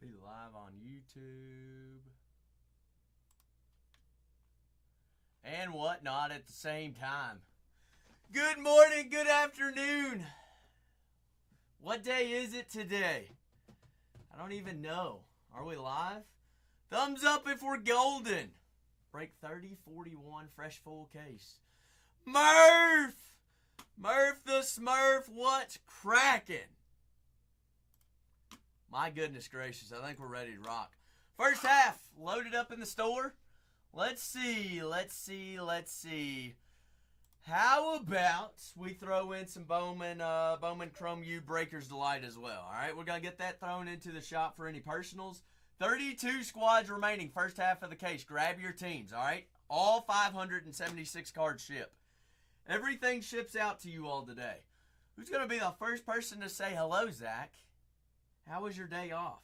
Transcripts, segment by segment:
Be live on YouTube. And whatnot at the same time. Good morning, good afternoon. What day is it today? I don't even know. Are we live? Thumbs up if we're golden. Break 3041 fresh full case. Murph! Murph the Smurf, what's cracking? My goodness gracious, I think we're ready to rock. First half, loaded up in the store. Let's see. How about we throw in some Bowman Chrome U Breaker's Delight as well, all right? We're going to get that thrown into the shop for any personals. 32 squads remaining, first half of the case. Grab your teams, all right? All 576 cards ship. Everything ships out to you all today. Who's going to be the first person to say hello, Zach? How was your day off?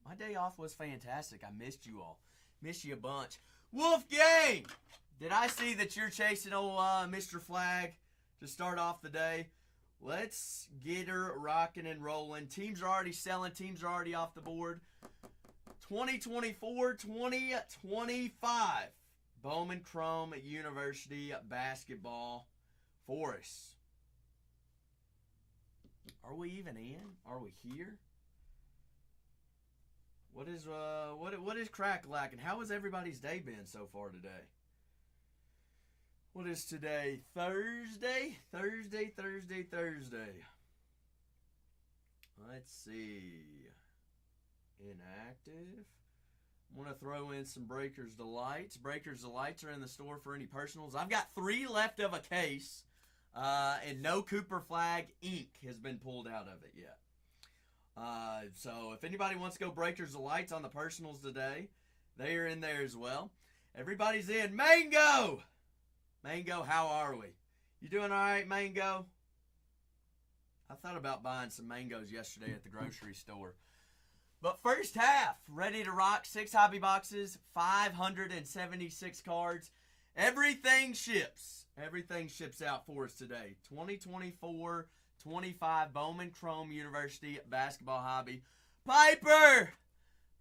My day off was fantastic. I missed you all. Missed you a bunch. Wolfgang! Did I see that you're chasing old Mr. Flag to start off the day? Let's get her rocking and rolling. Teams are already selling. Teams are already off the board. 2024, 2025. Bowman Chrome University basketball for us. Are we even in? Are we here? What is crack lacking? How has everybody's day been so far today? What is today? Thursday. Let's see. Inactive. I'm going to throw in some Breaker's Delights. Breaker's Delights are in the store for any personals. I've got 3 left of a case. And no Cooper Flag ink has been pulled out of it yet. So if anybody wants to go Breakers Delights on the personals today, they are in there as well. Everybody's in. Mango! Mango, how are we? You doing all right, Mango? I thought about buying some mangoes yesterday at the grocery store. But first half, ready to rock. 6 hobby boxes, 576 cards. Everything ships. Everything ships out for us today. 2024 25 Bowman Chrome University basketball hobby. Piper,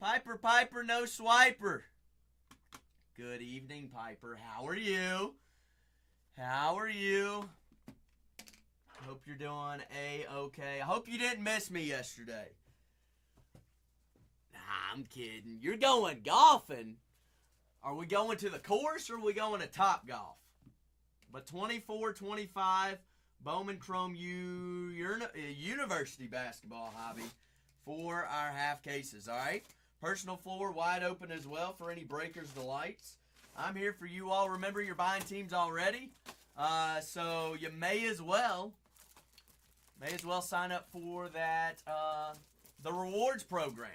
no swiper. Good evening, Piper. How are you? Hope you're doing A-okay. I hope you didn't miss me yesterday. Nah, I'm kidding. You're going golfing. Are we going to the course or are we going to Top Golf? But 24-25 Bowman Chrome U University basketball hobby for our half cases, all right? Personal floor wide open as well for any Breakers Delights. I'm here for you all. Remember, you're buying teams already, so you may as well sign up for that the rewards program.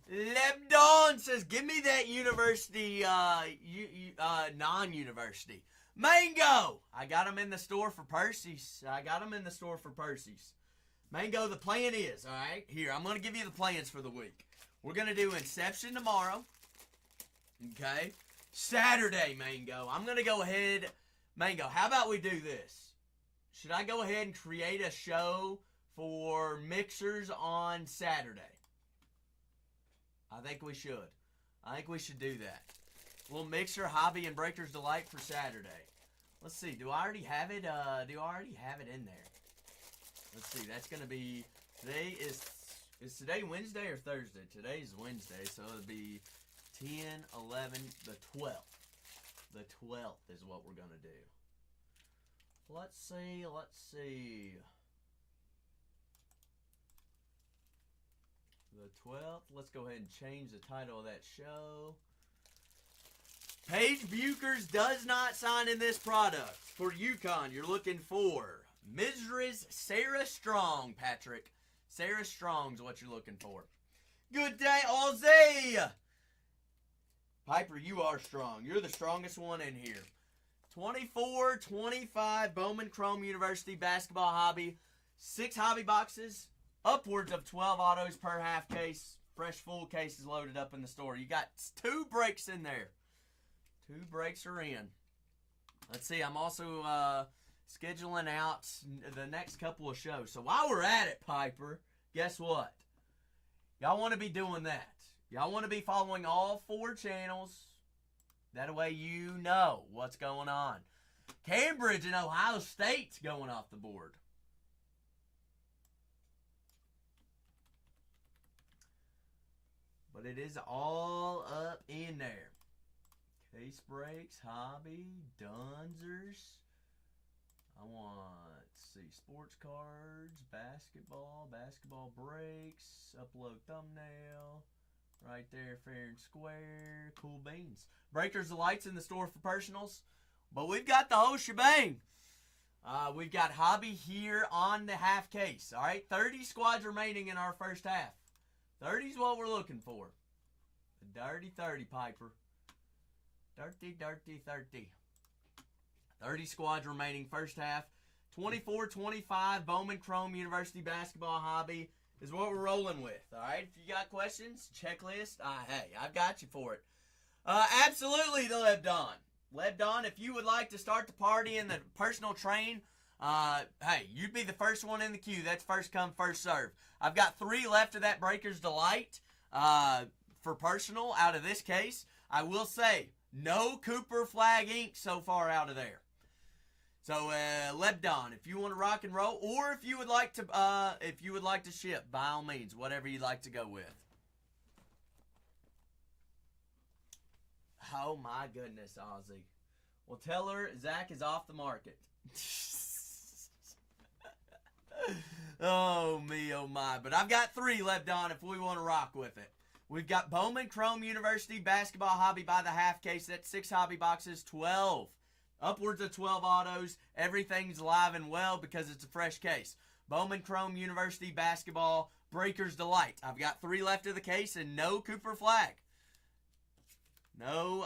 Lebdon says, give me that university, non-university. Mango! I got them in the store for Percy's. Mango, the plan is, all right? Here, I'm going to give you the plans for the week. We're going to do Inception tomorrow. Okay? Saturday, Mango. I'm going to go ahead. Mango, how about we do this? Should I go ahead and create a show for mixers on Saturday? I think we should. Do that. Little mixer, hobby, and Breaker's Delight for Saturday. Let's see. Do I already have it? In there? Let's see. That's going to be, today is today Wednesday or Thursday? Today's Wednesday, so it'll be 10, 11, the 12th. The 12th is what we're going to do. Let's see. The 12th. Let's go ahead and change the title of that show. Paige Bukers does not sign in this product. For UConn, you're looking for Mrs. Sarah Strong, Patrick. Sarah Strong's what you're looking for. Good day, Ozzy. Piper, you are strong. You're the strongest one in here. 24-25 Bowman Chrome University basketball hobby. 6 hobby boxes. Upwards of 12 autos per half case. Fresh full cases loaded up in the store. You got 2 breaks in there. 2 breaks are in. Let's see. I'm also scheduling out the next couple of shows. So while we're at it, Piper, guess what? Y'all want to be doing that. Y'all want to be following all 4 channels. That way you know what's going on. Cambridge and Ohio State's going off the board. But it is all up in there. Case breaks, hobby, Dunzers. I want, let's see, sports cards, basketball breaks, upload thumbnail. Right there, fair and square. Cool beans. Breakers of lights in the store for personals. But we've got the whole shebang. We've got hobby here on the half case. All right, 30 squads remaining in our first half. 30 is what we're looking for. The dirty 30, Piper. Dirty, dirty 30. 30 squads remaining first half. 24-25 Bowman Chrome University basketball hobby is what we're rolling with. All right, if you got questions, checklist, hey, I've got you for it. Absolutely, the Lebdon. Lebdon, if you would like to start the party in the personal train, hey, you'd be the first one in the queue. That's first come, first serve. I've got 3 left of that Breaker's Delight for personal out of this case. I will say, no Cooper flag ink so far out of there. So, Lebdon, if you want to rock and roll, or if you would like to ship, by all means, whatever you'd like to go with. Oh my goodness, Ozzy. Well, tell her Zach is off the market. Oh me, oh my. But I've got 3 Lebdon if we want to rock with it. We've got Bowman Chrome University basketball hobby by the half case. That's 6 hobby boxes, 12. Upwards of 12 autos. Everything's live and well because it's a fresh case. Bowman Chrome University basketball Breaker's Delight. I've got 3 left of the case and no Cooper flag. No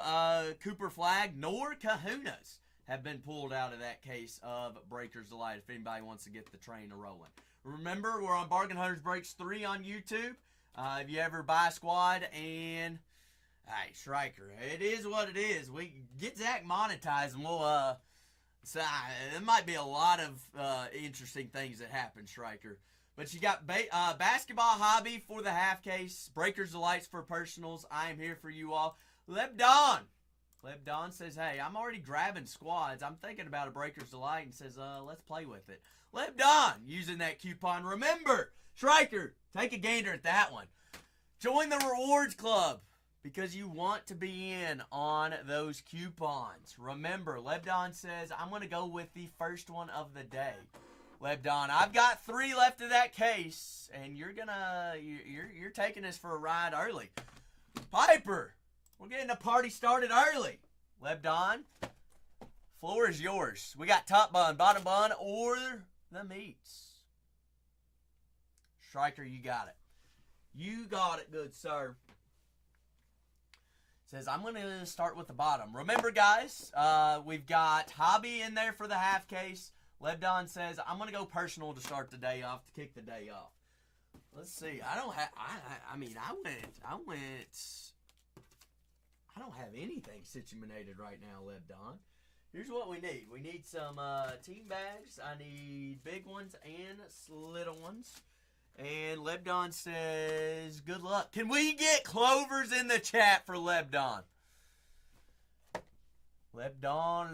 Cooper flag nor Kahunas have been pulled out of that case of Breaker's Delight if anybody wants to get the train rolling. Remember, we're on Bargain Hunters Breaks 3 on YouTube. If you ever buy a squad and... Hey, Striker, it is what it is. We get Zach monetized and we'll, so there might be a lot of interesting things that happen, Striker. But you got basketball hobby for the half case, Breakers Delights for personals. I am here for you all. Lebdon says, hey, I'm already grabbing squads. I'm thinking about a Breaker's Delight and says, let's play with it. Lebdon using that coupon. Remember, Striker, take a gander at that one. Join the rewards club because you want to be in on those coupons. Remember, Lebdon says, I'm going to go with the first one of the day. Lebdon, I've got 3 left of that case, and you're taking us for a ride early. Piper, we're getting the party started early. Lebdon, floor is yours. We got top bun, bottom bun, or the meats. Striker, you got it. You got it, good sir. Says, I'm going to start with the bottom. Remember, guys, we've got hobby in there for the half case. Lebdon says, I'm going to go personal to start the day off, to kick the day off. Let's see. I don't have anything situated right now, Lebdon. Here's what we need. We need some team bags. I need big ones and little ones. And Lebdon says, good luck. Can we get Clovers in the chat for Lebdon? Lebdon.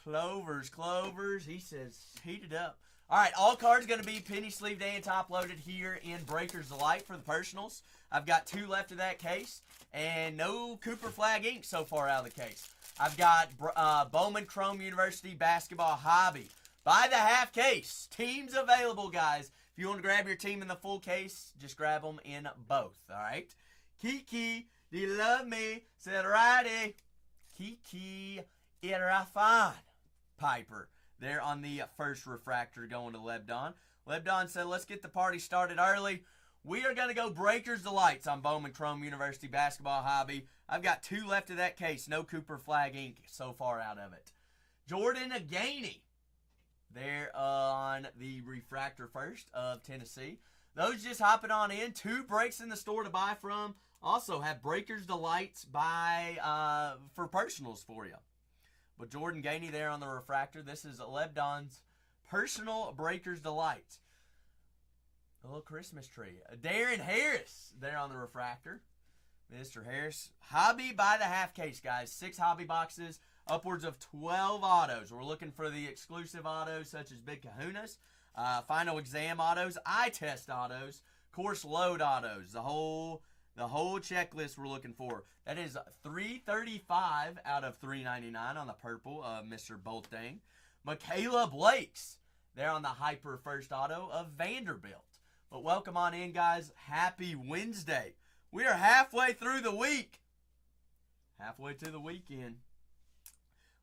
Clovers. He says, heat it up. All right, all cards going to be penny sleeved and top loaded here in Breaker's Delight for the personals. I've got 2 left of that case. And no Cooper flag ink so far out of the case. I've got Bowman Chrome University basketball hobby. By the half case. Teams available, guys. If you want to grab your team in the full case, just grab them in both, all right? Kiki, do you love me? Said righty. Kiki Irafan. Piper. There on the first refractor going to Lebdon. Lebdon said, let's get the party started early. We are going to go Breaker's Delights on Bowman Chrome University basketball hobby. I've got 2 left of that case. No Cooper flag ink so far out of it. Jordan Aganey. There on the refractor first of Tennessee. Those just hopping on in. 2 breaks in the store to buy from. Also have Breaker's Delights for personals for you. But Jordan Gainey there on the refractor. This is Lebdon's Personal Breaker's Delight. A little Christmas tree. Darren Harris there on the refractor. Mr. Harris. Hobby by the half case, guys. 6 hobby boxes. Upwards of 12 autos. We're looking for the exclusive autos such as Big Kahunas, final exam autos, eye test autos, course load autos. The whole checklist we're looking for. That is $335 out of $399 on the purple of Mr. Boltang. Michaela Blake's there on the hyper first auto of Vanderbilt. But welcome on in, guys. Happy Wednesday. We are halfway through the week. Halfway to the weekend.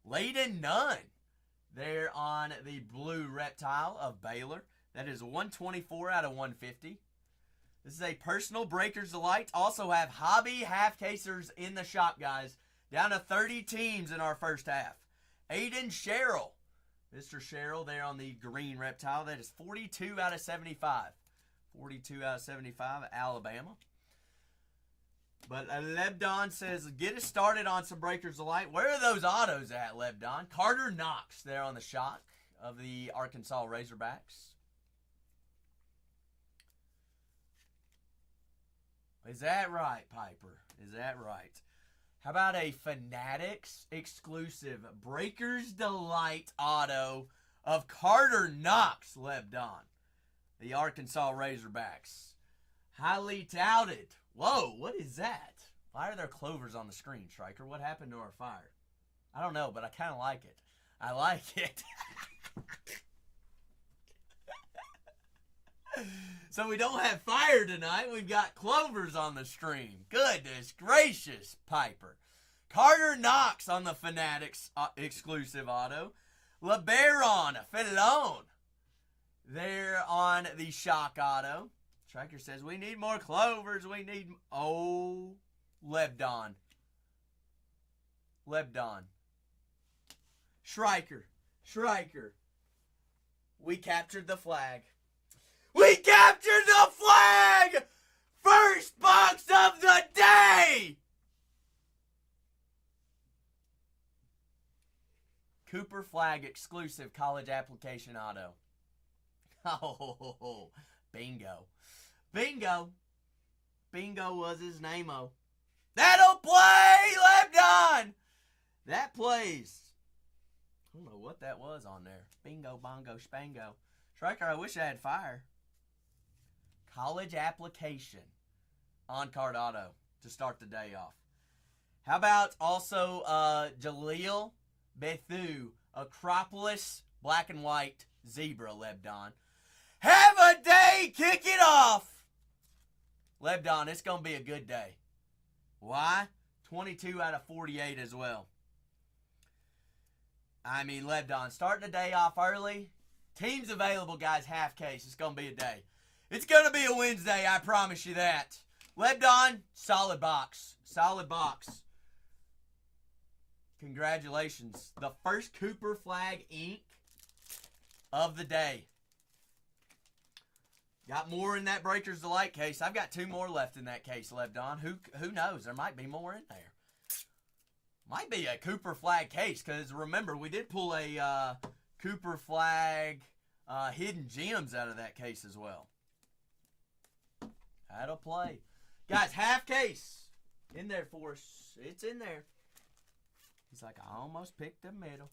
Layden Nunn there on the blue reptile of Baylor. That is 124 out of 150. This is a Personal Breaker's Delight. Also have hobby half-casers in the shop, guys. Down to 30 teams in our first half. Aiden Sherrill. Mr. Sherrill there on the green reptile. That is 42 out of 75. 42 out of 75, Alabama. But Lebdon says, get us started on some Breakers Delight. Where are those autos at, Lebdon? Carter Knox there on the shock of the Arkansas Razorbacks. Is that right, Piper? Is that right? How about a Fanatics exclusive Breakers Delight auto of Carter Knox, Lebdon? The Arkansas Razorbacks. Highly touted. Whoa, what is that? Why are there clovers on the screen, Striker? What happened to our fire? I don't know, but I kind of like it. I like it. So we don't have fire tonight. We've got clovers on the stream. Goodness gracious, Piper. Carter Knox on the Fanatics exclusive auto. LeBaron Felon there on the shock auto. Striker says, we need more clovers. We need... Oh, Lebdon. Lebdon. Striker. We captured the flag. We captured the flag! First box of the day! Cooper Flag exclusive college application auto. Oh, bingo. Bingo. Bingo was his name-o. That'll play, Lebdon! That plays. I don't know what that was on there. Bingo, bongo, spango. Striker, I wish I had fire. College application on-card auto to start the day off. How about also Jaleel Bethu, Acropolis, black and white, zebra, Lebdon. Have a day, kick it off! Lebdon, it's going to be a good day. Why? 22 out of 48 as well. I mean, Lebdon, starting the day off early. Teams available, guys, half case. It's going to be a day. It's going to be a Wednesday, I promise you that. Lebdon, solid box. Solid box. Congratulations. The first Cooper Flag ink of the day. Got more in that Breakers Delight case. I've got 2 more left in that case, Lebdon. Who knows? There might be more in there. Might be a Cooper Flag case, because remember, we did pull a Cooper Flag hidden gems out of that case as well. That'll play. Guys, half case in there for us. It's in there. He's like, I almost picked the middle.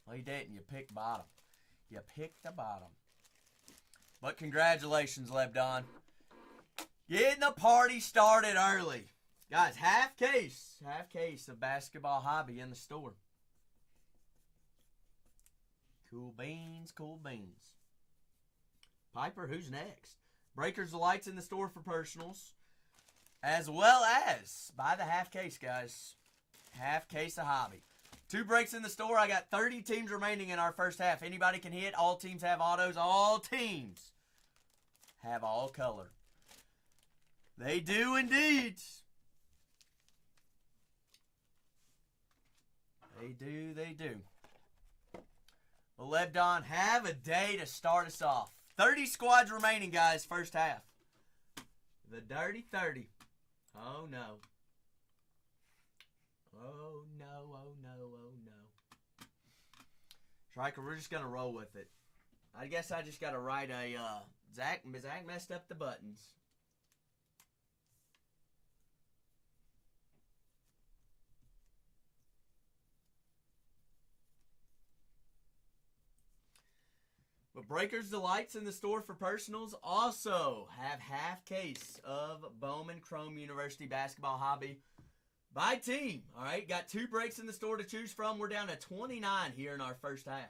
Well, you didn't. You picked bottom. You picked the bottom. But congratulations, Lebdon. Getting the party started early. Guys, half case of basketball hobby in the store. Cool beans, cool beans. Piper, who's next? Breakers Delight's in the store for personals. As well as, buy the half case, guys. Half case of hobby. 2 breaks in the store. I got 30 teams remaining in our first half. Anybody can hit. All teams have autos. All teams have all color. They do indeed. They do. Well, Lebdon, have a day to start us off. 30 squads remaining, guys, first half. The dirty 30. Oh, no. Oh, no, oh, no, oh, no. Striker, we're just going to roll with it. I guess I just got to write a, Zach messed up the buttons. But Breakers Delights in the store for personals also have half case of Bowman Chrome University basketball hobby by team. All right, got 2 breaks in the store to choose from. We're down to 29 here in our first half.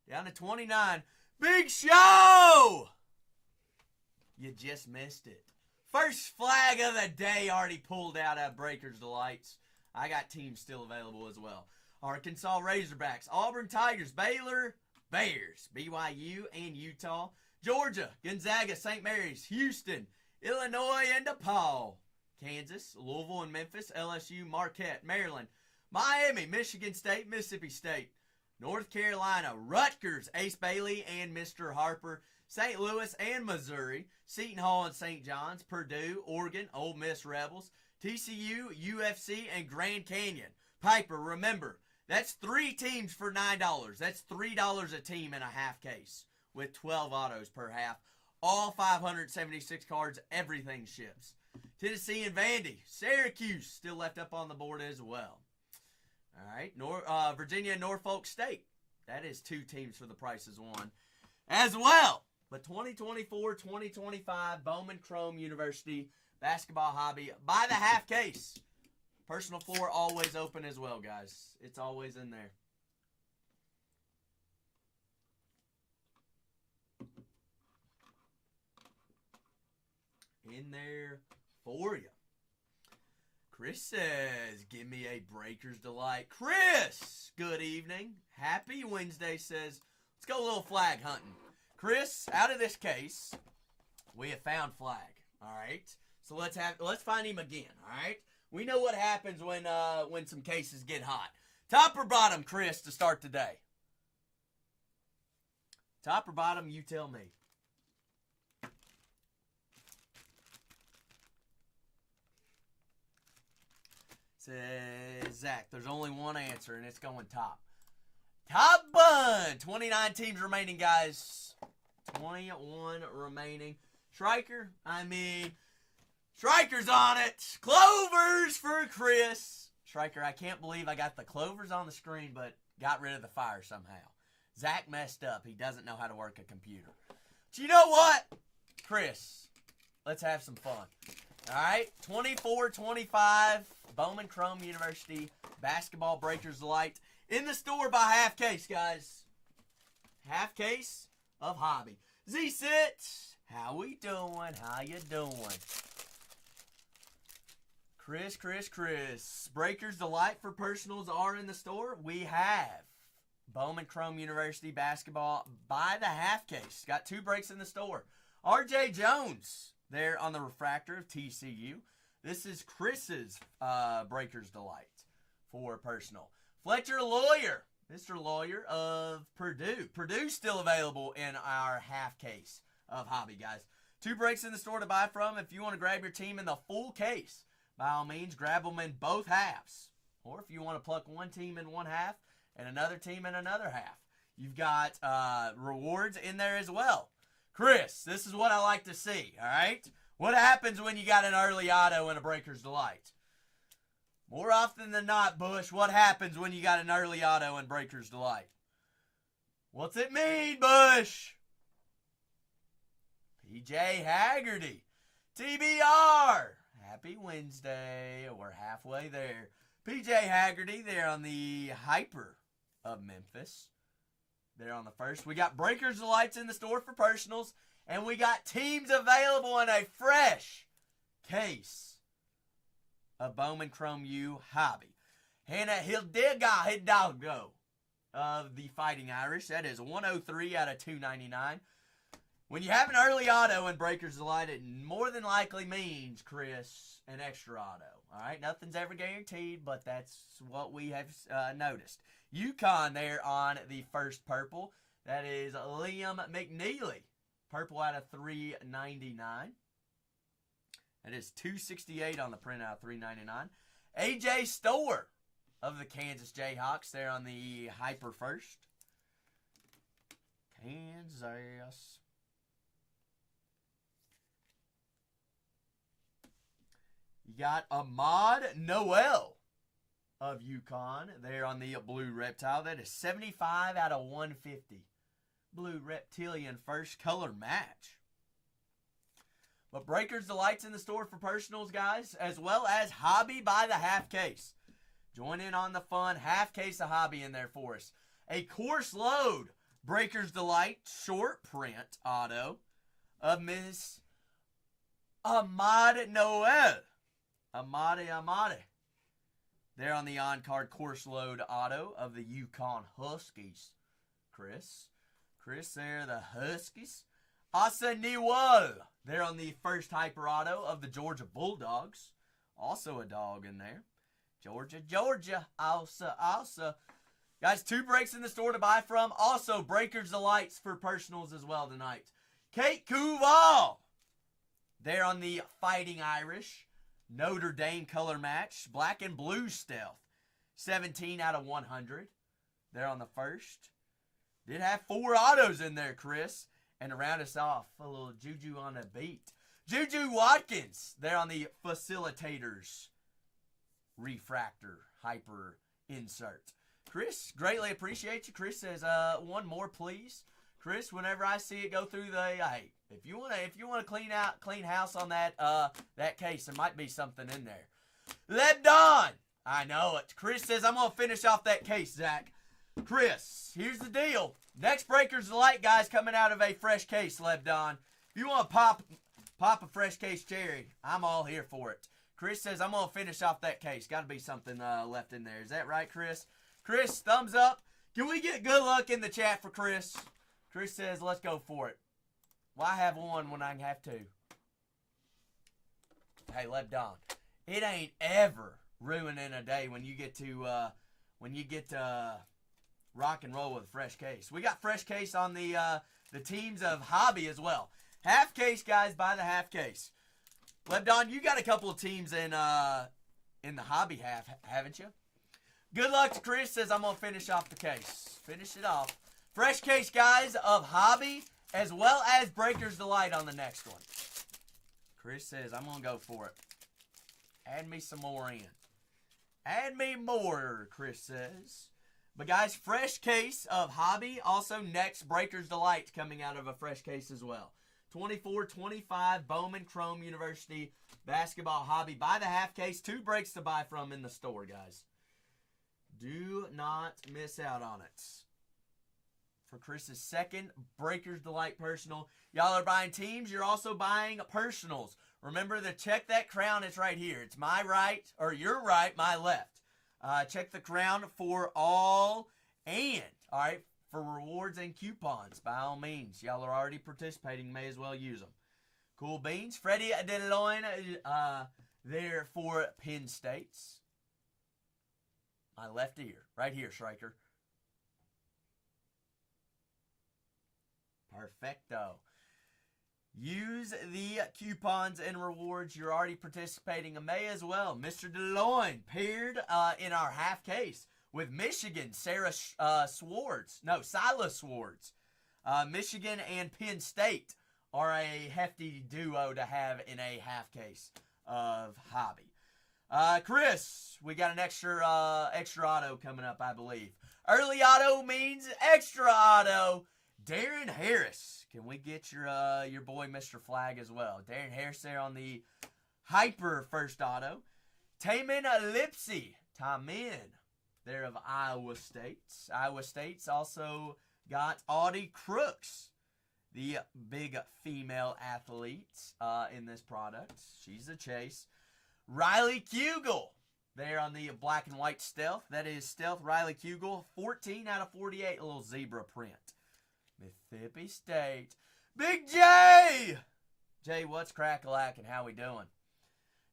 Down to 29. Big show! You just missed it. First flag of the day already pulled out at Breakers Delights. I got teams still available as well. Arkansas Razorbacks, Auburn Tigers, Baylor Bears, BYU and Utah, Georgia, Gonzaga, St. Mary's, Houston, Illinois, and DePaul, Kansas, Louisville and Memphis, LSU, Marquette, Maryland, Miami, Michigan State, Mississippi State, North Carolina, Rutgers, Ace Bailey and Mr. Harper, St. Louis and Missouri, Seton Hall and St. John's, Purdue, Oregon, Ole Miss Rebels, TCU, UFC, and Grand Canyon. Piper, remember, that's 3 teams for $9. That's $3 a team in a half case with 12 autos per half. All 576 cards, everything ships. Tennessee and Vandy. Syracuse still left up on the board as well. All right, Virginia and Norfolk State. That is 2 teams for the price is 1 as well. But 2024-2025 Bowman Chrome University basketball hobby by the half case. Personal floor always open as well, guys. It's always in there. In there for you. Chris says, give me a Breaker's Delight. Chris, good evening. Happy Wednesday says, let's go a little flag hunting. Chris, out of this case, we have found flag. All right. So let's find him again. All right. We know what happens when some cases get hot. Top or bottom, Chris, to start the day? Top or bottom, you tell me. Says Zach, there's only one answer, and it's going top. Top bun! 29 teams remaining, guys. 21 remaining. Striker, Striker's on it. Clovers for Chris. Striker, I can't believe I got the clovers on the screen, but got rid of the fire somehow. Zach messed up. He doesn't know how to work a computer. But you know what? Chris, let's have some fun. All right, 24-25, Bowman Chrome University Basketball Breakers Delight in the store by half case, guys. Half case of hobby. Z-Sit, how we doing? How you doing? Chris. Breakers Delight for personals are in the store. We have Bowman Chrome University basketball by the half case. Got 2 breaks in the store. RJ Jones there on the refractor of TCU. This is Chris's Breakers Delight for personal. Fletcher Lawyer, Mr. Lawyer of Purdue. Purdue's still available in our half case of hobby, guys. 2 breaks in the store to buy from. If you want to grab your team in the full case, by all means, grab them in both halves. Or if you want to pluck one team in one half and another team in another half, you've got rewards in there as well. Chris, this is what I like to see, all right? What happens when you got an early auto and a Breaker's Delight? More often than not, Bush, what happens when you got an early auto and Breaker's Delight? What's it mean, Bush? PJ Haggerty. TBR. Happy Wednesday. We're halfway there. PJ Haggerty there on the Hyper of Memphis. There on the first. We got Breakers Delights in the store for personals. And we got teams available in a fresh case of Bowman Chrome U Hobby. Hannah Hidalgo of the Fighting Irish. That is 103 out of 299. When you have an early auto in Breakers Delight, it more than likely means, Chris, an extra auto. All right, nothing's ever guaranteed, but that's what we have noticed. UConn there on the first purple. That is Liam McNeely. Purple out of 399. That is 268 on the printout, 399. A.J. Store of the Kansas Jayhawks there on the Hyper first. Kansas. You got Ahmad Noel of UConn there on the Blue Reptile. That is 75 out of 150. Blue Reptilian first color match. But Breakers Delight's in the store for personals, guys, as well as Hobby by the half case. Join in on the fun. Half case of Hobby in there for us. A course load Breakers Delight short print auto of Miss Ahmad Noel. Amade. There on the on-card course load auto of the UConn Huskies. Chris there, the Huskies. Asa Newell there on the first hyper auto of the Georgia Bulldogs. Also a dog in there. Georgia. Asa. Guys, 2 breaks in the store to buy from. Also, Breakers Delights for personals as well tonight. Kate Kuval there on the Fighting Irish. Notre Dame color match. Black and blue stealth. 17 out of 100. There on the first. Did have 4 autos in there, Chris. And to round us off, a little Juju on the beat. Juju Watkins there on the Facilitators Refractor Hyper Insert. Chris, greatly appreciate you. Chris says, one more, please. Chris, whenever I see it go through the, hey, if you wanna clean house on that case, there might be something in there. Lebdon, I know it. Chris says, I'm gonna finish off that case, Zach. Chris, here's the deal. Next Breakers Delight, guys, coming out of a fresh case, Lebdon. If you want to pop a fresh case cherry, I'm all here for it. Chris says, I'm going to finish off that case. Got to be something left in there. Is that right, Chris? Chris, thumbs up. Can we get good luck in the chat for Chris? Chris says, let's go for it. Why have one when I can have 2? Hey, Lebdon, it ain't ever ruining a day when you get to rock and roll with a fresh case. We got fresh case on the teams of Hobby as well. Half case, guys, by the half case. Lebdon, you got a couple of teams in the Hobby half, haven't you? Good luck to Chris. Says I'm going to finish off the case. Finish it off. Fresh case, guys, of Hobby as well as Breakers Delight on the next one. Chris says I'm going to go for it. Add me some more in. Add me more, Chris says. But, guys, fresh case of Hobby. Also, next, Breakers Delight coming out of a fresh case as well. 24-25 Bowman Chrome University Basketball Hobby. Buy the half case. 2 breaks to buy from in the store, guys. Do not miss out on it. For Chris's second Breakers Delight personal. Y'all are buying teams. You're also buying personals. Remember to check that crown. It's right here. It's my right, or your right, my left. Check the crown for all right, for rewards and coupons. By all means, y'all are already participating. May as well use them. Cool beans. Freddie DeLoyne there for Penn State's. My left ear. Right here, Striker. Perfecto. Use the coupons and rewards. You're already participating in May as well. Mr. DeLoyne paired in our half case with Michigan, Silas Swords. Michigan and Penn State are a hefty duo to have in a half case of Hobby. Chris, we got an extra auto coming up, I believe. Early auto means extra auto. Darren Harris. Can we get your boy Mr. Flag as well? Darren Harris there on the Hyper first auto. Tamin Lipsy. Tamin there of Iowa State. Iowa State's also got Audie Crooks, the big female athlete in this product. She's a chase. Riley Kugel there on the black and white stealth. That is stealth Riley Kugel. 14 out of 48. A little zebra print. Mississippi State. Big J! Jay, what's crack-a-lack and how we doing?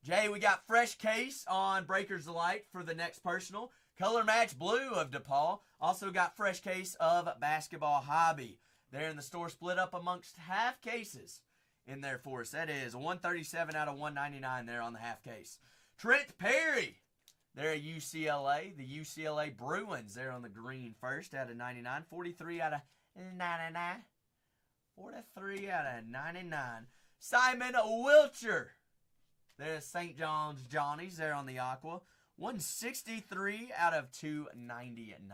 Jay, we got fresh case on Breakers Delight for the next personal. Color match blue of DePaul. Also got fresh case of Basketball Hobby. There in the store, split up amongst half cases in there for us. That is 137 out of 199 there on the half case. Trent Perry They're at UCLA. The UCLA Bruins, they're on the green first out of 99. 43 out of 99. 43 out of 99. Simon Wilcher. There's St. John's Johnnies. They're on the aqua. 163 out of 299.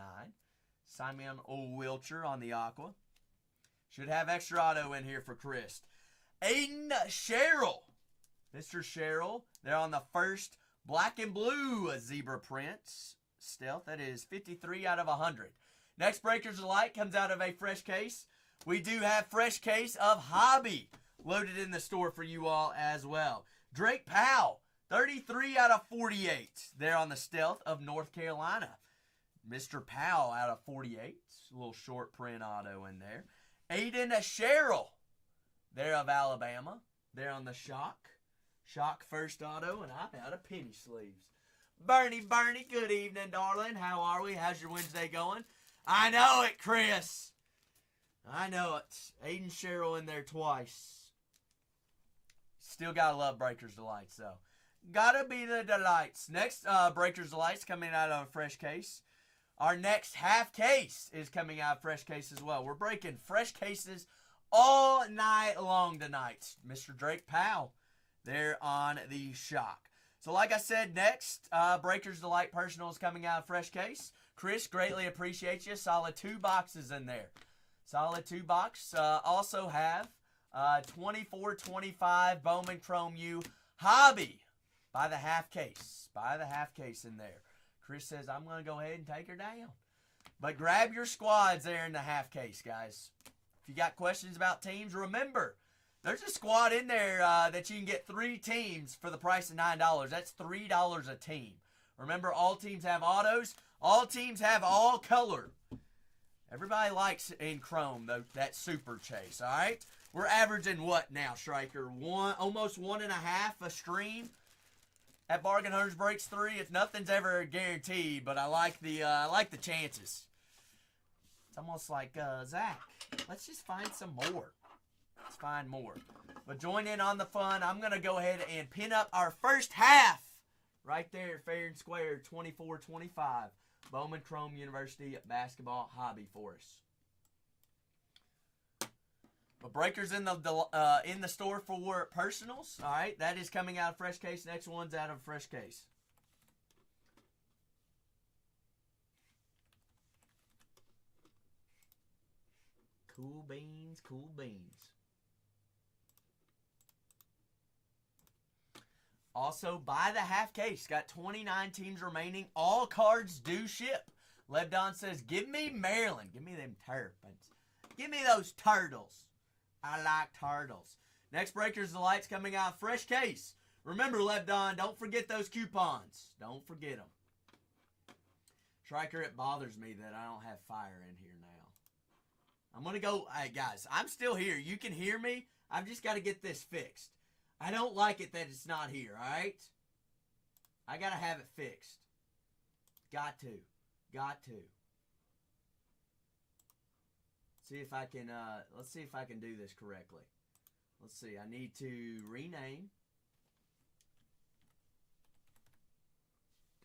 Simon Wilcher on the aqua. Should have extra auto in here for Chris. Aiden Sherrill. Mr. Sherrill. They're on the first black and blue zebra prints. Stealth. That is 53 out of 100. Next Breakers of Light comes out of a fresh case. We do have fresh case of Hobby loaded in the store for you all as well. Drake Powell, 33 out of 48. There on the Stealth of North Carolina. Mr. Powell out of 48. A little short print auto in there. Aiden Sherrill, there of Alabama. There on the Shock. Shock first auto, and I'm out of penny sleeves. Bernie, good evening, darling. How are we? How's your Wednesday going? I know it, Chris. I know it. Aiden Sherrill in there twice. Still gotta love Breakers Delights, though. Gotta be the delights. Next Breakers Delights coming out of a fresh case. Our next half case is coming out of fresh case as well. We're breaking fresh cases all night long tonight. Mr. Drake Powell, there on the Shock. So like I said, next Breakers Delight Personal is coming out of fresh case. Chris, greatly appreciate you. Solid 2 boxes in there. Solid 2 box. Also have 24-25 Bowman Chrome U Hobby by the half case. By the half case in there. Chris says, I'm going to go ahead and take her down. But grab your squads there in the half case, guys. If you got questions about teams, remember, there's a squad in there that you can get 3 teams for the price of $9. That's $3 a team. Remember, all teams have autos. All teams have all color. Everybody likes in Chrome that super chase, all right? We're averaging what now, Striker? Almost 1.5 a stream. At Bargain Hunters Breaks 3, if nothing's ever guaranteed, but I like the chances. It's almost like Zach. Let's just find some more. Let's find more. But join in on the fun. I'm gonna go ahead and pin up our first half right there, fair and square, 24-25. Bowman Chrome University Basketball Hobby for us. But Breakers in the store for personals. All right, that is coming out of fresh case. Next one's out of fresh case. Cool beans, cool beans. Also, buy the half case. Got 29 teams remaining. All cards do ship. Lebdon says, give me Maryland. Give me them Terrapins. Give me those turtles. I like turtles. Next Breakers Delight's coming out fresh case. Remember, Lebdon, don't forget those coupons. Don't forget them. Striker, it bothers me that I don't have fire in here now. I'm going to go, hey guys, I'm still here. You can hear me. I've just got to get this fixed. I don't like it that it's not here, all right? I got to have it fixed. Got to. Got to. See if I can, let's see if I can do this correctly. Let's see, I need to rename.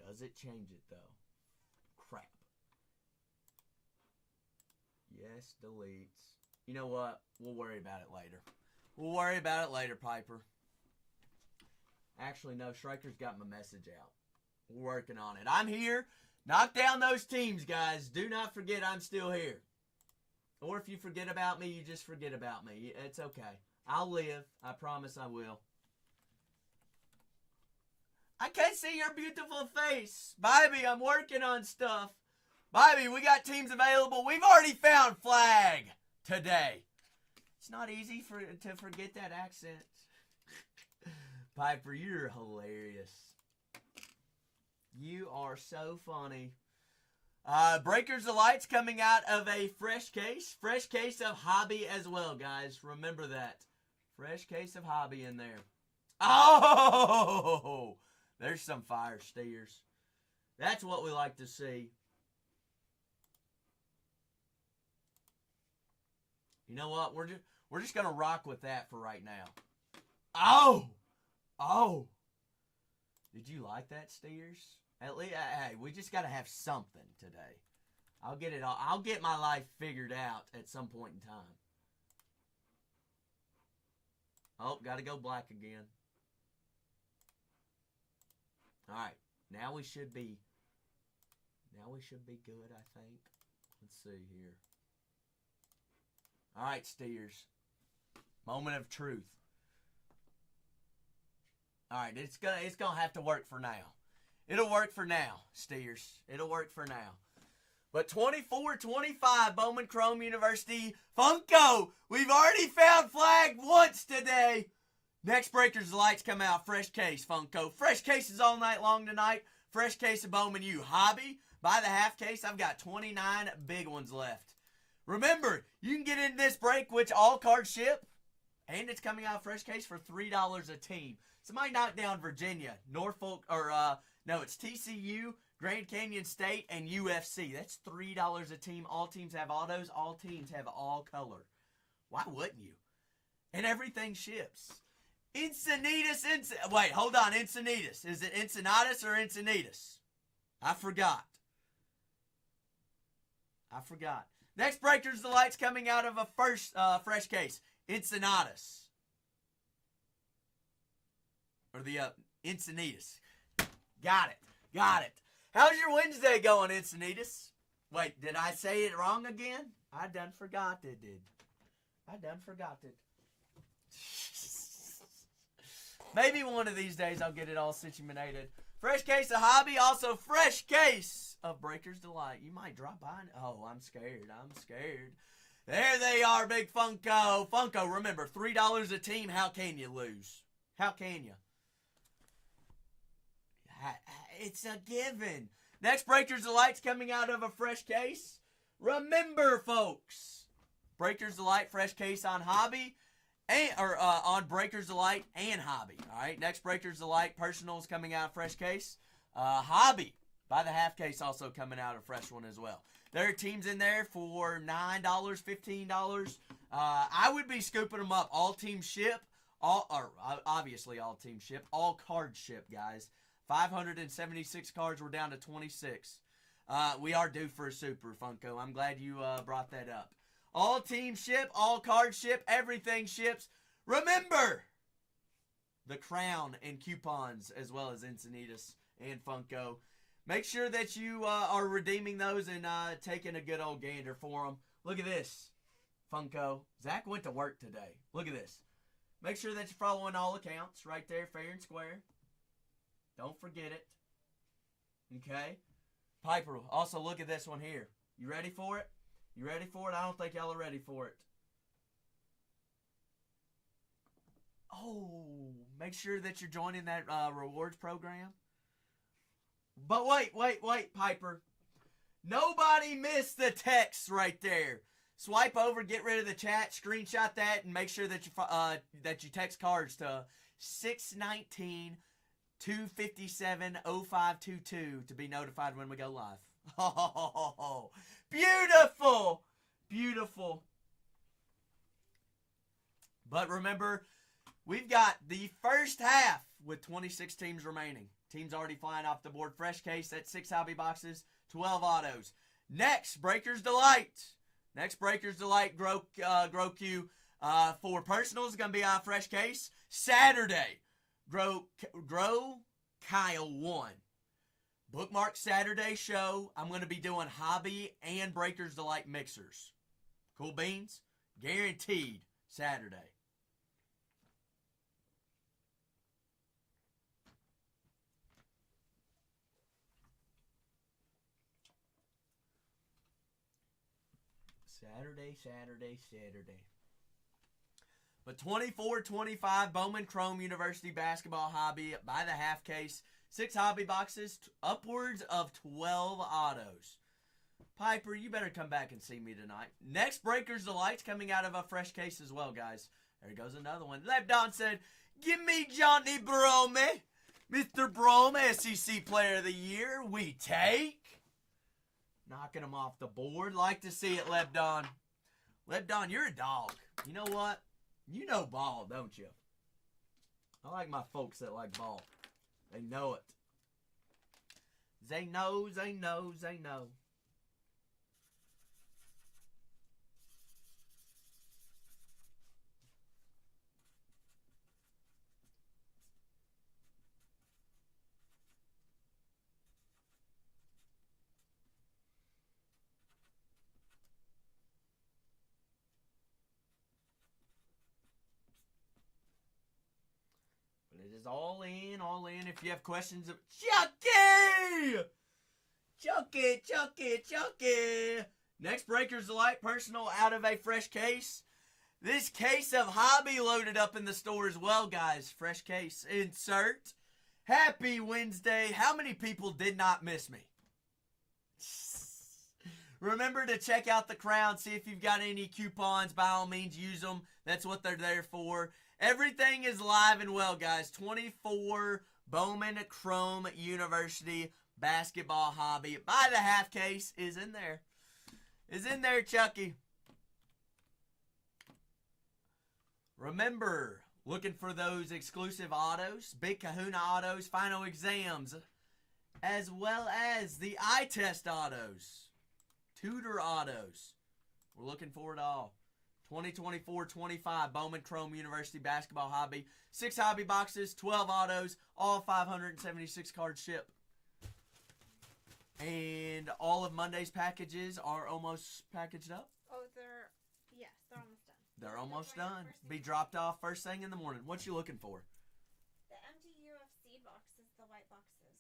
Does it change it, though? Crap. Yes, deletes. You know what? We'll worry about it later. We'll worry about it later, Piper. Actually, no, Striker's got my message out. We're working on it. I'm here. Knock down those teams, guys. Do not forget I'm still here. Or if you forget about me, you just forget about me. It's okay. I'll live. I promise I will. I can't see your beautiful face. Baby, I'm working on stuff. Baby, we got teams available. We've already found flag today. It's not easy to forget that accent. Piper, you're hilarious. You are so funny. Breakers Delight's coming out of a fresh case. Fresh case of Hobby as well, guys. Remember that. Fresh case of Hobby in there. Oh! There's some fire steers. That's what we like to see. You know what? We're just going to rock with that for right now. Oh! Oh! Did you like that, steers? At least, hey, we just got to have something today. I'll get it all. I'll get my life figured out at some point in time. Oh, got to go black again. All right, now we should be good, I think. Let's see here. All right, Steers. Moment of truth. All right, it's gonna have to work for now. It'll work for now, Steers. It'll work for now. But 24-25, Bowman Chrome University Funko. We've already found flag once today. Next Breakers the Lights come out. Fresh case, Funko. Fresh cases all night long tonight. Fresh case of Bowman U. Hobby. Buy the half case. I've got 29 big ones left. Remember, you can get in this break, which all cards ship. And it's coming out fresh case for $3 a team. Somebody knocked down Virginia, Norfolk, or no, it's TCU, Grand Canyon State, and UFC. That's $3 a team. All teams have autos. All teams have all color. Why wouldn't you? And everything ships. Encinitas. Wait, hold on. Encinitas. Is it Encinitas or Encinitas? I forgot. Next Breakers the Lights coming out of a first fresh case. Encinitas. Or the Encinitas. Got it. How's your Wednesday going, Encinitas? Wait, did I say it wrong again? I done forgot it. Maybe one of these days I'll get it all situated. Fresh case of Hobby, also fresh case of Breakers Delight. You might drop by. Oh, I'm scared. There they are, big Funko. Funko, remember, $3 a team. How can you lose? How can you? It's a given. Next Breakers Delight's coming out of a fresh case. Remember, folks, Breakers Delight fresh case on Hobby, on Breakers Delight and Hobby. All right, next Breakers Delight personals coming out fresh case. Hobby by the half case also coming out a fresh one as well. There are teams in there for $9, $15. I would be scooping them up. All teams ship. Obviously all teams ship. All cards ship, guys. 576 cards. We're down to 26. We are due for a super, Funko. I'm glad you brought that up. All teams ship. All cards ship. Everything ships. Remember the crown and coupons as well as Encinitas and Funko. Make sure that you are redeeming those and taking a good old gander for them. Look at this, Funko. Zach went to work today. Look at this. Make sure that you're following all accounts right there, fair and square. Don't forget it. Okay? Piper, also look at this one here. You ready for it? I don't think y'all are ready for it. Oh, make sure that you're joining that rewards program. But wait, Piper. Nobody missed the text right there. Swipe over, get rid of the chat, screenshot that, and make sure that you text cards to 619-257-0522 to be notified when we go live. Oh, beautiful. But remember, we've got the first half with 26 teams remaining. Teams already flying off the board. Fresh case, that's 6 hobby boxes, 12 autos. Next, Breakers Delight. Grow Q. For personals, going to be on fresh case. Saturday, Grow Kyle 1. Bookmark Saturday show. I'm going to be doing Hobby and Breakers Delight mixers. Cool beans? Guaranteed Saturday. Saturday. But 24-25, Bowman Chrome University Basketball Hobby by the half case. 6 hobby boxes, upwards of 12 autos. Piper, you better come back and see me tonight. Next Breakers Delight's coming out of a fresh case as well, guys. There goes another one. Lebdon said, give me Johnny Brome. Mr. Brome, SEC Player of the Year. We take. Knocking him off the board. Like to see it, Lebdon. Lebdon, you're a dog. You know what? You know ball, don't you? I like my folks that like ball. They know it. They know, they know, they know. But it is all in, all in. If you have questions of Chucky! Chucky, Chucky, Chucky! Next Breakers Delight personal out of a fresh case. This case of hobby loaded up in the store as well, guys. Fresh case. Insert. Happy Wednesday. How many people did not miss me? Remember to check out the Crown. See if you've got any coupons. By all means, use them. That's what they're there for. Everything is live and well, guys. 24 Bowman Chrome University basketball hobby. Buy the half case is in there. Is in there, Chucky. Remember, looking for those exclusive autos, Big Kahuna autos, final exams, as well as the eye test autos, tutor autos. We're looking for it all. 2024-25 Bowman Chrome University basketball hobby. 6 hobby boxes, 12 autos, all 576 cards ship. And all of Monday's packages are almost packaged up. Oh, they're almost done. They're almost done. Be dropped off first thing in the morning. What you looking for? The empty UFC boxes, the white boxes.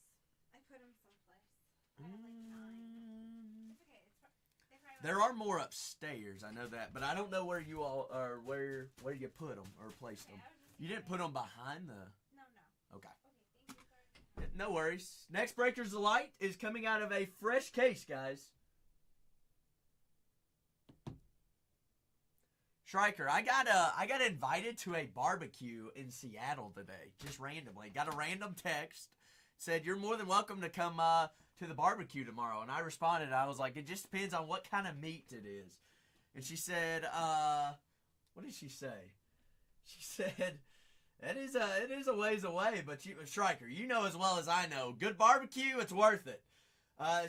I put them someplace. I have like 9. It's okay. There are more upstairs. I know that, but I don't know where you all are. Where you put them or placed them. You didn't put them behind the. No. Okay. Okay. Thank you. No worries. Next Breakers Delight is coming out of a fresh case, guys. Striker, I got invited to a barbecue in Seattle today, just randomly. Got a random text, said you're more than welcome to come to the barbecue tomorrow, and I responded. I was like, it just depends on what kind of meat it is. And she said, what did she say? She said, it is a ways away, but Striker, you know as well as I know, good barbecue, it's worth it.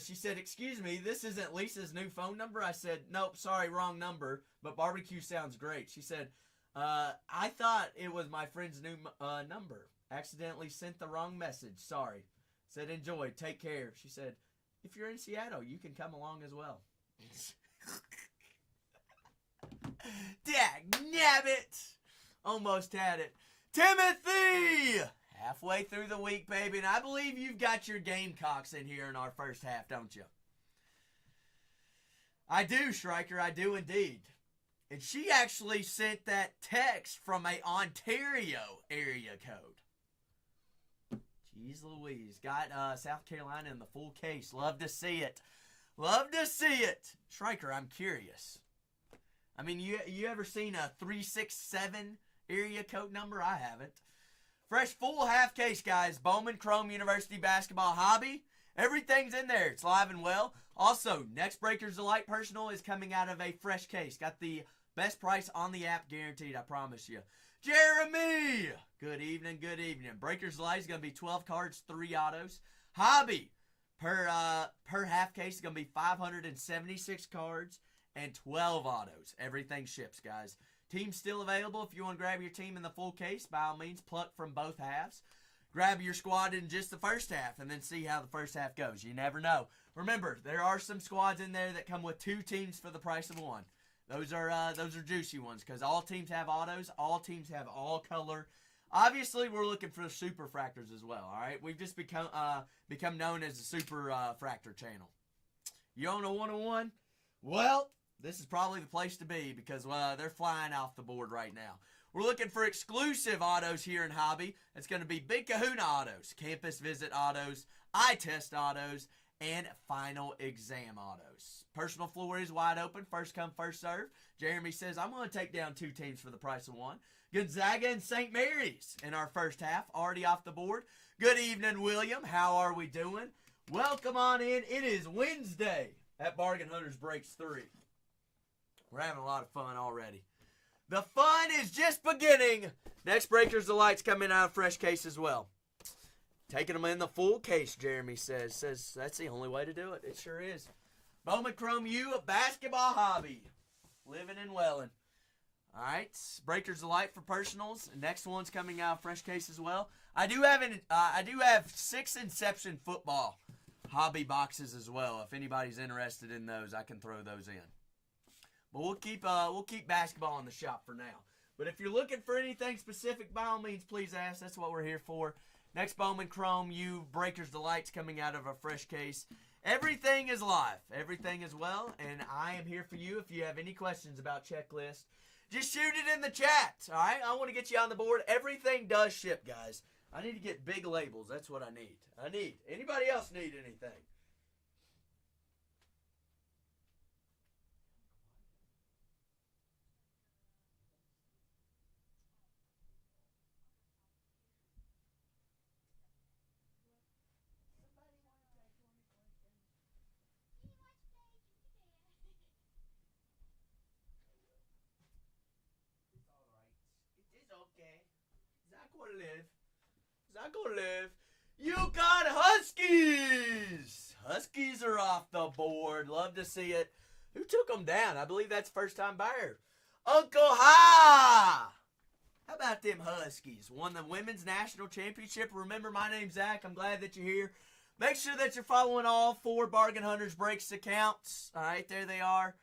She said, excuse me, this isn't Lisa's new phone number? I said, nope, sorry, wrong number, but barbecue sounds great. She said, I thought it was my friend's new number. Accidentally sent the wrong message, sorry. Said, enjoy, take care. She said, if you're in Seattle, you can come along as well. Dagnabbit! Almost had it. Timothy! Halfway through the week, baby, and I believe you've got your Gamecocks in here in our first half, don't you? I do, Striker, I do indeed. And she actually sent that text from a Ontario area code. Jeez Louise. Got South Carolina in the full case. Love to see it. Love to see it. Striker, I'm curious. I mean, you ever seen a 367 area code number? I haven't. Fresh full half case, guys. Bowman Chrome University basketball hobby. Everything's in there. It's live and well. Also, next Breakers Delight personal is coming out of a fresh case. Got the best price on the app guaranteed, I promise you. Jeremy! Good evening, good evening. Breakers Delight is going to be 12 cards, 3 autos. Hobby per half case is going to be 576 cards and 12 autos. Everything ships, guys. Team's still available. If you want to grab your team in the full case, by all means, pluck from both halves. Grab your squad in just the first half and then see how the first half goes. You never know. Remember, there are some squads in there that come with 2 teams for the price of 1. Those are juicy ones because all teams have autos. All teams have all color. Obviously, we're looking for the super fractors as well. All right, we've just become known as the super fractor channel. You own a 101? Well, this is probably the place to be because they're flying off the board right now. We're looking for exclusive autos here in Hobby. It's going to be Big Kahuna autos, Campus Visit autos, Eye Test autos, and Final Exam autos. Personal floor is wide open. First come, first serve. Jeremy says, I'm going to take down 2 teams for the price of 1. Gonzaga and St. Mary's in our first half, already off the board. Good evening, William. How are we doing? Welcome on in. It is Wednesday at Bargain Hunters Breaks 3. We're having a lot of fun already. The fun is just beginning. Next Breakers Delight's coming out of fresh case as well. Taking them in the full case, Jeremy says that's the only way to do it. It sure is. Bowman Chrome U, a basketball hobby. Living in Welland. All right, Breakers Delight for personals. Next one's coming out fresh case as well. I do have 6 Inception football hobby boxes as well. If anybody's interested in those, I can throw those in. But we'll keep basketball in the shop for now. But if you're looking for anything specific, by all means, please ask. That's what we're here for. Next Bowman Chrome U, Breakers Delight's coming out of a fresh case. Everything is live. Everything is well, and I am here for you. If you have any questions about checklist, just shoot it in the chat, all right? I want to get you on the board. Everything does ship, guys. I need to get big labels. That's what I need. Anybody else need anything? Okay. Zach will live. Yukon Huskies! Huskies are off the board. Love to see it. Who took them down? I believe that's first time buyer. Uncle Ha! How about them Huskies? Won the women's national championship. Remember, my name's Zach. I'm glad that you're here. Make sure that you're following all 4 Bargain Hunters Breaks accounts. All right, there they are.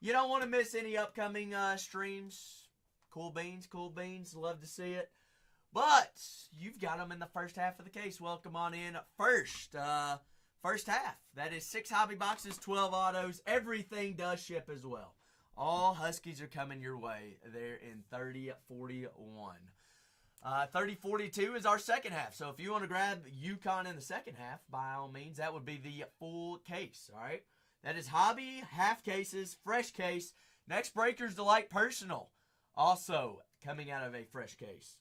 You don't want to miss any upcoming streams. Cool beans. Love to see it. But you've got them in the first half of the case. Welcome on in first. First half. That is 6 hobby boxes, 12 autos. Everything does ship as well. All Huskies are coming your way. They're in 3041. 3042 is our second half. So if you want to grab Yukon in the second half, by all means, that would be the full case. All right. That is hobby, half cases, fresh case. Next Breakers Delight personal. Also coming out of a fresh case.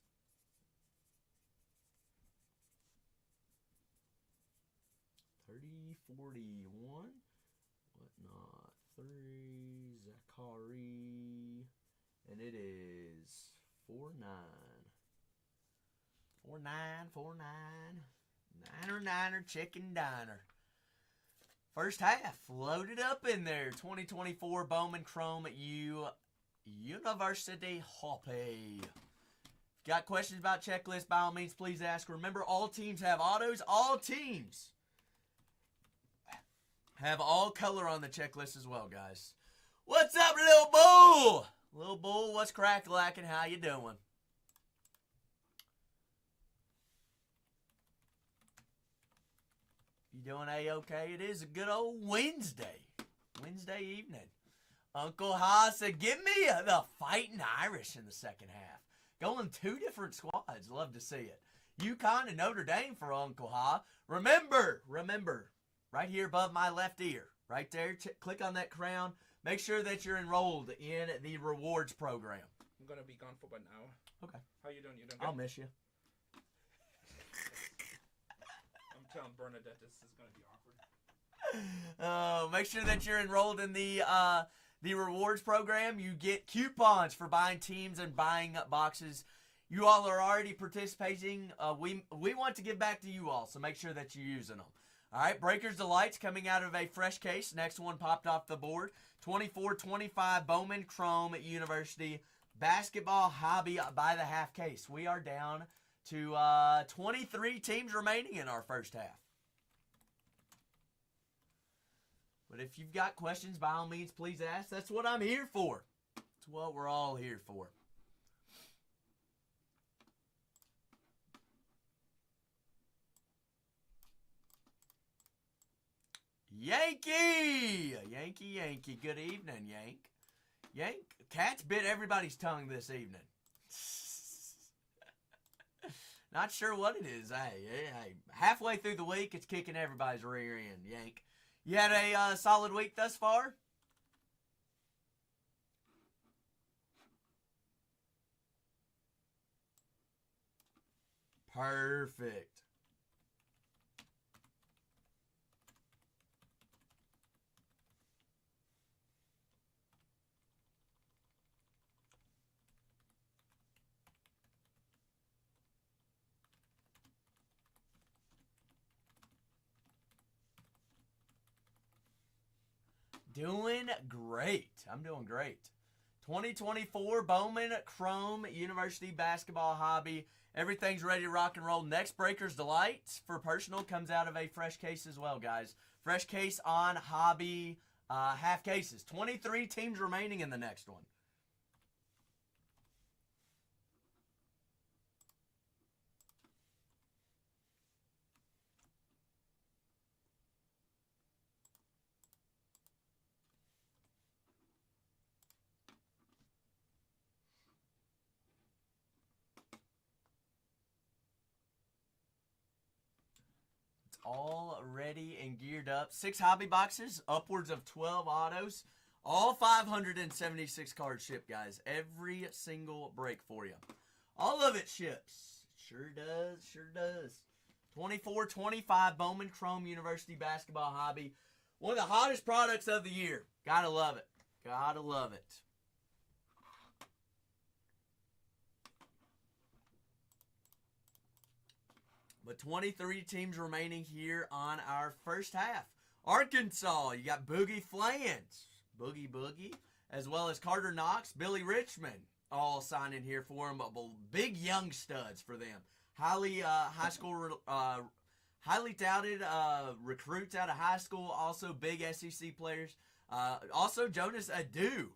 3041. Whatnot. 3. Zachary. And it is 49. 49. Niner chicken diner. First half loaded up in there. 2024 Bowman Chrome U University Hoppy. Got questions about checklist? By all means, please ask. Remember, all teams have autos. All teams have all color on the checklist as well, guys. What's up, Lil Bull? Lil Bull, what's crack-lacking? How you doing? You doing A-okay? It is a good old Wednesday evening. Uncle Ha said, give me the Fighting Irish in the second half. Going 2 different squads. Love to see it. UConn and Notre Dame for Uncle Ha. Remember, right here above my left ear, right there, click on that crown. Make sure that you're enrolled in the rewards program. I'm going to be gone for about an hour. Okay. How you doing? You doing good? I'll miss you. I'm telling Bernadette this is going to be awkward. Make sure that you're enrolled in the rewards program. You get coupons for buying teams and buying boxes. You all are already participating. We want to give back to you all, so make sure that you're using them. All right, Breakers Delight's coming out of a fresh case. Next one popped off the board. 24-25 Bowman Chrome University basketball hobby by the half case. We are down to 23 teams remaining in our first half. But if you've got questions, by all means, please ask. That's what I'm here for. That's what we're all here for. Yankee! Yankee. Good evening, Yank. Cats bit everybody's tongue this evening. Not sure what it is. Hey, halfway through the week, it's kicking everybody's rear end, Yank. You had a solid week thus far? Perfect. doing great. I'm doing great. 2024 Bowman Chrome University Basketball Hobby. Everything's ready to rock and roll. Next Breaker's Delight for personal comes out of a fresh case as well, guys. Fresh case on hobby half cases. 23 teams remaining in the next one. All ready and geared up. 6 hobby boxes, upwards of 12 autos. All 576 cards shipped, guys. Every single break for you. All of it ships. Sure does, sure does. 24-25 Bowman Chrome University Basketball Hobby. One of the hottest products of the year. Gotta love it. Gotta love it. But 23 teams remaining here on our first half. Arkansas, you got Boogie Flans, Boogie, as well as Carter Knox, Billy Richmond, all signing here for them. But big young studs for them. Highly highly touted recruits out of high school. Also big SEC players. Also Jonas Adu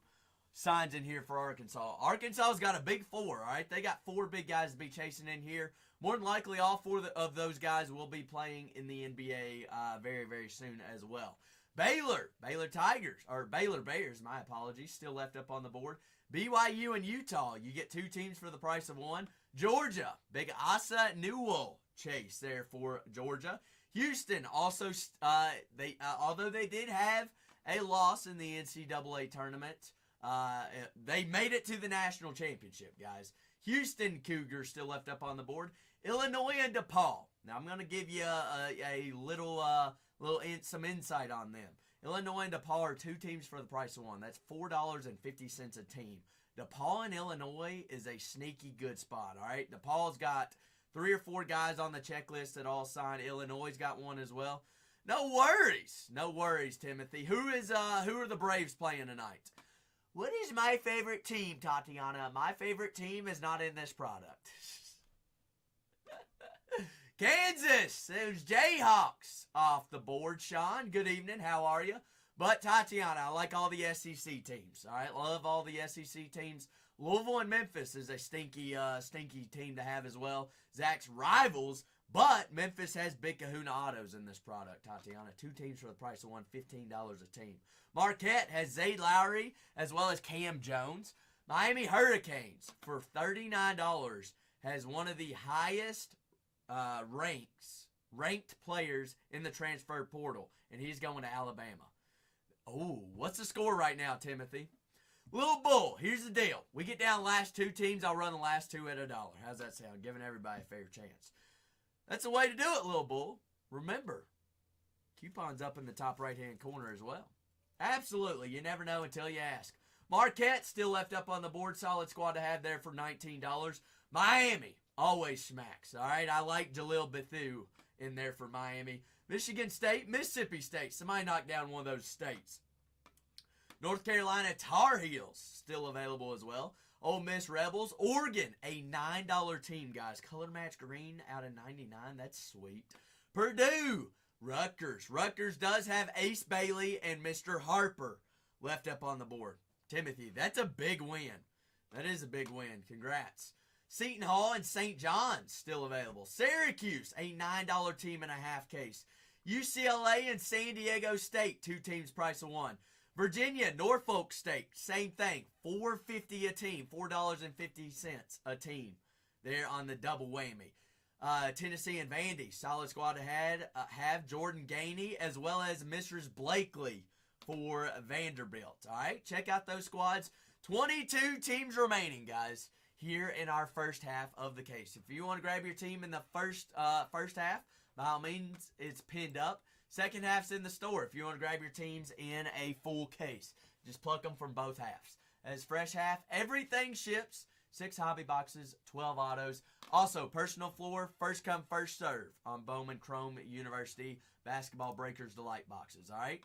signs in here for Arkansas. Arkansas's got a big 4, all right? They got 4 big guys to be chasing in here. More than likely, all 4 of those guys will be playing in the NBA very, very soon as well. Baylor Bears, my apologies, still left up on the board. BYU and Utah, you get 2 teams for the price of 1. Georgia, big Asa Newell chase there for Georgia. Houston, also, although they did have a loss in the NCAA tournament, they made it to the national championship, guys. Houston Cougars still left up on the board. Illinois and DePaul. Now I'm going to give you a some insight on them. Illinois and DePaul are 2 teams for the price of 1. That's $4.50 a team. DePaul and Illinois is a sneaky good spot. All right, DePaul's got 3 or 4 guys on the checklist that all signed. Illinois' got 1 as well. No worries, Timothy. Who are the Braves playing tonight? What is my favorite team, Tatiana? My favorite team is not in this product. Kansas, those Jayhawks off the board. Sean, good evening. How are you? But Tatiana, I like all the SEC teams. All right, love all the SEC teams. Louisville and Memphis is a stinky team to have as well. Zach's rivals, but Memphis has big kahuna autos in this product, Tatiana. 2 teams for the price of 1, $15 a team. Marquette has Zayd Lowry as well as Cam Jones. Miami Hurricanes for $39 has one of the highest ranked players in the transfer portal, and he's going to Alabama. Oh, what's the score right now, Timothy? Little Bull, here's the deal. We get down the last 2 teams, I'll run the last 2 at $1. How's that sound? Giving everybody a fair chance. That's the way to do it, Little Bull. Remember, coupon's up in the top right-hand corner as well. Absolutely, you never know until you ask. Marquette still left up on the board. Solid squad to have there for $19. Miami always smacks. All right, I like Jalil Bethune in there for Miami. Michigan State, Mississippi State. Somebody knocked down one of those states. North Carolina Tar Heels still available as well. Ole Miss Rebels. Oregon, a $9 team, guys. Color match green out of 99. That's sweet. Purdue. Rutgers. Rutgers does have Ace Bailey and Mr. Harper left up on the board. Timothy, that's a big win. That is a big win. Congrats. Seton Hall and St. John's still available. Syracuse, a $9 team and a half case. UCLA and San Diego State, 2 teams, price of 1. Virginia, Norfolk State, same thing. $4.50 a team, $4.50 a team. There on the double whammy. Tennessee and Vandy, solid squad to have Jordan Gainey as well as Mrs. Blakely for Vanderbilt. All right, check out those squads. 22 teams remaining, guys, here in our first half of the case. If you want to grab your team in the first half, by all means, it's pinned up. Second half's in the store if you want to grab your teams in a full case. Just pluck them from both halves. As fresh half, everything ships. 6 hobby boxes, 12 autos. Also, personal floor, first come, first serve on Bowman Chrome University Basketball Breakers Delight boxes, all right?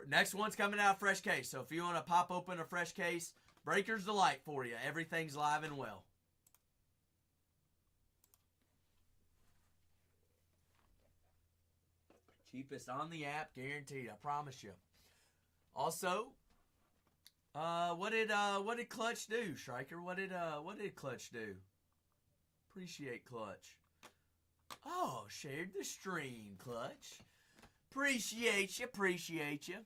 Next one's coming out of fresh case. So if you want to pop open a fresh case, Breakers Delight for you. Everything's live and well. Cheapest on the app, guaranteed. I promise you. Also, what did Clutch do, Striker? What did Clutch do? Appreciate Clutch. Oh, shared the stream, Clutch. Appreciate you.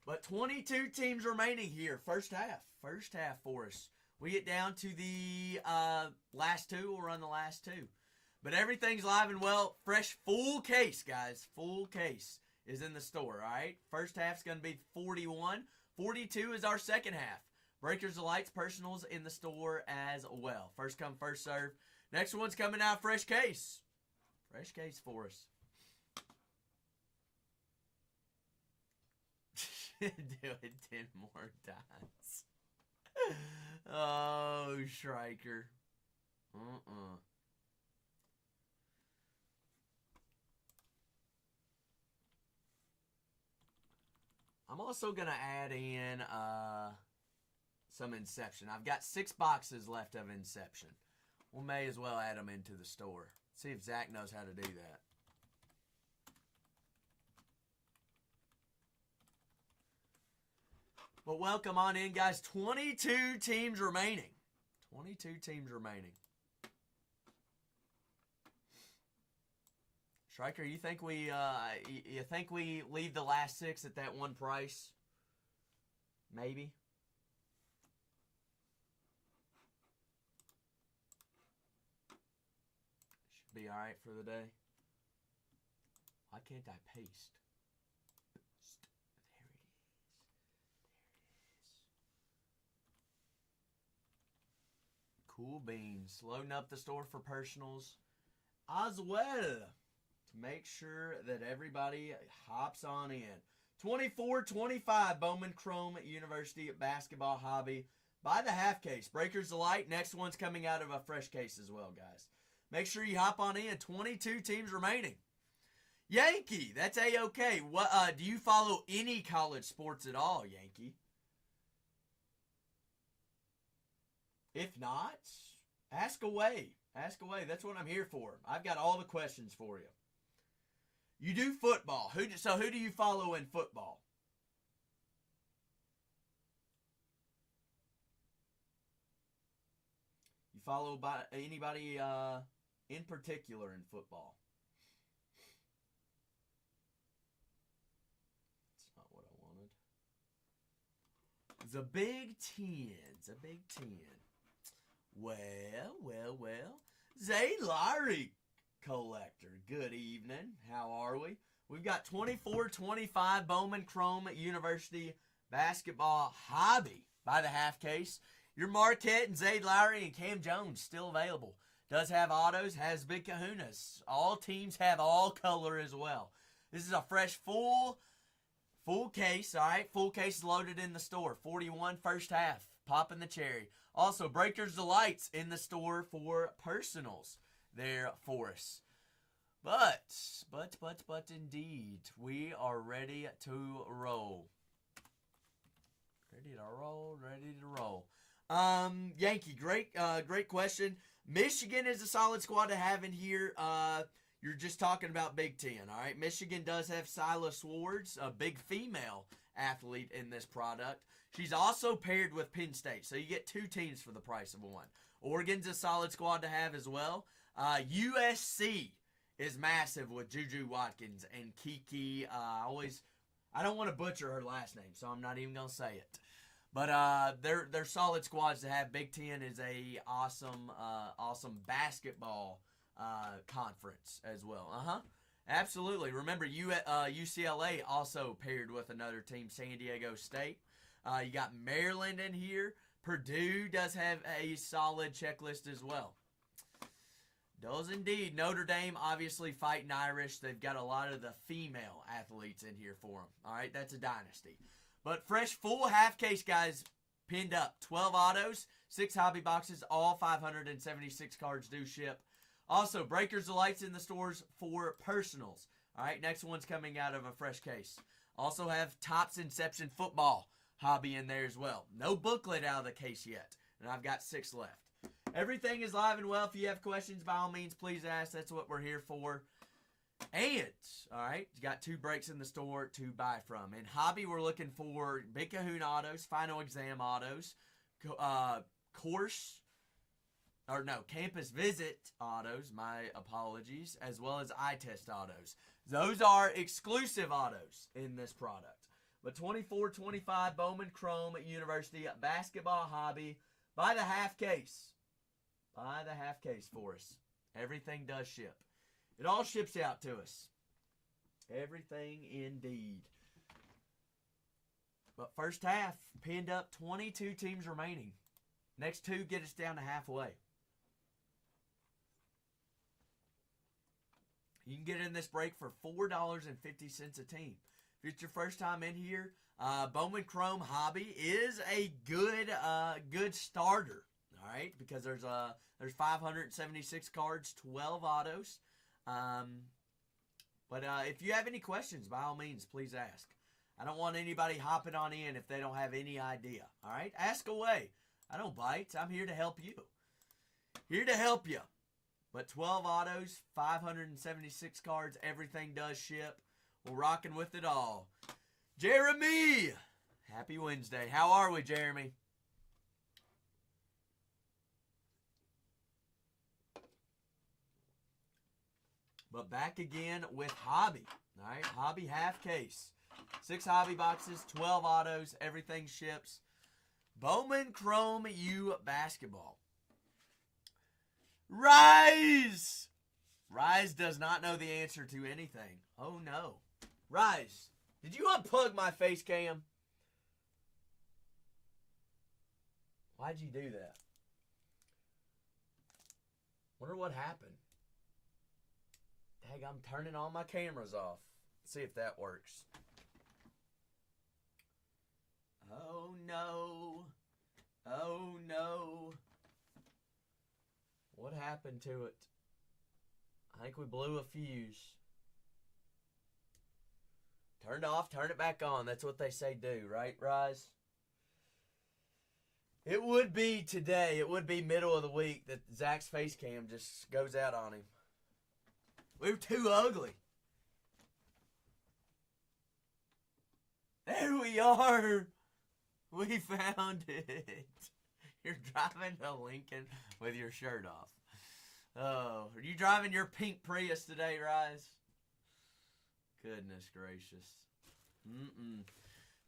But 22 teams remaining here. First half for us. We get down to the last two. We'll run the last two. But everything's live and well. Fresh full case, guys. Full case is in the store, all right? First half's going to be 41. 42 is our second half. Breakers Delight's personals in the store as well. First come, first serve. Next one's coming out fresh case. Fresh case for us. Do it 10 more times. Oh, Striker. I'm also going to add in some Inception. I've got 6 boxes left of Inception. We may as well add them into the store. See if Zach knows how to do that. But welcome on in, guys. 22 teams remaining. 22 teams remaining. Striker, you think we leave the last 6 at that one price? Maybe. Should be all right for the day. Why can't I paste? Cool beans. Loading up the store for personals as well to make sure that everybody hops on in. 24-25 Bowman Chrome University Basketball Hobby by the half case. Breakers Delight. Next one's coming out of a fresh case as well, guys. Make sure you hop on in. 22 teams remaining. Yankee, that's A-OK. What do you follow any college sports at all, Yankee? If not, ask away. Ask away. That's what I'm here for. I've got all the questions for you. You do football. Who do you follow in football? You follow by anybody in particular in football? That's not what I wanted. The Big Ten. The Big Ten. Well. Zay Larry Collector. Good evening. How are we? We've got 24-25 Bowman Chrome University Basketball Hobby by the half case. Your Marquette and Zayd Lowry and Cam Jones still available. Does have autos, has big kahunas. All teams have all color as well. This is a fresh full case, all right? Full case is loaded in the store. 41 first half. Popping the cherry. Also, Breakers Delights in the store for personals there for us. But indeed, we are ready to roll. Ready to roll. Yankee, great question. Michigan is a solid squad to have in here. You're just talking about Big Ten, all right? Michigan does have Silas Swartz, a big female athlete in this product. She's also paired with Penn State, so you get 2 teams for the price of one. Oregon's a solid squad to have as well. USC is massive with Juju Watkins and Kiki. I don't want to butcher her last name, so I'm not even gonna say it. But they're solid squads to have. Big Ten is a awesome basketball conference as well. Absolutely. Remember, UCLA also paired with another team, San Diego State. You got Maryland in here. Purdue does have a solid checklist as well. Does indeed. Notre Dame, obviously fighting Irish. They've got a lot of the female athletes in here for them. All right, that's a dynasty. But fresh full half case, guys, pinned up. 12 autos, 6 hobby boxes, all 576 cards do ship. Also, Breakers Delights in the stores for personals. All right, next one's coming out of a fresh case. Also have Topps Inception Football hobby in there as well. No booklet out of the case yet, and I've got 6 left. Everything is live and well. If you have questions, by all means, please ask. That's what we're here for. And, all right, you got 2 breaks in the store to buy from. In hobby, we're looking for Big Kahuna autos, final exam autos, campus visit autos, my apologies, as well as eye test autos. Those are exclusive autos in this product. But 24-25 Bowman Chrome University basketball hobby, buy the half case. Buy the half case for us. Everything does ship. It all ships out to us. Everything indeed. But first half, pinned up, 22 teams remaining. Next 2 get us down to halfway. You can get in this break for $4.50 a team. If it's your first time in here, Bowman Chrome Hobby is a good starter. All right, because there's 576 cards, 12 autos. But if you have any questions, by all means, please ask. I don't want anybody hopping on in if they don't have any idea. All right, ask away. I don't bite. I'm here to help you. Here to help you. But 12 autos, 576 cards, everything does ship. We're rocking with it all. Jeremy! Happy Wednesday. How are we, Jeremy? But back again with hobby. All right, hobby half case. 6 hobby boxes, 12 autos, everything ships. Bowman Chrome U basketball. Rise! Rise does not know the answer to anything. Oh no. Rise, did you unplug my face cam? Why'd you do that? Wonder what happened. Dang, I'm turning all my cameras off. Let's see if that works. Oh no. Oh no. What happened to it? I think we blew a fuse. Turned off, turn it back on. That's what they say do, right, Rise? It would be today. It would be middle of the week that Zach's face cam just goes out on him. We were too ugly. There we are. We found it. You're driving a Lincoln with your shirt off. Oh, are you driving your pink Prius today, Rise? Goodness gracious.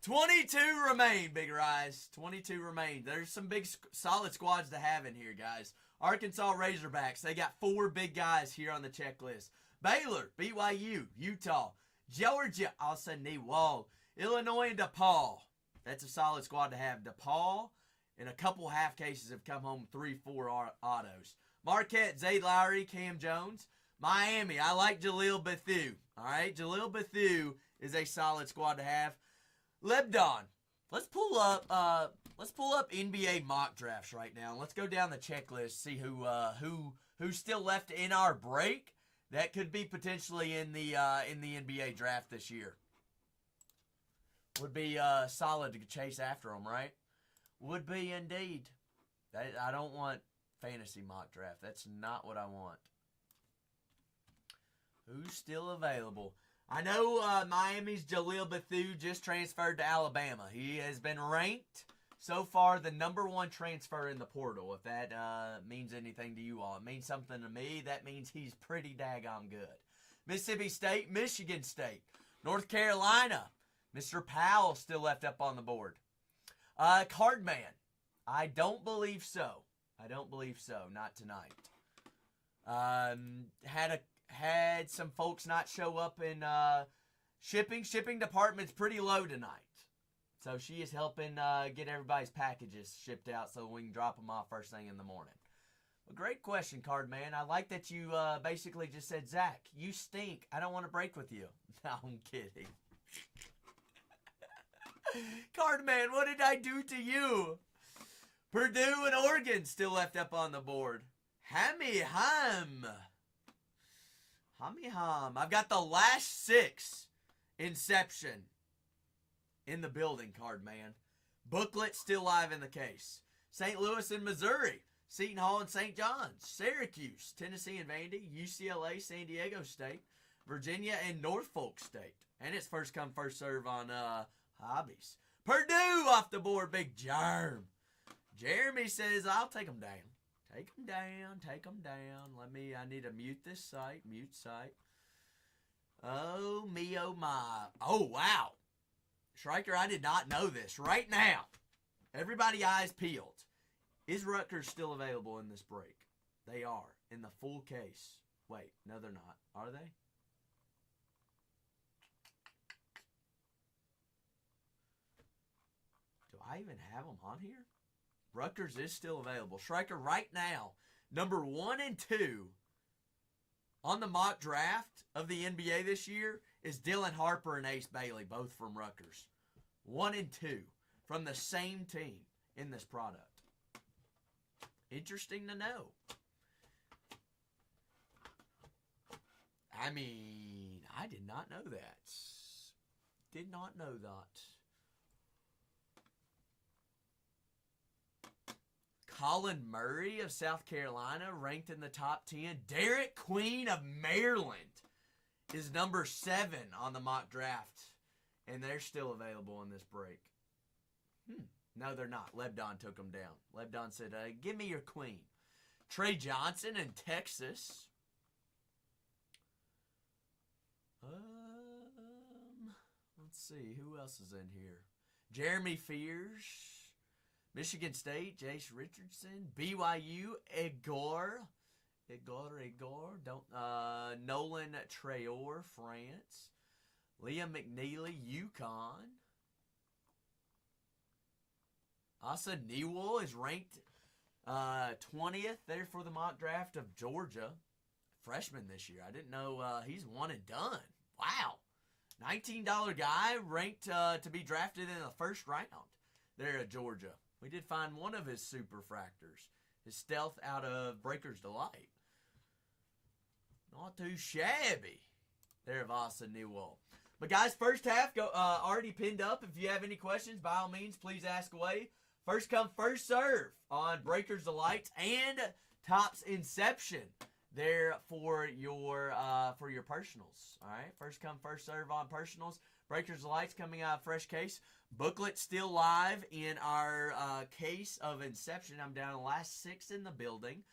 22 remain, Big Rise. 22 remain. There's some big, solid squads to have in here, guys. Arkansas Razorbacks, they got 4 big guys here on the checklist. Baylor, BYU, Utah, Georgia, Wall, Illinois, and DePaul. That's a solid squad to have. DePaul and a couple half cases have come home 3-4 autos. Marquette, Zay Lowry, Cam Jones. Miami, I like Jaleel Bethune. All right, Jaleel Bethune is a solid squad to have. Lebanon, let's pull up NBA mock drafts right now. Let's go down the checklist, see who's still left in our break that could be potentially in the NBA draft this year. Would be solid to chase after them, right? Would be indeed. I don't want fantasy mock draft. That's not what I want. Who's still available? I know Miami's Jaleel Bethune just transferred to Alabama. He has been ranked so far the #1 transfer in the portal. If that means anything to you all, it means something to me. That means he's pretty daggone good. Mississippi State, Michigan State, North Carolina. Mr. Powell still left up on the board. Cardman, I don't believe so. Not tonight. Had some folks not show up in shipping. Shipping department's pretty low tonight. So she is helping get everybody's packages shipped out so we can drop them off first thing in the morning. A great question, Cardman. I like that you basically just said, Zach, you stink. I don't want to break with you. No, I'm kidding. Cardman, what did I do to you? Purdue and Oregon still left up on the board. Hammy Ham. I've got the last 6 Inception. in the building, card man. Booklet still live in the case. St. Louis and Missouri. Seton Hall and St. John's. Syracuse, Tennessee and Vandy. UCLA, San Diego State. Virginia and Norfolk State. And it's first come, first serve on hobbies. Purdue off the board, big germ. Jeremy says, I'll take them down. Take them down, take them down. I need to mute this site, mute site. Oh, me, oh, my. Oh, wow. Schreiker, I did not know this. Right now, everybody eyes peeled. Is Rutgers still available in this break? They are, in the full case. Wait, no, they're not. Are they? Do I even have them on here? Rutgers is still available. Schreiker, right now, number 1 and 2 on the mock draft of the NBA this year is Dylan Harper and Ace Bailey, both from Rutgers. 1 and 2 from the same team in this product. Interesting to know. I mean, I did not know that. Did not know that. Colin Murray of South Carolina ranked in the top 10. Derek Queen of Maryland is number 7 on the mock draft. And they're still available in this break. No, they're not. Lebdon took them down. Lebdon said, give me your Queen. Trey Johnson in Texas. Let's see. Who else is in here? Jeremy Fears. Michigan State, Jace Richardson. BYU, Igor. Nolan Traore, France. Liam McNeely, UConn. Asa Newell is ranked 20th there for the mock draft of Georgia. Freshman this year. I didn't know he's one and done. Wow. $19 guy ranked to be drafted in the first round there at Georgia. We did find one of his superfractors. His stealth out of Breaker's Delight. Not too shabby there of Asa Newell. But guys, first half already pinned up. If you have any questions, by all means, please ask away. First come, first serve on Breakers Delight and Topps Inception there for your personals. All right, first come, first serve on personals. Breakers Delight's coming out of fresh case. Booklet still live in our case of Inception. I'm down to the last 6 in the building.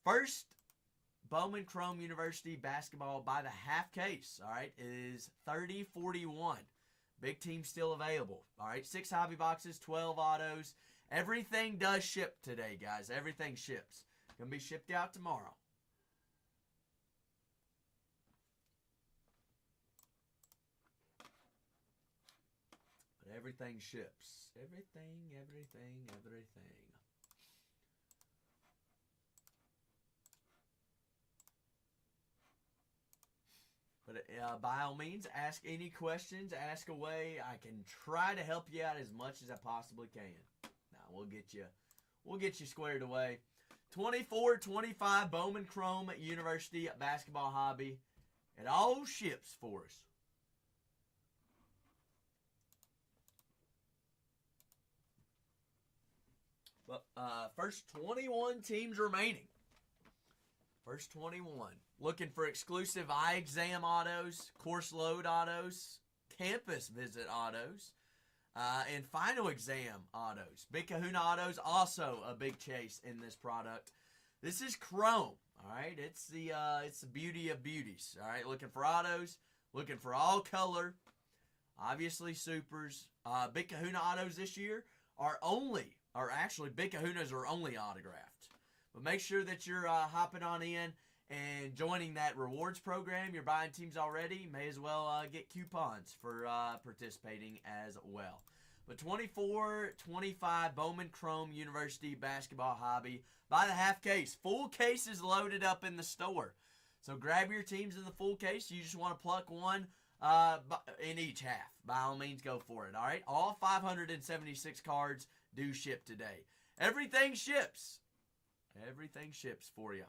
First, Bowman Chrome University basketball by the half case, all right, is 30-41. Big team still available. All right, 6 hobby boxes, 12 autos. Everything does ship today, guys. Everything ships. Going to be shipped out tomorrow. But everything ships. Everything. But by all means, ask any questions. Ask away. I can try to help you out as much as I possibly can. Now we'll get you squared away. 24-25 Bowman Chrome University basketball hobby. It all ships for us. But first 21 teams remaining. First 21. Looking for exclusive eye exam autos, course load autos, campus visit autos, and final exam autos. Big Kahuna autos, also a big chase in this product. This is chrome, all right? It's the beauty of beauties, all right? Looking for autos, looking for all color, obviously supers. Big Kahuna autos this year Big Kahunas are only autographed. But make sure that you're hopping on in and joining that rewards program. You're buying teams already. May as well get coupons for participating as well. But 24-25 Bowman Chrome University basketball hobby by the half case. Full case is loaded up in the store. So grab your teams in the full case. You just want to pluck one in each half. By all means, go for it. All right. All 576 cards do ship today. Everything ships. Everything ships for you.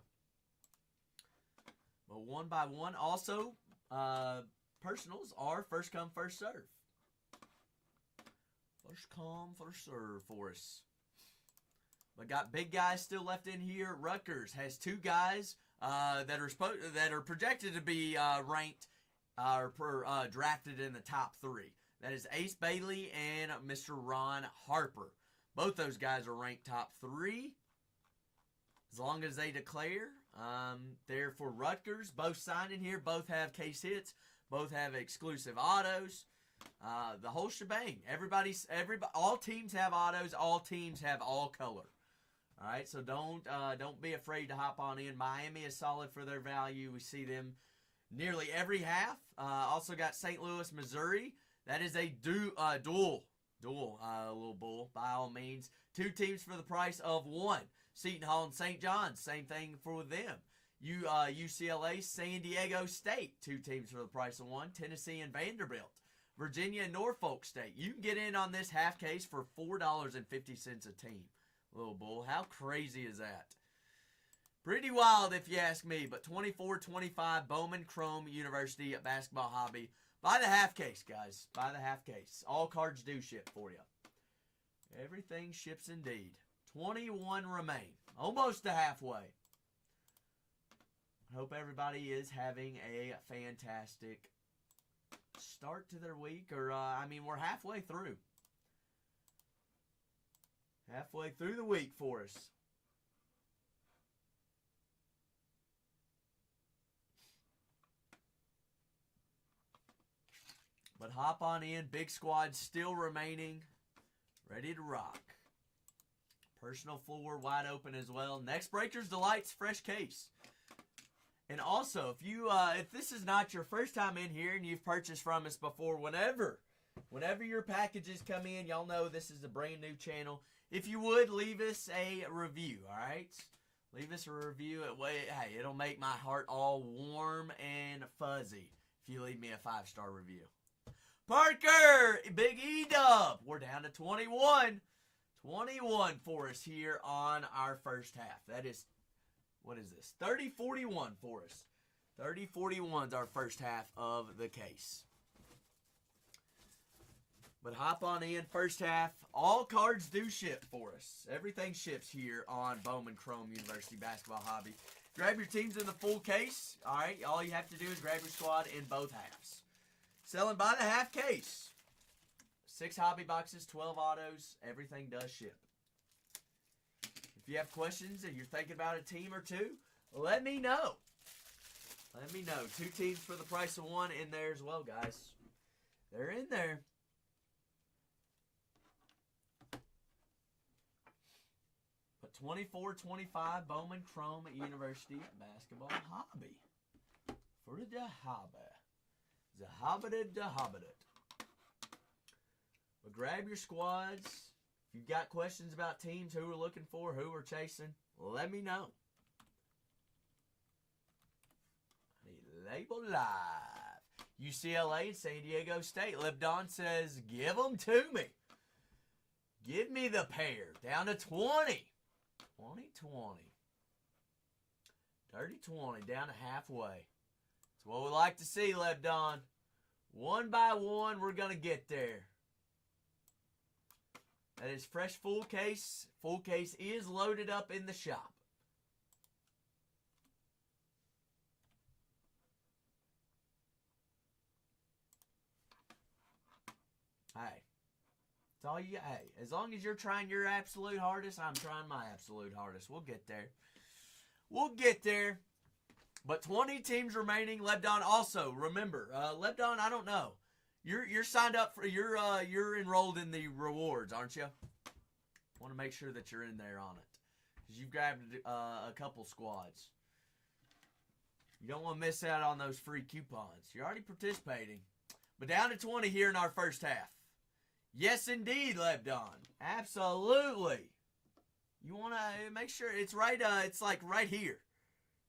But one by one, also, personals are first come, first serve. First come, first serve for us. But got big guys still left in here. Rutgers has 2 guys that are projected to be ranked or drafted in the top 3. That is Ace Bailey and Mr. Ron Harper. Both those guys are ranked top 3. As long as they declare. They're for Rutgers. Both signed in here. Both have case hits. Both have exclusive autos. The whole shebang. All teams have autos. All teams have all color. All right, so don't be afraid to hop on in. Miami is solid for their value. We see them nearly every half. Also got St. Louis, Missouri. That is a dual little bull by all means. 2 teams for the price of 1. Seton Hall and St. John's, same thing for them. UCLA, San Diego State, 2 teams for the price of 1. Tennessee and Vanderbilt. Virginia and Norfolk State. You can get in on this half case for $4.50 a team. Little bull. How crazy is that? Pretty wild if you ask me, but 24-25 Bowman Chrome University basketball hobby. Buy the half case, guys. Buy the half case. All cards do ship for you. Everything ships indeed. 21 remain. Almost to halfway. I hope everybody is having a fantastic start to their week. We're halfway through. Halfway through the week for us. But hop on in. Big squad still remaining. Ready to rock. Personal floor wide open as well. Next Breakers Delights fresh case. And also, if this is not your first time in here and you've purchased from us before, whenever your packages come in, y'all know this is a brand new channel. If you would, leave us a review, all right? Leave us a review. Hey, it'll make my heart all warm and fuzzy if you leave me a 5-star review. Parker, Big E-Dub. We're down to 21. 21 for us here on our first half. That is, what is this? 30-41 for us. 30-41 is our first half of the case. But hop on in, first half. All cards do ship for us. Everything ships here on Bowman Chrome University Basketball Hobby. Grab your teams in the full case. All right, all you have to do is grab your squad in both halves. Selling by the half case. 6 hobby boxes, 12 autos. Everything does ship. If you have questions and you're thinking about a team or 2, let me know. Let me know. 2 teams for the price of 1 in there as well, guys. They're in there. But 24-25 Bowman Chrome University Basketball Hobby. For the hobby. The hobbit. But grab your squads. If you've got questions about teams, who we're looking for, who we're chasing, let me know. Label live. UCLA and San Diego State. Lebdon says, give them to me. Give me the pair. Down to 20. 20-20. 30-20. Down to halfway. That's what we like to see, Lebdon. One by one, we're going to get there. That is fresh full case. Full case is loaded up in the shop. Hey. It's all you. Hey, as long as you're trying your absolute hardest, I'm trying my absolute hardest. We'll get there. We'll get there. But 20 teams remaining. Lebdon also, remember, Lebdon, I don't know. You're signed up for, you're enrolled in the rewards, aren't you? Want to make sure that you're in there on it. Because you've grabbed a couple squads. You don't want to miss out on those free coupons. You're already participating. But down to 20 here in our first half. Yes, indeed, Lebdon. Absolutely. You want to make sure it's right, it's like right here.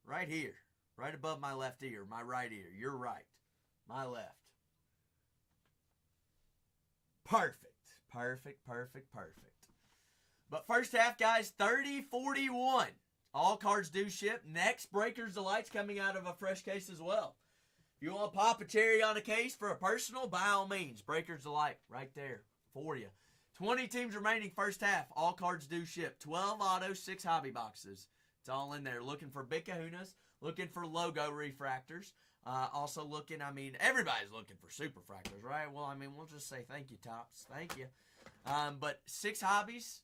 Right here. Right above my left ear, my right ear. You're right. My left. Perfect. But first half, guys, 30-41. All cards do ship. Next, Breakers Delight's coming out of a fresh case as well. If you want to pop a cherry on a case for a personal, by all means, Breakers Delight right there for you. 20 teams remaining first half. All cards do ship. 12 autos, 6 hobby boxes. It's all in there. Looking for big kahunas. Looking for logo refractors. Also looking, everybody's looking for super fractors, right? Well, we'll just say thank you, Tops. Thank you. But 6 hobbies,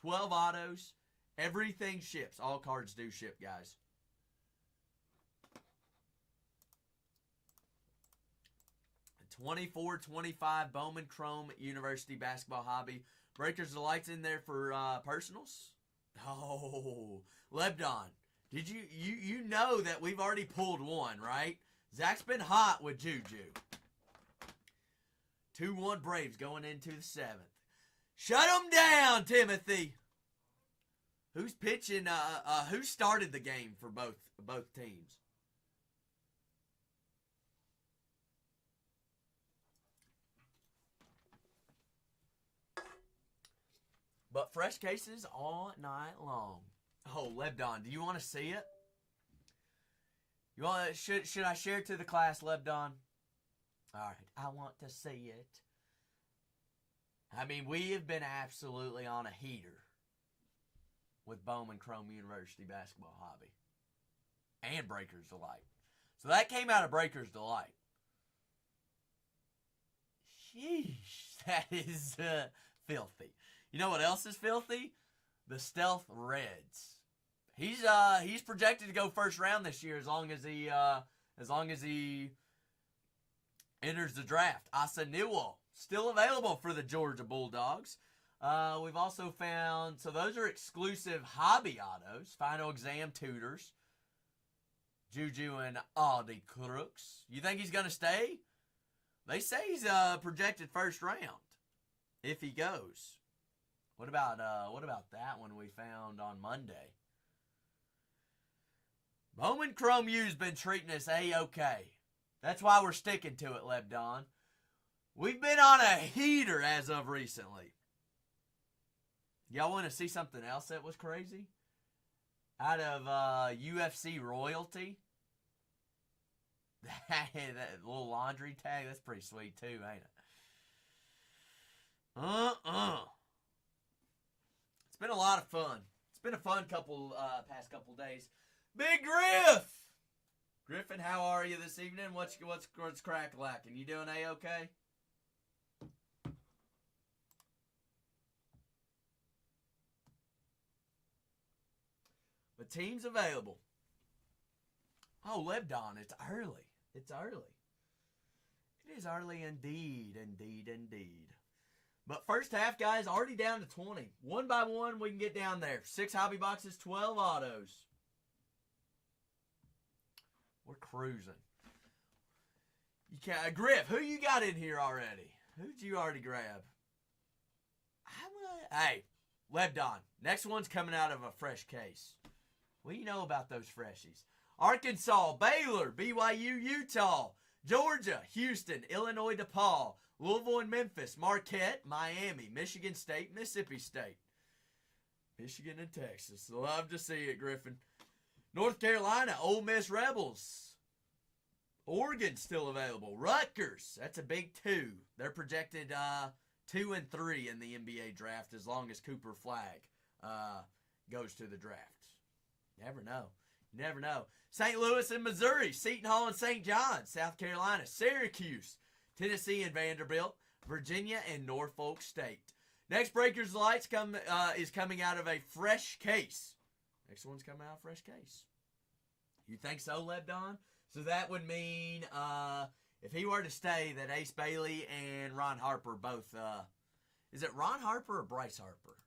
12 autos. Everything ships. All cards do ship, guys. The 24-25 Bowman Chrome University Basketball Hobby. Breakers the lights in there for personals. Oh, Lebdon. Did you know that we've already pulled one, right? Zach's been hot with Juju. 2-1 Braves going into the 7th. Shut them down, Timothy. Who's pitching? Who started the game for both teams? But fresh cases all night long. Oh, Lebdon, do you want to see it? You want? Should I share it to the class, Lebdon? All right, I want to see it. We have been absolutely on a heater with Bowman Chrome University Basketball Hobby and Breakers Delight. So that came out of Breakers Delight. Sheesh, that is filthy. You know what else is filthy? The Stealth Reds. He's projected to go first round this year as long as he enters the draft. Asa Newell still available for the Georgia Bulldogs. We've also found, so those are exclusive hobby autos. Final exam tutors. Juju and Audi Crooks. You think he's gonna stay? They say he's projected first round if he goes. What about that one we found on Monday? Bowman Chrome U's been treating us A-okay. That's why we're sticking to it, Lebdon. We've been on a heater as of recently. Y'all want to see something else that was crazy? Out of UFC royalty. That little laundry tag, that's pretty sweet too, ain't it? It's been a lot of fun. It's been a fun past couple days. Big Griff! Griffin, how are you this evening? What's crack-lacking? You doing A-okay? The team's available. Oh, Lebdon, it's early. It's early. It is early indeed. But first half, guys, already down to 20. One by one, we can get down there. 6 hobby boxes, 12 autos. We're cruising. Griff, who you got in here already? Who'd you already grab? Hey, Lebdon, next one's coming out of a fresh case. What do you know about those freshies? Arkansas, Baylor, BYU, Utah, Georgia, Houston, Illinois, DePaul, Louisville and Memphis, Marquette, Miami, Michigan State, Mississippi State. Michigan and Texas. Love to see it, Griffin. North Carolina, Ole Miss Rebels. Oregon still available. Rutgers, that's a big 2. They're projected 2 and 3 in the NBA draft as long as Cooper Flag goes to the draft. Never know. St. Louis and Missouri, Seton Hall and St. John's, South Carolina, Syracuse, Tennessee and Vanderbilt, Virginia and Norfolk State. Next Breakers Lights is coming out of a fresh case. Next one's coming out of a fresh case. You think so, Lebdon? So that would mean if he were to stay, that Ace Bailey and Ron Harper both. Is it Ron Harper or Bryce Harper?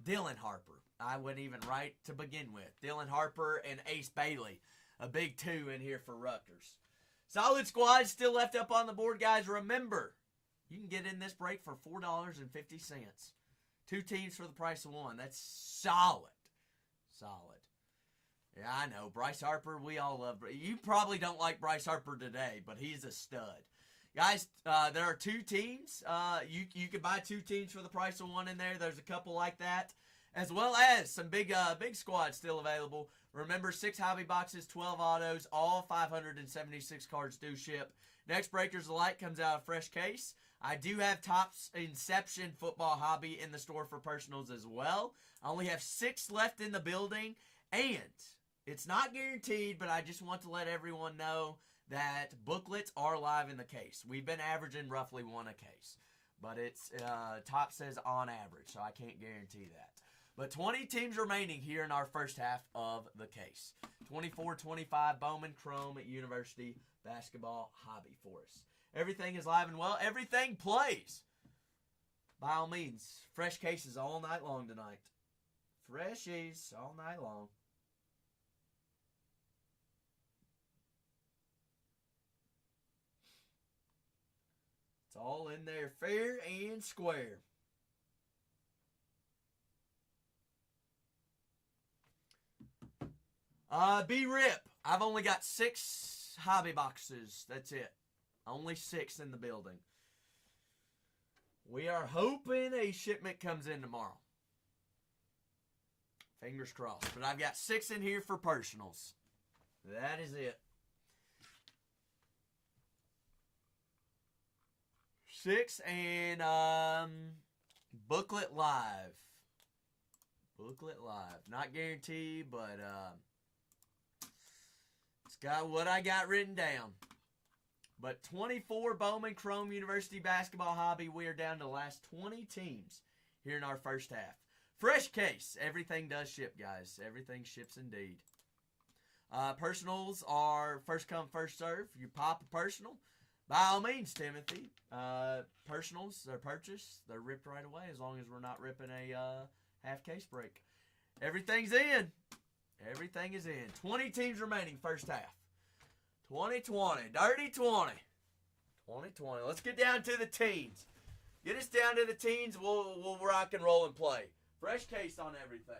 Dylan Harper. I wouldn't even write to begin with. Dylan Harper and Ace Bailey. A big 2 in here for Rutgers. Solid squad still left up on the board, guys. Remember, you can get in this break for $4.50. 2 teams for the price of 1. That's solid. Yeah, I know. Bryce Harper, we all love. You probably don't like Bryce Harper today, but he's a stud. Guys, there are 2 teams. You can buy 2 teams for the price of 1 in there. There's a couple like that. As well as some big squads still available. Remember, 6 hobby boxes, 12 autos, all 576 cards do ship. Next Breakers of Light comes out of fresh case. I do have Topps Inception Football Hobby in the store for personals as well. I only have 6 left in the building, and it's not guaranteed, but I just want to let everyone know that booklets are live in the case. We've been averaging roughly 1 a case, but it's Top says on average, so I can't guarantee that. But 20 teams remaining here in our first half of the case. 24-25 Bowman Chrome at University Basketball Hobby for us. Everything is live and well. Everything plays. By all means, fresh cases all night long tonight. Freshies all night long. It's all in there fair and square. B-Rip. I've only got 6 hobby boxes. That's it. Only 6 in the building. We are hoping a shipment comes in tomorrow. Fingers crossed. But I've got 6 in here for personals. That is it. 6 and booklet live. Booklet live. Not guaranteed, but it's got what I got written down. But 24 Bowman Chrome University Basketball Hobby. We are down to the last 20 teams here in our first half. Fresh case. Everything does ship, guys. Everything ships indeed. Personals are first come, first serve. You pop a personal, by all means, Timothy. Personals, they're purchased. They're ripped right away as long as we're not ripping a half case break. Everything's in. Everything is in. 20 teams remaining first half. 2020. Dirty 20. 2020. Let's get down to the teens. Get us down to the teens. We'll rock and roll and play. Fresh case on everything.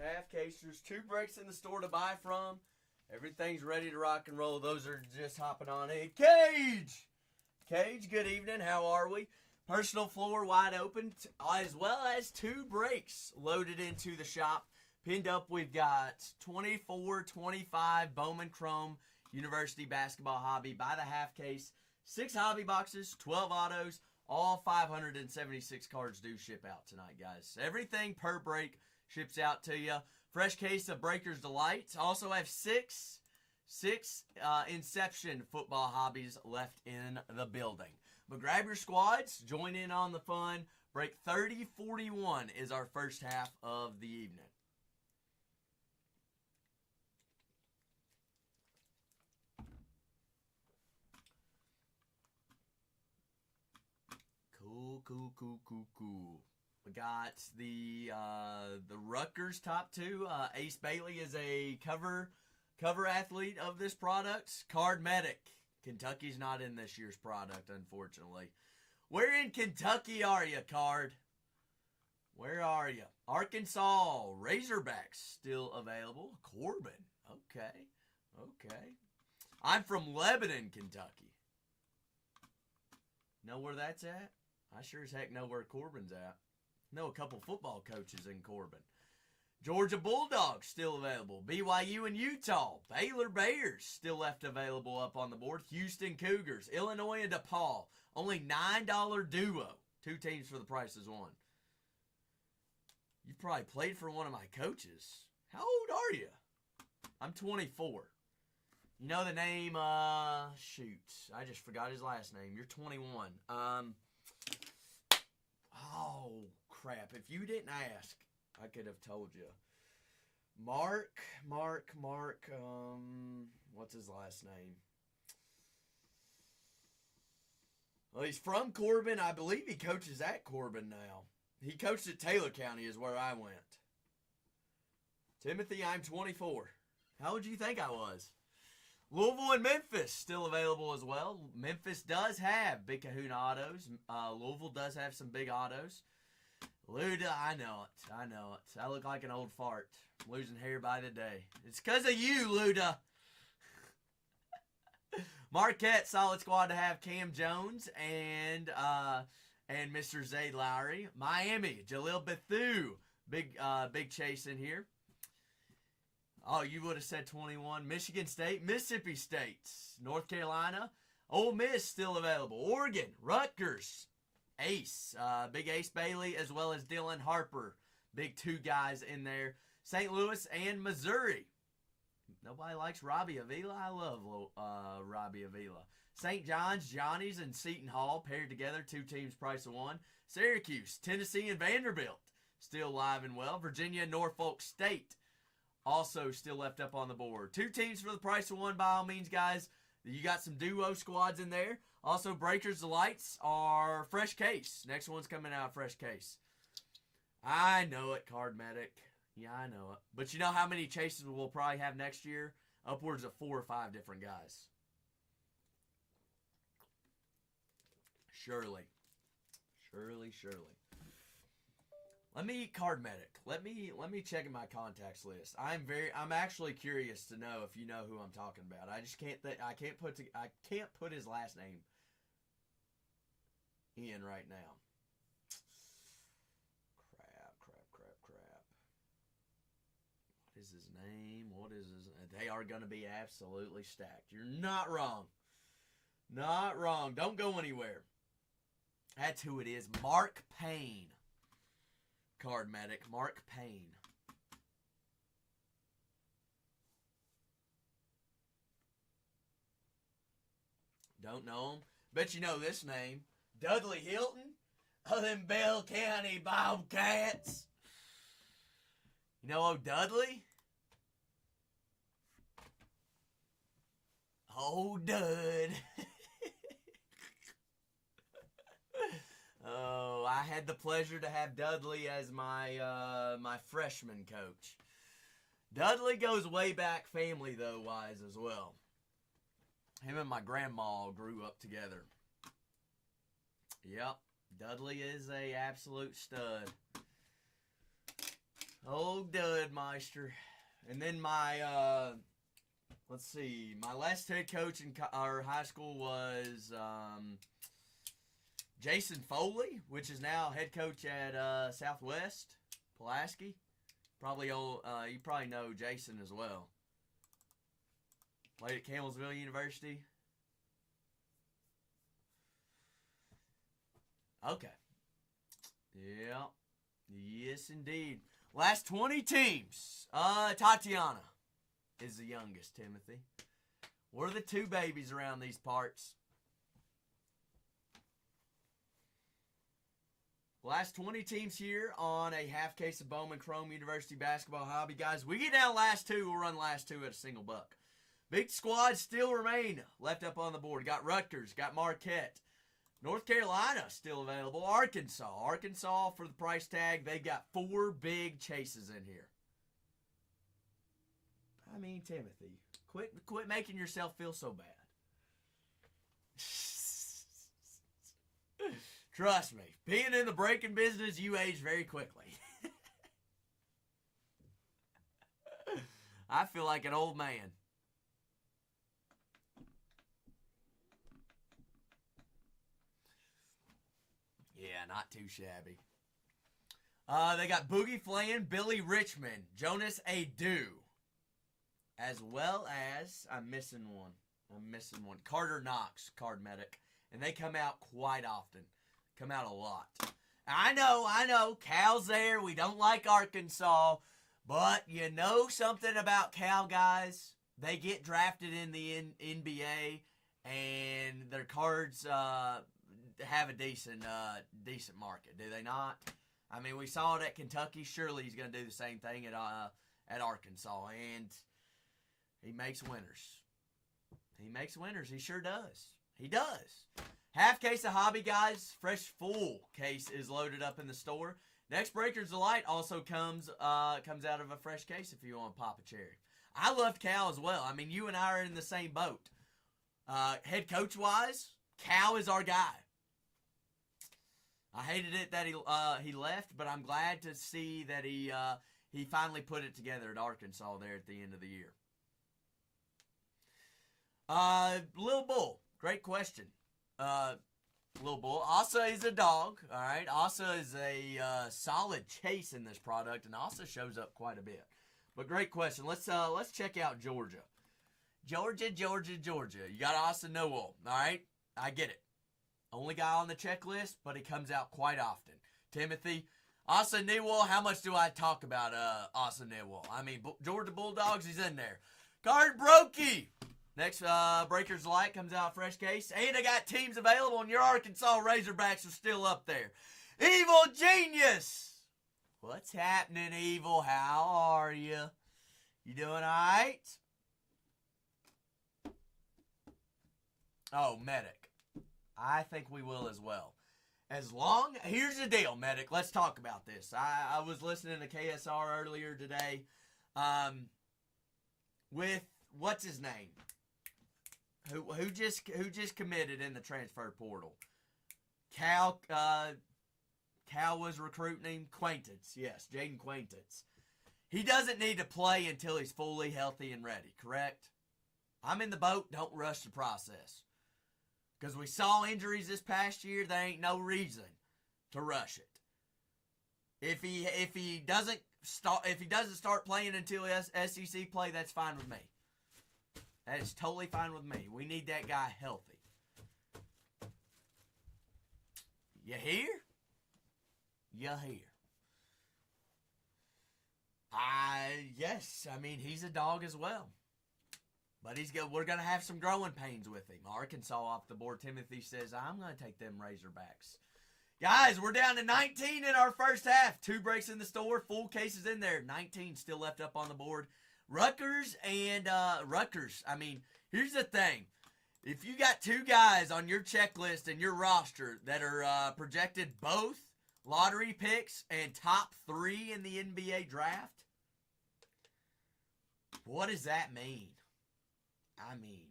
Half casers, 2 breaks in the store to buy from. Everything's ready to rock and roll. Those are just hopping on in. Cage, good evening. How are we? Personal floor wide open, as well as 2 breaks loaded into the shop. Pinned up, we've got 24-25 Bowman Chrome University Basketball Hobby by the half case. 6 hobby boxes, 12 autos. All 576 cards do ship out tonight, guys. Everything per break ships out to you. Fresh case of Breaker's Delight. Also have 6 Inception Football Hobbies left in the building. But grab your squads. Join in on the fun. Break 30-41 is our first half of the evening. Cool. We got the Rutgers top 2. Ace Bailey is a cover athlete of this product. Card Medic. Kentucky's not in this year's product, unfortunately. Where in Kentucky are you, Card? Where are you? Arkansas Razorbacks still available. Corbin. Okay. I'm from Lebanon, Kentucky. Know where that's at? I sure as heck know where Corbin's at. Know a couple football coaches in Corbin. Georgia Bulldogs still available. BYU and Utah. Baylor Bears still left available up on the board. Houston Cougars. Illinois and DePaul. Only $9 duo. 2 teams for the price is 1. You probably played for one of my coaches. How old are you? I'm 24. You know the name, shoot. I just forgot his last name. You're 21. Oh, crap. If you didn't ask, I could have told you. Mark, what's his last name? Well, he's from Corbin. I believe he coaches at Corbin now. He coached at Taylor County is where I went. Timothy, I'm 24. How old do you think I was? Louisville and Memphis still available as well. Memphis does have big Kahuna autos. Louisville does have some big autos. Luda, I know it. I look like an old fart. Losing hair by the day. It's because of you, Luda. Marquette, solid squad to have Cam Jones and Mr. Zayd Lowry. Miami, Jalil Bethune. Big chase in here. Oh, you would have said 21. Michigan State, Mississippi State, North Carolina. Ole Miss still available. Oregon, Rutgers, Ace. Big Ace Bailey as well as Dylan Harper. Big 2 guys in there. St. Louis and Missouri. Nobody likes Robbie Avila. I love Robbie Avila. St. John's, Johnny's, and Seton Hall paired together. 2 teams, price of 1. Syracuse, Tennessee, and Vanderbilt still live and well. Virginia and Norfolk State also still left up on the board. 2 teams for the price of 1 by all means, guys. You got some duo squads in there. Also, Breakers Delights are fresh case. Next one's coming out fresh case. I know it, Card Medic. Yeah, I know it. But you know how many chases we'll probably have next year? Upwards of 4 or 5 different guys. Surely. Let me Card Medic. Let me check in my contacts list. I'm actually curious to know if you know who I'm talking about. I just can't I can't put his last name in right now. Crap. What is his name? They are going to be absolutely stacked. You're not wrong. Don't go anywhere. That's who it is. Mark Payne. Card Medic. Mark Payne. Don't know him. Bet you know this name. Dudley Hilton of them Bell County Bobcats. You know old Dudley? Oh, Dud. Oh, I had the pleasure to have Dudley as my freshman coach. Dudley goes way back family, though, wise as well. Him and my grandma grew up together. Yep, Dudley is a absolute stud. Oh, Dudmeister. And then my, let's see, my last head coach in our high school was Jason Foley, which is now head coach at Southwest, Pulaski. You probably know Jason as well. Played at Campbellsville University. Okay. Yeah. Yes, indeed. Last 20 teams. Tatiana is the youngest, Timothy. We're the 2 babies around these parts. Last 20 teams here on a half case of Bowman Chrome University Basketball Hobby. Guys, we get down last 2. We'll run last 2 at a single buck. Big squads still remain left up on the board. Got Rutgers, got Marquette. North Carolina still available. Arkansas for the price tag. They've got 4 big chases in here. I mean, Timothy, quit making yourself feel so bad. Trust me, being in the breaking business, you age very quickly. I feel like an old man. Yeah, not too shabby. They got Boogie Flan, Billy Richmond, Jonas Adu, as well as, I'm missing one, Carter Knox, Card Medic. And they come out quite often. Come out a lot. I know, Cal's there. We don't like Arkansas. But you know something about Cal, guys? They get drafted in the NBA, and their cards have a decent market, do they not? I mean, we saw it at Kentucky. Surely he's going to do the same thing at Arkansas, and he makes winners. He makes winners. He sure does. He does. Half case of hobby, guys. Fresh full case is loaded up in the store. Next Breakers Delight also comes out of a fresh case if you want to pop a cherry. I loved Cal as well. I mean, you and I are in the same boat. Head coach wise, Cal is our guy. I hated it that he left, but I'm glad to see that he finally put it together at Arkansas there at the end of the year. Lil Bull, great question. Lil Bull. Asa is a dog, all right? Asa is a solid chase in this product, and Asa shows up quite a bit. But great question. Let's check out Georgia. Georgia. You got Asa Newell, all right? I get it. Only guy on the checklist, but he comes out quite often. Timothy, Asa Newell, how much do I talk about Asa Newell? I mean, Georgia Bulldogs, he's in there. Card Brokey. Next Breakers Light comes out fresh case. And I got teams available, and your Arkansas Razorbacks are still up there. Evil Genius. What's happening, Evil? How are you? You doing all right? Oh, Medic. I think we will as well. Here's the deal, Medic. Let's talk about this. I was listening to KSR earlier today with, what's his name? Who just committed in the transfer portal? Cal was recruiting him. Quaintance, yes, Jaden Quaintance. He doesn't need to play until he's fully healthy and ready, correct? I'm in the boat. Don't rush the process. Because we saw injuries this past year, there ain't no reason to rush it. If he doesn't start playing until SEC play, that's fine with me. That is totally fine with me. We need that guy healthy. You hear? You hear? Yes. I mean, he's a dog as well. But we're going to have some growing pains with him. Arkansas off the board. Timothy says, I'm going to take them Razorbacks. Guys, we're down to 19 in our first half. 2 breaks in the store. Full cases in there. 19 still left up on the board. Rutgers. I mean, here's the thing. If you got 2 guys on your checklist and your roster that are projected both lottery picks and top 3 in the NBA draft, what does that mean? I mean,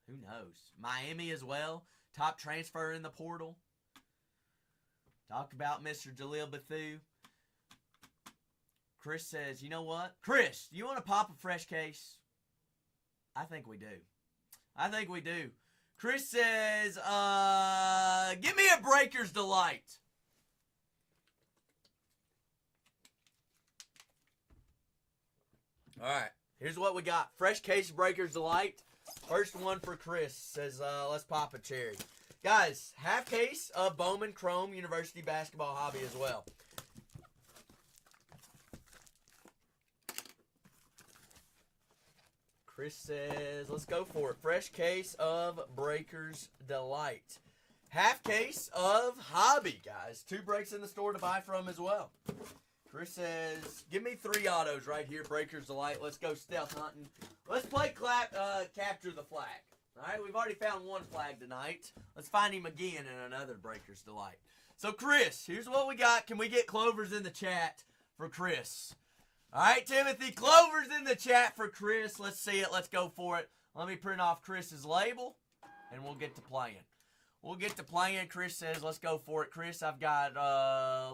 who knows? Miami as well. Top transfer in the portal. Talk about Mr. Jalil Bethune. Chris says, you know what? Chris, you want to pop a fresh case? I think we do. Chris says, give me a Breakers Delight. All right. Here's what we got. Fresh case Breakers Delight. First one for Chris. Says, let's pop a cherry. Guys, half case of Bowman Chrome University Basketball Hobby as well. Chris says, let's go for it. Fresh case of Breakers Delight. Half case of Hobby, guys. 2 breaks in the store to buy from as well. Chris says, give me 3 autos right here, Breakers Delight. Let's go stealth hunting. Let's play capture the flag. All right, we've already found 1 flag tonight. Let's find him again in another Breakers Delight. So, Chris, here's what we got. Can we get Clovers in the chat for Chris? All right, Timothy, Clovers in the chat for Chris. Let's see it. Let's go for it. Let me print off Chris's label, and we'll get to playing. We'll get to playing. Chris says, let's go for it. Chris, I've got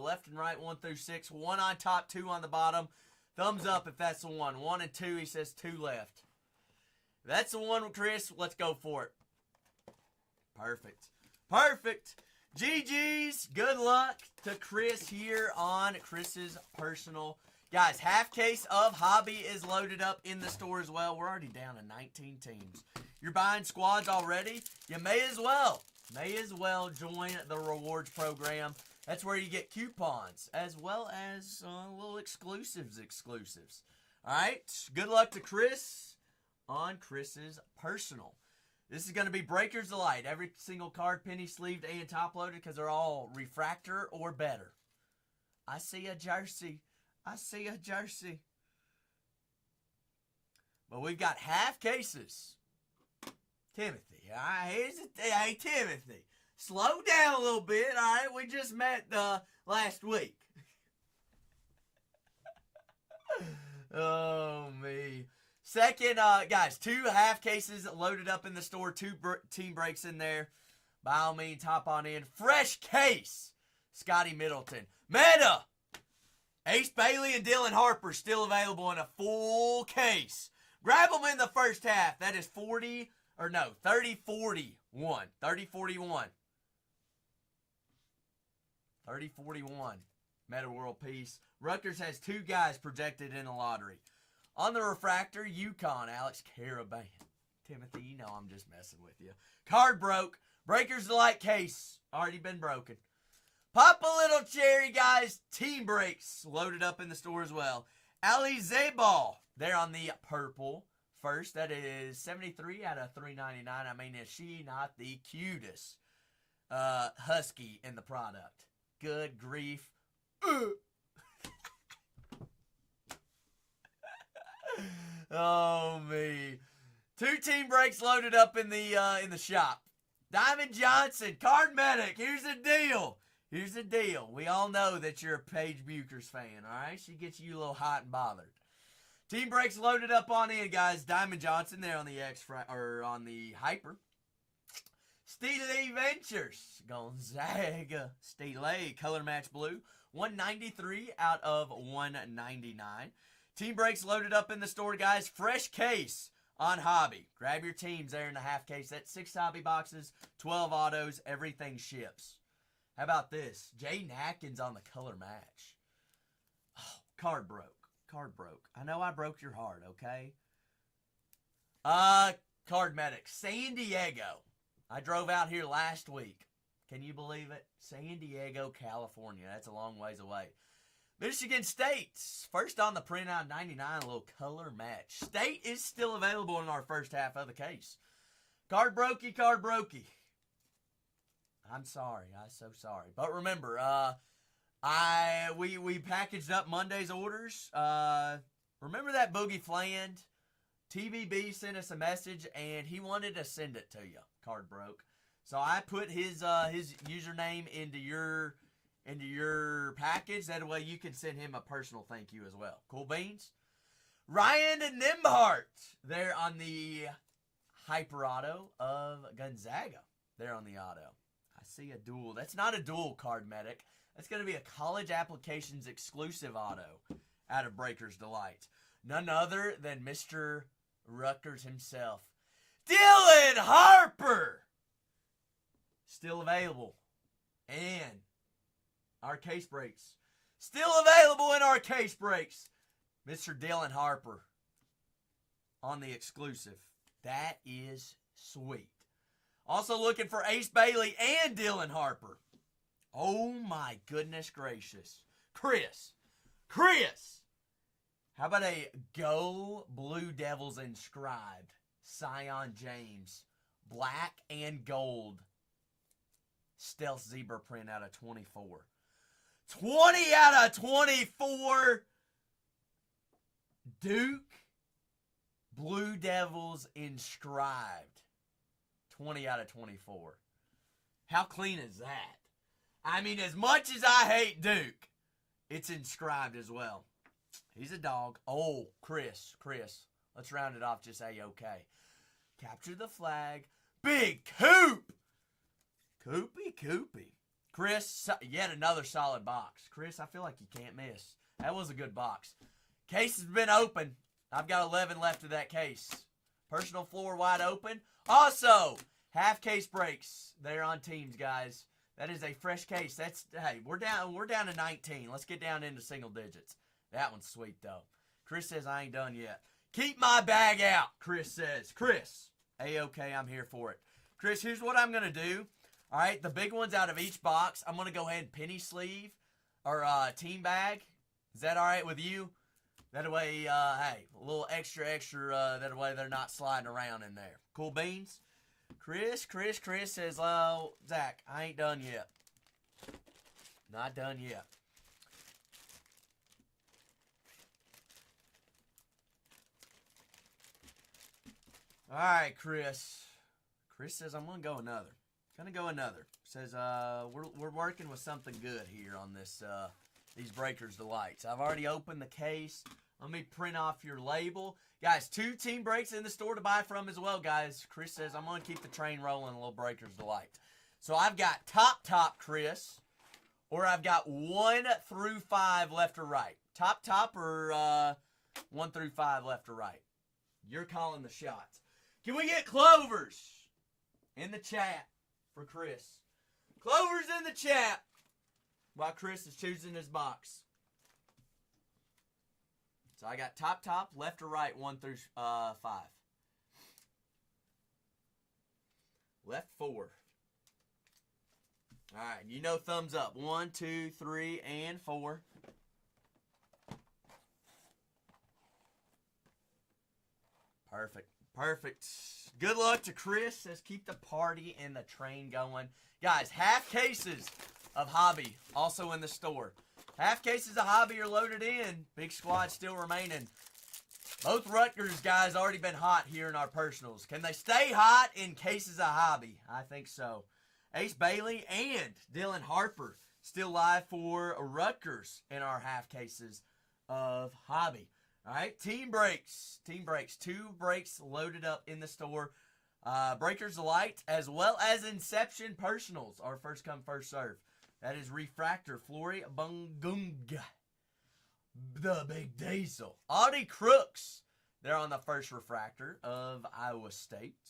left and right 1 through 6. 1 on top, 2 on the bottom. Thumbs up if that's the one. 1 and 2, he says 2 left. If that's the one, Chris, let's go for it. Perfect. Perfect. GG's. Good luck to Chris here on Chris's personal. Guys, half case of Hobby is loaded up in the store as well. We're already down to 19 teams. You're buying squads already? You may as well. May as well join the rewards program. That's where you get coupons as well as little exclusives. All right. Good luck to Chris on Chris's personal. This is going to be Breakers Delight. Every single card penny sleeved and top loaded because they're all refractor or better. I see a jersey. I see a jersey. But we've got half cases. Timothy. Hey, Timothy. Slow down a little bit, all right? We just met last week. Oh, me. Second, guys, 2 half cases loaded up in the store. 2 team breaks in there. By all means, hop on in. Fresh case. Scotty Middleton. Meta. Ace Bailey and Dylan Harper still available in a full case. Grab them in the first half. That is 30-41. 30-41. 30-41. Meta World Peace. Rutgers has 2 guys projected in the lottery. On the refractor, UConn, Alex Caravan. Timothy, you know I'm just messing with you. Card broke. Breakers Delight case. Already been broken. Pop a little cherry, guys. Team breaks loaded up in the store as well. Ali Zabal. They're on the purple first. That is 73 out of 399. I mean, is she not the cutest husky in the product? Good grief. Oh, me. 2 team breaks loaded up in the shop. Diamond Johnson, Card Medic. Here's the deal. Here's the deal. We all know that you're a Paige Buchers fan, all right? She gets you a little hot and bothered. Team breaks loaded up on in, guys. Diamond Johnson there on the on the Hyper. Steely Ventures, Gonzaga. Steely, color match blue. 193 out of 199. Team breaks loaded up in the store, guys. Fresh case on Hobby. Grab your teams there in the half case. That's 6 Hobby boxes, 12 autos, everything ships. How about this? Jaden Atkins on the color match. Oh, card broke. Card broke. I know I broke your heart, okay? Card Medic. San Diego. I drove out here last week. Can you believe it? San Diego, California. That's a long ways away. Michigan State. First on the printout, 99, a little color match. State is still available in our first half of the case. Card brokey, card brokey. I'm sorry. I'm so sorry. But remember, we packaged up Monday's orders. Remember that Boogie Fland? TBB sent us a message, and he wanted to send it to you. Card broke. So I put his username into your package. That way you can send him a personal thank you as well. Cool beans? Ryan Nimhart there on the Hyper Auto of Gonzaga. There on the auto. I see a dual. That's not a dual, Card Medic. That's going to be a college applications exclusive auto out of Breakers Delight. None other than Mr. Rutgers himself. Dylan Harper! Still available. And our case breaks. Still available in our case breaks. Mr. Dylan Harper on the exclusive. That is sweet. Also looking for Ace Bailey and Dylan Harper. Oh my goodness gracious. Chris. How about a Go Blue Devils inscribed Sion James. Black and gold. Stealth Zebra print out of 24. 20 out of 24. Duke Blue Devils inscribed. 20 out of 24. How clean is that? I mean, as much as I hate Duke, it's inscribed as well. He's a dog. Oh, Chris. Let's round it off just A-okay. Capture the flag. Big Coop. Koopy. Chris, yet another solid box. Chris, I feel like you can't miss. That was a good box. Case has been open. I've got 11 left of that case. Personal floor wide open. Also, half case breaks. They're on teams, guys. That is a fresh case. Hey, we're down to 19. Let's get down into single digits. That one's sweet though. Chris says I ain't done yet. Keep my bag out, Chris says. Chris, A-okay, I'm here for it. Chris, here's what I'm gonna do. All right, the big ones out of each box, I'm gonna go ahead and penny sleeve or team bag. Is that all right with you? That way, hey, a little extra, that way they're not sliding around in there. Cool beans? Chris says, Zach, I ain't done yet. Not done yet. All right, Chris. Chris says, I'm going to go another. Says, we're working with something good here on this, these Breakers Delights. I've already opened the case. Let me print off your label. Guys, 2 team breaks in the store to buy from as well, guys. Chris says, I'm going to keep the train rolling, a little Breakers Delight. So I've got top, Chris, or I've got 1 through 5 left or right. Top, or 1 through 5 left or right. You're calling the shots. Can we get Clovers in the chat for Chris? Clovers in the chat while Chris is choosing his box. So I got top, left or right, 1 through 5. Left 4. All right, you know thumbs up. 1, 2, 3, and 4. Perfect. Good luck to Chris. Says keep the party and the train going. Guys, half cases of Hobby also in the store. Half cases of Hobby are loaded in. Big squad still remaining. Both Rutgers guys already been hot here in our personals. Can they stay hot in cases of Hobby? I think so. Ace Bailey and Dylan Harper still live for Rutgers in our half cases of Hobby. All right, team breaks. 2 breaks loaded up in the store. Breakers Delight as well as Inception Personals are first come, first serve. That is Refractor, Flory Bungunga, the Big Diesel. Audie Crooks, they're on the first Refractor of Iowa State.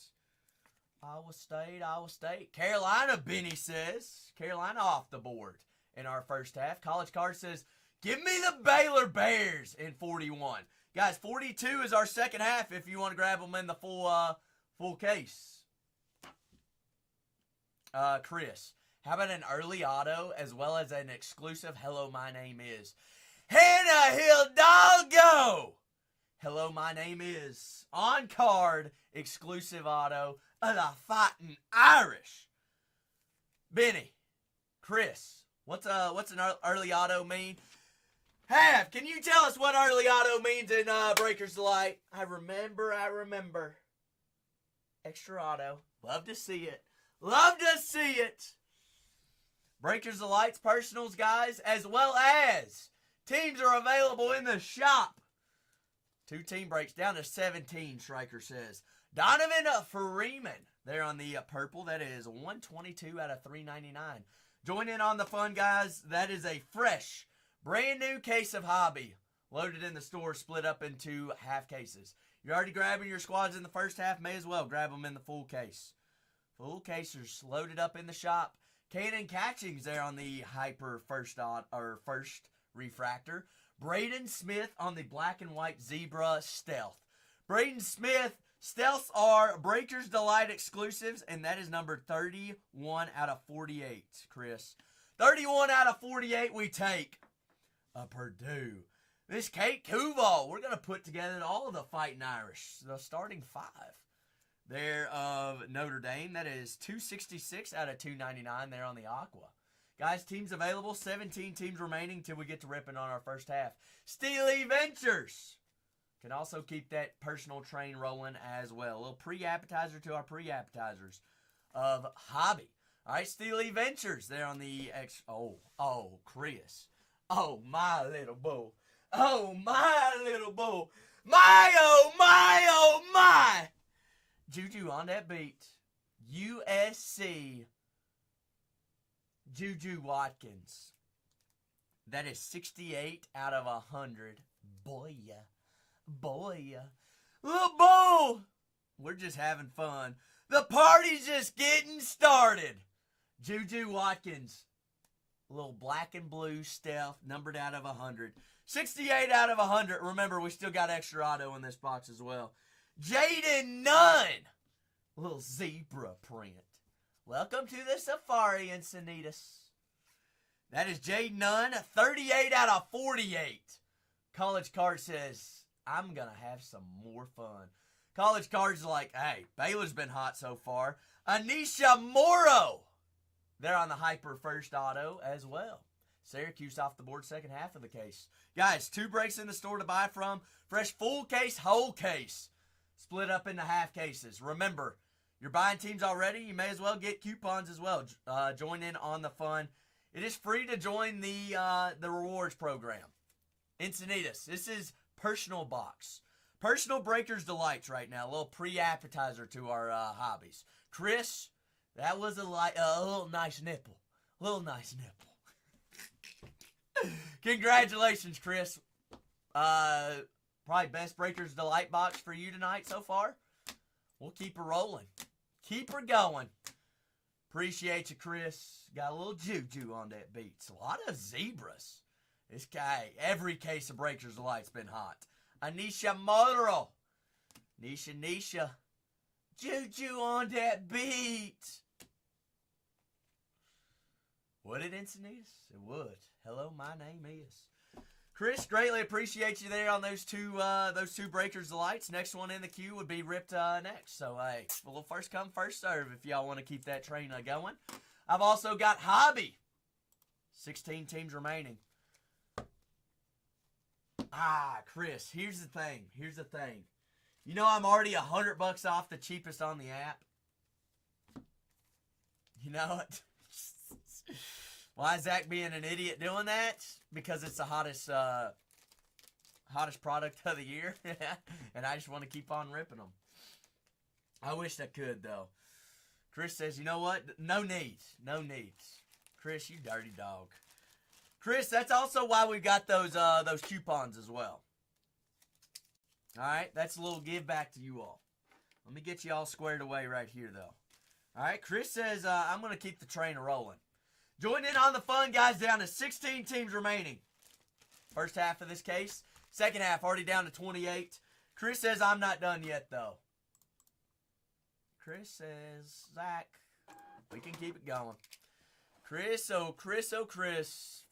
Iowa State. Carolina, Benny says. Carolina off the board in our first half. College Card says, give me the Baylor Bears in 41. Guys, 42 is our second half if you want to grab them in the full case. Chris. How about an early auto as well as an exclusive Hello, My Name Is? Hannah Hidalgo! Hello, My Name Is. On card, exclusive auto of the Fighting Irish. Benny, Chris, what's an early auto mean? Half, can you tell us what early auto means in Breakers Delight? I remember. Extra auto. Love to see it. Breakers Delight's personals, guys, as well as teams are available in the shop. 2 team breaks down to 17, Stryker says. Donovan Freeman, there on the purple. That is 122 out of 399. Join in on the fun, guys. That is a fresh, brand new case of Hobby loaded in the store, split up into half cases. You're already grabbing your squads in the first half. May as well grab them in the full case. Full casers loaded up in the shop. Cannon Catchings there on the Hyper first Refractor. Braden Smith on the black and white Zebra Stealth. Braden Smith, Stealths are Breakers Delight exclusives, and that is number 31 out of 48, Chris. 31 out of 48 we take. A Purdue. This Kate Kuval, we're going to put together all of the Fighting Irish, the starting 5. There of Notre Dame. That is 266 out of 299 there on the Aqua. Guys, teams available. 17 teams remaining till we get to ripping on our first half. Steely Ventures can also keep that personal train rolling as well. A little pre-appetizer to our pre-appetizers of Hobby. All right, Steely Ventures there on the Chris. Oh, my little bull. Oh, my little bull. My. Juju on that beat. USC Juju Watkins. That is 68 out of 100. Boy. Little Bo! We're just having fun. The party's just getting started. Juju Watkins. Little black and blue Steph, numbered out of 100. 68 out of 100. Remember, we still got extra auto in this box as well. Jaden Nunn. Little zebra print. Welcome to the Safari, Encinitas. That is Jaden Nunn, 38 out of 48. College Card says, I'm going to have some more fun. College Card's like, hey, Baylor's been hot so far. Anisha Morrow. They're on the Hyper first auto as well. Syracuse off the board second half of the case. Guys, 2 breaks in the store to buy from. Fresh full case, whole case. Split up into half cases. Remember, you're buying teams already. You may as well get coupons as well. Join in on the fun. It is free to join the rewards program. Encinitas, this is Personal Box. Personal Breakers Delights right now. A little pre-appetizer to our hobbies. Chris, that was a little nice nipple. A little nice nipple. Congratulations, Chris. Probably best Breakers Delight box for you tonight so far. We'll keep her rolling. Keep her going. Appreciate you, Chris. Got a little juju on that beats. A lot of zebras. This guy, every case of Breakers Delight's been hot. Anisha Morrow. Nisha. Juju on that beat. Would it, Encinitas? It would. Hello, my name is. Chris, greatly appreciate you there on those two Breakers Delights. Next one in the queue would be ripped next. So, hey, a little first come, first serve if y'all want to keep that train going. I've also got Hobby. 16 teams remaining. Chris, here's the thing. You know I'm already $100 off the cheapest on the app. You know it? Why is Zach being an idiot doing that? Because it's the hottest product of the year. And I just want to keep on ripping them. I wish I could, though. Chris says, you know what? No needs. Chris, you dirty dog. Chris, that's also why we got those coupons as well. All right, that's a little give back to you all. Let me get you all squared away right here, though. All right, Chris says, I'm going to keep the train rolling. Join in on the fun, guys. Down to 16 teams remaining. First half of this case. Second half, already down to 28. Chris says, I'm not done yet, though. Chris says, Zach, we can keep it going. Chris.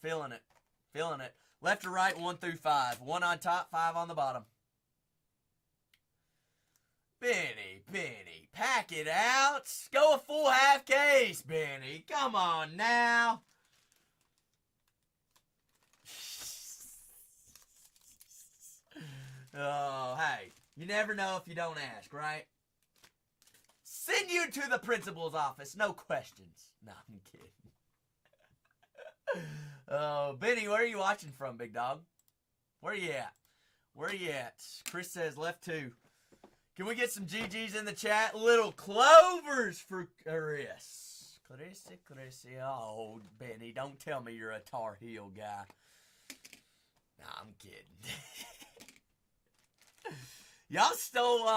Feeling it. Left to right, 1 through 5. 1 on top, 5 on the bottom. Benny, pack it out. Go a full half case, Benny. Come on now. Oh, hey, you never know if you don't ask, right? Send you to the principal's office, no questions. No, I'm kidding. Oh, Benny, where are you watching from, big dog? Where you at? Chris says left 2. Can we get some GGs in the chat? Little clovers for Chris. Chrissy. Oh, Benny, don't tell me you're a Tar Heel guy. Nah, I'm kidding. Y'all stole,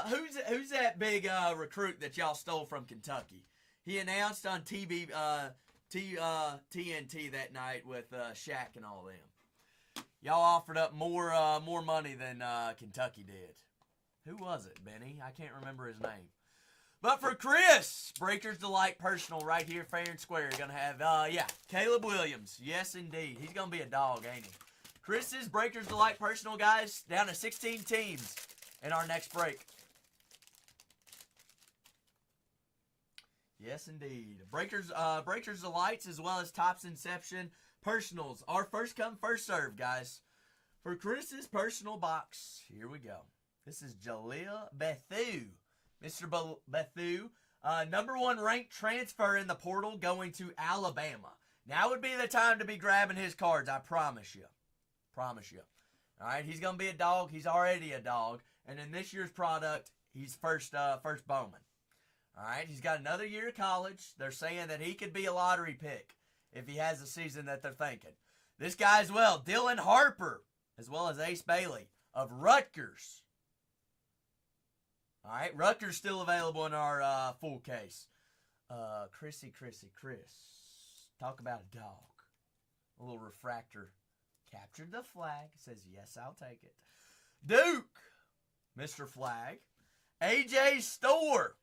who's that big recruit that y'all stole from Kentucky? He announced on TNT that night with Shaq and all them. Y'all offered up more money than Kentucky did. Who was it, Benny? I can't remember his name. But for Chris, Breakers Delight Personal right here, fair and square. You're going to have, Caleb Williams. Yes, indeed. He's going to be a dog, ain't he? Chris's Breakers Delight Personal, guys, down to 16 teams in our next break. Yes, indeed. Breakers Delights as well as Topps Inception Personals. Our first come, first serve, guys. For Chris's personal box, here we go. This is Jaleel Bethune. Mr. Bethune, number 1 ranked transfer in the portal going to Alabama. Now would be the time to be grabbing his cards, I promise you. All right, he's going to be a dog. He's already a dog. And in this year's product, he's first Bowman. All right, he's got another year of college. They're saying that he could be a lottery pick if he has the season that they're thinking. This guy as well, Dylan Harper, as well as Ace Bailey of Rutgers. All right, Rutgers still available in our full case. Chris. Talk about a dog. A little refractor. Captured the flag. Says, yes, I'll take it. Duke. Mr. Flag. AJ Storr.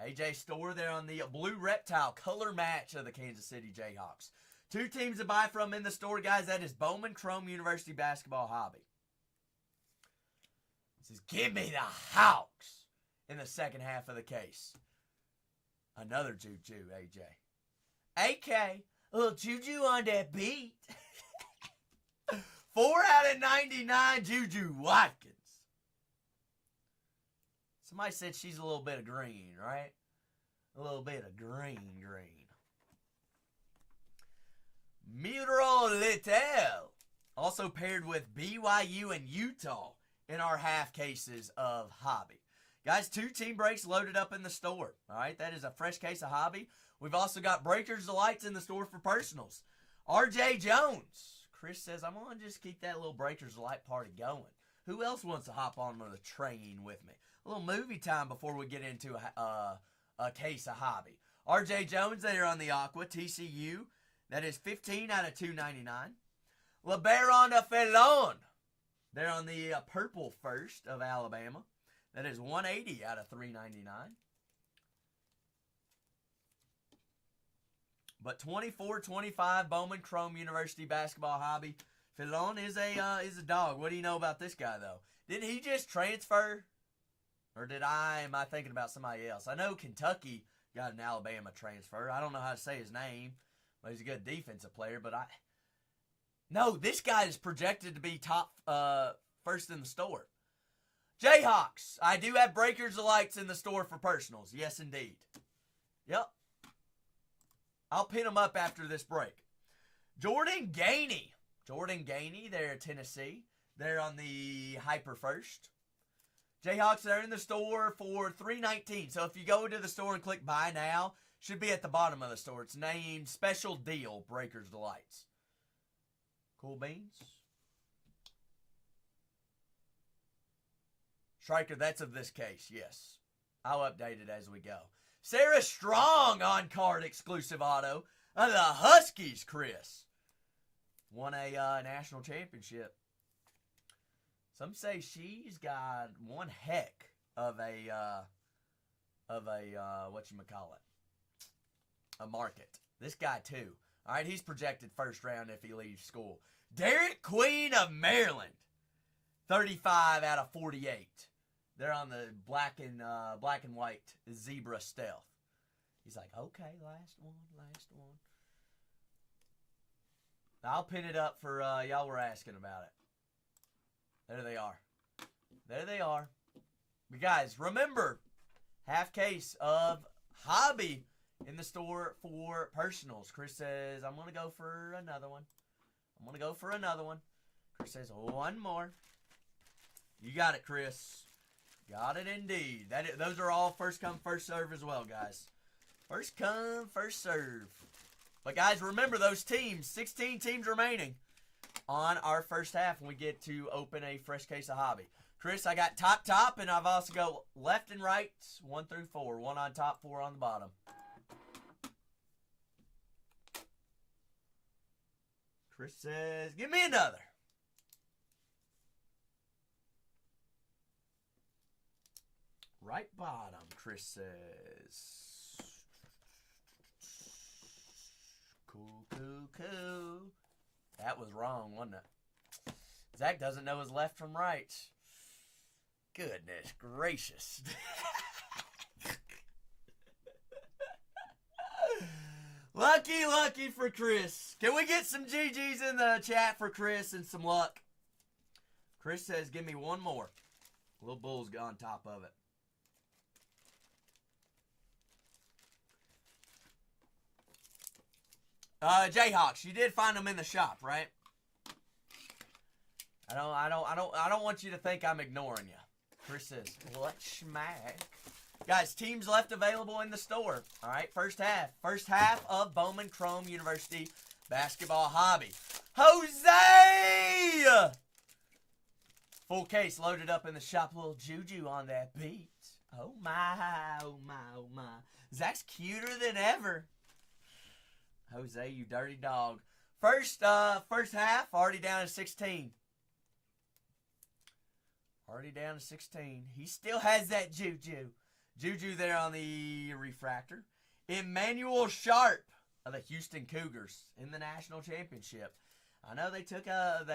AJ Storr there on the blue reptile color match of the Kansas City Jayhawks. 2 teams to buy from in the store, guys. That is Bowman Chrome University Basketball Hobby. It says, give me the Hawks in the second half of the case. Another Juju, AJ. AK, a little Juju on that beat. 4 out of 99, Juju Watkins. Somebody said she's a little bit of green, right? A little bit of green. Muro Little, also paired with BYU and Utah in our half cases of Hobby. Guys, 2 team breaks loaded up in the store. All right, that is a fresh case of Hobby. We've also got Breakers Delights in the store for personals. RJ Jones. Chris says, I'm going to just keep that little Breakers Delight party going. Who else wants to hop on the train with me? A little movie time before we get into a case of Hobby. RJ Jones there on the Aqua, TCU. That is 15 out of 299. LeBaron Felon there on the purple first of Alabama. That is 180 out of 399. But 24-25 Bowman Chrome University Basketball Hobby. Felon is a dog. What do you know about this guy though? Didn't he just transfer? Or am I thinking about somebody else? I know Kentucky got an Alabama transfer. I don't know how to say his name. But he's a good defensive player. But no, this guy is projected to be top first in the store. Jayhawks. I do have Breakers Delights in the store for personals. Yes, indeed. Yep. I'll pin them up after this break. Jordan Gainey. They're at Tennessee. They're on the Hyper first. Jayhawks are in the store for $3.19. So if you go to the store and click Buy Now, should be at the bottom of the store. It's named Special Deal Breakers Delights. Cool beans. Striker, that's of this case, yes. I'll update it as we go. Sarah Strong on card exclusive auto of the Huskies, Chris. Won a national championship. Some say she's got one heck of a whatchamacallit, a market. This guy too. All right, he's projected first round if he leaves school. Derek Queen of Maryland, 35 out of 48. They're on the black and white zebra stealth. He's like, okay, last one. I'll pin it up for y'all were asking about it. There they are. But guys, remember, half case of Hobby in the store for personals. Chris says, I'm going to go for another one. Chris says, one more. You got it, Chris. Got it indeed. Those are all first come, first serve as well, guys. First come, first serve. But guys, remember those teams, 16 teams remaining on our first half when we get to open a fresh case of Hobby. Chris, I got top, and I've also got left and right, 1 through 4. 1 on top, 4 on the bottom. Chris says, give me another. Right bottom, Chris says. Cool. That was wrong, wasn't it? Zach doesn't know his left from right. Goodness gracious. Lucky for Chris. Can we get some GGs in the chat for Chris and some luck? Chris says, give me one more. Little Bull's on top of it. Jayhawks, you did find them in the shop, right? I don't want you to think I'm ignoring you. Chris says, what smack? Guys, teams left available in the store. All right, first half. First half of Bowman Chrome University basketball hobby. Jose! Full case loaded up in the shop. Little Juju on that beat. Oh my, oh my, oh my. Zach's cuter than ever. Jose, you dirty dog. First half, already down to 16. Already down to 16. He still has that Juju. Juju there on the refractor. Emmanuel Sharp of the Houston Cougars in the national championship. I know they took a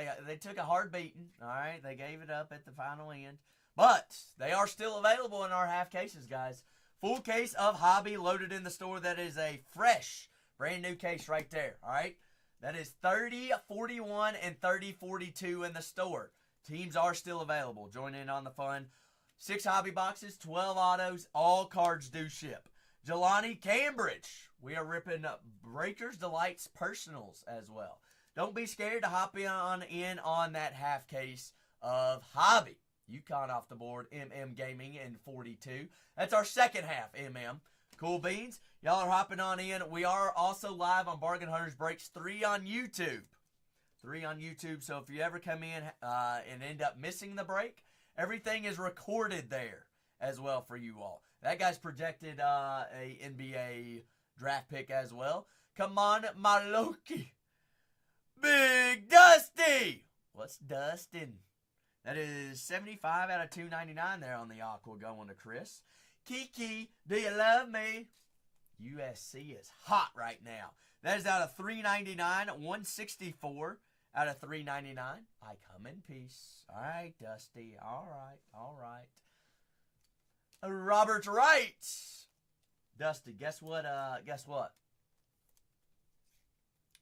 hard beating. All right, they gave it up at the final end, but they are still available in our half cases, guys. Full case of hobby loaded in the store. That is a fresh, brand new case right there. All right, that is 30-41 and 30-42 in the store. Teams are still available. Join in on the fun. 6 hobby boxes, 12 autos, all cards do ship. Jelani Cambridge. We are ripping up Breakers Delights personals as well. Don't be scared to hop in on that half case of hobby. UConn off the board, MM Gaming in 42. That's our second half, MM. Cool beans. Y'all are hopping on in. We are also live on Bargain Hunters Breaks 3 on YouTube. 3 on YouTube. So if you ever come in and end up missing the break, everything is recorded there as well for you all. That guy's projected a NBA draft pick as well. Come on, my Loki. Big Dusty. What's Dustin? That is 75 out of 299 there on the Aqua going to Chris. Kiki, do you love me? USC is hot right now. That is out of 399, 164 out of 399. I come in peace. All right, Dusty. All right. Robert Wright. Dusty, guess what?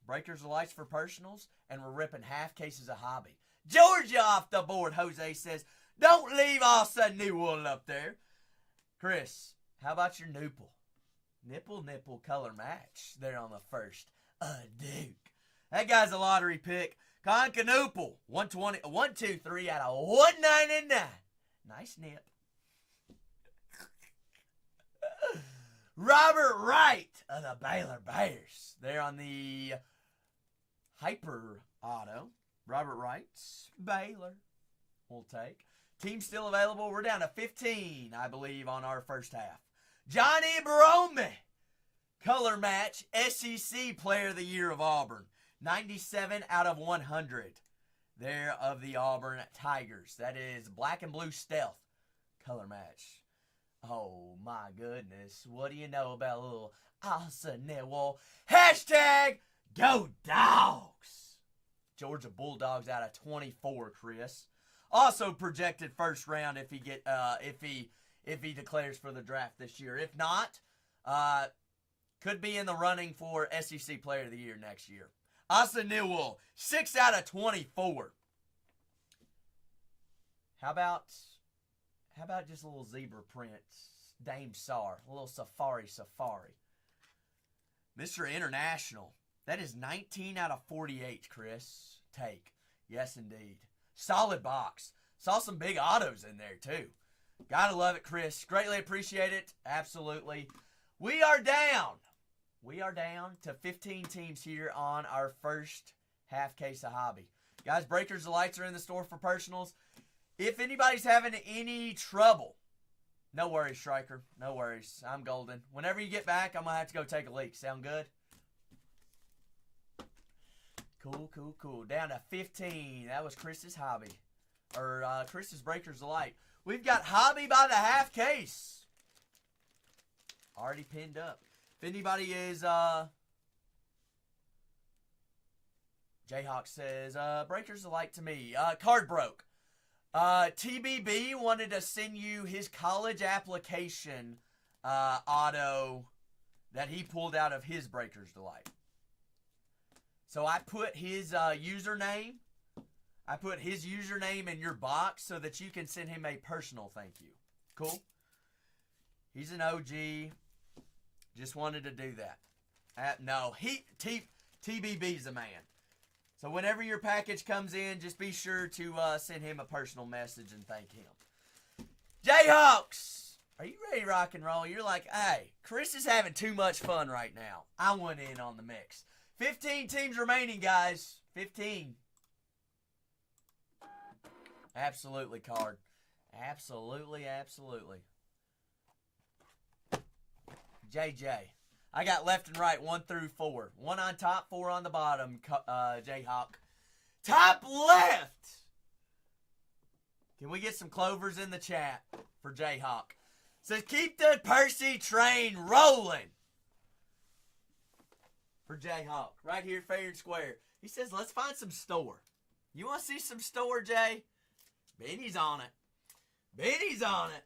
Breakers of lights for personals, and we're ripping half cases of hobby. Georgia off the board, Jose says. Don't leave Asa Newell up there. Chris, how about your nipple? Nipple color match there on the first. Duke. That guy's a lottery pick. Concanoople, 120, 1, 2, 3 out of 199. Nice nip. Robert Wright of the Baylor Bears. There on the Hyper Auto. Robert Wright's Baylor. We'll take. Team still available. We're down to 15, I believe, on our first half. Johnny Brome. Color match. SEC Player of the Year of Auburn. 97 out of 100. There of the Auburn Tigers. That is black and blue stealth. Color match. Oh, my goodness. What do you know about a little Asa Newell? Hashtag Go Dogs. Georgia Bulldogs out of 24, Chris. Also projected first round if he declares for the draft this year. If not, could be in the running for SEC Player of the Year next year. Asa Newell, 6 out of 24. How about just a little zebra print? Dame Sar, a little safari. Mr. International, that is 19 out of 48, Chris. Take. Yes, indeed. Solid box. Saw some big autos in there, too. Gotta love it, Chris. Greatly appreciate it. Absolutely. We are down to 15 teams here on our first half case of hobby. Guys, Breakers of Lights are in the store for personals. If anybody's having any trouble, no worries, Striker. No worries. I'm golden. Whenever you get back, I'm going to have to go take a leak. Sound good? Cool. Down to 15. That was Chris's hobby. Or Chris's Breakers of Light. We've got hobby by the half case. Already pinned up. If anybody is, Jayhawk says, Breakers of Light to me. Card broke. TBB wanted to send you his college application auto that he pulled out of his Breakers Delight. So I put his username. I put his username in your box so that you can send him a personal thank you. Cool? He's an OG. Just wanted to do that. No, TBB's a man. So whenever your package comes in, just be sure to send him a personal message and thank him. Jayhawks Are you ready to rock and roll? You're like, hey, Chris is having too much fun right now. I want in on the mix. 15 teams remaining, guys. 15. Absolutely, card. Absolutely, absolutely. JJ. I got left and right, 1 through 4. 1 on top, 4 on the bottom, Jayhawk. Top left! Can we get some clovers in the chat for Jayhawk? Says, keep the Percy train rolling. For Jayhawk. Right here, fair and square. He says, let's find some store. You want to see some store, Jay? Benny's on it. Benny's on it.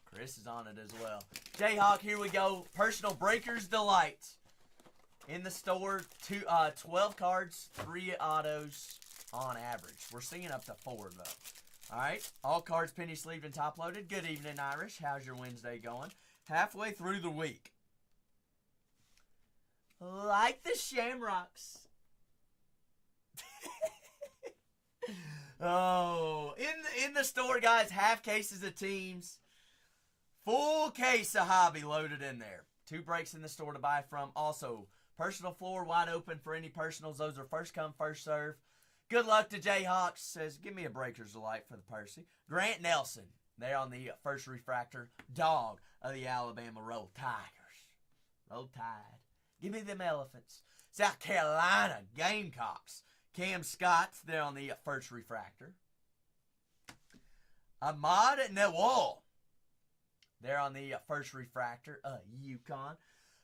Chris is on it as well. Jayhawk, here we go. Personal Breakers Delight. In the store, 12 cards, 3 autos on average. We're seeing up to 4, though. All right. All cards penny sleeved and top loaded. Good evening, Irish. How's your Wednesday going? Halfway through the week. Like the Shamrocks. Oh, in the store, guys, half cases of teams. Full case of hobby loaded in there. 2 breaks in the store to buy from. Also, personal floor wide open for any personals. Those are first come, first serve. Good luck to Jayhawks. Says, give me a Breaker's Delight for the Percy. Grant Nelson, there on the first refractor. Dog of the Alabama Roll Tigers. Roll Tide. Give me them Elephants. South Carolina Gamecocks. Cam Scott's there on the first refractor. Ahmad Nawal. There on the first refractor. UConn.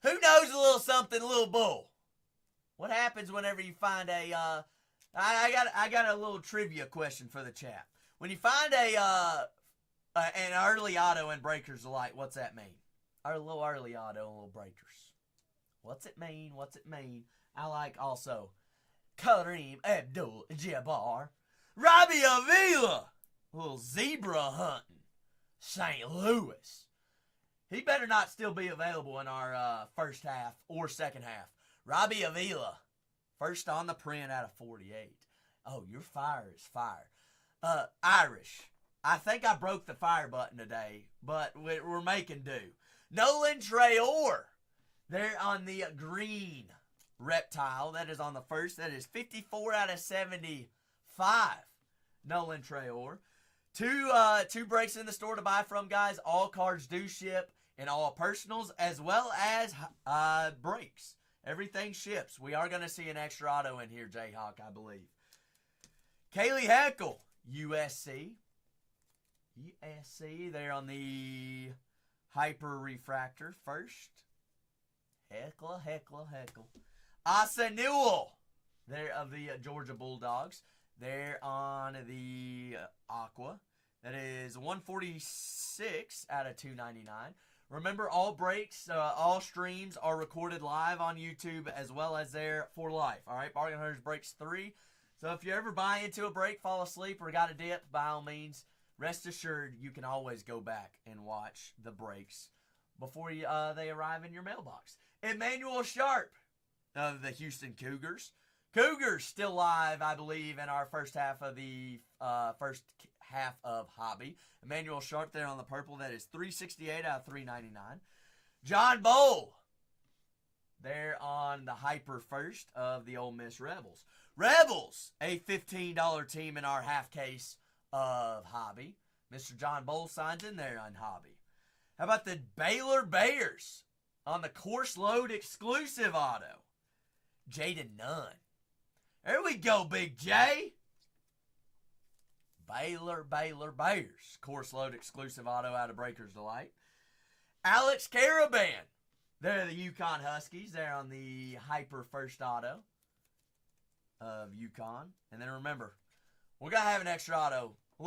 Who knows a little something, little bull? What happens whenever you find a, I got a little trivia question for the chat. When you find an early auto in Breakers Delight, what's that mean? A little early auto and little breakers. What's it mean? What's it mean? I like also Kareem Abdul-Jabbar. Robbie Avila. A little zebra hunting. St. Louis. He better not still be available in our first half or second half. Robbie Avila. First on the print out of 48. Oh, your fire is fire. Irish. I think I broke the fire button today, but we're making do. Nolan Traore. There on the green reptile. That is on the first. That is 54 out of 75. Nolan Traore. Two breaks in the store to buy from, guys. All cards do ship and all personals as well as breaks. Everything ships. We are going to see an extra auto in here, Jayhawk, I believe. Kaylee Heckle, USC. USC there on the Hyper Refractor first. Heckle. Asa Newell, there of the Georgia Bulldogs. There on the Aqua. That is 146 out of 299. Remember, all breaks, all streams are recorded live on YouTube as well as there for life. All right, Bargain Hunters breaks 3. So if you ever buy into a break, fall asleep, or got a dip, by all means, rest assured you can always go back and watch the breaks before they arrive in your mailbox. Emmanuel Sharp of the Houston Cougars. Cougars still live, I believe, in our first half of the first half of hobby. Emmanuel Sharp there on the purple. That is 368 out of 399. John Bowl there on the Hyper first of the Ole Miss Rebels. Rebels, a $15 team in our half case of hobby. Mr. John Bowl signs in there on hobby. How about the Baylor Bears on the course load exclusive auto? Jaden Nunn. There we go, Big J. Baylor Bears. Course load exclusive auto out of Breaker's Delight. Alex Caravan. They're the UConn Huskies. They're on the Hyper first auto of UConn. And then remember, we're going to have an extra auto. A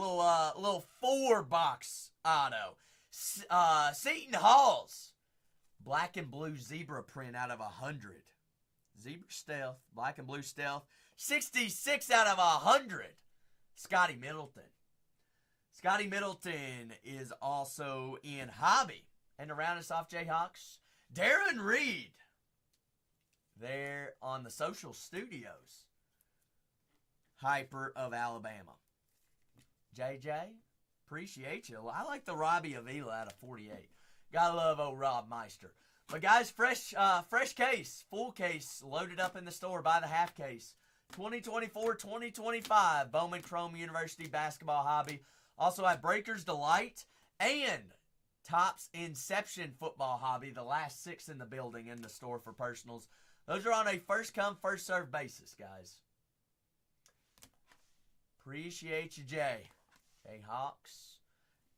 little 4-box auto. Seton Hall's black and blue zebra print out of 100. Zebra Stealth, black and blue Stealth. 66 out of 100. Scotty Middleton. Scotty Middleton is also in hobby. And to round us off, Jayhawks, Darren Reed. There on the Social Studios. Hyper of Alabama. JJ, Appreciate you. I like the Robbie Avila out of 48. Gotta love old Rob Meister. But guys, fresh case, full case, loaded up in the store. Buy the half case. 2024-2025 Bowman Chrome University Basketball Hobby. Also have Breakers Delight and Topps Inception Football Hobby. The last 6 in the building in the store for personals. Those are on a first come, first served basis, guys. Appreciate you, Jay. Jay Hawks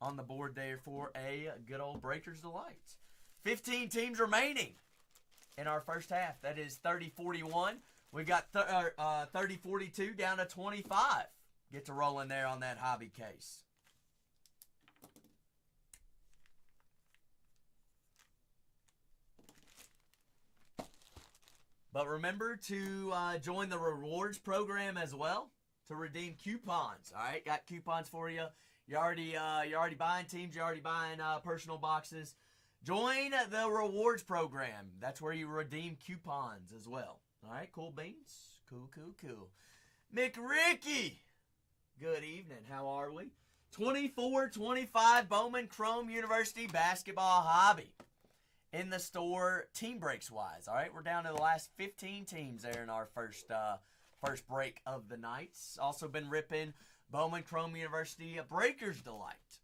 on the board there for a good old Breakers Delight. 15 teams remaining in our first half. That is 30-41. We've got 30-42 down to 25. Get to rolling there on that hobby case. But remember to join the rewards program as well to redeem coupons. All right, got coupons for you. You're already buying teams. You're already buying personal boxes. Join the rewards program. That's where you redeem coupons as well. All right, cool beans. Cool. McRicky, good evening. How are we? 24-25 Bowman Chrome University Basketball Hobby. In the store, team breaks wise. All right, we're down to the last 15 teams there in our first break of the night. Also been ripping Bowman Chrome University Breakers Delight.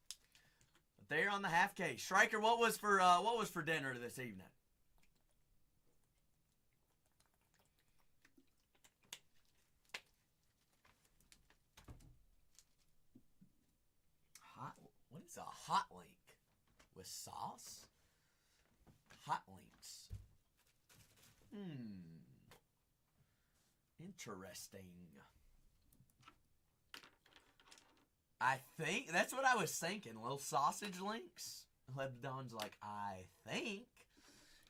But there on the half case, Striker, what was for dinner this evening? What is a hot link with sauce? Hot links. Interesting. I think that's what I was thinking. Little sausage links. Lebdon's like, I think.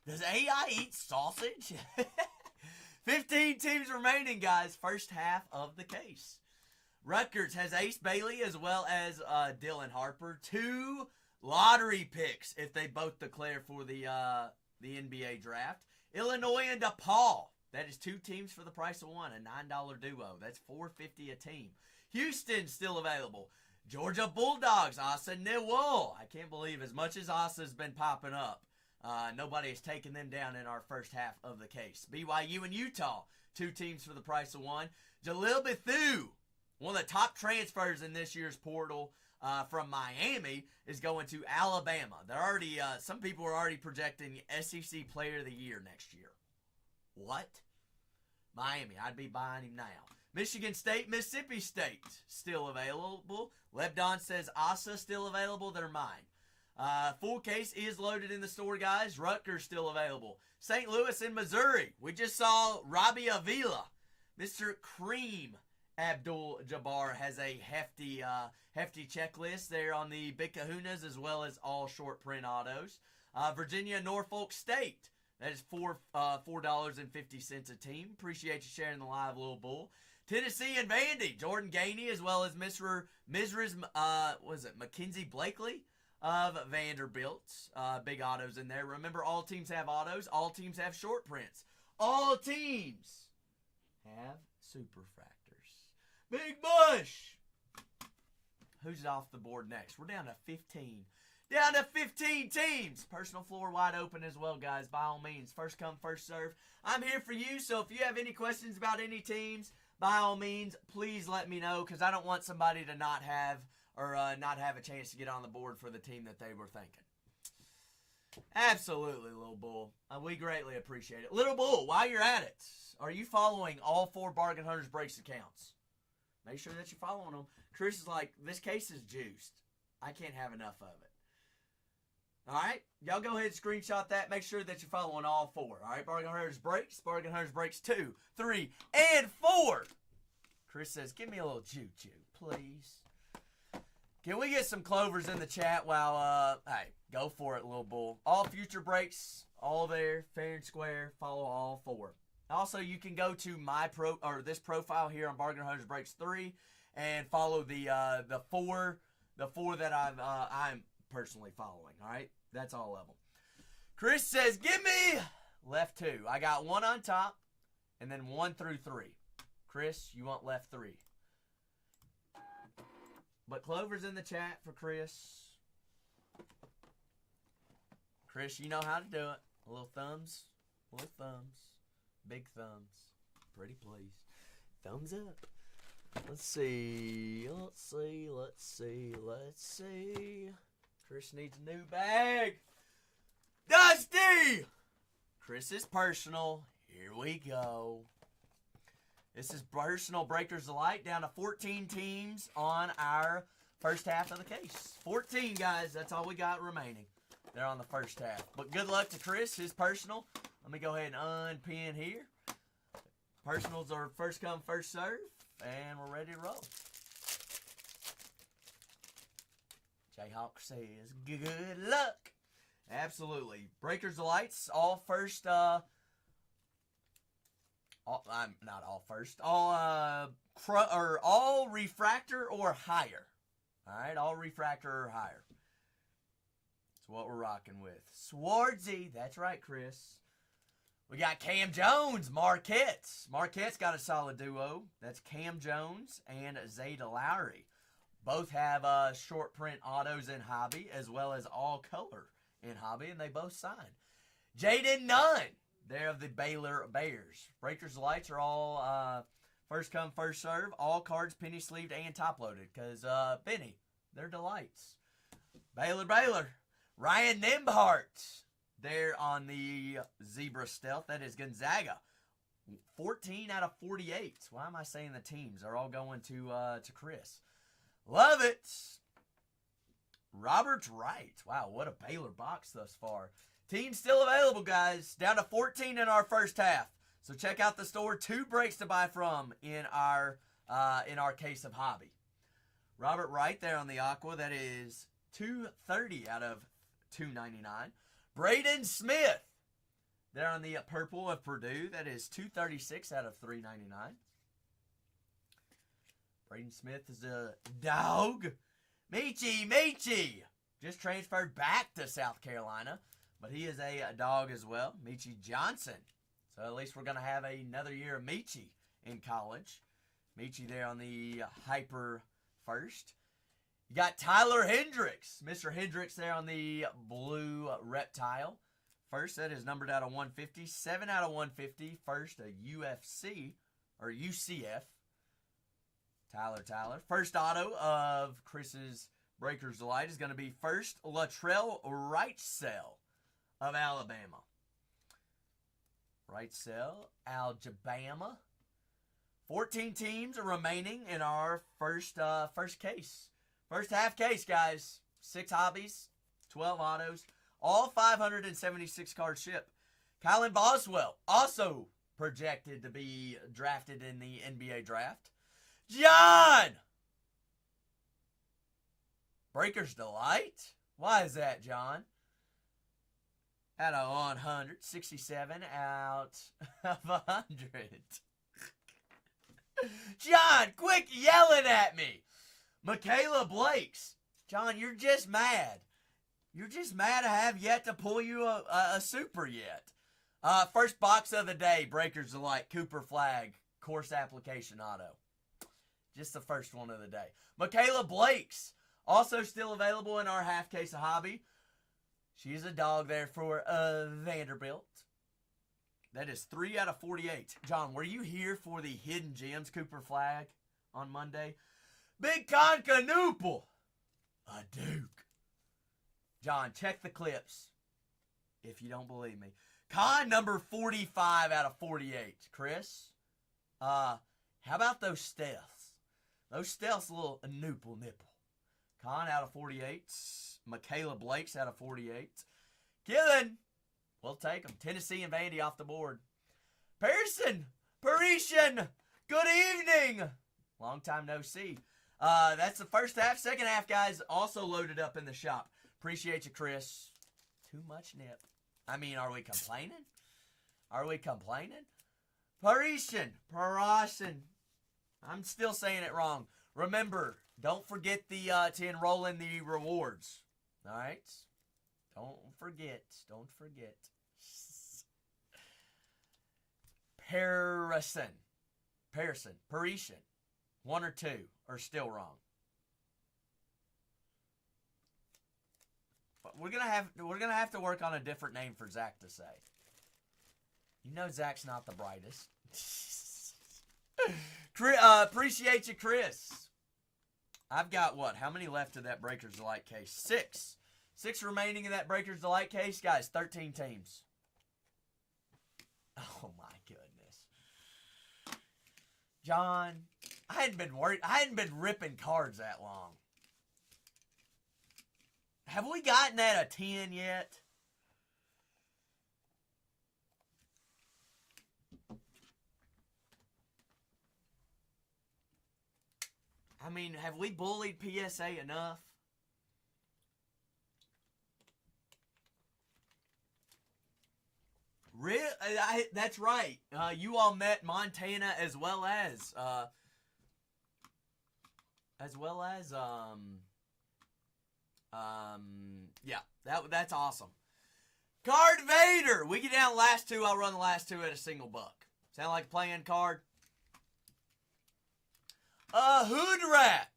Does AI eat sausage? 15 teams remaining, guys. First half of the case. Rutgers has Ace Bailey as well as Dylan Harper. 2 lottery picks if they both declare for the NBA draft. Illinois and DePaul. That is 2 teams for the price of 1. A $9 duo. That's $4.50 a team. Houston still available. Georgia Bulldogs. Asa Newell. I can't believe as much as Asa's been popping up, nobody has taken them down in our first half of the case. BYU and Utah. 2 teams for the price of 1. Jalil Bethune. One of the top transfers in this year's portal from Miami is going to Alabama. They're already some people are already projecting SEC Player of the Year next year. What? Miami. I'd be buying him now. Michigan State, Mississippi State still available. Lebdon says Asa still available. They're mine. Full case is loaded in the store, guys. Rutgers still available. St. Louis and Missouri. We just saw Robbie Avila. Mr. Cream Abdul-Jabbar has a hefty checklist there on the Big Kahunas as well as all short print autos. Virginia Norfolk State. That is $4.50 a team. Appreciate you sharing the live, Little Bull. Tennessee and Vandy. Jordan Gainey as well as Mrs. Mackenzie Blakely of Vanderbilt. Big autos in there. Remember, all teams have autos. All teams have short prints. All teams have superfractors. Big Bush. Who's off the board next? We're down to 15. Down to 15 teams. Personal floor wide open as well, guys. By all means, first come, first serve. I'm here for you, so if you have any questions about any teams, by all means, please let me know, because I don't want somebody to not have a chance to get on the board for the team that they were thinking. Absolutely, Little Bull. We greatly appreciate it. Little Bull, while you're at it, are you following all 4 Bargain Hunters Breaks accounts? Make sure that you're following them. Chris is like, this case is juiced. I can't have enough of it. All right? Y'all go ahead and screenshot that. Make sure that you're following all 4. All right? Bargain Hunters Breaks. Bargain Hunters Breaks 2, 3, and 4. Chris says, give me a little choo-choo, please. Can we get some clovers in the chat while, hey, go for it, Little Bull. All future breaks, all there, fair and square. Follow all 4. Also, you can go to this profile here on Bargain Hunters Breaks 3 and follow the 4 that I'm personally following. All right, that's all of them. Chris says, "Give me left 2." I got 1 on top, and then 1 through 3. Chris, you want left 3? But Clover's in the chat for Chris. Chris, you know how to do it. A little thumbs. Little thumbs. Big thumbs. Pretty please. Thumbs up. Let's see. Chris needs a new bag. Dusty! Chris's personal. Here we go. This is personal Breakers Delight down to 14 teams on our first half of the case. 14, guys. That's all we got remaining. They're on the first half. But good luck to Chris, his personal. Let me go ahead and unpin here. Personals are first come, first serve. And we're ready to roll. Jayhawk says, good luck. Absolutely. Breakers Delights, all first, not all first, all refractor or higher. All right, all refractor or higher. That's what we're rocking with. Swartzy, that's right, Chris. We got Cam Jones, Marquette. Marquette's got a solid duo. That's Cam Jones and Zeta Lowry. Both have short print autos in hobby as well as all color in hobby, and they both signed. Jaden Nunn, they're of the Baylor Bears. Breakers Lights are all first come, first serve. All cards penny sleeved and top loaded because Benny, they're delights. Baylor. Ryan Nembhart. They're on the Zebra Stealth. That is Gonzaga. 14 out of 48. Why am I saying the teams? They're all going to Chris. Love it. Robert's right. Wow, what a Baylor box thus far. Teams still available, guys. Down to 14 in our first half. So check out the store. 2 breaks to buy from in our case of hobby. Robert Wright there on the Aqua. That is 230 out of 299. Braden Smith there on the purple of Purdue. That is 236 out of 399. Braden Smith is a dog. Michi. Just transferred back to South Carolina. But he is a dog as well. Michi Johnson. So at least we're going to have another year of Michi in college. Michi there on the hyper first. You got Tyler Hendricks. Mr. Hendricks there on the blue reptile. First, that is numbered out of 150. 7 out of 150. First, a UFC or UCF. Tyler. First auto of Chris's Breakers Delight is going to be first Latrell Wrightsell of Alabama. Wrightsell, Alabama. 14 teams are remaining in our first case. First half case, guys. 6 hobbies, 12 autos, all 576 cards shipped. Kylan Boswell, also projected to be drafted in the NBA draft. John! Breakers Delight? Why is that, John? Out of 100, 67 out of 100. John, quit yelling at me. Michaela Blakes. John, you're just mad. You're just mad I have yet to pull you a super yet. First box of the day, Breakers Delight, Cooper Flag, course application auto. Just the first one of the day. Michaela Blakes, also still available in our half case of hobby. She's a dog there for Vanderbilt. That is 3 out of 48. John, were you here for the Hidden Gems Cooper Flag on Monday? Big Concanoople. A Duke. John, check the clips if you don't believe me. Con number 45 out of 48. Chris, how about those stealths? Those stealths a little nipple. Con out of 48. Michaela Blake's out of 48. Killing. We'll take them. Tennessee and Vandy off the board. Parisian. Good evening. Long time no see. That's the first half. Second half, guys, also loaded up in the shop. Appreciate you, Chris. Too much nip. I mean, are we complaining? Parisian. I'm still saying it wrong. Remember, don't forget to enroll in the rewards. All right? Don't forget. Parisian. 1 or 2 are still wrong. we're gonna have to work on a different name for Zach to say. You know Zach's not the brightest. Appreciate you, Chris. I've got what? How many left of that Breakers Delight case? 6. 6 remaining in that Breakers Delight case, guys. 13 teams. Oh my goodness, John. I hadn't been ripping cards that long. Have we gotten at a 10 yet? I mean, have we bullied PSA enough? That's right. You all met Montana as well as yeah, that's awesome. Card Vader. We get down last 2. I'll run the last 2 at a single buck. Sound like a playing card? Hood Rat.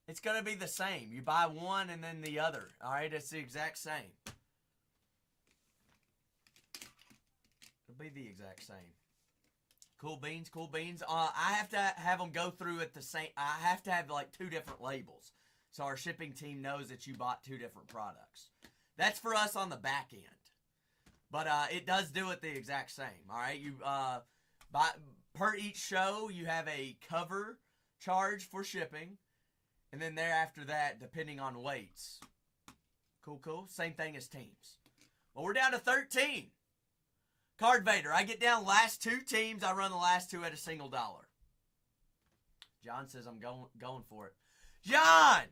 It's going to be the same. You buy one and then the other. All right, it's the exact same. It'll be the exact same. Cool beans. I have to have them go through at the same. I have to have like 2 different labels, so our shipping team knows that you bought 2 different products. That's for us on the back end, but it does do it the exact same. All right, you per each show you have a cover charge for shipping, and then thereafter that, depending on weights. Cool. Same thing as teams. Well, we're down to 13. Card Vader. I get down last 2 teams. I run the last 2 at a single dollar. John says I'm going for it. John!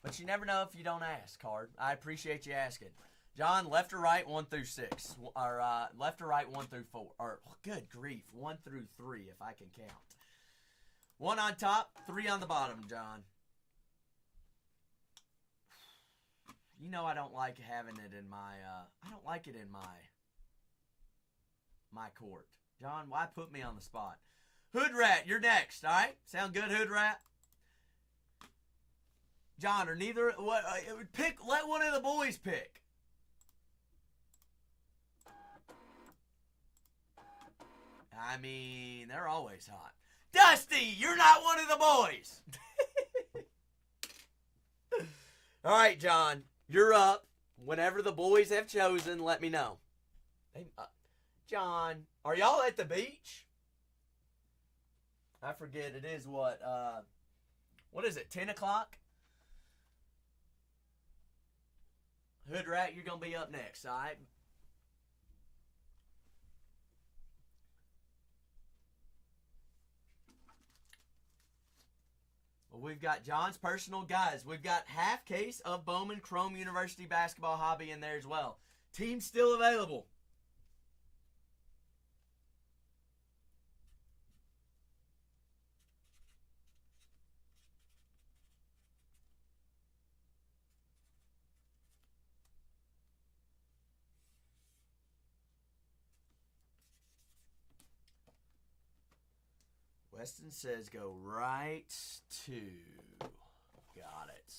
But you never know if you don't ask, Card. I appreciate you asking. John, left or right, 1 through 6. Or left or right, 1 through 4. Or, good grief, 1 through 3 if I can count. 1 on top, 3 on the bottom, John. You know I don't like having it in my, I don't like it in my court. John, why put me on the spot? Hood Rat, you're next, all right? Sound good, Hood Rat? John, or neither, what? Let one of the boys pick. I mean, they're always hot. Dusty, you're not one of the boys. All right, John, you're up. Whenever the boys have chosen, let me know. John, are y'all at the beach? I forget. It is what is it, 10 o'clock? Hood Rat, you're going to be up next, all right? Well, we've got John's personal, guys. We've got half case of Bowman Chrome University basketball hobby in there as well. Team's still available. Weston says go right to. Got it.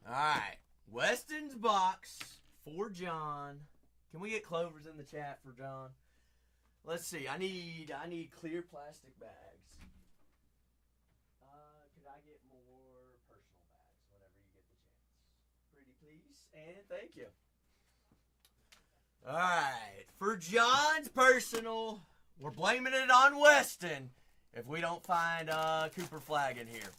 All right. Weston's box for John. Can we get Clovers in the chat for John? Let's see. I need clear plastic bags. Could I get more personal bags whenever you get the chance? Pretty please. And thank you. All right. For John's personal, we're blaming it on Weston if we don't find Cooper Flag in here.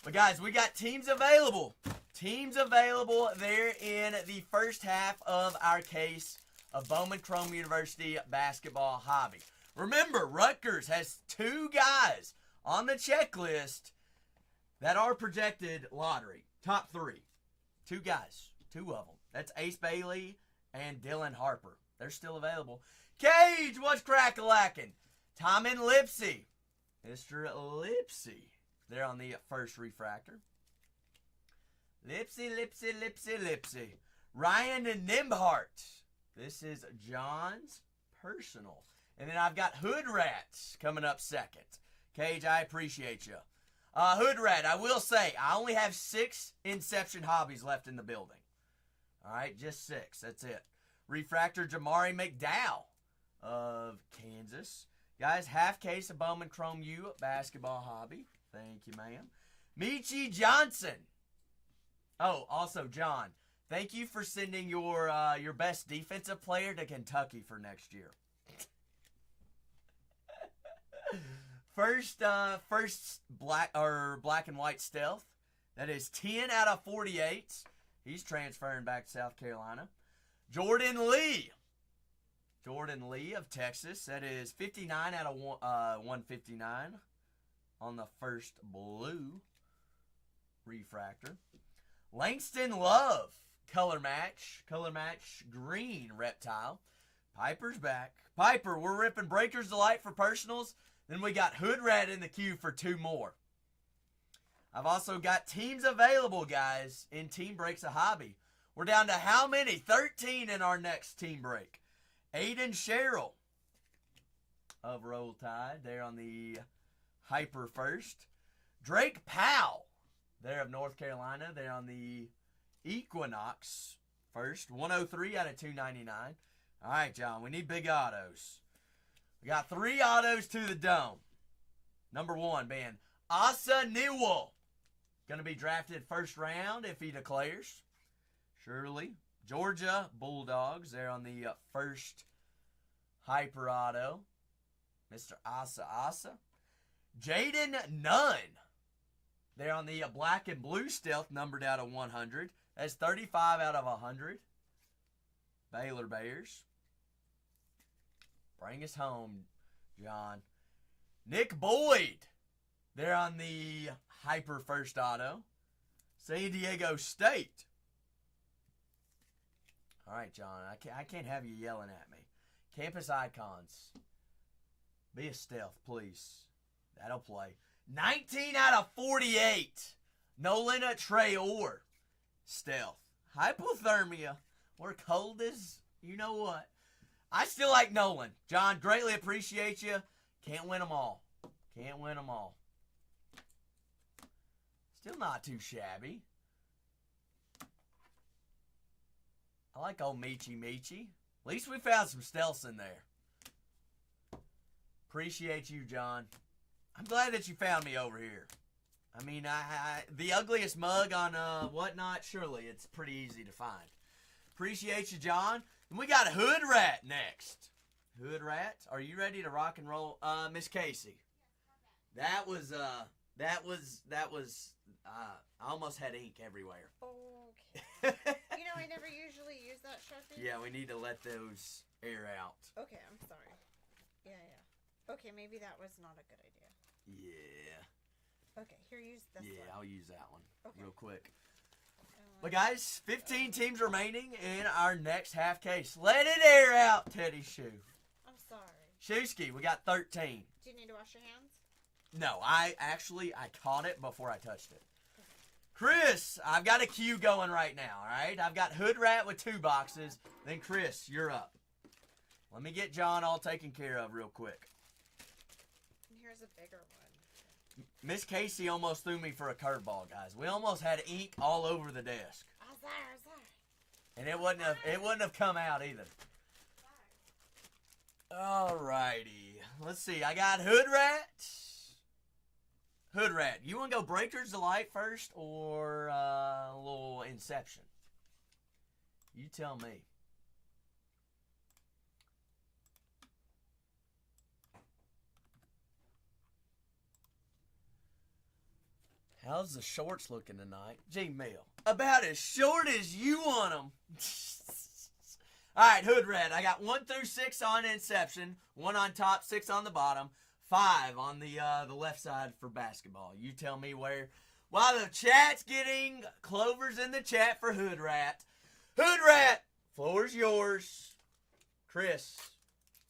But guys, we got teams available. Teams available there in the first half of our case of Bowman Chrome University basketball hobby. Remember, Rutgers has 2 guys on the checklist that are projected lottery. Top 3. 2 guys. 2 of them. That's Ace Bailey and Dylan Harper. They're still available. Cage, what's crack-a-lackin'? Tom and Lipsy. Mr. Lipsy. They're on the first refractor. Lipsy. Ryan and Nimhart. This is John's personal. And then I've got Hood Rats coming up second. Cage, I appreciate you. Hood Rat, I will say, I only have 6 Inception hobbies left in the building. All right, just 6. That's it. Refractor Jamari McDowell of Kansas. Guys, half case of Bowman Chrome U basketball hobby. Thank you, ma'am. Michi Johnson. Oh, also, John, thank you for sending your best defensive player to Kentucky for next year. First black and white stealth. That is 10 out of 48. He's transferring back to South Carolina. Jordan Lee. Jordan Lee of Texas. That is 59 out of 159 on the first blue refractor. Langston Love. Color match green reptile. Piper's back. Piper, we're ripping Breaker's Delight for personals. Then we got Hood Rat in the queue for 2 more. I've also got teams available, guys, in Team Breaks a Hobby. We're down to how many? 13 in our next team break. Aiden Sherrill of Roll Tide. They're on the Hyper first. Drake Powell. They're of North Carolina. They're on the Equinox first. 103 out of 299. All right, John, we need big autos. We got 3 autos to the dome. Number 1 being Asa Newell. Going to be drafted first round if he declares. Surely. Georgia Bulldogs. They're on the first Hyper Auto. Mr. Asa. Jaden Nunn. They're on the black and blue stealth, numbered out of 100. That's 35 out of 100. Baylor Bears. Bring us home, John. Nick Boyd. They're on the Hyper First Auto. San Diego State. All right, John. I can't have you yelling at me. Campus Icons. Be a stealth, please. That'll play. 19 out of 48. Nolan Traore. Stealth. Hypothermia. We're cold as you know what. I still like Nolan. John, greatly appreciate you. Can't win them all. Can't win them all. Still not too shabby. I like old Michi. At least we found some stealths in there. Appreciate you, John. I'm glad that you found me over here. I mean, the ugliest mug on whatnot, surely it's pretty easy to find. Appreciate you, John. And we got Hood Rat next. Hood Rat, are you ready to rock and roll? Miss Casey. That was, I almost had ink everywhere. Okay. You know, I never usually use that Sharpie. Yeah, we need to let those air out. Okay, I'm sorry. Yeah. Okay, maybe that was not a good idea. Yeah. Okay, here, use this one. Yeah, I'll use that one real quick. But But guys, 15 teams remaining in our next half case. Let it air out, Teddy Shoe. I'm sorry. Shewski, we got 13. Do you need to wash your hands? No, I caught it before I touched it. Chris, I've got a queue going right now, all right? I've got Hood Rat with 2 boxes. Then, Chris, you're up. Let me get John all taken care of real quick. And here's a bigger one. Miss Casey almost threw me for a curveball, guys. We almost had ink all over the desk. Sorry. And it wouldn't have come out either. Alrighty. Let's see. I got Hood Rat. Hood Rat. You want to go Breaker's Delight first or a little Inception? You tell me. How's the shorts looking tonight? G-Mill. About as short as you want them. Alright, Hood Rat. I got 1 through 6 on Inception. 1 on top, 6 on the bottom. 5 on the left side for basketball. You tell me where. While the chat's getting clovers in the chat for Hood Rat. Hood Rat, floor's yours. Chris,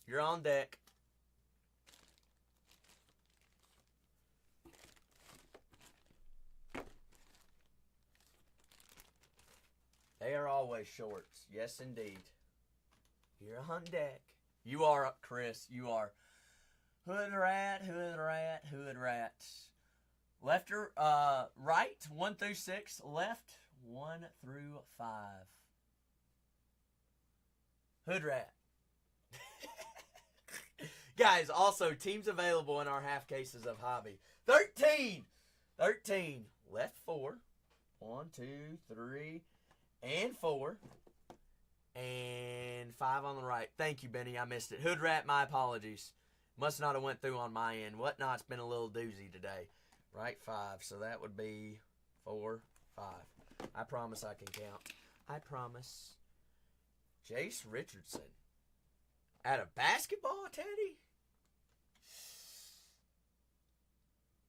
you're on deck. They are always shorts. Yes, indeed. You're on deck. You are up, Chris. You are. Hood Rat, Hood Rat, Hood Rat. Left or right, 1 through 6. Left, 1 through 5. Hood Rat. Guys, also, teams available in our half cases of hobby. 13. 13. Left 4. 1, 2, 3, and 4. And 5 on the right. Thank you, Benny. I missed it. Hood Rat, my apologies. Must not have went through on my end. Whatnot's been a little doozy today. Right, 5. So that would be 4, 5. I promise I can count. I promise. Jace Richardson. Out of basketball, Teddy?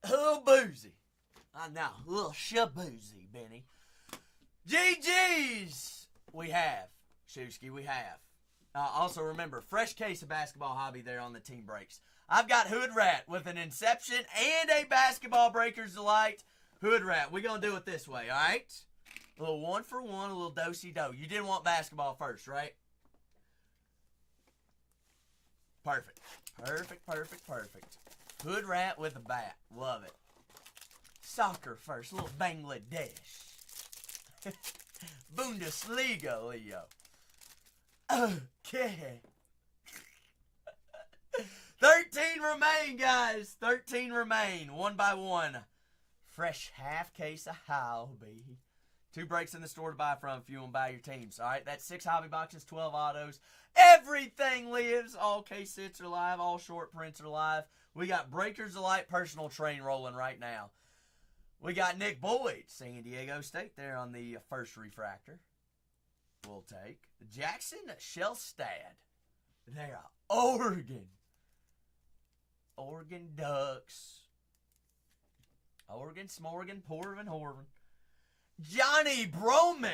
A little boozy. I know. A little shaboozy, Benny. GG's! We have. Shusky, we have. Also remember, fresh case of basketball hobby there on the team breaks. I've got Hood Rat with an Inception and a Basketball Breakers Delight. Hood Rat, we're going to do it this way, all right? A little 1 for 1, a little do-si-do. You didn't want basketball first, right? Perfect. Perfect, perfect, perfect. Hood Rat with a bat. Love it. Soccer first, a little Bangladesh. Bundesliga, Leo. Okay. 13 remain, guys. 13 remain. 1 by 1. Fresh half case of hobby. 2 breaks in the store to buy from if you want to buy your teams. All right, that's 6 hobby boxes, 12 autos. Everything lives. All case sits are live. All short prints are live. We got Breakers Delight personal train rolling right now. We got Nick Boyd, San Diego State, there on the first refractor. We'll take Jackson Shellstad. There, Oregon. Oregon Ducks. Oregon Smorgan, Porvin, Horvin. Johnny Brome,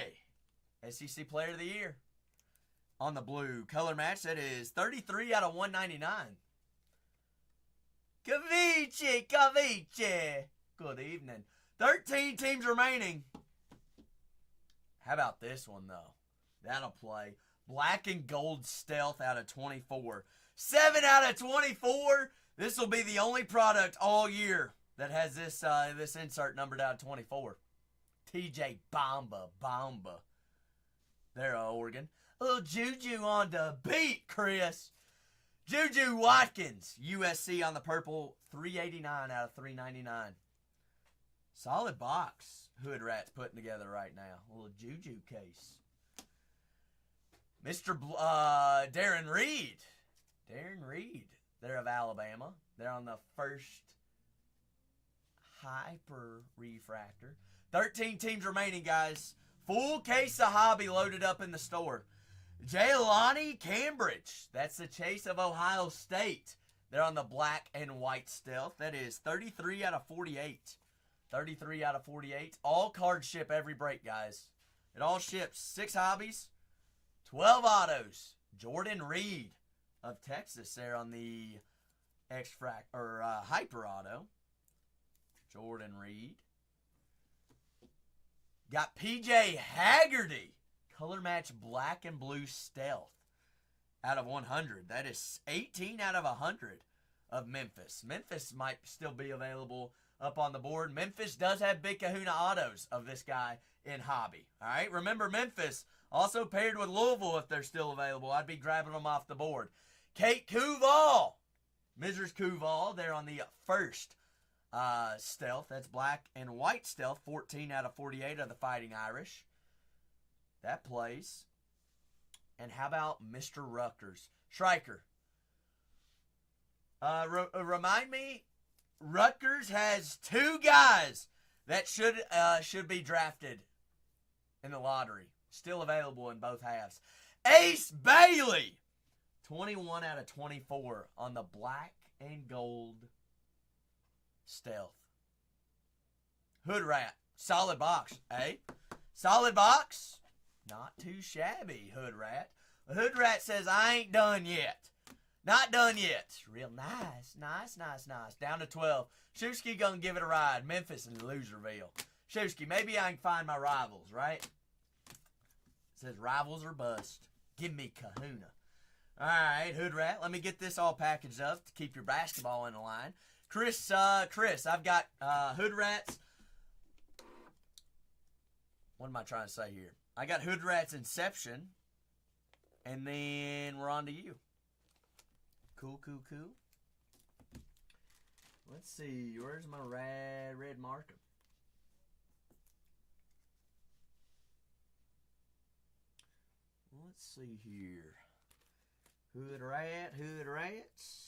SEC Player of the Year. On the blue color match, that is 33 out of 199. Cavice. Good evening. 13 teams remaining. How about this one, though? That'll play. Black and gold stealth out of 24. 7 out of 24. This will be the only product all year that has this insert numbered out of 24. TJ Bomba. There, Oregon. A little Juju on the beat, Chris. Juju Watkins, USC on the purple, 389 out of 399. Solid box Hood Rat's putting together right now. A little Juju case. Mr. Darren Reed. Darren Reed. They're of Alabama. They're on the first hyper refractor. 13 teams remaining, guys. Full case of hobby loaded up in the store. Jaylani Cambridge. That's the chase of Ohio State. They're on the black and white stealth. That is 33 out of 48. 33 out of 48. All cards ship every break, guys. It all ships. 6 hobbies, 12 autos. Jordan Reed of Texas there on the hyper auto. Jordan Reed. Got PJ Haggerty. Color match black and blue stealth out of 100. That is 18 out of 100 of Memphis. Memphis might still be available up on the board. Memphis does have Big Kahuna autos of this guy in hobby. All right, remember Memphis also paired with Louisville if they're still available. I'd be grabbing them off the board. Kate Kuval. Mrs. Kuval there on the first stealth. That's black and white stealth. 14 out of 48 of the Fighting Irish. That plays. And how about Mr. Rutgers? Schreiker. Remind me, Rutgers has 2 guys that should be drafted in the lottery. Still available in both halves. Ace Bailey. 21 out of 24 on the black and gold stealth. Hood Rat. Solid box, eh? Solid box. Not too shabby, Hood Rat. The Hood Rat says, I ain't done yet. Not done yet. Real nice. Nice. Down to 12. Shusky gonna give it a ride. Memphis and Loserville. Shusky, maybe I can find my rivals, right? It says rivals or bust. Give me Kahuna. All right, Hood Rat, let me get this all packaged up to keep your basketball in the line. Chris, I've got Hood Rats. What am I trying to say here? I got Hood Rats Inception. And then we're on to you. Cool. Let's see. Where's my red marker? Let's see here. Hood Rats.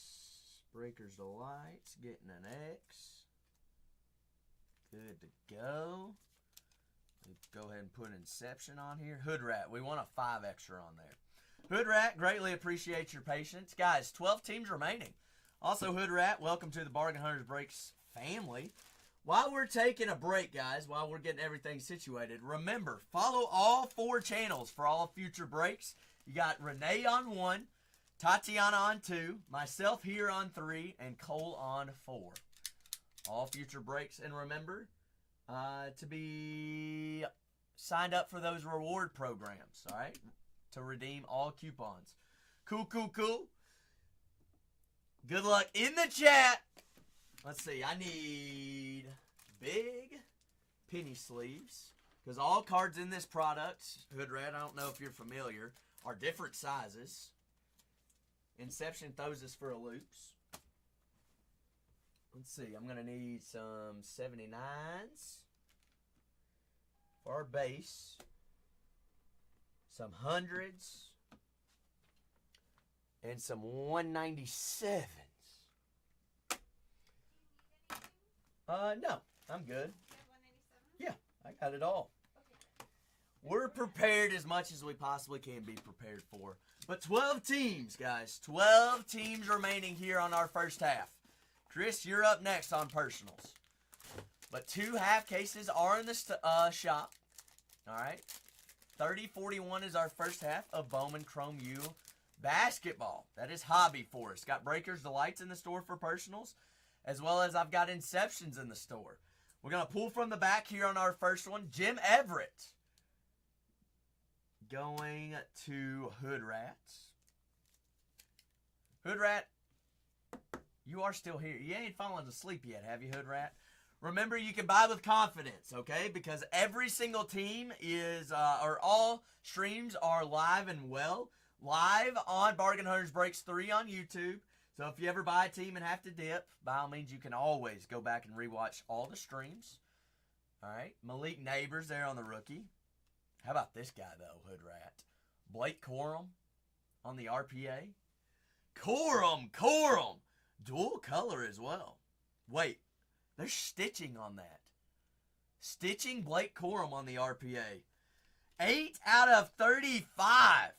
Breakers the Lights. Getting an X. Good to go. Let's go ahead and put Inception on here. Hood Rat. We want a 5 extra on there. Hood Rat, greatly appreciate your patience. Guys, 12 teams remaining. Also, Hood Rat, welcome to the Bargain Hunters Breaks family. While we're taking a break, guys, while we're getting everything situated, remember, follow all 4 channels for all future breaks. You got Renee on 1, Tatiana on 2, myself here on 3, and Cole on 4. All future breaks. And remember to be signed up for those reward programs, all right? To redeem all coupons. Cool. Good luck in the chat. Let's see. I need big penny sleeves because all cards in this product, Hood Rat, I don't know if you're familiar, are different sizes. Inception throws us for a loops. Let's see. I'm going to need some 79s for our base. Some 100s. And some 197s. No. I'm good. Yeah, I got it all. We're prepared as much as we possibly can be prepared for. But 12 teams, guys. 12 teams remaining here on our first half. Chris, you're up next on personals. But 2 half cases are in the shop. All right. 30-41 is our first half of Bowman Chrome U basketball. That is hobby for us. Got Breakers Delights in the store for personals, as well as I've got Inceptions in the store. We're going to pull from the back here on our first one. Jim Everett going to Hood Rats. Hood Rat, you are still here. You ain't fallen asleep yet, have you, Hood Rat? Remember, you can buy with confidence, okay? Because every single team is, or all streams are live and well. Live on Bargain Hunters Breaks 3 on YouTube. So if you ever buy a team and have to dip, by all means, you can always go back and rewatch all the streams. All right. Malik Neighbors there on the rookie. How about this guy, though, Hood Rat? Blake Corum on the RPA. Corum! Dual color as well. Wait. There's stitching on that. Stitching Blake Corum on the RPA. 8 out of 35.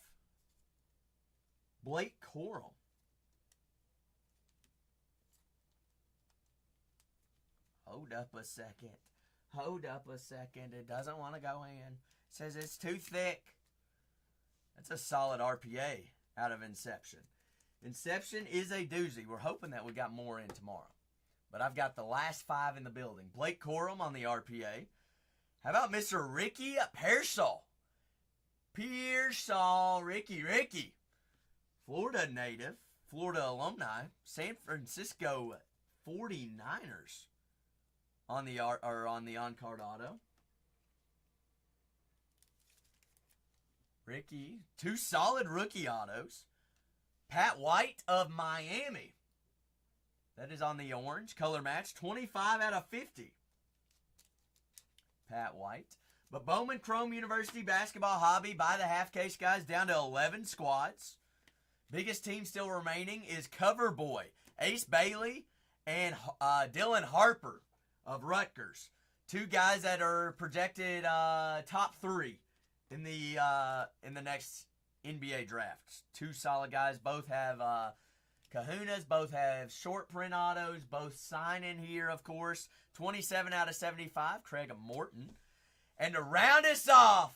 Blake Corum. Hold up a second. It doesn't want to go in. It says it's too thick. That's a solid RPA out of Inception. Inception is a doozy. We're hoping that we got more in tomorrow. But I've got the last 5 in the building. Blake Corum on the RPA. How about Mr. Ricky Pearsall? Ricky. Florida native, Florida alumni, San Francisco 49ers on the on-card auto. Ricky, 2 solid rookie autos. Pat White of Miami. That is on the orange. Color match. 25 out of 50. Pat White. But Bowman Chrome University basketball hobby by the half case, guys, down to 11 squads. Biggest team still remaining is Cover Boy, Ace Bailey, and Dylan Harper of Rutgers. 2 guys that are projected top 3 in the next NBA drafts. 2 solid guys. Both have kahunas. Both have short print autos. Both sign in here, of course. 27 out of 75. Craig Morton. And to round us off,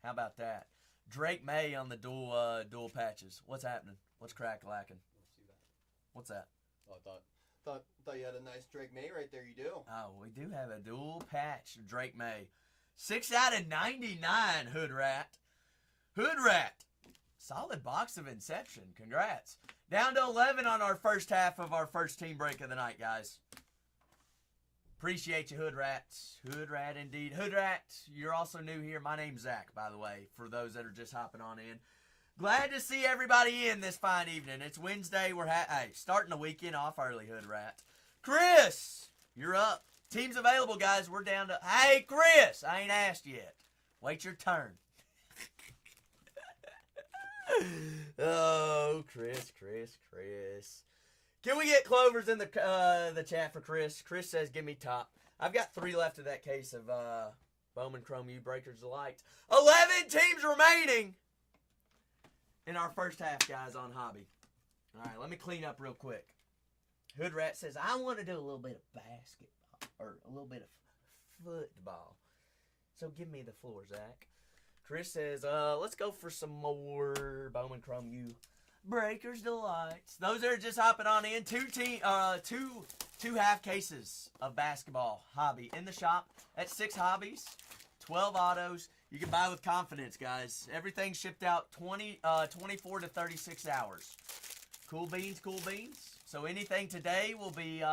how about that? Drake May on the dual patches. What's happening? What's crack-lacking? What's that? Oh, I thought you had a nice Drake May right there. You do. Oh, we do have a dual patch of Drake May. 6 out of 99, Hood Rat. Solid box of Inception. Congrats. Down to 11 on our first half of our first team break of the night, guys. Appreciate you, Hood Rats. Hood Rat indeed. Hood Rat, you're also new here. My name's Zach, by the way, for those that are just hopping on in. Glad to see everybody in this fine evening. It's Wednesday. We're starting the weekend off early, Hood Rat. Chris, you're up. Team's available, guys. We're down to... Hey, Chris, I ain't asked yet. Wait your turn. Oh, Chris. Can we get Clovers in the chat for Chris? Chris says, give me top. I've got 3 left of that case of Bowman Chrome U Breakers Delight. 11 teams remaining in our first half, guys, on Hobby. All right, let me clean up real quick. Hood Rat says, I want to do a little bit of basketball, or a little bit of football. So give me the floor, Zach. Chris says, let's go for some more Bowman Chrome U Breakers Delights. Those that are just hopping on in, two half cases of basketball hobby in the shop at 6 hobbies, 12 autos. You can buy with confidence, guys. Everything shipped out 24 to 36 hours. Cool beans. So anything today will be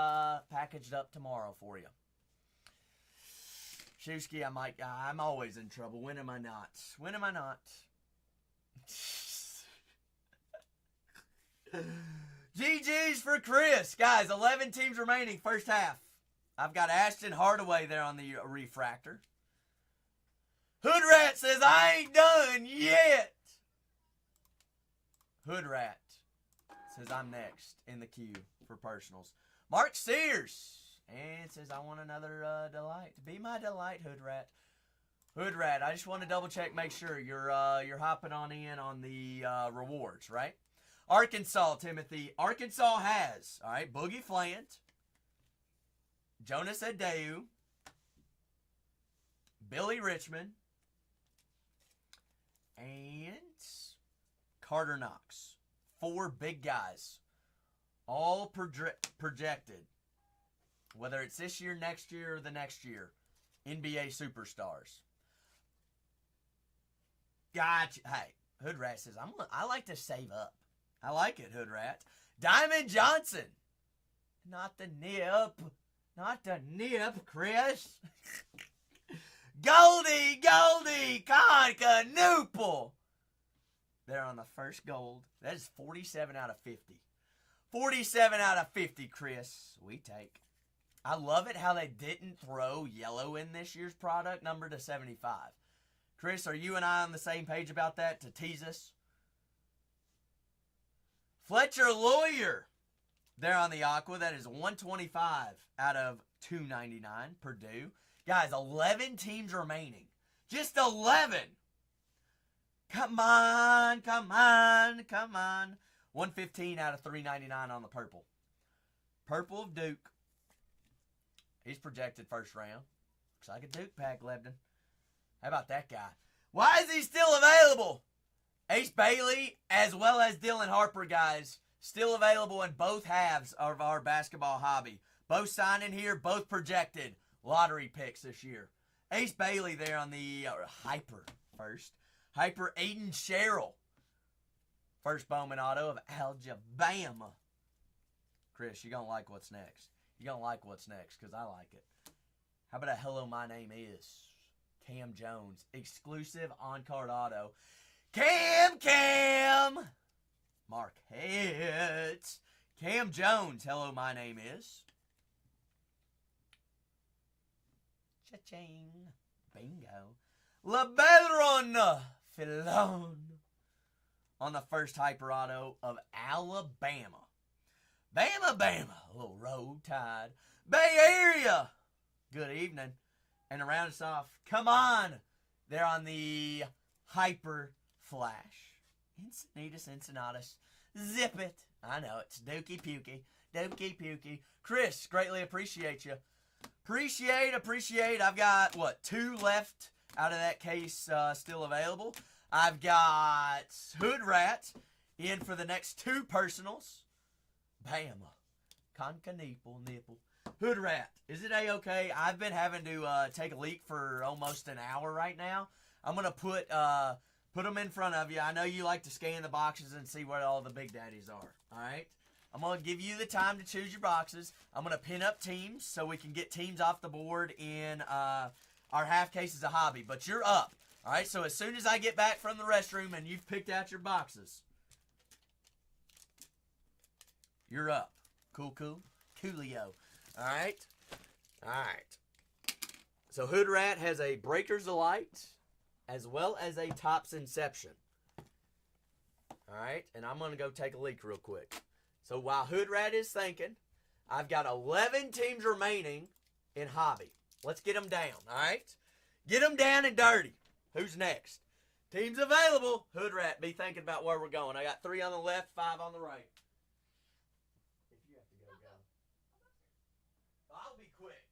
packaged up tomorrow for you. Shusky, I'm always in trouble. When am I not? GG's for Chris. Guys, 11 teams remaining, first half. I've got Ashton Hardaway there on the refractor. Hood Rat says, I ain't done yet. Hood Rat says, I'm next in the queue for personals. Mark Sears and says, I want another delight. Be my delight, Hood Rat. Hood Rat, I just want to double check, make sure you're hopping on in on the rewards, right? Arkansas, Timothy. Arkansas has, all right, Boogie Flant, Jonas Adeu, Billy Richmond, and Carter Knox. 4 big guys, all projected, whether it's this year, next year, or the next year, NBA superstars. Gotcha. Hey, Hood Rat says, I like to save up. I like it, Hood Rat. Diamond Johnson. Not the nip, Chris. Goldie, Conca-Noople. They're on the first gold. That is 47 out of 50. 47 out of 50, Chris. We take. I love it how they didn't throw yellow in this year's product number to 75. Chris, are you and I on the same page about that to tease us? Fletcher Lawyer. They're on the Aqua. That is 125 out of 299. Purdue. Guys, 11 teams remaining. Just 11. Come on. 115 out of 399 on the purple. Purple of Duke. He's projected first round. Looks like a Duke pack, Lebden. How about that guy? Why is he still available? Ace Bailey as well as Dylan Harper, guys. Still available in both halves of our basketball hobby. Both signing here, both projected lottery picks this year. Ace Bailey there on the Hyper first. Hyper Aiden Sherrill. First Bowman auto of Alabama. Chris, you're going to like what's next. You're going to like what's next because I like it. How about a hello, my name is Cam Jones. Exclusive on-card auto. Cam! Mark Hits. Cam Jones. Hello, my name is. Cha-ching. Bingo. LeBaron Filon. On the first Hyper Auto of Alabama. Bama. A little road tide. Bay Area. Good evening. And to round us off, come on. They're on the Hyper Flash. Encinitas. Zip it. I know, it's Dookie Pukey. Chris, greatly appreciate you. Appreciate. I've got, 2 left out of that case still available. I've got Hood Rat in for the next 2 personals. Bama. Conca-Nipple. Hood Rat, is it A-okay? I've been having to take a leak for almost an hour right now. I'm going to put Put them in front of you. I know you like to scan the boxes and see where all the big daddies are. All right? I'm going to give you the time to choose your boxes. I'm going to pin up teams so we can get teams off the board in our half cases of hobby. But you're up. All right? So as soon as I get back from the restroom and you've picked out your boxes, you're up. Cool. Coolio. All right? All right. So Hood Rat has a Breaker's Delight as well as a Topps Inception. All right? And I'm going to go take a leak real quick. So while Hood Rat is thinking, I've got 11 teams remaining in hobby. Let's get them down, all right? Get them down and dirty. Who's next? Teams available. Hood Rat, be thinking about where we're going. I got 3 on the left, 5 on the right. If you have to go, go. I'll be quick.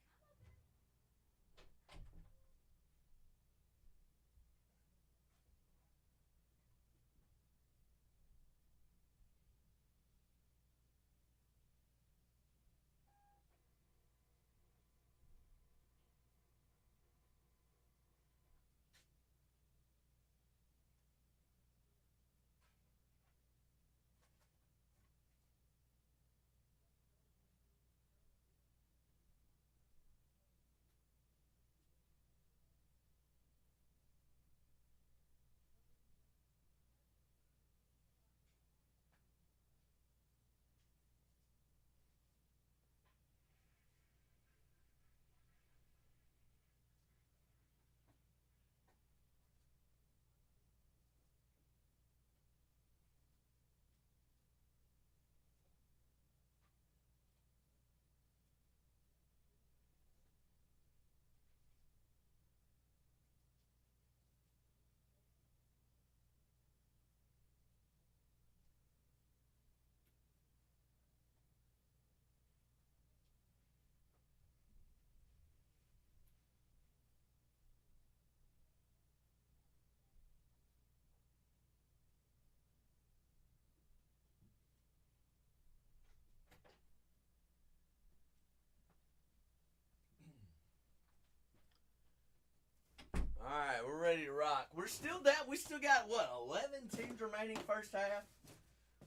All right, we're ready to rock. We're still down. We still got, what, 11 teams remaining first half?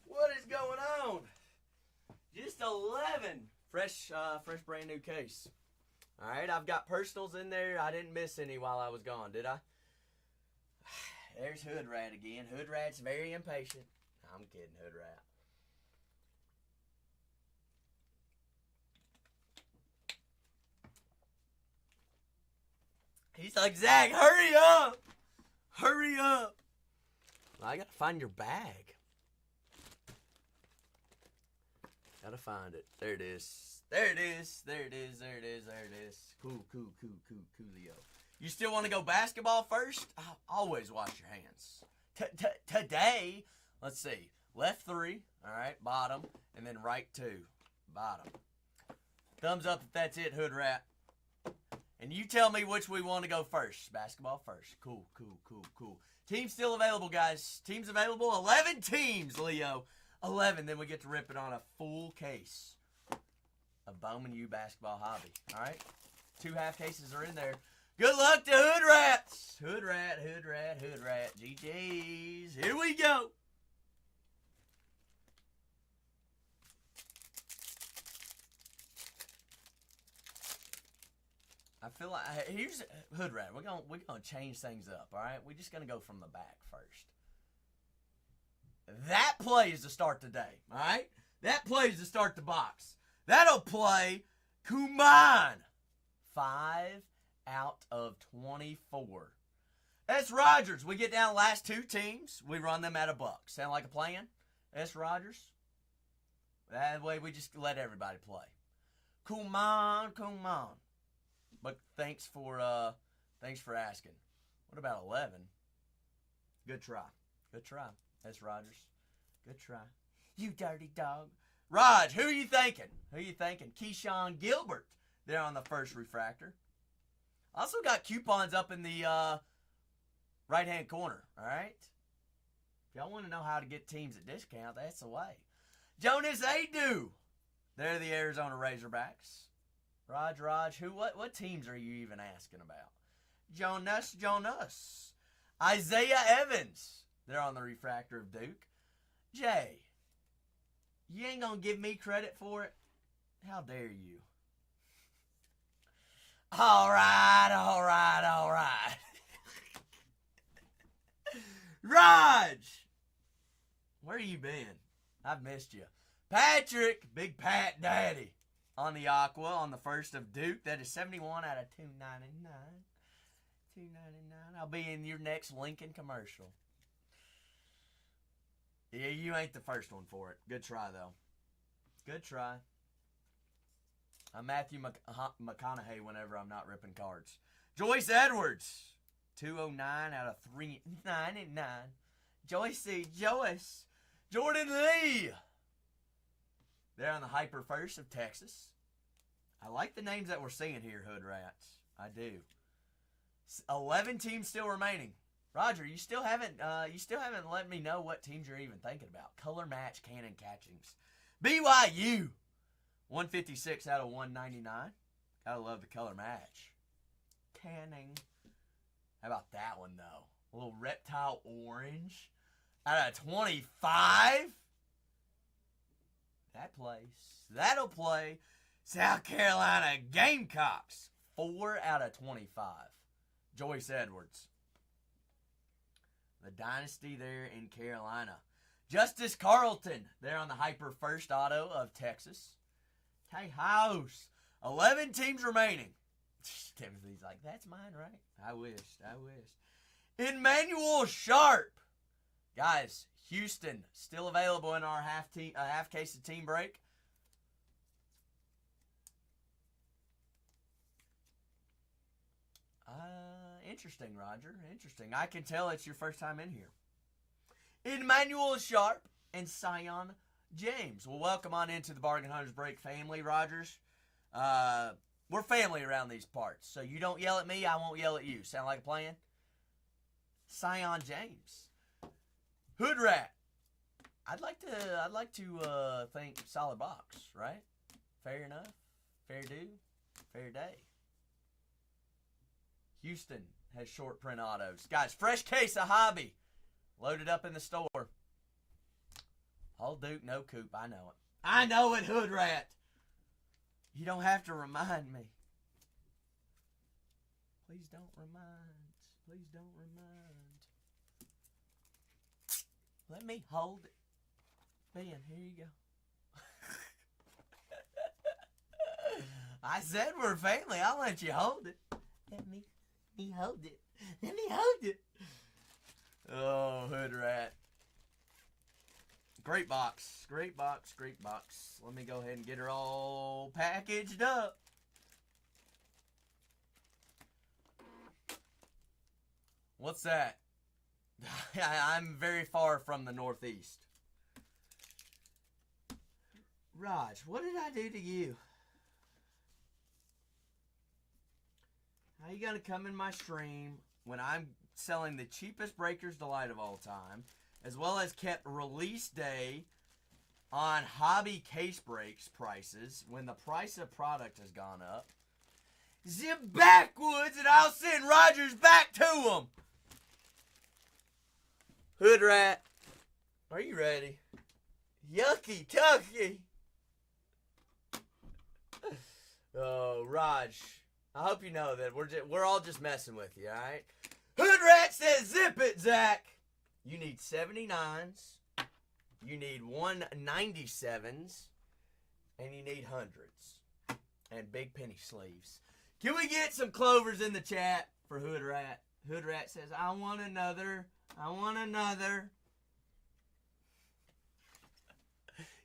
What is going on? Just 11. Fresh brand new case. All right, I've got personals in there. I didn't miss any while I was gone, did I? There's Hood Rat again. Hood Rat's very impatient. I'm kidding, Hood Rat. He's like, Zach, hurry up! Hurry up! Well, I gotta find your bag. Gotta find it. There it is. There it is. There it is. There it is. There it is. Coolio. You still want to go basketball first? Always wash your hands. Today, let's see. Left 3, all right, bottom, and then right 2, bottom. Thumbs up if that's it, Hood Rat. And you tell me which we want to go first. Basketball first. Cool. Teams still available, guys. Teams available. 11 teams, Leo. 11. Then we get to rip it on a full case of Bowman U basketball hobby. All right? 2 half cases are in there. Good luck to Hood Rats. Hood Rat. GG's. Here we go. I feel like here's Hood Rat. We're gonna change things up. All right, we're just gonna go from the back first. That play is to start the day. All right, that play is to start the box. That'll play. Come on, 5 out of 24. S. Rogers. We get down the last 2 teams. We run them at $1. Sound like a plan? S. Rogers. That way we just let everybody play. Come on. But thanks for asking. What about 11? Good try. That's Rogers. Good try. You dirty dog. Raj, who are you thinking? Keyshawn Gilbert there on the first refractor. Also got coupons up in the right-hand corner, all right? If y'all want to know how to get teams at discount, that's the way. Jonas Adu. They're the Arizona Razorbacks. Raj, what teams are you even asking about? Jonas. Isaiah Evans. They're on the refractor of Duke. Jay, you ain't going to give me credit for it? How dare you? All right. Raj, where you been? I've missed you. Patrick, Big Pat Daddy, on the Aqua on the first of Duke. That is 71 out of 299. $2.99. I'll be in your next Lincoln commercial. Yeah, you ain't the first one for it. Good try, though. Good try. I'm Matthew McConaughey whenever I'm not ripping cards. Joyce Edwards, 209 out of 399. Joyce. Jordan Lee. They're on the Hyper First of Texas. I like the names that we're seeing here, Hood Rats. I do. 11 teams still remaining. Roger, you still haven't let me know what teams you're even thinking about. Color match cannon catchings. BYU, 156 out of 199. Gotta love the color match. Canning. How about that one though? A little reptile orange out of 25. That plays. That'll play. South Carolina Gamecocks, 4 out of 25. Joyce Edwards. The dynasty there in Carolina. Justice Carlton, there on the Hyper First Auto of Texas. Hey, house. 11 teams remaining. Timothy's like, that's mine, right? I wish. Emmanuel Sharp. Guys, Houston, still available in our half case of team break. Interesting, Roger. Interesting. I can tell it's your first time in here. Emmanuel Sharp and Sion James. Well, welcome on into the Bargain Hunters Break family, Rogers. We're family around these parts, so you don't yell at me, I won't yell at you. Sound like a plan? Sion James. Hood Rat. I'd like to think solid box, right? Fair enough. Fair due. Fair day. Houston has short print autos. Guys, fresh case of hobby. Loaded up in the store. All Duke, no Coop. I know it. I know it, Hood Rat. You don't have to remind me. Please don't remind. Please don't remind. Let me hold it. Ben, here you go. I said we're family. I'll let you hold it. Let me hold it. Let me hold it. Oh, Hood Rat. Great box. Great box. Let me go ahead and get her all packaged up. What's that? I'm very far from the Northeast. Raj, what did I do to you? How you gonna come in my stream when I'm selling the cheapest Breaker's Delight of all time, as well as kept release day on hobby case breaks prices when the price of product has gone up? Zip backwoods and I'll send Rogers back to him. Hood Rat, are you ready? Yucky tucky. Oh, Raj, I hope you know that we're all just messing with you, all right? Hood Rat says, zip it, Zach. You need 79s, you need 197s, and you need hundreds. And big penny sleeves. Can we get some clovers in the chat for Hood Rat? Hood Rat says, I want another.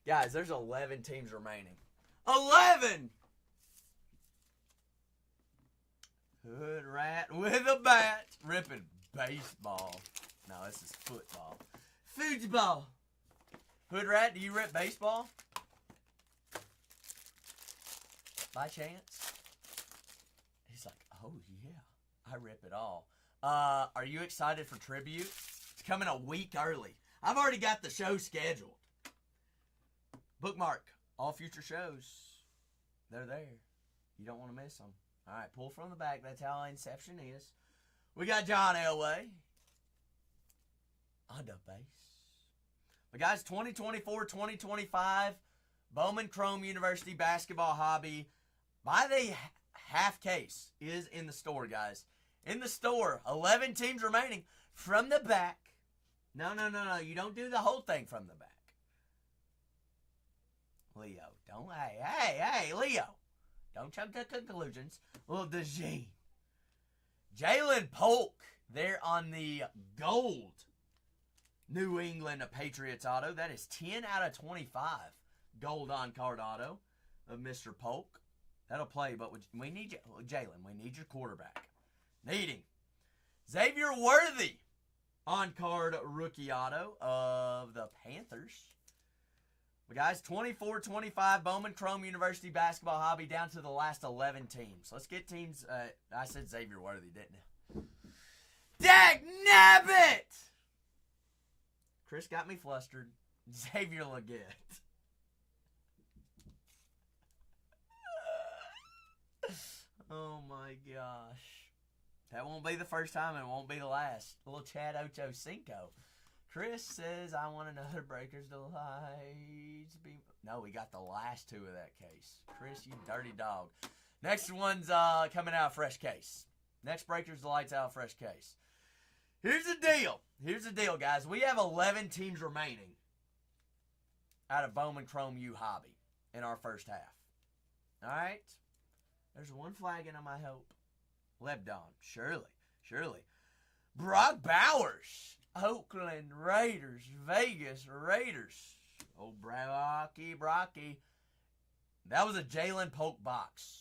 Guys, there's 11 teams remaining. 11! Hood Rat with a bat. Ripping baseball. No, this is football. Football. Hood Rat, do you rip baseball? By chance? He's like, oh yeah, I rip it all. Are you excited for Tribute? It's coming a week early. I've already got the show scheduled. Bookmark all future shows. They're there. You don't want to miss them. All right, pull from the back. That's how Inception is. We got John Elway. on the base. But guys, 2024-2025 Bowman Chrome University basketball hobby by the half case is in the store, guys. In the store, 11 teams remaining from the back. No. You don't do the whole thing from the back. Leo, don't. Hey, Leo. Don't jump to conclusions. Well, the G. Jalen Polk there on the gold New England Patriots auto. That is 10 out of 25 gold on card auto of Mr. Polk. That'll play, but we need you, Jalen. We need your quarterback. Needing Xavier Worthy on card rookie auto of the Panthers. But guys, 24-25 Bowman Chrome University basketball hobby down to the last 11 teams. Let's get teams. I said Xavier Worthy, didn't I? Dagnabbit! Chris got me flustered. Xavier Leggett. Oh my gosh. That won't be the first time and it won't be the last. Little Chad Ocho Cinco. Chris says, I want another Breakers Delights. No, we got the last two of that case. Chris, you dirty dog. Next one's coming out of fresh case. Next Breakers Delights out of fresh case. Here's the deal, guys. We have 11 teams remaining out of Bowman Chrome U hobby in our first half. All right? There's one flag in them, I hope. Lebdon, surely. Brock Bowers, Oakland Raiders, Vegas Raiders. Oh, Brocky. That was a Jalen Polk box.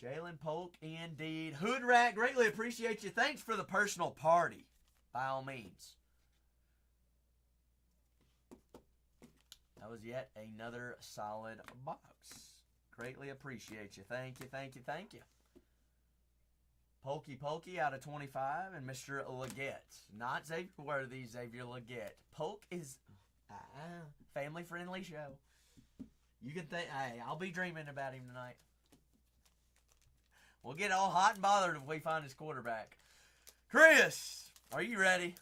Jalen Polk, indeed. Hood Rat, greatly appreciate you. Thanks for the personal party, by all means. That was yet another solid box. Greatly appreciate you. Thank you. Pokey out of 25, and Mr. Leggett. Not Xavier Worthy, Xavier Leggett. Polk is a family-friendly show. You can think, hey, I'll be dreaming about him tonight. We'll get all hot and bothered if we find his quarterback. Chris, are you ready?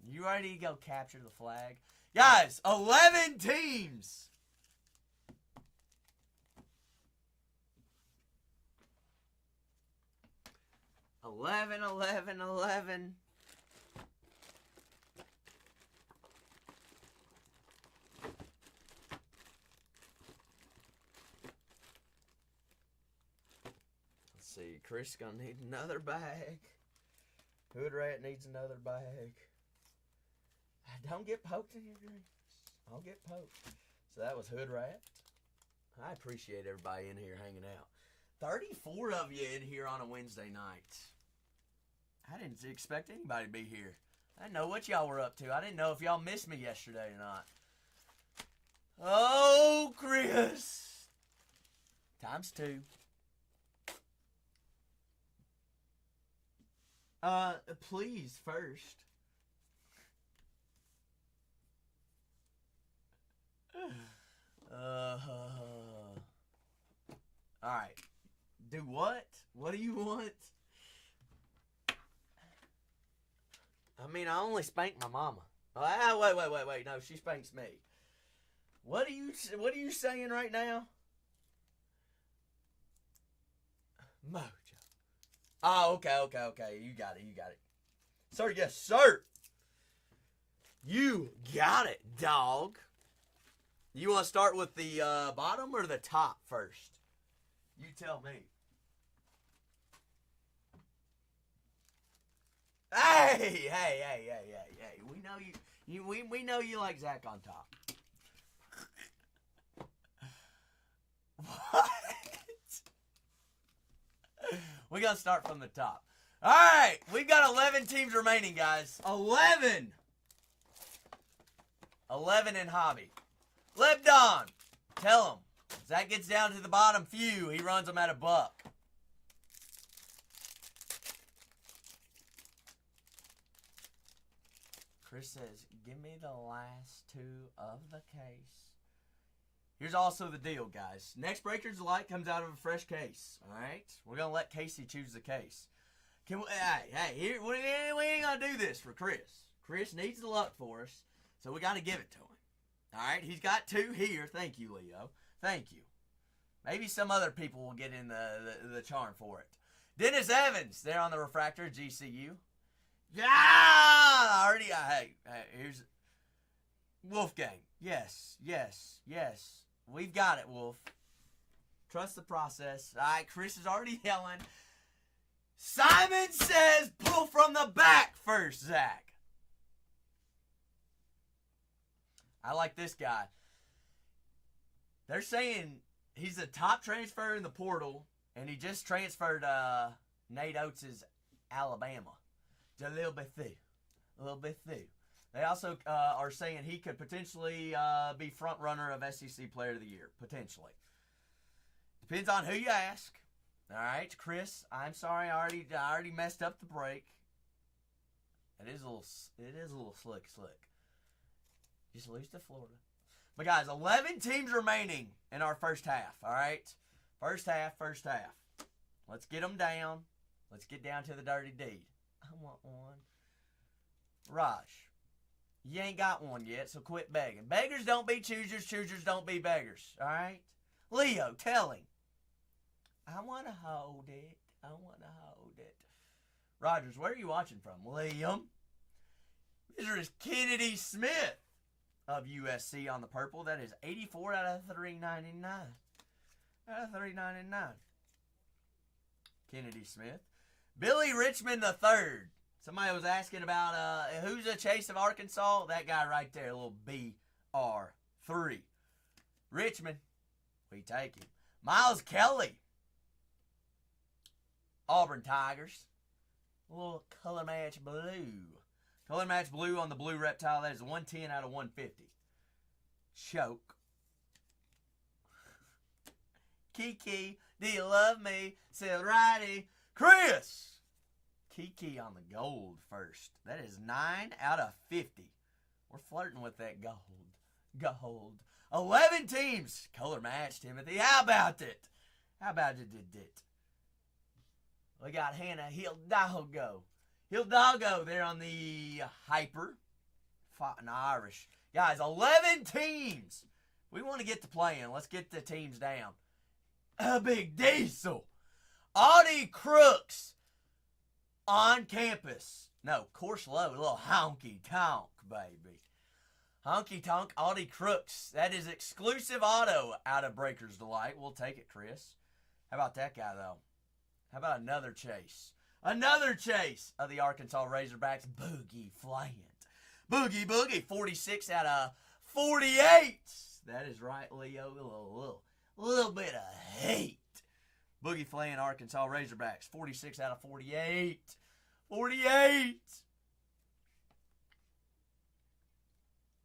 You ready to go capture the flag? Guys, 11 teams. 11. Let's see. Chris gonna need another bag. Hood Rat needs another bag. Don't get poked in your dreams. I'll get poked. So that was Hood Rat. I appreciate everybody in here hanging out. 34 of you in here on a Wednesday night. I didn't expect anybody to be here. I didn't know what y'all were up to. I didn't know if y'all missed me yesterday or not. Oh, Chris. ×2. Please, first. Alright. Do what? What do you want? I mean, I only spanked my mama. Wait. No, she spanks me. What are you saying right now? Mojo. Oh, okay. You got it. Sir, yes, sir. You got it, dog. You want to start with the bottom or the top first? You tell me. Hey. We know you. We know you like Zach on top. What? We gotta start from the top. All right, we've got 11 teams remaining, guys. 11 in hobby. Lebdon, tell him. Zach gets down to the bottom few. He runs them at a buck. Chris says, give me the last two of the case. Here's also the deal, guys. Next Breakers Delight comes out of a fresh case. All right? We're going to let Casey choose the case. Can we? Hey, here we ain't gonna do this for Chris. Chris needs the luck for us, so we got to give it to him. All right, he's got 2 here. Thank you, Leo. Thank you. Maybe some other people will get in the charm for it. Dennis Evans, there on the refractor, GCU. Yeah, already. Hey, here's Wolfgang. Yes. We've got it, Wolf. Trust the process. All right, Chris is already yelling. Simon says pull from the back first, Zach. I like this guy. They're saying he's a top transfer in the portal, and he just transferred Nate Oates' Alabama. Just a little bit through. They also are saying he could potentially be front runner of SEC Player of the Year, potentially. Depends on who you ask. All right, Chris. I'm sorry, I already messed up the break. It is a little slick. Just lose to Florida. But guys, 11 teams remaining in our first half. All right, first half. Let's get them down. Let's get down to the dirty deed. I want one. Raj, you ain't got one yet, so quit begging. Beggars don't be choosers. Choosers don't be beggars. All right, Leo, tell him. I want to hold it. Rogers, where are you watching from? Liam. This is Kennedy Smith of USC on the purple. That is 84 out of 399. Kennedy Smith. Billy Richmond III. Somebody was asking about who's a Chase of Arkansas. That guy right there, a little BR3. Richmond, we take him. Miles Kelly. Auburn Tigers. A little color match blue. Color match blue on the blue reptile. That is 110 out of 150. Choke. Kiki, do you love me? Said righty. Chris. Kiki on the gold first. That is 9 out of 50. We're flirting with that gold. 11 teams. Color match, Timothy. How about it? We got Hannah Hidalgo there on the hyper. Fighting Irish. Guys, 11 teams. We want to get to playing. Let's get the teams down. A big diesel. Audie Crooks on campus. No, course low. A little honky tonk, baby. Honky tonk Audie Crooks. That is exclusive auto out of Breaker's Delight. We'll take it, Chris. How about that guy, though? How about another chase? Another chase of the Arkansas Razorbacks. Boogie Flant. Boogie. 46 out of 48. That is right, Leo. A little bit of hate. Boogie Flant, Arkansas Razorbacks. 46 out of 48. 48.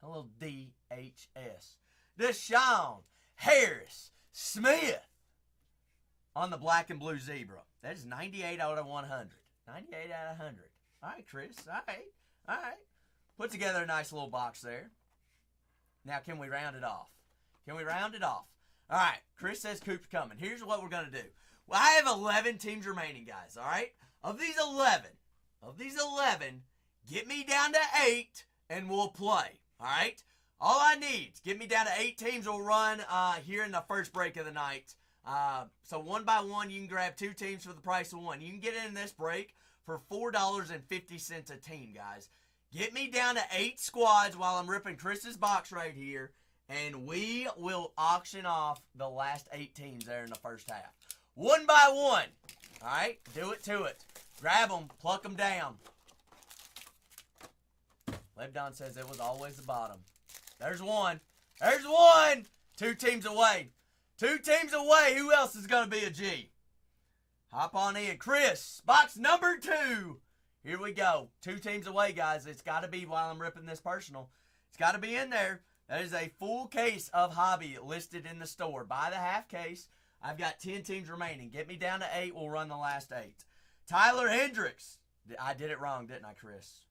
A little DHS. Deshaun Harris Smith on the black and blue zebra. That is 98 out of 100. 98 out of 100. All right, Chris. All right. Put together a nice little box there. Now, can we round it off? All right. Chris says Coop's coming. Here's what we're going to do. Well, I have 11 teams remaining, guys. All right? Of these 11, get me down to 8, and we'll play. All right? All I need is get me down to 8 teams. We'll run here in the first break of the night. So one by one, you can grab 2 teams for the price of 1. You can get in this break for $4.50 a team, guys. Get me down to 8 squads while I'm ripping Chris's box right here, and we will auction off the last 8 teams there in the first half. One by one. All right? Do it to it. Grab them. Pluck them down. Lebdon says it was always the bottom. There's one. 2 teams away. 2 teams away. Who else is going to be a G? Hop on in. Chris, box number 2. Here we go. 2 teams away, guys. It's got to be while I'm ripping this personal. It's got to be in there. That is a full case of hobby listed in the store. Buy the half case. I've got 10 teams remaining. Get me down to 8. We'll run the last 8. Tyler Hendricks. I did it wrong, didn't I, Chris?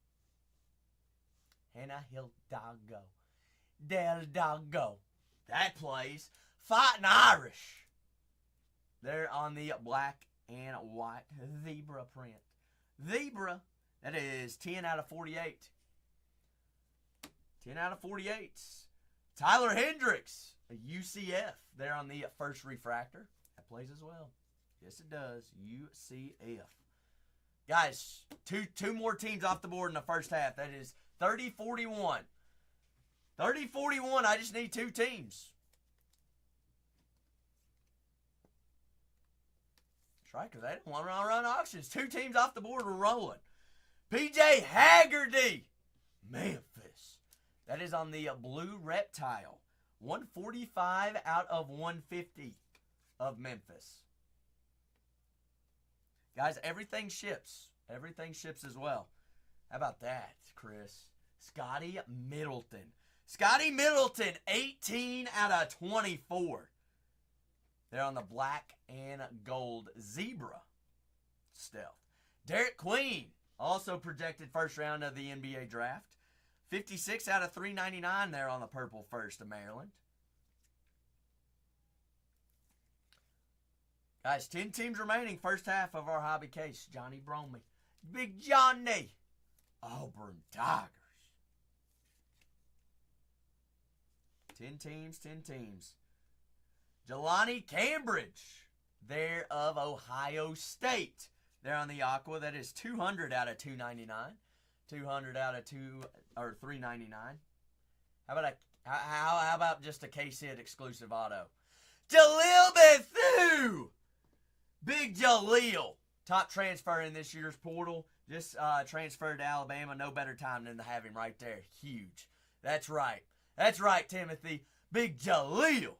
Hannah Hidalgo. Del Doggo. That plays. Fighting Irish. They're on the black and white zebra print. Zebra. That is 10 out of 48. 10 out of 48. Tyler Hendricks, a UCF, there on the first refractor. That plays as well. Yes, it does. UCF. Guys, two more teams off the board in the first half. That is 30-41. 30-41. I just need 2 teams. That's right, because they didn't want to run auctions. 2 teams off the board. We're rolling. PJ Haggerty, Memphis. That is on the blue reptile. 145 out of 150 of Memphis. Guys, everything ships. Everything ships as well. How about that, Chris? Scotty Middleton. Scotty Middleton, 18 out of 24. They're on the black and gold zebra stealth. Derek Queen, also projected first round of the NBA draft. 56 out of 399 there on the purple first of Maryland. Guys, 10 teams remaining. First half of our hobby case. Johnny Bromley. Big Johnny. Auburn Tigers. 10 teams, 10 teams. Jelani Cambridge, there of Ohio State. There on the aqua. That is 200 out of 299. 200 out of 399. How about just a case hit exclusive auto? Jaleel Bethune! Big Jaleel. Top transfer in this year's portal. Just transferred to Alabama. No better time than to have him right there. Huge. That's right. That's right, Timothy. Big Jaleel.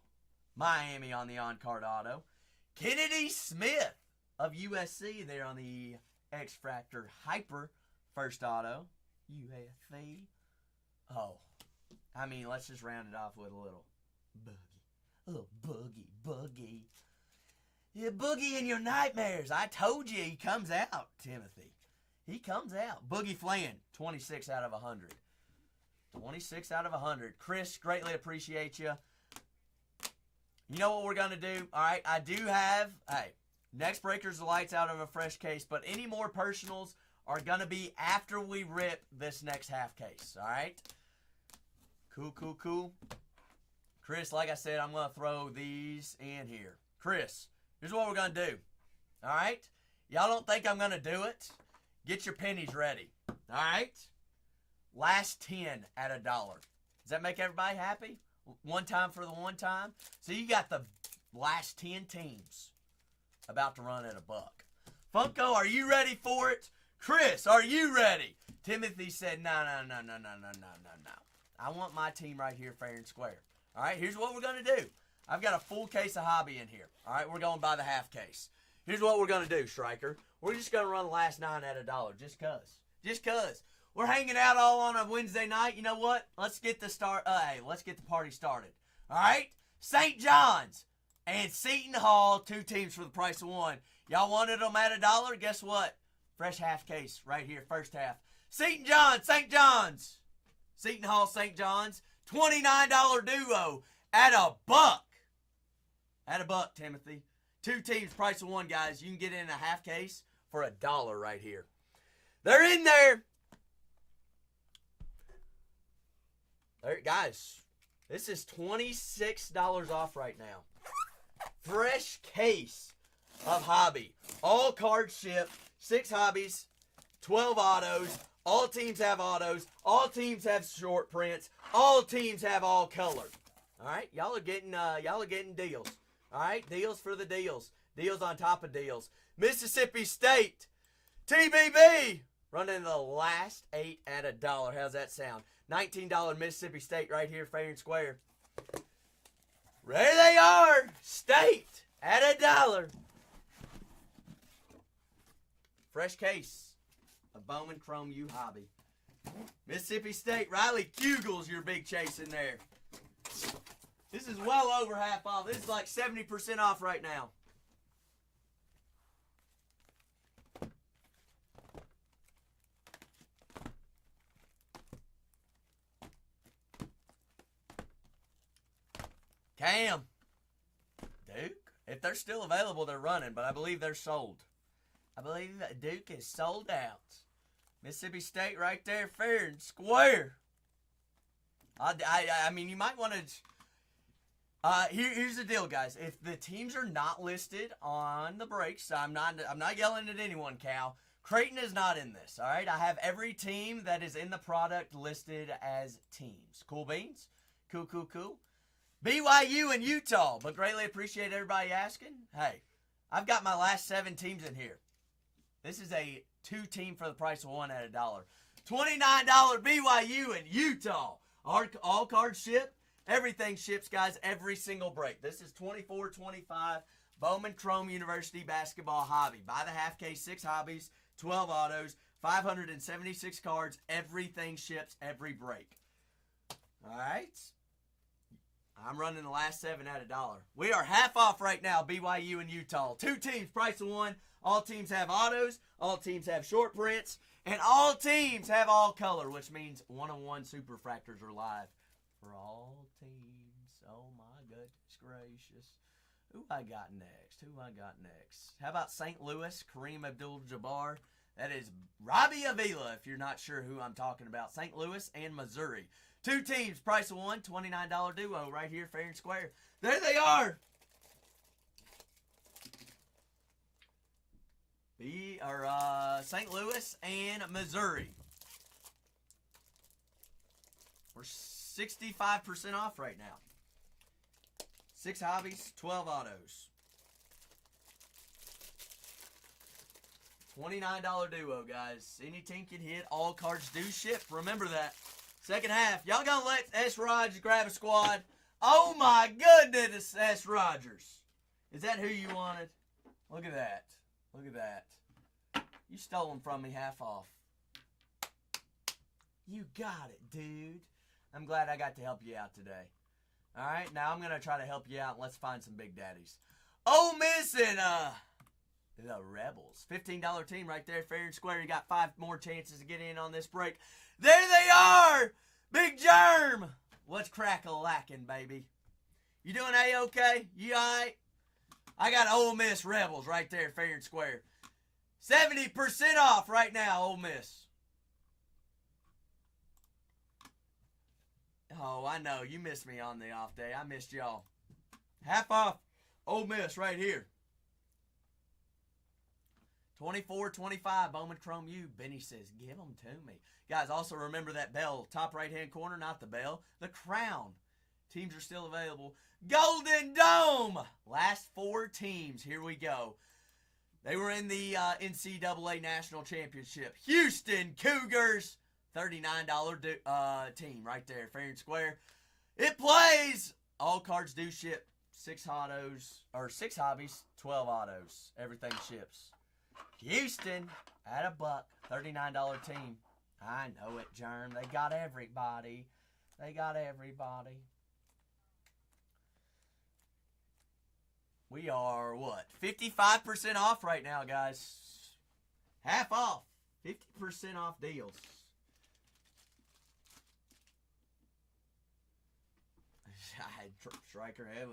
Miami on the on-card auto. Kennedy Smith of USC there on the X-Fractor Hyper first auto. USC. Oh. I mean, let's just round it off with a little boogie. Oh, boogie. Yeah, boogie in your nightmares. I told you he comes out, Timothy. He comes out. Boogie Flan, 26 out of 100. 26 out of 100. Chris, greatly appreciate you. You know what we're going to do? All right, I do have, next breaker's the lights out of a fresh case, but any more personals are going to be after we rip this next half case, all right? Cool. Chris, like I said, I'm going to throw these in here. Chris, here's what we're going to do, all right? Y'all don't think I'm going to do it? Get your pennies ready, all right? Last 10 at $1. Does that make everybody happy? One time for the one time. So you got the last 10 teams about to run at $1. Funko, are you ready for it? Chris, are you ready? Timothy said, no. I want my team right here fair and square. All right, here's what we're going to do. I've got a full case of hobby in here. All right, we're going by the half case. Here's what we're going to do, Striker. We're just going to run the last 9 at $1 just cuz. Just cuz. We're hanging out all on a Wednesday night. You know what? Let's get the party started. All right? St. John's and Seton Hall, 2 teams for the price of 1. Y'all wanted them at $1? Guess what? Fresh half case right here, first half. Seton John's, St. John's. Seton Hall, St. John's, $29 duo at $1. At $1, Timothy. 2 teams, price of 1, guys. You can get in a half case for $1 right here. They're in there. Guys, this is $26 off right now. Fresh case of hobby. All cards ship. 6 hobbies. 12 autos. All teams have autos. All teams have short prints. All teams have all color. All right, y'all are getting deals. All right, deals for the deals. Deals on top of deals. Mississippi State, TBB, running the last 8 at $1. How's that sound? $19 Mississippi State right here, fair and square. There they are, State at $1. Fresh case of Bowman Chrome U Hobby. Mississippi State, Riley Kugel's your big chase in there. This is well over half off. This is like 70% off right now. Cam. Duke. If they're still available, they're running, but I believe they're sold. I believe that Duke is sold out. Mississippi State right there, fair and square. I mean, you might want to. Here's the deal, guys. If the teams are not listed on the breaks, I'm not yelling at anyone, Cal. Creighton is not in this. All right, I have every team that is in the product listed as teams. Cool beans. Cool. BYU and Utah, but greatly appreciate everybody asking. Hey, I've got my last 7 teams in here. This is a 2-team for the price of 1 at $1. $29 BYU and Utah. All cards ship. Everything ships, guys, every single break. This is 24-25 Bowman Chrome University basketball hobby. Buy the half case, 6 hobbies, 12 autos, 576 cards. Everything ships every break. All right. I'm running the last 7 at $1. We are half off right now, BYU and Utah. 2 teams, price of 1. All teams have autos. All teams have short prints. And all teams have all color, which means 1-on-1 superfractors are live for all teams. Oh, my goodness gracious. Who I got next? How about St. Louis, Kareem Abdul-Jabbar? That is Robbie Avila, if you're not sure who I'm talking about. St. Louis and Missouri. 2 teams, price of 1, $29 duo right here, fair and square. There they are. St. Louis and Missouri. We're 65% off right now. 6 hobbies, 12 autos. $29 duo, guys. Any team can hit. All cards do ship. Remember that. Second half. Y'all gonna let S. Rogers grab a squad? Oh my goodness, S. Rogers. Is that who you wanted? Look at that. You stole them from me half off. You got it, dude. I'm glad I got to help you out today. All right, now I'm going to try to help you out, and let's find some big daddies. Ole Miss and the Rebels. $15 team right there, fair and square. You got 5 more chances to get in on this break. There they are! Big Germ! What's crack-a-lacking, baby? You doing A-okay? You all right? I got Ole Miss Rebels right there, fair and square. 70% off right now, Ole Miss. Oh, I know. You missed me on the off day. I missed y'all. Half off Ole Miss right here. 24-25 Bowman Chrome U. Benny says, give them to me. Guys, also remember that bell. Top right-hand corner, not the bell. The crown. Teams are still available. Golden Dome. Last 4 teams. Here we go. They were in the NCAA National Championship. Houston Cougars. $39 team right there, fair and square. It plays. All cards do ship. 6 hobbies, 12 autos. Everything ships. Houston at $1, $39 team. I know it, Germ. They got everybody. We are, 55% off right now, guys. Half off. 50% off deals. Striker, it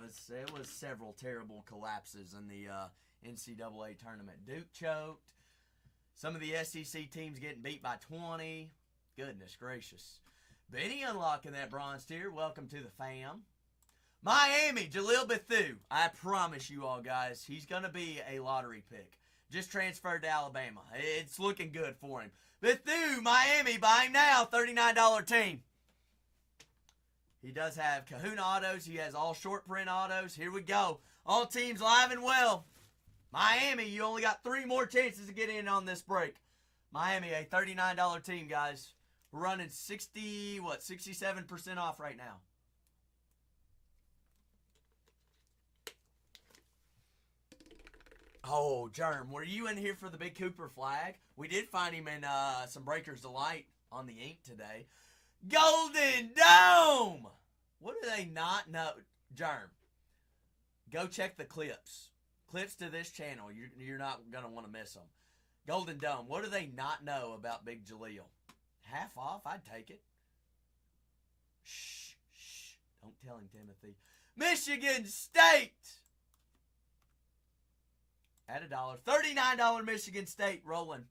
was several terrible collapses in the NCAA tournament. Duke choked. Some of the SEC teams getting beat by 20. Goodness gracious. Benny unlocking that bronze tier. Welcome to the fam. Miami, Jalil Bethune. I promise you all, guys, he's going to be a lottery pick. Just transferred to Alabama. It's looking good for him. Bethune, Miami, buy him now. $39 team. He does have Kahuna autos. He has all short print autos. Here we go. All teams live and well. Miami, you only got 3 more chances to get in on this break. Miami, a $39 team, guys. We're running 67% off right now. Oh, Germ, were you in here for the Big Cooper flag? We did find him in some Breakers Delight on the ink today. Golden Dome! What do they not know? Germ, go check the clips. Clips to this channel. You're not going to want to miss them. Golden Dome, what do they not know about Big Jaleel? Half off? I'd take it. Shh. Don't tell him, Timothy. Michigan State! at $1. $39 Michigan State rolling.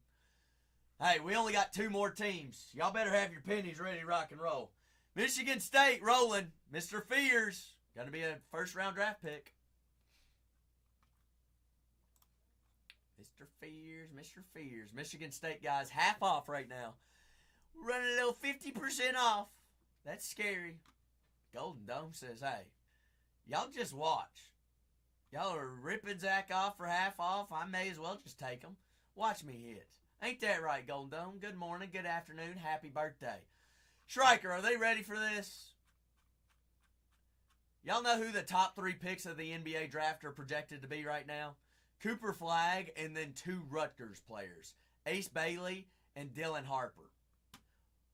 Hey, we only got 2 more teams. Y'all better have your pennies ready to rock and roll. Michigan State rolling. Mr. Fears. Going to be a first-round draft pick. Mr. Fears, Mr. Fears. Michigan State, guys, half off right now. We're running a little 50% off. That's scary. Golden Dome says, hey, y'all just watch. Y'all are ripping Zach off for half off. I may as well just take them. Watch me hit. Ain't that right, Golden Dome? Good morning, good afternoon, happy birthday. Schreiker, are they ready for this? Y'all know who the top 3 picks of the NBA draft are projected to be right now? Cooper Flagg and then 2 Rutgers players, Ace Bailey and Dylan Harper.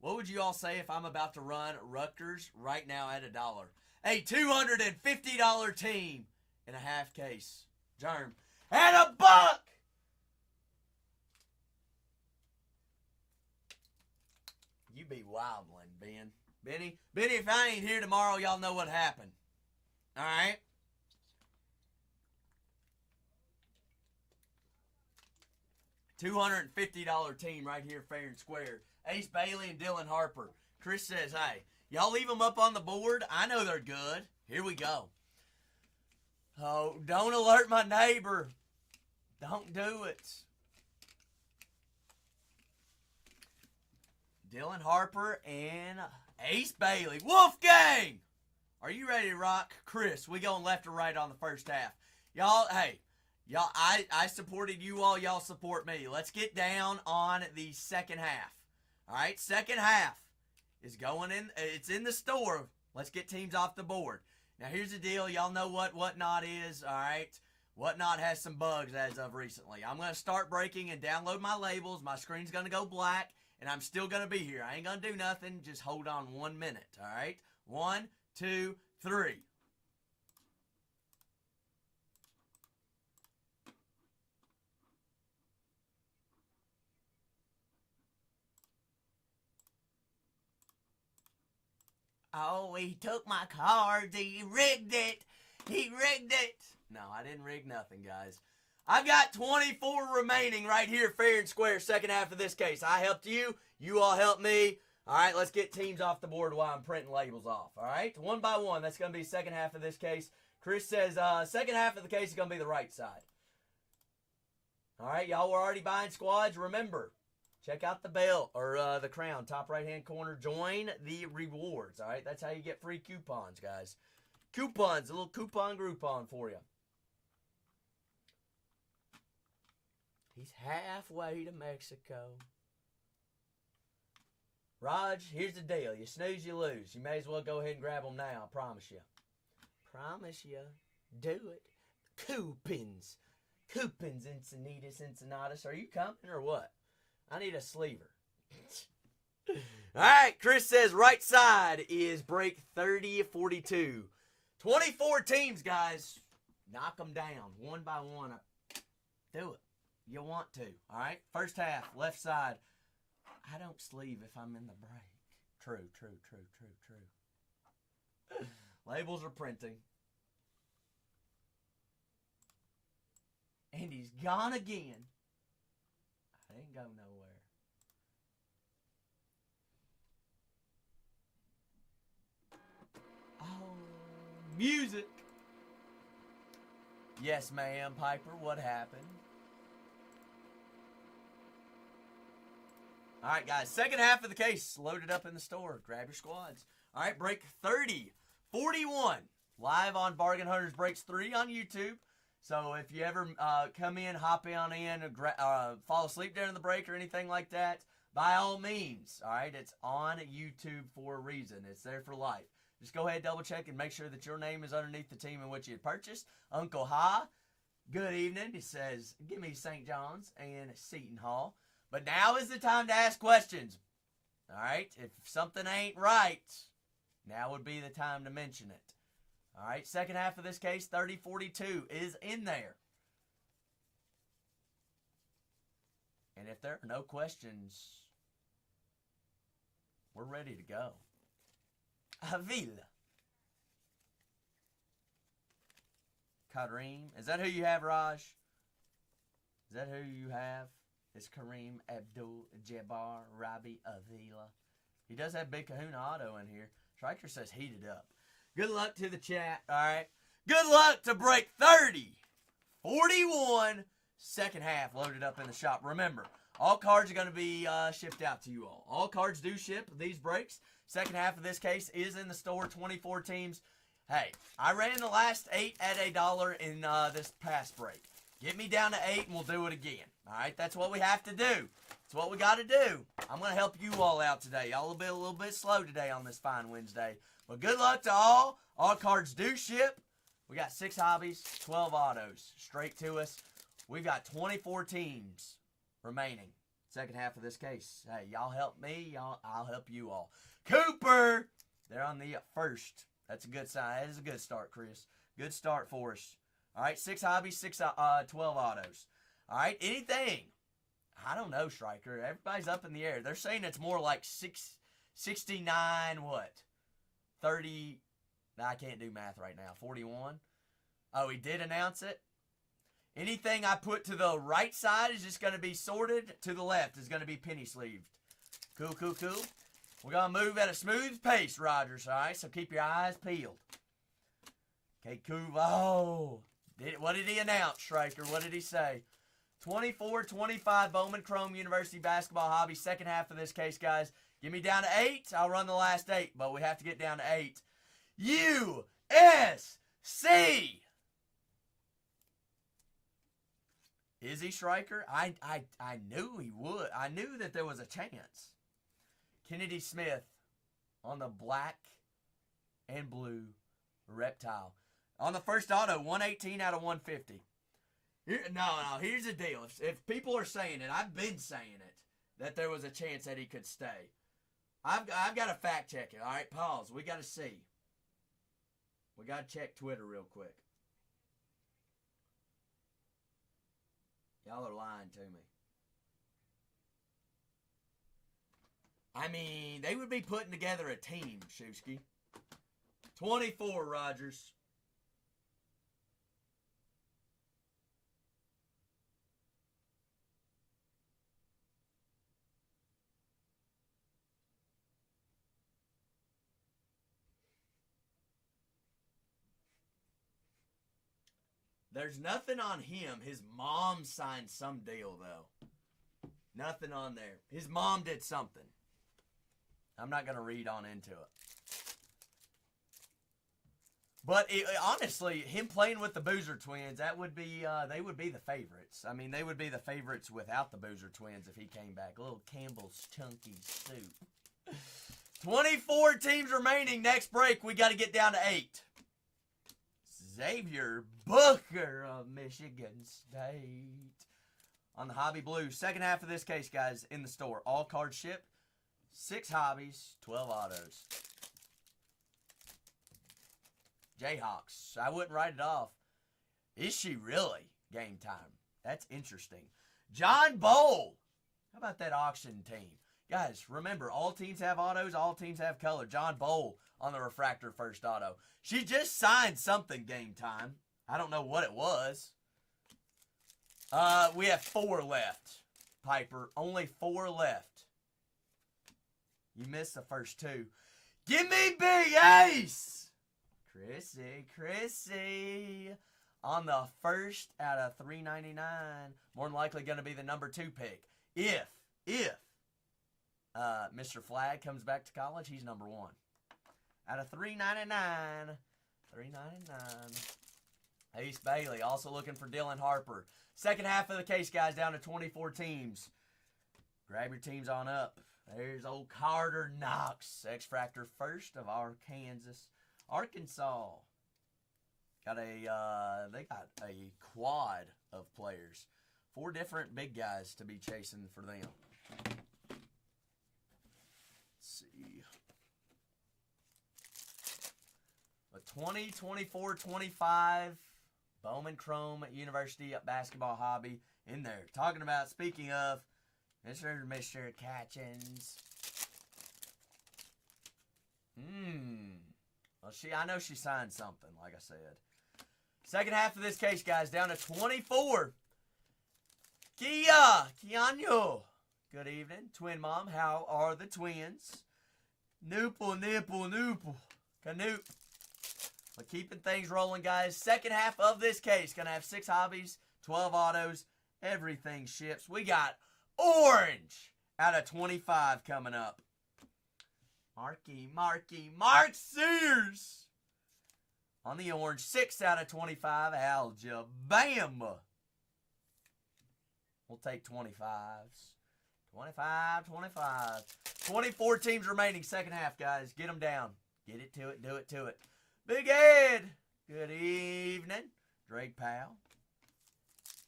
What would you all say if I'm about to run Rutgers right now at $1? A $250 team in a half case. Germ. And $1! You be wildling, Ben. Benny, if I ain't here tomorrow, y'all know what happened. All right? $250 team right here, fair and square. Ace Bailey and Dylan Harper. Chris says, hey, y'all leave them up on the board. I know they're good. Here we go. Oh, don't alert my neighbor. Don't do it. Dylan Harper and Ace Bailey. Wolfgang! Are you ready to rock? Chris, we going left or right on the first half. Y'all, hey, y'all, I supported you all. Y'all support me. Let's get down on the second half. All right, second half is going in. It's in the store. Let's get teams off the board. Now, here's the deal. Y'all know what Whatnot is, all right? Whatnot has some bugs as of recently. I'm going to start breaking and download my labels. My screen's going to go black, and I'm still going to be here. I ain't going to do nothing. Just hold on 1 minute, all right? 1, 2, 3. Oh, he took my cards. He rigged it. He rigged it. No, I didn't rig nothing, guys. I've got 24 remaining right here, fair and square, second half of this case. I helped you. You all helped me. All right, let's get teams off the board while I'm printing labels off. All right, 1 by 1. That's going to be second half of this case. Chris says second half of the case is going to be the right side. All right, y'all were already buying squads. Remember, check out the bell or the crown, top right-hand corner. Join the rewards, all right? That's how you get free coupons, guys. Coupons, a little coupon Groupon for you. He's halfway to Mexico. Raj, here's the deal. You snooze, you lose. You may as well go ahead and grab them now, I promise you. Promise you. Do it. Coupons. Coupons, Encinitas. Are you coming or what? I need a sleever. All right, Chris says right side is break 30-42. 24 teams, guys. Knock them down 1 by 1. Do it. You want to. All right, first half, left side. I don't sleeve if I'm in the break. True. Labels are printing. And he's gone again. I didn't go nowhere. Oh, music. Yes, ma'am, Piper. What happened? All right, guys. Second half of the case loaded up in the store. Grab your squads. All right, break 30-41. Live on Bargain Hunters Breaks 3 on YouTube. So if you ever come in, hop on in, fall asleep during the break or anything like that, by all means, all right? It's on YouTube for a reason. It's there for life. Just go ahead, double check, and make sure that your name is underneath the team in which you had purchased. Uncle Ha, good evening. He says, give me St. John's and Seton Hall. But now is the time to ask questions. All right? If something ain't right, now would be the time to mention it. All right? Second half of this case, 30-42 is in there. And if there are no questions, we're ready to go. Avila. Kareem. Is that who you have, Raj? Is that who you have? It's Kareem Abdul-Jabbar Rabi Avila. He does have Big Kahuna Auto in here. Striker says heated up. Good luck to the chat, all right? Good luck to break 30. 41. Second half loaded up in the shop. Remember, all cards are going to be shipped out to you all. All cards do ship these breaks. Second half of this case is in the store. 24 teams. Hey, I ran the last 8 at $1 in this past break. Get me down to 8 and we'll do it again. All right, that's what we have to do. That's what we got to do. I'm going to help you all out today. Y'all will be a little bit slow today on this fine Wednesday. But good luck to all. All cards do ship. We got 6 hobbies, 12 autos straight to us. We've got 24 teams remaining. Second half of this case. Hey, y'all help me. I'll help you all. Cooper, they're on the first. That's a good sign. That is a good start, Chris. Good start for us. All right, 6 hobbies, 12 autos. All right, anything. I don't know, Striker. Everybody's up in the air. They're saying it's more like 69, what? 30. No, I can't do math right now. 41. Oh, he did announce it. Anything I put to the right side is just going to be sorted. To the left is going to be penny sleeved. Cool, cool, cool. We're going to move at a smooth pace, Rogers, all right? So keep your eyes peeled. Okay, Kuvo. What did he announce, Striker? What did he say? 24-25 Bowman Chrome University Basketball Hobby. Second half of this case, guys. Get me down to 8. I'll run the last 8, but we have to get down to 8. USC. Is he, Striker? I knew he would. I knew that there was a chance. Kennedy Smith on the black and blue reptile. On the first auto, 118 out of 150. Here's the deal. If people are saying it, I've been saying it, that there was a chance that he could stay. I've got to fact check it. All right, pause. We got to see. We got to check Twitter real quick. Y'all are lying to me. I mean, they would be putting together a team, Shusky. 24, Rogers. There's nothing on him. His mom signed some deal, though. Nothing on there. His mom did something. I'm not going to read on into it. But honestly, him playing with the Boozer twins, that would be they would be the favorites. I mean, they would be the favorites without the Boozer twins if he came back. A little Campbell's Chunky Soup. 24 teams remaining. Next break, we got to get down to 8. Xavier Booker of Michigan State on the Hobby Blue. Second half of this case, guys, in the store. All cards ship. 6 hobbies, 12 autos. Jayhawks. I wouldn't write it off. Is she really? Game time. That's interesting. John Bowl. How about that auction team? Guys, remember, all teams have autos. All teams have color. John Bowl on the refractor first auto. She just signed something game time. I don't know what it was. We have 4 left. Piper, only 4 left. You missed the first 2. Give me Big Ace! Chrissy. On the first out of 399. More than likely going to be the number 2 pick. If Mr. Flagg comes back to college, he's number 1. Out of 399. 399. Ace Bailey also looking for Dylan Harper. Second half of the case, guys, down to 24 teams. Grab your teams on up. There's old Carter Knox. X-Fractor first of Arkansas. They got a quad of players. 4 different big guys to be chasing for them. Let's see. A 20, 24, 25 Bowman Chrome University Basketball Hobby in there. Talking about, speaking of, Mr. Catchins. Well, I know she signed something, like I said. Second half of this case, guys, down to 24. Keanu. Good evening. Twin mom, how are the twins? Noople. Canoop. We're keeping things rolling, guys. Second half of this case. Gonna have 6 hobbies, 12 autos. Everything ships. We got orange out of 25 coming up. Mark Sears. On the orange, 6 out of 25, Alabama. We'll take 25s. 25. 24 teams remaining, second half, guys. Get them down. Get it to it, do it to it. Big Ed, good evening. Drake Powell.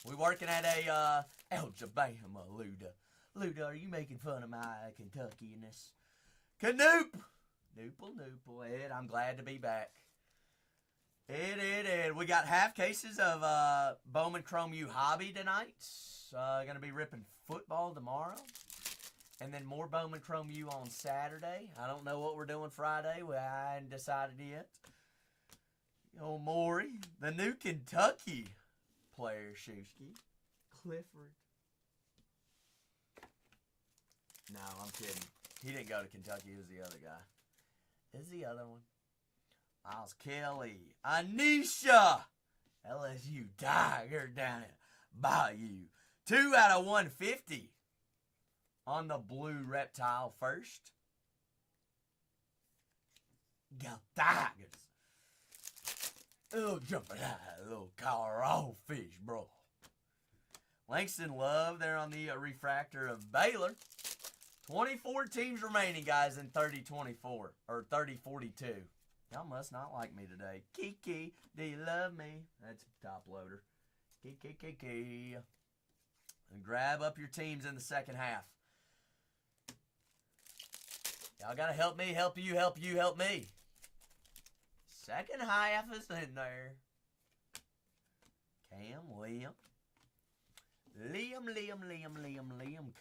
We working at a Alabama, Luda. Luda, are you making fun of my Kentucky-ness? Canoop. Noople. Ed, I'm glad to be back. Ed. We got half cases of Bowman Chrome U Hobby tonight. Going to be ripping football tomorrow. And then more Bowman Chrome U on Saturday. I don't know what we're doing Friday. I hadn't decided yet. Oh, Maury. The new Kentucky player, Shusky. Clifford. No, I'm kidding. He didn't go to Kentucky. It was the other guy. Is the other one? Miles Kelly. Anisha. LSU Tiger down at Bayou. 2 out of 150 on the blue reptile first. Go Tigers. Oh, jumping high, little Colorado fish, bro. Langston Love there on the refractor of Baylor. 24 teams remaining, guys, in 30-24, or 30-42. Y'all must not like me today. Kiki, do you love me? That's top loader. Kiki. And grab up your teams in the second half. Y'all got to help me, help you, help me. Second half is in there. Cam, Liam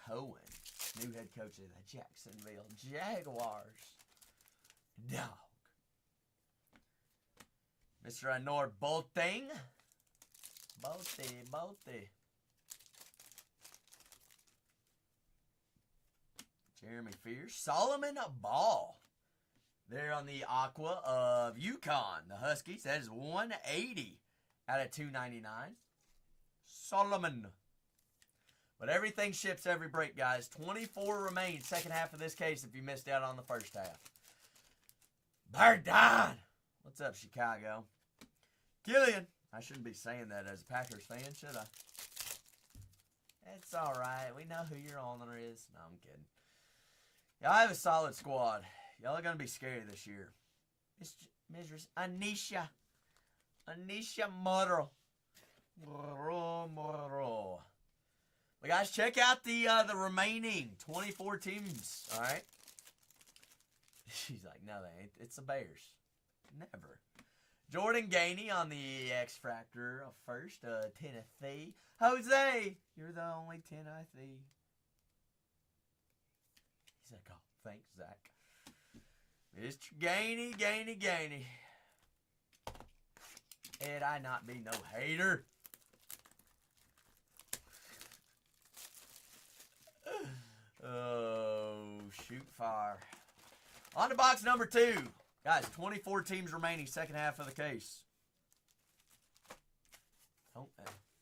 Cohen. New head coach of the Jacksonville Jaguars. Dog. Mr. Anor Boateng. Boaty. Jeremy Fierce. Solomon Ball. There on the Aqua of UConn. The Huskies. That is 180 out of 299. Solomon. But everything ships every break, guys. 24 remain. Second half of this case if you missed out on the first half. Bardon. What's up, Chicago? Killian. I shouldn't be saying that as a Packers fan, should I? It's all right. We know who your owner is. No, I'm kidding. Y'all have a solid squad. Y'all are going to be scary this year. Mistress Anisha Moro. But guys, check out the remaining 24 teams. All right. She's like, no, they ain't. It's the Bears. Never. Jordan Gainey on the X-Fractor first. Tennessee. Jose, you're the only Tennessee. He's like, oh, thanks, Zach. Mr. Gainey. And I not be no hater. Oh, shoot fire. On to box number 2. Guys, 24 teams remaining, second half of the case.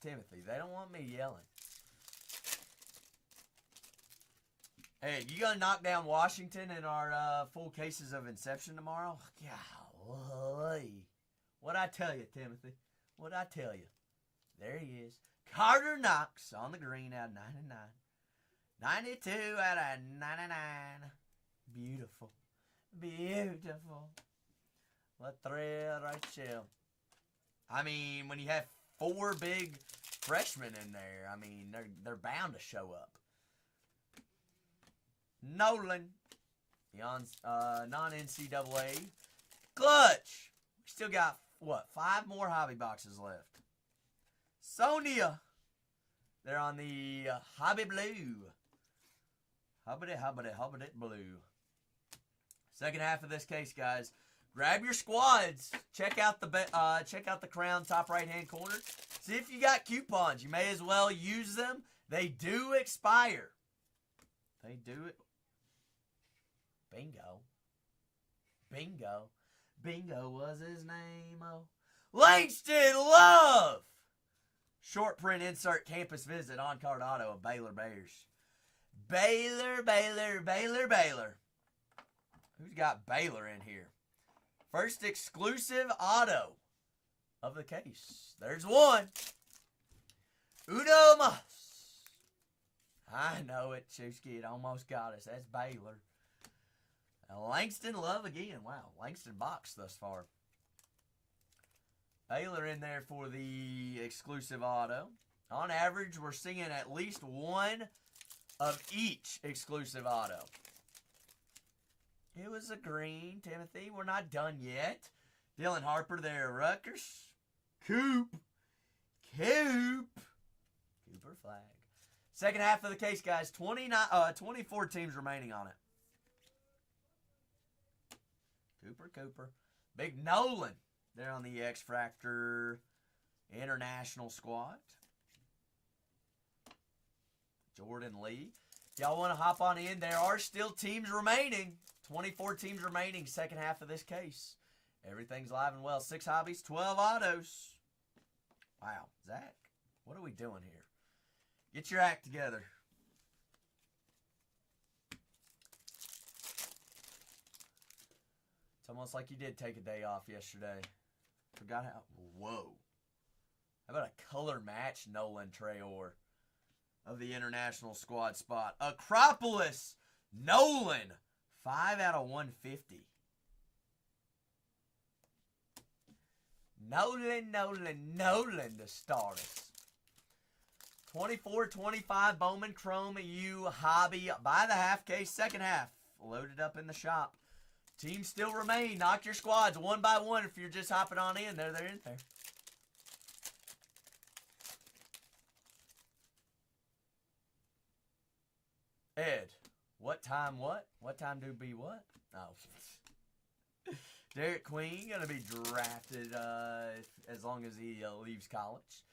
Timothy, they don't want me yelling. Hey, you gonna knock down Washington in our full cases of Inception tomorrow? Golly. What'd I tell you, Timothy? What'd I tell you? There he is. Carter Knox on the green out of 99. 92 out of 99. Beautiful. What thrill right there. I mean, when you have 4 big freshmen in there, I mean, they're bound to show up. Nolan. Non-NCAA. Clutch. We still got, 5 more hobby boxes left. Sonia. They're on the Hobby Blue. Hobby Blue. Second half of this case, guys. Grab your squads. Check out the crown top right hand corner. See if you got coupons. You may as well use them They do expire. They do it. Bingo. Bingo. Bingo was his name. Oh. Langston Love. Short print insert campus visit on card auto of Baylor Bears. Baylor. Who's got Baylor in here? First exclusive auto of the case. There's one. Uno mas. I know it, Chusky. It almost got us. That's Baylor. Langston Love again. Wow, Langston box thus far. Baylor in there for the exclusive auto. On average, we're seeing at least one of each exclusive auto. It was a green, Timothy. We're not done yet. Dylan Harper there, Rutgers. Cooper flag. Second half of the case, guys. 24 teams remaining on it. Cooper. Big Nolan there on the X-Fractor International squad. Jordan Lee. Y'all want to hop on in? There are still teams remaining. 24 teams remaining, second half of this case. Everything's live and well. 6 hobbies, 12 autos. Wow, Zach, what are we doing here? Get your act together. It's almost like you did take a day off yesterday. Forgot how. Whoa. How about a color match Nolan Traore of the international squad spot? Acropolis Nolan. 5 out of 150. Nolan to start us. 24-25 Bowman Chrome U Hobby by the half case. Second half loaded up in the shop. Teams still remain. Knock your squads one by one if you're just hopping on in. They're in there. Ed, what time what? What time do be what? Oh. Derek Queen going to be drafted as long as he leaves college.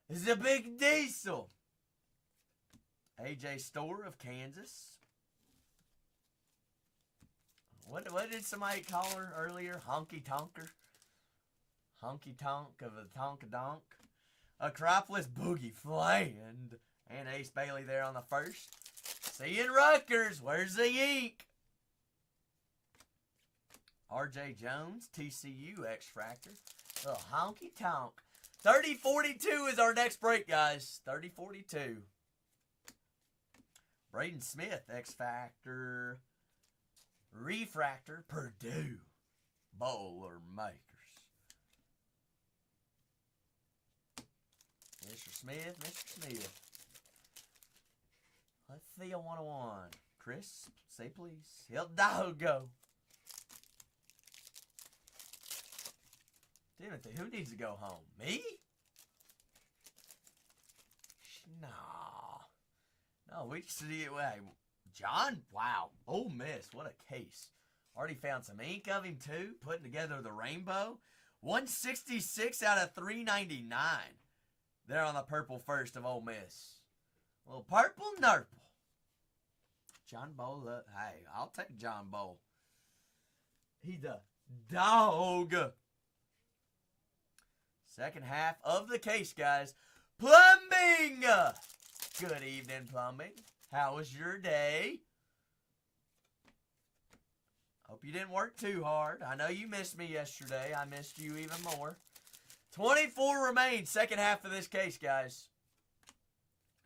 This is a big diesel. AJ Store of Kansas. What did somebody call her earlier? Honky Tonker? Honky Tonk of the Tonkadonk. Acropolis Boogie Fland. And Ace Bailey there on the first. See you in Rutgers. Where's the ink? RJ Jones, TCU X-Fractor. Little honky tonk. 30-42 is our next break, guys. 30-42. Braden Smith, X-Factor. Refractor, Purdue. Bowler Makers. Mr. Smith. Let's see a 101. Chris, say please. Hidalgo. Timothy, who needs to go home? Me? No, we see it. John, wow. Ole Miss, what a case. Already found some ink of him, too. Putting together the rainbow. 166 out of 399. There on the purple first of Ole Miss. A little purple nurple. John Bowl. Hey, I'll take John Bowl. He's a dog. Second half of the case, guys. Plumbing! Good evening, Plumbing. How was your day? Hope you didn't work too hard. I know you missed me yesterday. I missed you even more. 24 remain. Second half of this case, guys.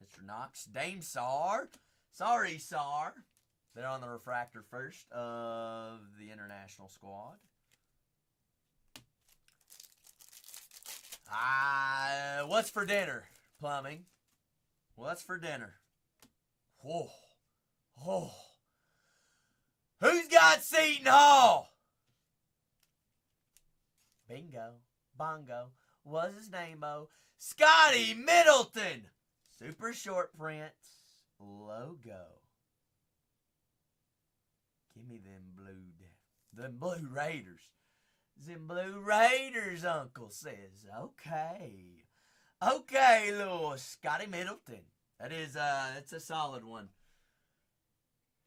Mr. Knox. Dame Sar. Sorry, Sar. They're on the refractor first of the international squad. What's for dinner, Plumbing? What's for dinner? Whoa. Who's got Seton Hall? Bingo. Bongo. What's his name, Mo? Scotty Middleton. Super short print. Logo. Give me them blue Raiders. Them Blue Raiders, Uncle says. Okay, little Scotty Middleton. That's a solid one.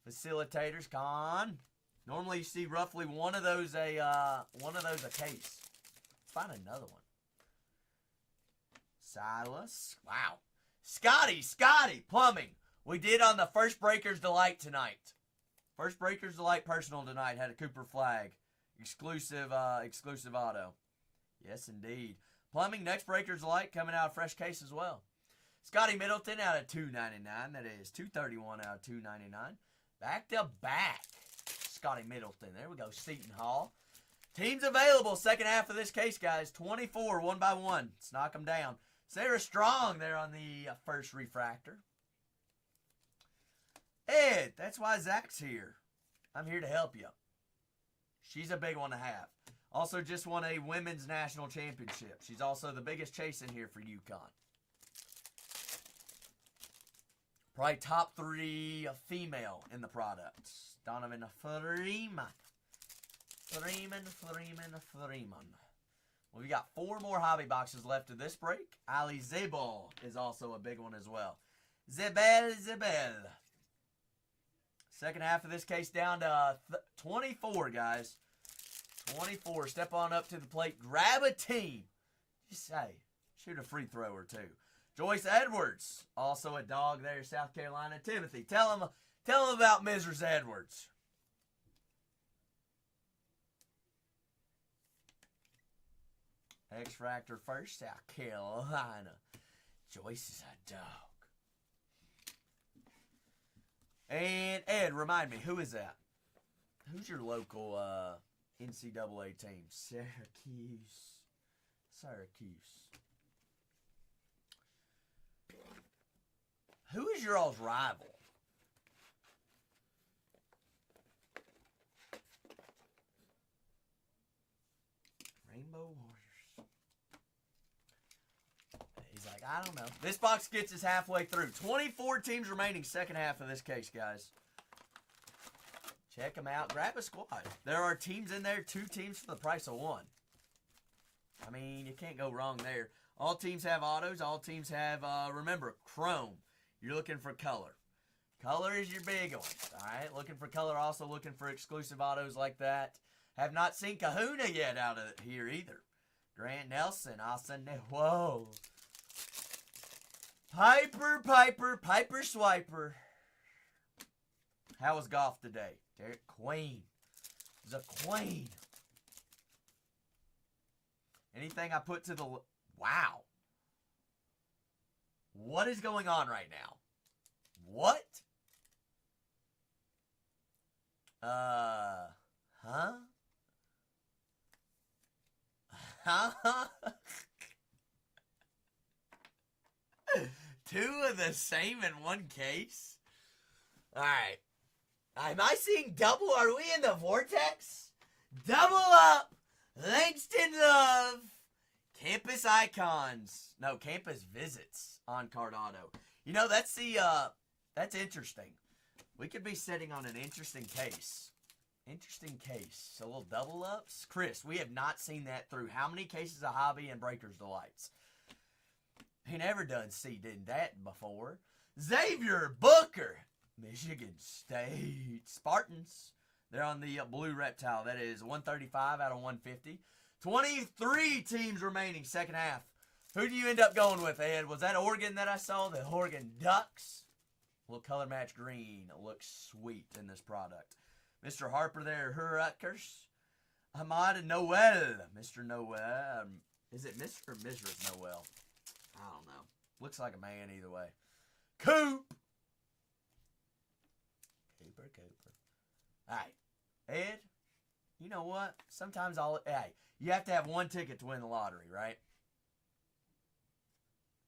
Facilitators, con. Normally you see roughly one of those a case. Let's find another one. Silas. Wow. Scotty, plumbing. We did on the First Breaker's Delight tonight. First Breaker's Delight personal tonight had a Cooper flag. Exclusive auto. Yes, indeed. Plumbing, next Breaker's Delight coming out of fresh case as well. Scotty Middleton out of $2.99. That is $2.31 out of $2.99. Back to back. Scotty Middleton. There we go. Seton Hall. Teams available. Second half of this case, guys. 24, one by one. Let's knock them down. Sarah Strong there on the first refractor. Ed, that's why Zach's here. I'm here to help you. She's a big one to have. Also just won a women's national championship. She's also the biggest chase in here for UConn. Probably top 3 female in the product. Donovan Freeman. Well, we got 4 more hobby boxes left of this break. Ali Zabel is also a big one as well. Zabel. Second half of this case down to 24, guys. 24. Step on up to the plate. Grab a team. Just say, shoot a free throw or 2. Joyce Edwards, also a dog there, South Carolina. Timothy, tell him about Mrs. Edwards. X-Fractor first, South Carolina. Joyce is a dog. And Ed, remind me, who is that? Who's your local NCAA team? Syracuse. Who is your all's rival? Rainbow Warriors. He's like, I don't know. This box gets us halfway through. 24 teams remaining, second half of this case, guys. Check them out. Grab a squad. There are teams in there, 2 teams for the price of 1. I mean, you can't go wrong there. All teams have autos. All teams have, remember, chrome. You're looking for color. Color is your big one. All right, looking for color, also looking for exclusive autos like that. Have not seen Kahuna yet out of here either. Grant Nelson, Austin. Whoa. Piper Swiper. How was golf today? Derek Queen. The Queen. Anything I put to the... Wow. What is going on right now? What? Huh? 2 of the same in one case? Alright. Am I seeing double? Are we in the vortex? Double up! Langston Love! Campus Icons. No, Campus Visits on Card Auto. You know, that's interesting. We could be sitting on an interesting case. A little double ups. Chris, we have not seen that through how many cases of Hobby and Breaker's Delights? He never done did that before. Xavier Booker. Michigan State. Spartans. They're on the blue reptile. That is 135 out of 150. 23 teams remaining, second half. Who do you end up going with, Ed? Was that Oregon that I saw? The Oregon Ducks? A little color match green. It looks sweet in this product. Mr. Harper there, Rutgers. Ahmad Noel. Mr. Noel. Is it Mr. or Mrs. Noel? I don't know. Looks like a man either way. Coop. Cooper. All right. Ed, you know what? Sometimes you have to have 1 ticket to win the lottery, right?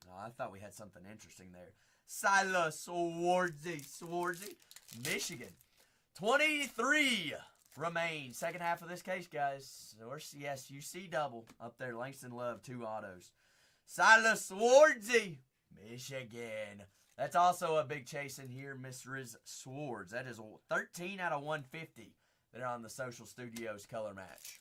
Oh, I thought we had something interesting there. Silas Swarzy, Michigan. 23 remain. Second half of this case, guys. Or yes, you see double up there. Langston Love, 2 autos. Silas Swarzy, Michigan. That's also a big chase in here, Mrs. Swords. That is 13 out of 150 that are on the Social Studios color match.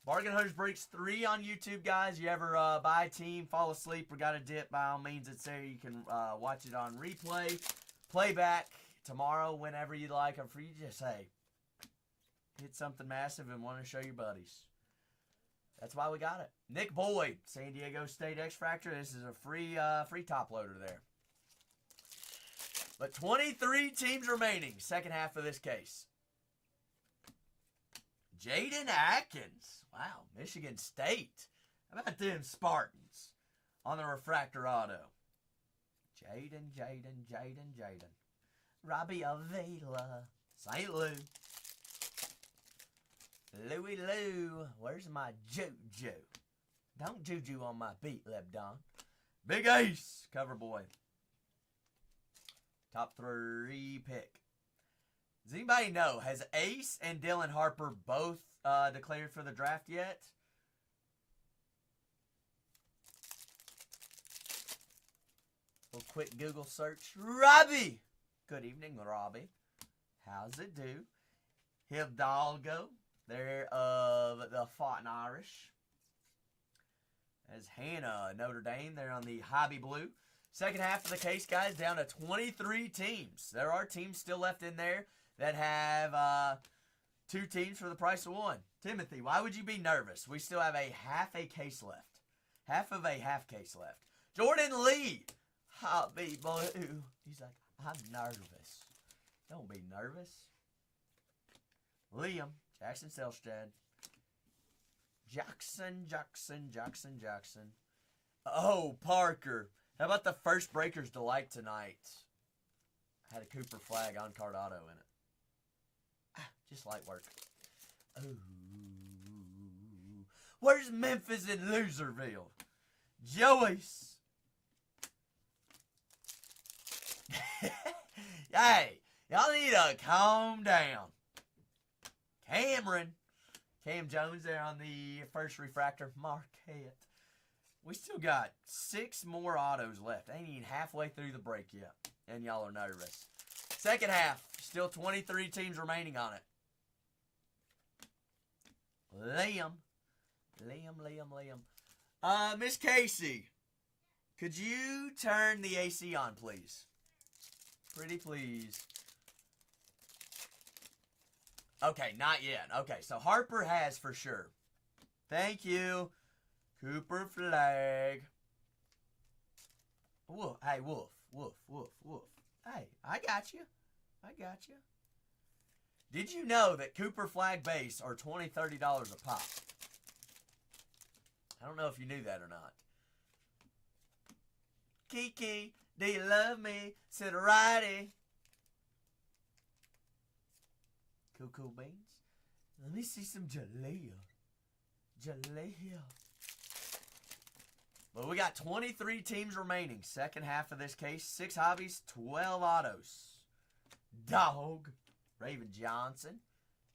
Bargain Hunters Breaks 3 on YouTube, guys. You ever buy a team, fall asleep, or got a dip, by all means, it's there. You can watch it on replay, playback tomorrow, whenever you like. Or for you just, hey, hit something massive and want to show your buddies. That's why we got it. Nick Boyd, San Diego State X-Fractor. This is a free top loader there. But 23 teams remaining, second half of this case. Jaden Atkins. Wow, Michigan State. How about them Spartans on the refractor auto? Jaden. Robbie Avila. St. Louis. Louie Lou. Where's my Juju? Don't Juju on my beat, Lebdon. Big Ace. Cover boy. Top 3 pick. Does anybody know, has Ace and Dylan Harper both declared for the draft yet? A little quick Google search. Robbie! Good evening, Robbie. How's it do? Hidalgo, there of the Fountain Irish. As Hannah, Notre Dame, there on the Hobby Blue. Second half of the case, guys, down to 23 teams. There are teams still left in there that have 2 teams for the price of 1. Timothy, why would you be nervous? We still have a half a case left. Half of a half case left. Jordan Lee. Hobby Blue. He's like, I'm nervous. Don't be nervous. Liam. Jackson Selstad. Jackson. Oh, Parker. How about the first Breaker's Delight tonight? Had a Cooper flag on card auto in it. Just light work. Ooh. Where's Memphis and Loserville? Joyce. Hey, y'all need to calm down. Cameron. Cam Jones there on the first refractor. Marquette. We still got 6 more autos left. Ain't even halfway through the break yet. And y'all are nervous. Second half. Still 23 teams remaining on it. Liam. Miss Casey. Could you turn the AC on, please? Pretty please. Okay, not yet. Okay, so Harper has for sure. Thank you. Cooper flag. Woof. Hey, woof. Hey, I got you. Did you know that Cooper flag base are $20, $30 a pop? I don't know if you knew that or not. Kiki, do you love me? Said righty. Cool beans. Let me see some Jalea. Well, we got 23 teams remaining. Second half of this case. 6 hobbies, 12 autos. Dog. Raven Johnson.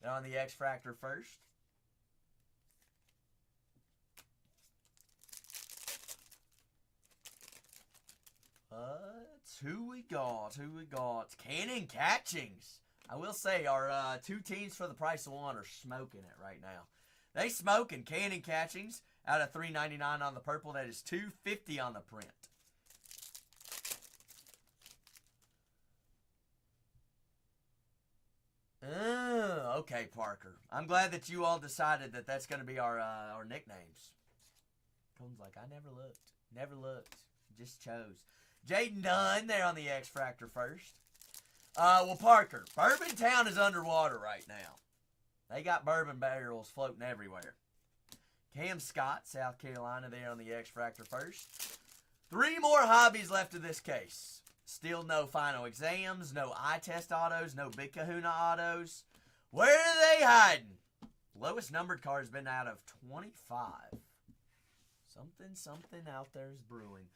They're on the X-Fractor first. Who we got? Cannon Catchings. I will say our 2 teams for the price of 1 are smoking it right now. They smoking Cannon Catchings out of $3.99 on the purple. That is $2.50 on the print. Okay, Parker. I'm glad that you all decided that that's going to be our nicknames. Cole's like, I never looked. Just chose. Jaden Dunn there on the X-Fractor first. Well, Parker, Bourbon Town is underwater right now. They got bourbon barrels floating everywhere. Cam Scott, South Carolina there on the X-Fractor first. 3 more hobbies left of this case. Still no final exams, no eye test autos, no Big Kahuna autos. Where are they hiding? Lowest numbered card has been out of 25. Something out there is brewing.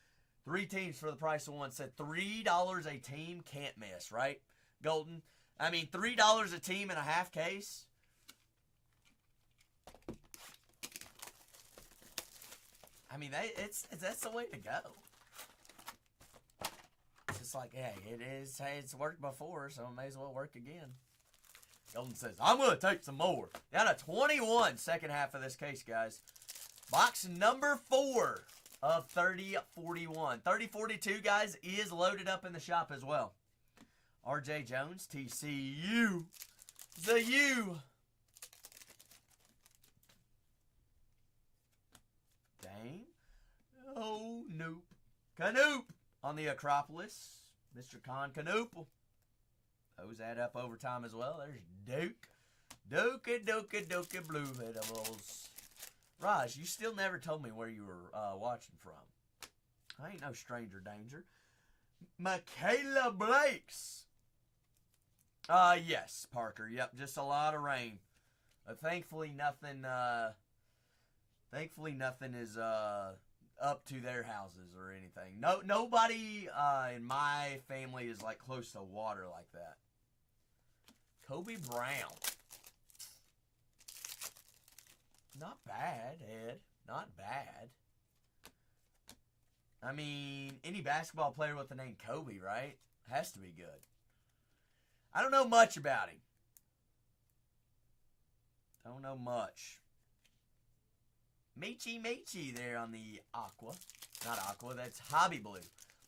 3 teams for the price of 1. Said $3 a team, can't miss, right, Golden? I mean, $3 a team in a half case. I mean, that's the way to go. It's just like, hey, it's worked before, so it may as well work again. Golden says, I'm going to take some more. Down to 21, second half of this case, guys. Box number 4 of 3041. 3042, guys, is loaded up in the shop as well. RJ Jones, TCU. The U. Dame. Oh, nope. Canoop on the Acropolis. Mr. Con Canoop. Those add up over time as well. There's Duke. Dookie Blue Vegetables. Raj, you still never told me where you were watching from. I ain't no stranger danger. Michaela Blakes. Yes, Parker. Yep, just a lot of rain. Thankfully nothing is up to their houses or anything. Nobody in my family is like close to water like that. Kobe Brown. Not bad, Ed. Not bad. I mean, any basketball player with the name Kobe, right? Has to be good. I don't know much about him. Don't know much. Meechy there on the Aqua. Not Aqua, that's Hobby Blue.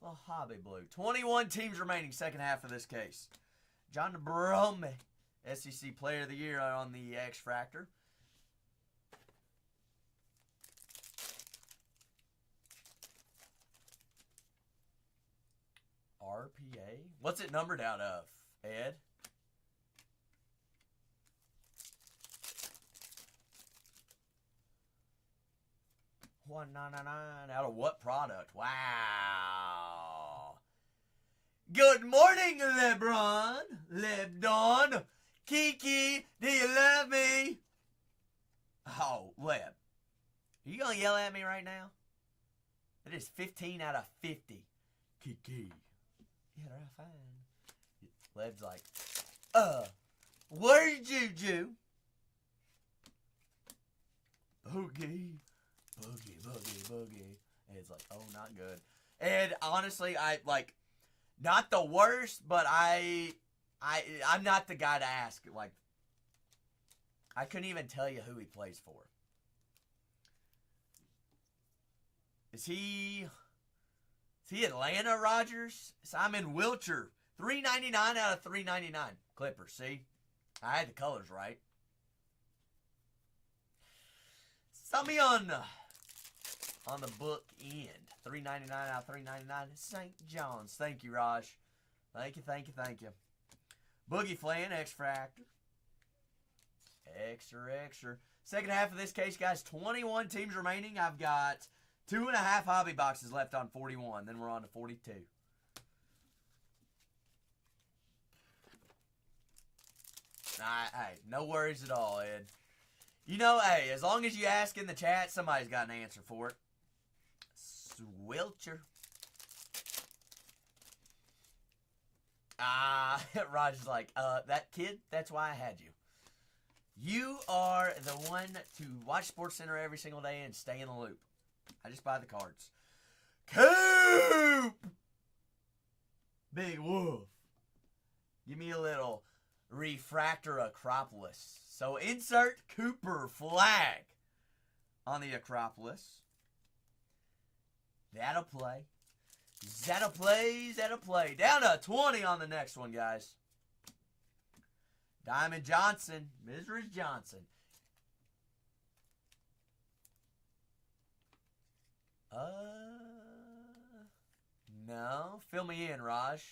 Well, Hobby Blue. 21 teams remaining, second half of this case. John Bowman, SEC Player of the Year on the X-Fractor. RPA? What's it numbered out of, Ed? $1.99 out of what product? Wow. Good morning, LeBron. Lebdon. Kiki, do you love me? Oh, Leb. Are you going to yell at me right now? It is 15 out of 50. Kiki. Yeah, right, fine. Leb's like, where's Juju? Boogie. And it's like, oh, not good. And honestly, I like, not the worst, but I'm not the guy to ask. Like, I couldn't even tell you who he plays for. Is he Atlanta, Rogers? Simon Wilcher. $3.99 out of $3.99. Clippers, see? I had the colors right. Somebody on the book end. $3.99 out of $3.99. St. John's. Thank you, Raj. Thank you. Boogie Flan, X-Fractor. Extra. Second half of this case, guys. 21 teams remaining. I've got 2.5 hobby boxes left on 41. Then we're on to 42. Hey, no worries at all, Ed. You know, hey, as long as you ask in the chat, somebody's got an answer for it. Swilcher. Roger's like, that kid, that's why I had you. You are the one to watch SportsCenter every single day and stay in the loop. I just buy the cards. Coop! Big Wolf. Give me a little refractor Acropolis. So insert Cooper flag on the Acropolis. That'll play. Down to 20 on the next one, guys. Diamond Johnson. Mrs. Johnson. No. Fill me in, Raj.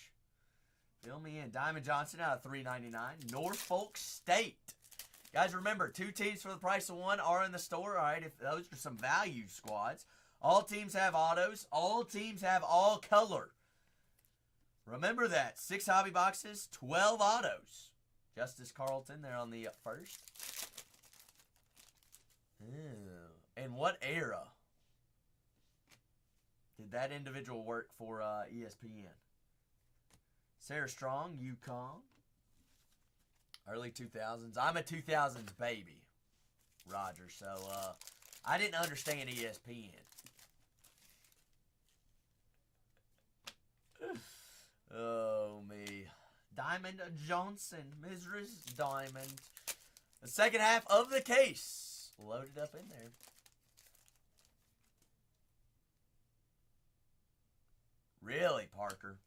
Fill me in. Diamond Johnson out of $3.99. Norfolk State. Guys, remember, 2 teams for the price of 1 are in the store. All right, if those are some value squads. All teams have autos. All teams have all color. Remember that. 6 hobby boxes, 12 autos. Justice Carlton there on the first. Ew. And what era did that individual work for ESPN? Sarah Strong, UConn. Early 2000s. I'm a 2000s baby, Roger. So I didn't understand ESPN. Oh, me. Diamond Johnson. Mrs. Diamond. The second half of the case. Loaded up in there. Really, Parker?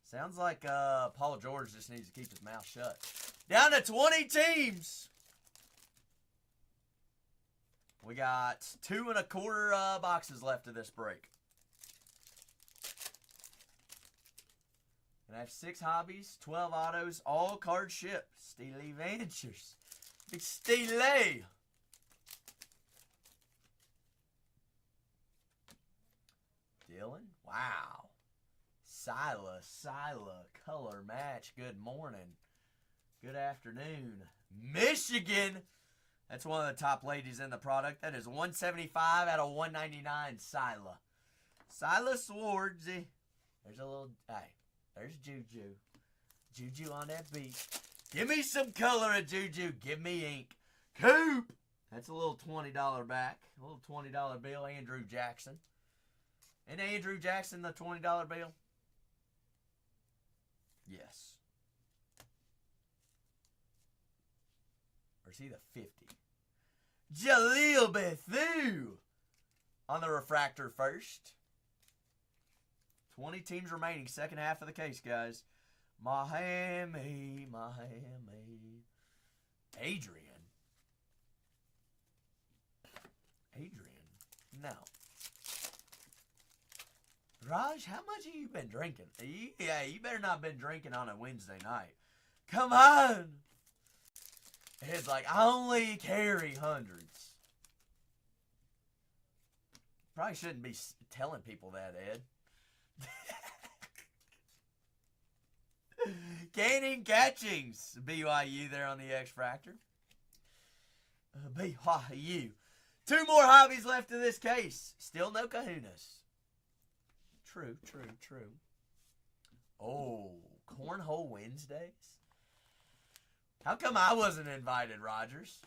Sounds like Paul George just needs to keep his mouth shut. Down to 20 teams. We got 2 1/4 boxes left of this break. And I have 6 hobbies, 12 autos, all card ship. Steely Ventures. Big Steely. Dylan. Wow. Sila, color match. Good morning. Good afternoon. Michigan. That's one of the top ladies in the product. That is 175 out of 199, Sila. Sila Swartzy. There's a little, hey, there's Juju. Juju on that beat. Give me some color of Juju. Give me ink. Coop. That's a little $20 back. A little $20 bill. Andrew Jackson. And Andrew Jackson, the $20 bill? Yes. Or is he the 50? Jaleel Bethune on the refractor first. 20 teams remaining. Second half of the case, guys. Miami. Adrian. No. Raj, how much have you been drinking? Yeah, you better not been drinking on a Wednesday night. Come on! It's like, I only carry hundreds. Probably shouldn't be telling people that, Ed. Canning Catchings. BYU there on the X-Fractor. BYU. 2 more hobbies left in this case. Still no kahunas. True. Oh, Cornhole Wednesdays? How come I wasn't invited, Rogers?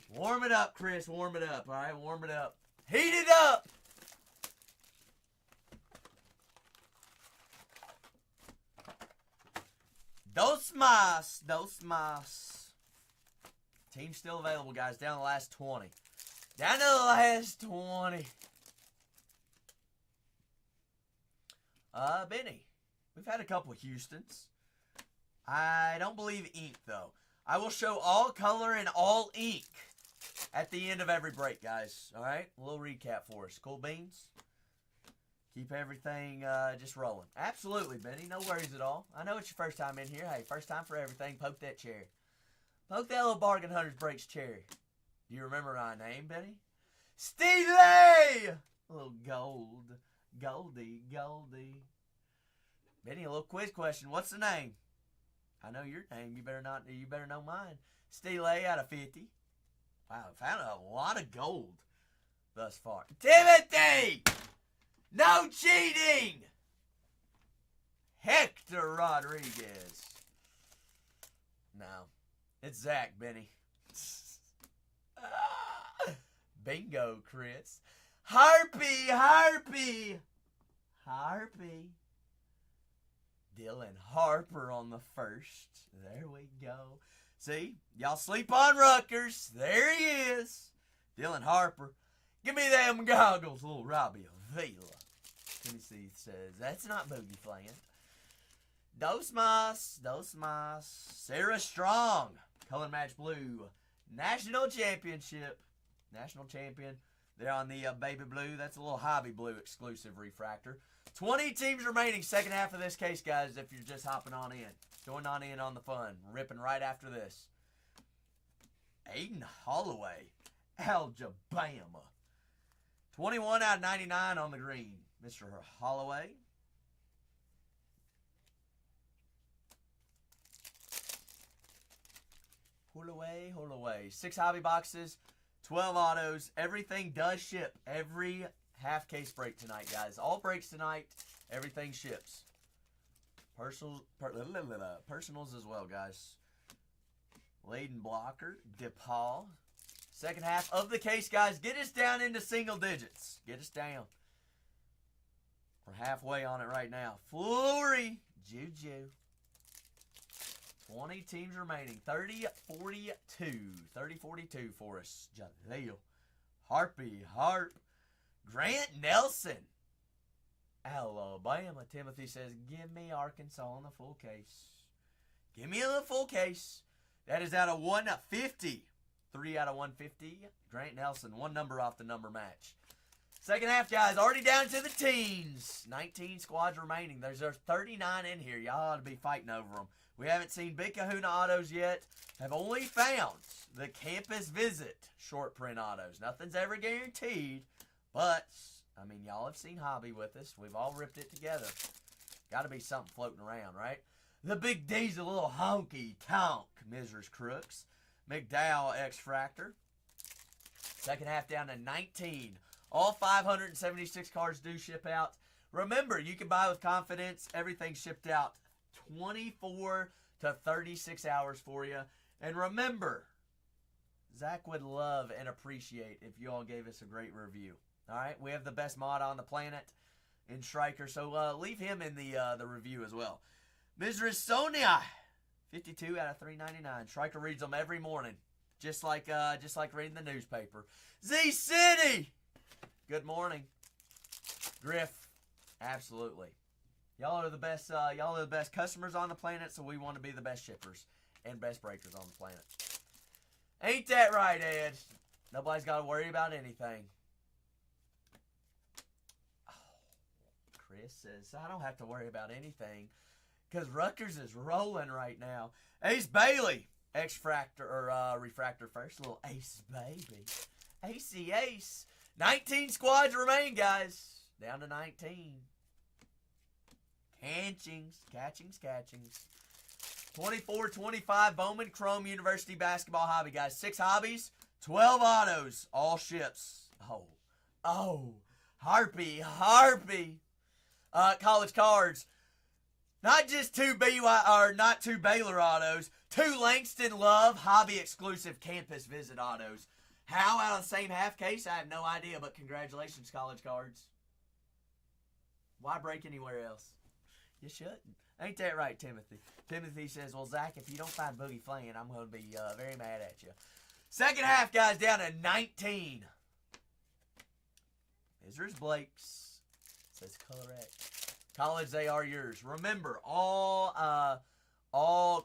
Warm it up, Chris. Warm it up, all right? Warm it up. Heat it up! Dos más. Team's still available, guys. Down to the last 20. Down to the last 20. Benny. We've had a couple of Houstons. I don't believe ink, though. I will show all color and all ink at the end of every break, guys. All right? A little recap for us. Cool beans? Keep everything just rolling. Absolutely, Benny. No worries at all. I know it's your first time in here. Hey, first time for everything. Poke that cherry. Poke that little Bargain Hunters Breaks cherry. Do you remember my name, Benny? Steely! A little gold. Goldie. Benny, a little quiz question. What's the name? I know your name. You better know mine. Steely out of 50. Wow, found a lot of gold thus far. Timothy! No cheating! Hector Rodriguez. No. It's Zach, Benny. Bingo, Chris. Harpy. Dylan Harper on the first. There we go. See? Y'all sleep on Rutgers. There he is. Dylan Harper. Give me them goggles, little Robbie Avila. Tennessee says, that's not boogie flaying. Dos mas. Sarah Strong. Color match blue. National champion. They're on the baby blue. That's a little hobby blue exclusive refractor. 20 teams remaining. Second half of this case, guys, if you're just hopping on in. Join on in on the fun. Ripping right after this. Aiden Holloway. Alabama. 21 out of 99 on the green. Mr. Holloway. Holloway. 6 hobby boxes. 12 autos. Everything does ship. Every half case break tonight, guys. All breaks tonight. Everything ships. Personals as well, guys. Layden Blocker. DePaul. Second half of the case, guys. Get us down into single digits. Get us down. We're halfway on it right now. Flurry. Juju. 20 teams remaining. 30-42. 30-42 for us. Jaleel. Harpy. Grant Nelson. Alabama. Timothy says, give me Arkansas on the full case. Give me the full case. That is out of 150. 3 out of 150. Grant Nelson, one number off the number match. Second half, guys, already down to the teens. 19 squads remaining. There's 39 in here. Y'all ought to be fighting over them. We haven't seen Big Kahuna autos yet. Have only found the campus visit short print autos. Nothing's ever guaranteed, but, I mean, y'all have seen Hobby with us. We've all ripped it together. Got to be something floating around, right? The Big D's a little honky tonk. Mrs. Crooks. McDowell X-Fractor. Second half down to 19. All 576 cards do ship out. Remember, you can buy with confidence. Everything shipped out 24 to 36 hours for you. And remember, Zach would love and appreciate if you all gave us a great review. All right, we have the best mod on the planet in Striker, so leave him in the review as well. Mrs. Sonia, 52 out of 399. Striker reads them every morning, just like reading the newspaper. Z City, good morning. Griff, absolutely. Y'all are the best. Y'all are the best customers on the planet, so we want to be the best shippers and best breakers on the planet. Ain't that right, Ed? Nobody's got to worry about anything. Oh, Chris says, I don't have to worry about anything because Rutgers is rolling right now. Ace Bailey, X-Fractor, or Refractor first. A little Ace Baby. Ace. 19 squads remain, guys. Down to 19. Catchings. 24-25, Bowman Chrome University Basketball Hobby, guys. 6 hobbies, 12 autos, all ships. Oh, Harpy. College cards. Not just 2 Baylor autos, 2 Langston Love Hobby exclusive campus visit autos. How out of the same half case? I have no idea, but congratulations, college cards. Why break anywhere else? You shouldn't. Ain't that right, Timothy? Timothy says, well, Zach, if you don't find Boogie Flaying, I'm going to be very mad at you. Second half, guys, down to 19. There's Blake's. Says correct. College, they are yours. Remember, all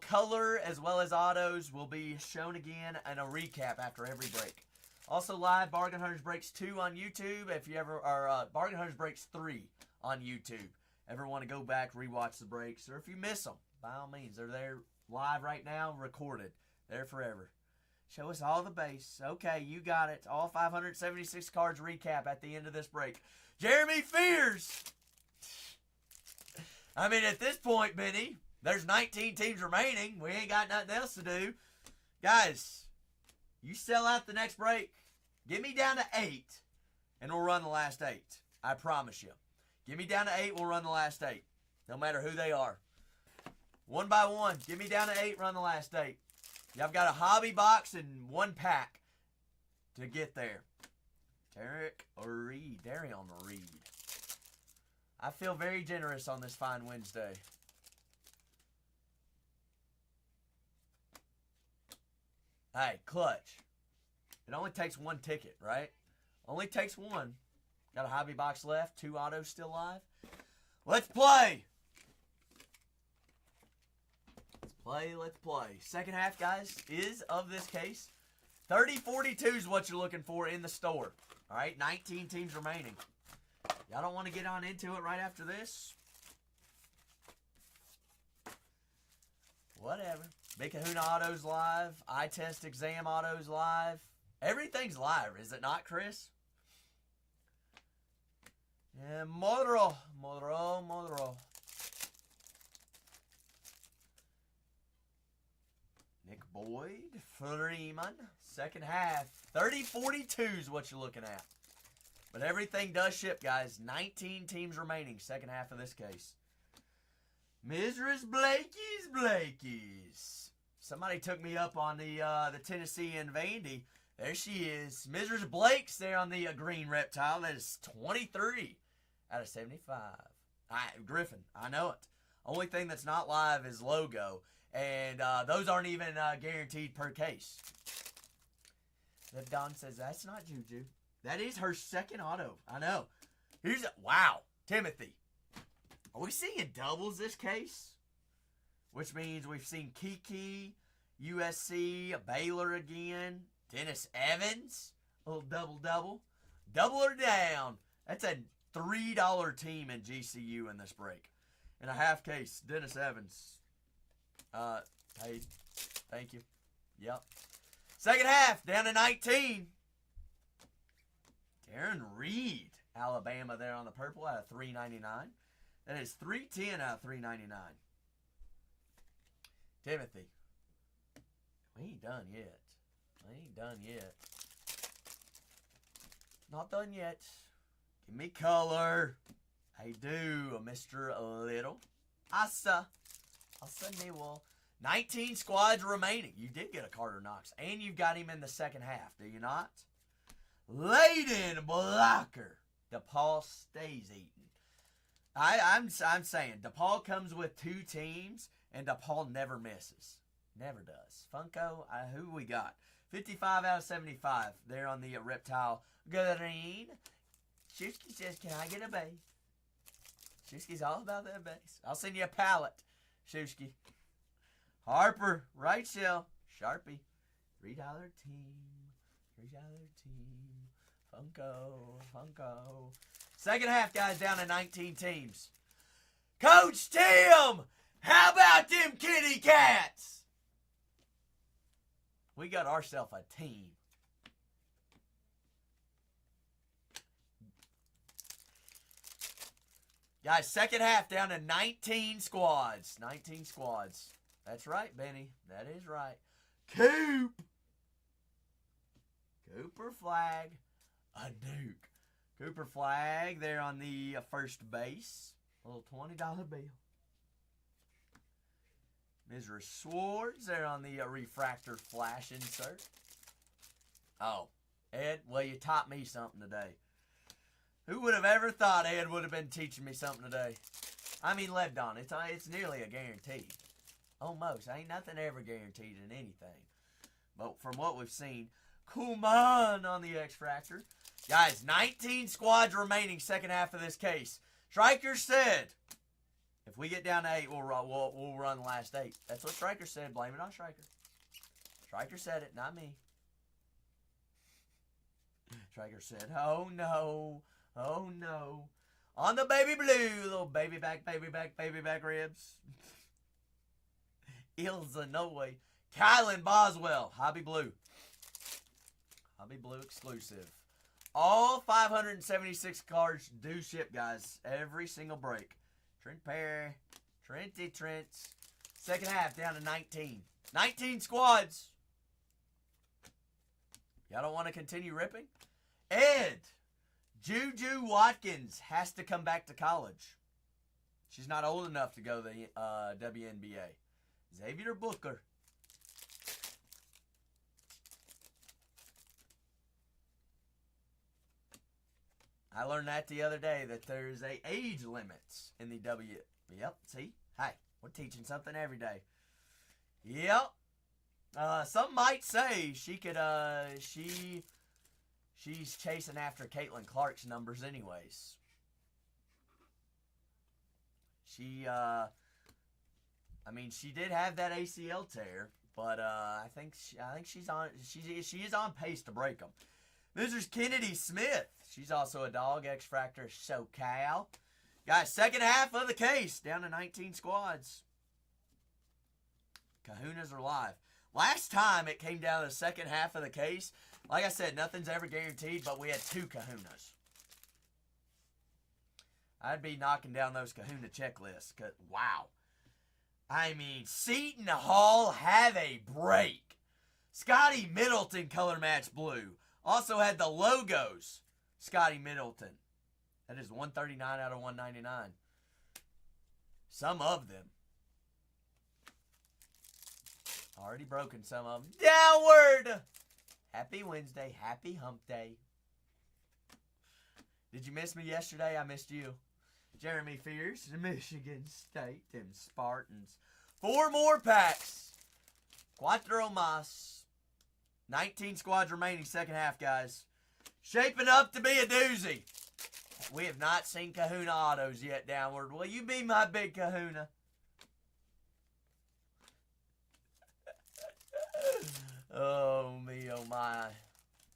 color as well as autos will be shown again in a recap after every break. Also live, Bargain Hunters Breaks 2 on YouTube. If you ever are, Bargain Hunters Breaks 3 on YouTube. Ever want to go back, rewatch the breaks, or if you miss them, by all means, they're there live right now, recorded, there forever. Show us all the base. Okay, you got it. All 576 cards recap at the end of this break. Jeremy Fears. I mean, at this point, Benny, there's 19 teams remaining. We ain't got nothing else to do. Guys, you sell out the next break. Get me down to 8, and we'll run the last 8. I promise you. Get me down to 8, we'll run the last 8. No matter who they are. One by one. Get me down to 8, run the last 8. Y'all got a hobby box and 1 pack to get there. Darion Reed. I feel very generous on this fine Wednesday. Hey, clutch. It only takes 1 ticket, right? Only takes 1. Got a hobby box left. 2 autos still live. Let's play. Let's play. Second half, guys, is of this case. 30-42 is what you're looking for in the store. All right, 19 teams remaining. Y'all don't want to get on into it right after this? Whatever. Big Kahuna Autos live. Eye Test Exam Autos live. Everything's live, is it not, Chris? Yeah, Modro. Nick Boyd, Freeman, second half. 30-42 is what you're looking at. But everything does ship, guys. 19 teams remaining, second half of this case. Mrs. Blakey's. Somebody took me up on the Tennessee and Vandy. There she is. Mrs. Blake's there on the green reptile. That is 23 out of 75. Griffin, I know it. Only thing that's not live is logo. And those aren't even guaranteed per case. Liv Dawn says, that's not Juju. That is her second auto. I know. Wow. Timothy. Are we seeing doubles this case? Which means we've seen Kiki, USC, Baylor again, Dennis Evans, a little double-double. Double or down. That's a $3 team in GCU in this break. In a half case, Dennis Evans. Hey, thank you. Yep. Second half, down to 19. Darren Reed, Alabama there on the purple out of $3.99. That is $3.10 out of $3.99. Timothy. We ain't done yet. Not done yet. Give me color. I do, Mr. Little. Asa Newell. 19 squads remaining. You did get a Carter Knox, and you've got him in the second half, do you not? Layden Blocker. DePaul stays eating. I'm saying DePaul comes with two teams, and DePaul never misses. Never does. Funko, who we got? 55 out of 75 there on the Reptile Green. Shusky says, can I get a base? Shusky's all about that base. I'll send you a pallet, Shusky. Harper, right shell, Sharpie. $3 team. Funko. Second half, guys, down to 19 teams. Coach Tim, how about them kitty cats? We got ourselves a team. Guys, second half down to 19 squads. 19 squads. That's right, Benny. That is right. Cooper Flag. A Duke. Cooper Flag there on the first base. A little $20 bill. Mizra Swords there on the refractor flash insert. Oh, Ed, well, you taught me something today. Who would have ever thought Ed would have been teaching me something today? I mean, Lebdon, it's nearly a guarantee. Almost. Ain't nothing ever guaranteed in anything. But from what we've seen, Kuman on the X-Fractor. Guys, 19 squads remaining second half of this case. Stryker said, if we get down to 8, we'll run the last 8. That's what Stryker said. Blame it on Stryker. Stryker said it, not me. Stryker said, oh no. On the baby blue, little baby back ribs. Illinois. Kylan Boswell, Hobby Blue. Hobby Blue exclusive. All 576 cards do ship, guys. Every single break. Trent Perry. Trents. Second half down to 19. 19 squads. Y'all don't want to continue ripping? Ed. Juju Watkins has to come back to college. She's not old enough to go to the WNBA. Xavier Booker. I learned that the other day, that there's a age limits in the Yep, see? Hey, we're teaching something every day. Yep. Some might say she could, she's chasing after Caitlin Clark's numbers anyways. She did have that ACL tear, but I think she is on pace to break them. Mrs. Kennedy Smith. She's also a dog. X-Fractor SoCal. Guys, second half of the case. Down to 19 squads. Kahunas are live. Last time it came down to the second half of the case, like I said, nothing's ever guaranteed, but we had 2 Kahunas. I'd be knocking down those Kahuna checklists. Wow. I mean, Seton Hall have a break. Scotty Middleton color match blue. Also had the logos. Scotty Middleton. That is 139 out of 199. Some of them. Already broken some of them. Downward! Happy Wednesday. Happy hump day. Did you miss me yesterday? I missed you. Jeremy Fierce, Michigan State. Them Spartans. 4 more packs. Cuatro más. 19 squads remaining, second half, guys. Shaping up to be a doozy. We have not seen Kahuna autos yet, Downward. Will you be my big Kahuna? Oh, me, oh, my.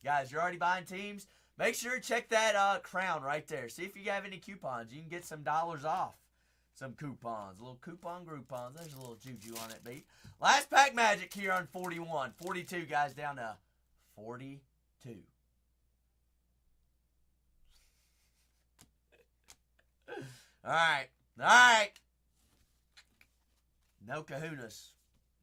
Guys, you're already buying teams? Make sure to check that crown right there. See if you have any coupons. You can get some dollars off. Some coupons. A little coupon groupons. There's a little juju on it, beat. Last pack magic here on 41. 42, guys, down to 42. All right. All right. No kahunas.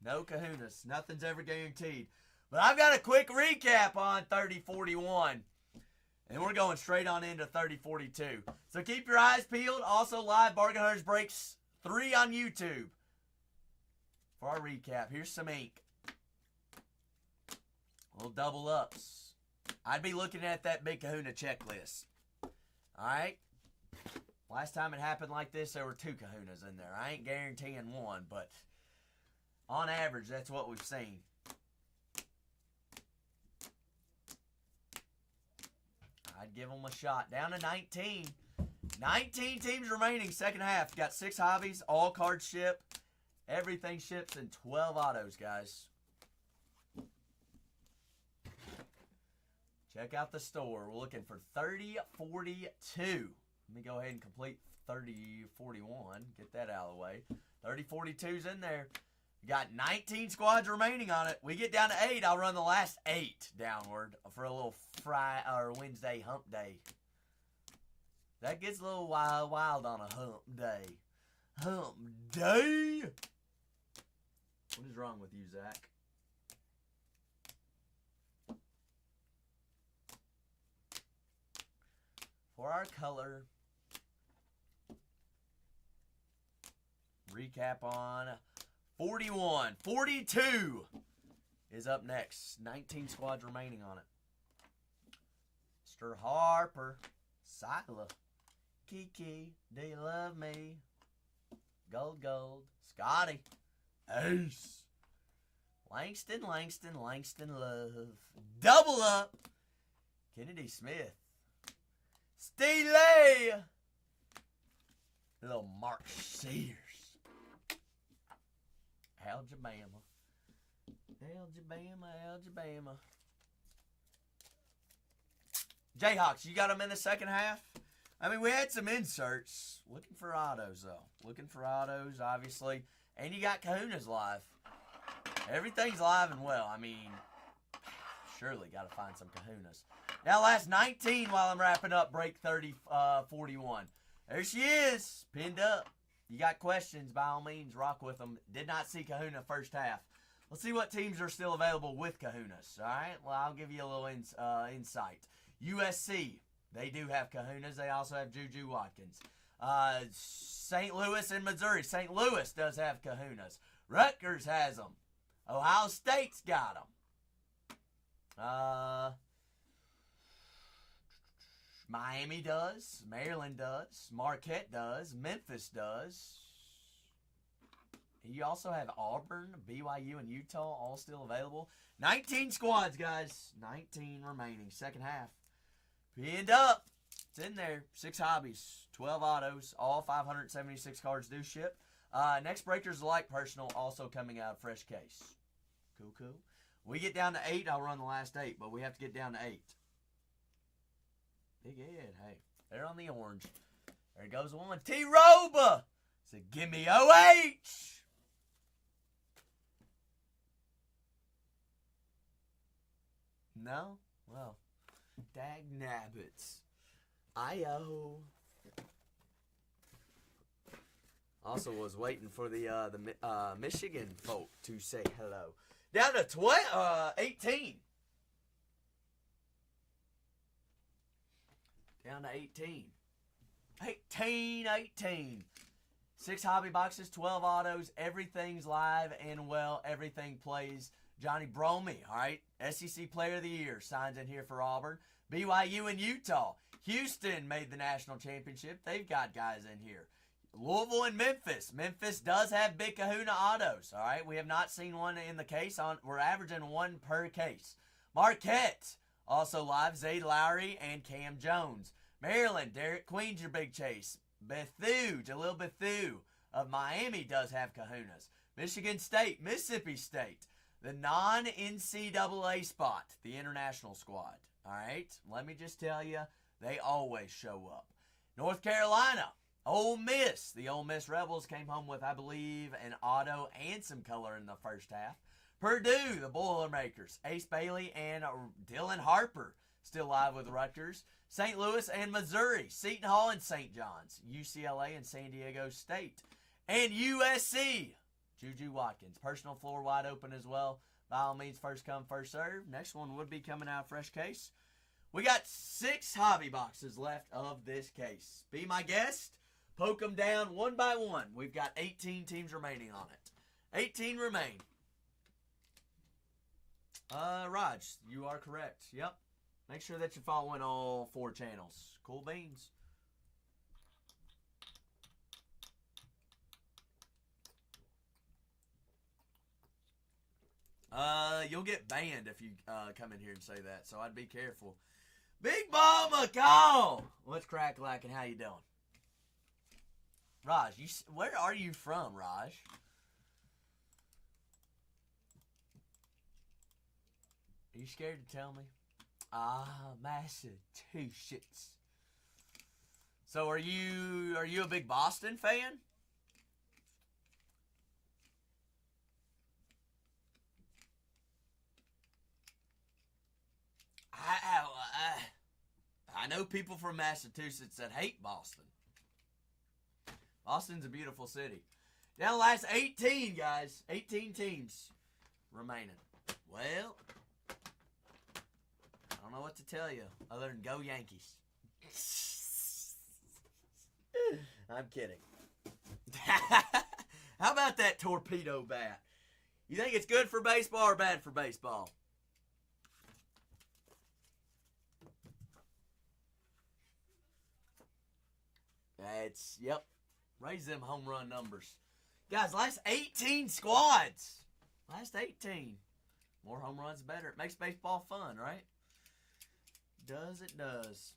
No kahunas. Nothing's ever guaranteed. But I've got a quick recap on 30-41. And we're going straight on into 30-42. So keep your eyes peeled. Also live Bargain Hunters Breaks 3 on YouTube. For our recap, here's some ink. Little double ups. I'd be looking at that Big Kahuna checklist. Alright? Last time it happened like this, there were 2 kahunas in there. I ain't guaranteeing one, but on average, that's what we've seen. I'd give them a shot. Down to 19. 19 teams remaining, second half. Got 6 hobbies, all cards ship. Everything ships in 12 autos, guys. Check out the store. We're looking for 30-42. Let me go ahead and complete 30-41. Get that out of the way. 30-42's in there. We got 19 squads remaining on it. We get down to 8. I'll run the last 8 downward for a little Wednesday hump day. That gets a little wild on a hump day. Hump day? What is wrong with you, Zach? For our color recap on 41. 42 is up next. 19 squads remaining on it. Mr. Harper, Sila, Kiki, do you love me? Gold, Scotty, Ace, Langston, Love, double up, Kennedy Smith, Steely, little Mark Sears, Alabama. Jayhawks, you got them in the second half? I mean, we had some inserts. Looking for autos, though. Looking for autos, obviously. And you got Kahunas live. Everything's live and well. I mean, surely got to find some Kahunas. Now, last 19 while I'm wrapping up break 30-41. There she is, pinned up. You got questions, by all means, rock with them. Did not see Kahuna first half. Let's see what teams are still available with Kahunas. All right, well, I'll give you a little insight. USC, they do have Kahunas. They also have Juju Watkins. St. Louis and Missouri. St. Louis does have Kahunas. Rutgers has them. Ohio State's got them. Miami does. Maryland does. Marquette does. Memphis does. You also have Auburn, BYU, and Utah all still available. 19 squads, guys. 19 remaining. Second half. Pinned up. It's in there. 6 hobbies. 12 autos. All 576 cards do ship. Next breaker's like personal, also coming out of fresh case. Cool. We get down to 8. I'll run the last 8, but we have to get down to 8. Big Ed, hey. They're on the orange. There goes one. T-Roba said, give me OH. No? Well, dag nabbits. I-O. Also was waiting for the Michigan folk to say hello. Down to 18. Down to 18. 18. 6 hobby boxes, 12 autos. Everything's live and well. Everything plays. Johnny Bromey, all right? SEC Player of the Year signs in here for Auburn. BYU and Utah. Houston made the national championship. They've got guys in here. Louisville and Memphis. Memphis does have Big Kahuna autos. All right, we have not seen one in the case. We're averaging one per case. Marquette also live. Zayd Lowry and Cam Jones. Maryland, Derek Queen's your big chase. Jalil Bethune of Miami does have Kahunas. Michigan State, Mississippi State, the non-NCAA spot, the international squad. All right, let me just tell you, they always show up. North Carolina, Ole Miss. The Ole Miss Rebels came home with, I believe, an auto and some color in the first half. Purdue, the Boilermakers, Ace Bailey and Dylan Harper still live with Rutgers. St. Louis and Missouri, Seton Hall and St. John's, UCLA and San Diego State, and USC, Juju Watkins. Personal floor wide open as well. By all means, first come, first serve. Next one would be coming out fresh case. We got 6 hobby boxes left of this case. Be my guest. Poke them down one by one. We've got 18 teams remaining on it. 18 remain. Raj, you are correct. Yep. Make sure that you're following all 4 channels. Cool beans. You'll get banned if you come in here and say that, so I'd be careful. Big Ball McCall! What's crack lacking? How you doing? Raj, where are you from, Raj? Are you scared to tell me? Massachusetts. So are you a big Boston fan? I know people from Massachusetts that hate Boston. Boston's a beautiful city. Now the last 18, guys. 18 teams remaining. Well, I don't know what to tell you other than go Yankees. I'm kidding. How about that torpedo bat? You think it's good for baseball or bad for baseball? Yep. Raise them home run numbers. Guys, last 18 squads. Last 18. More home runs, better. It makes baseball fun, right? Does it does.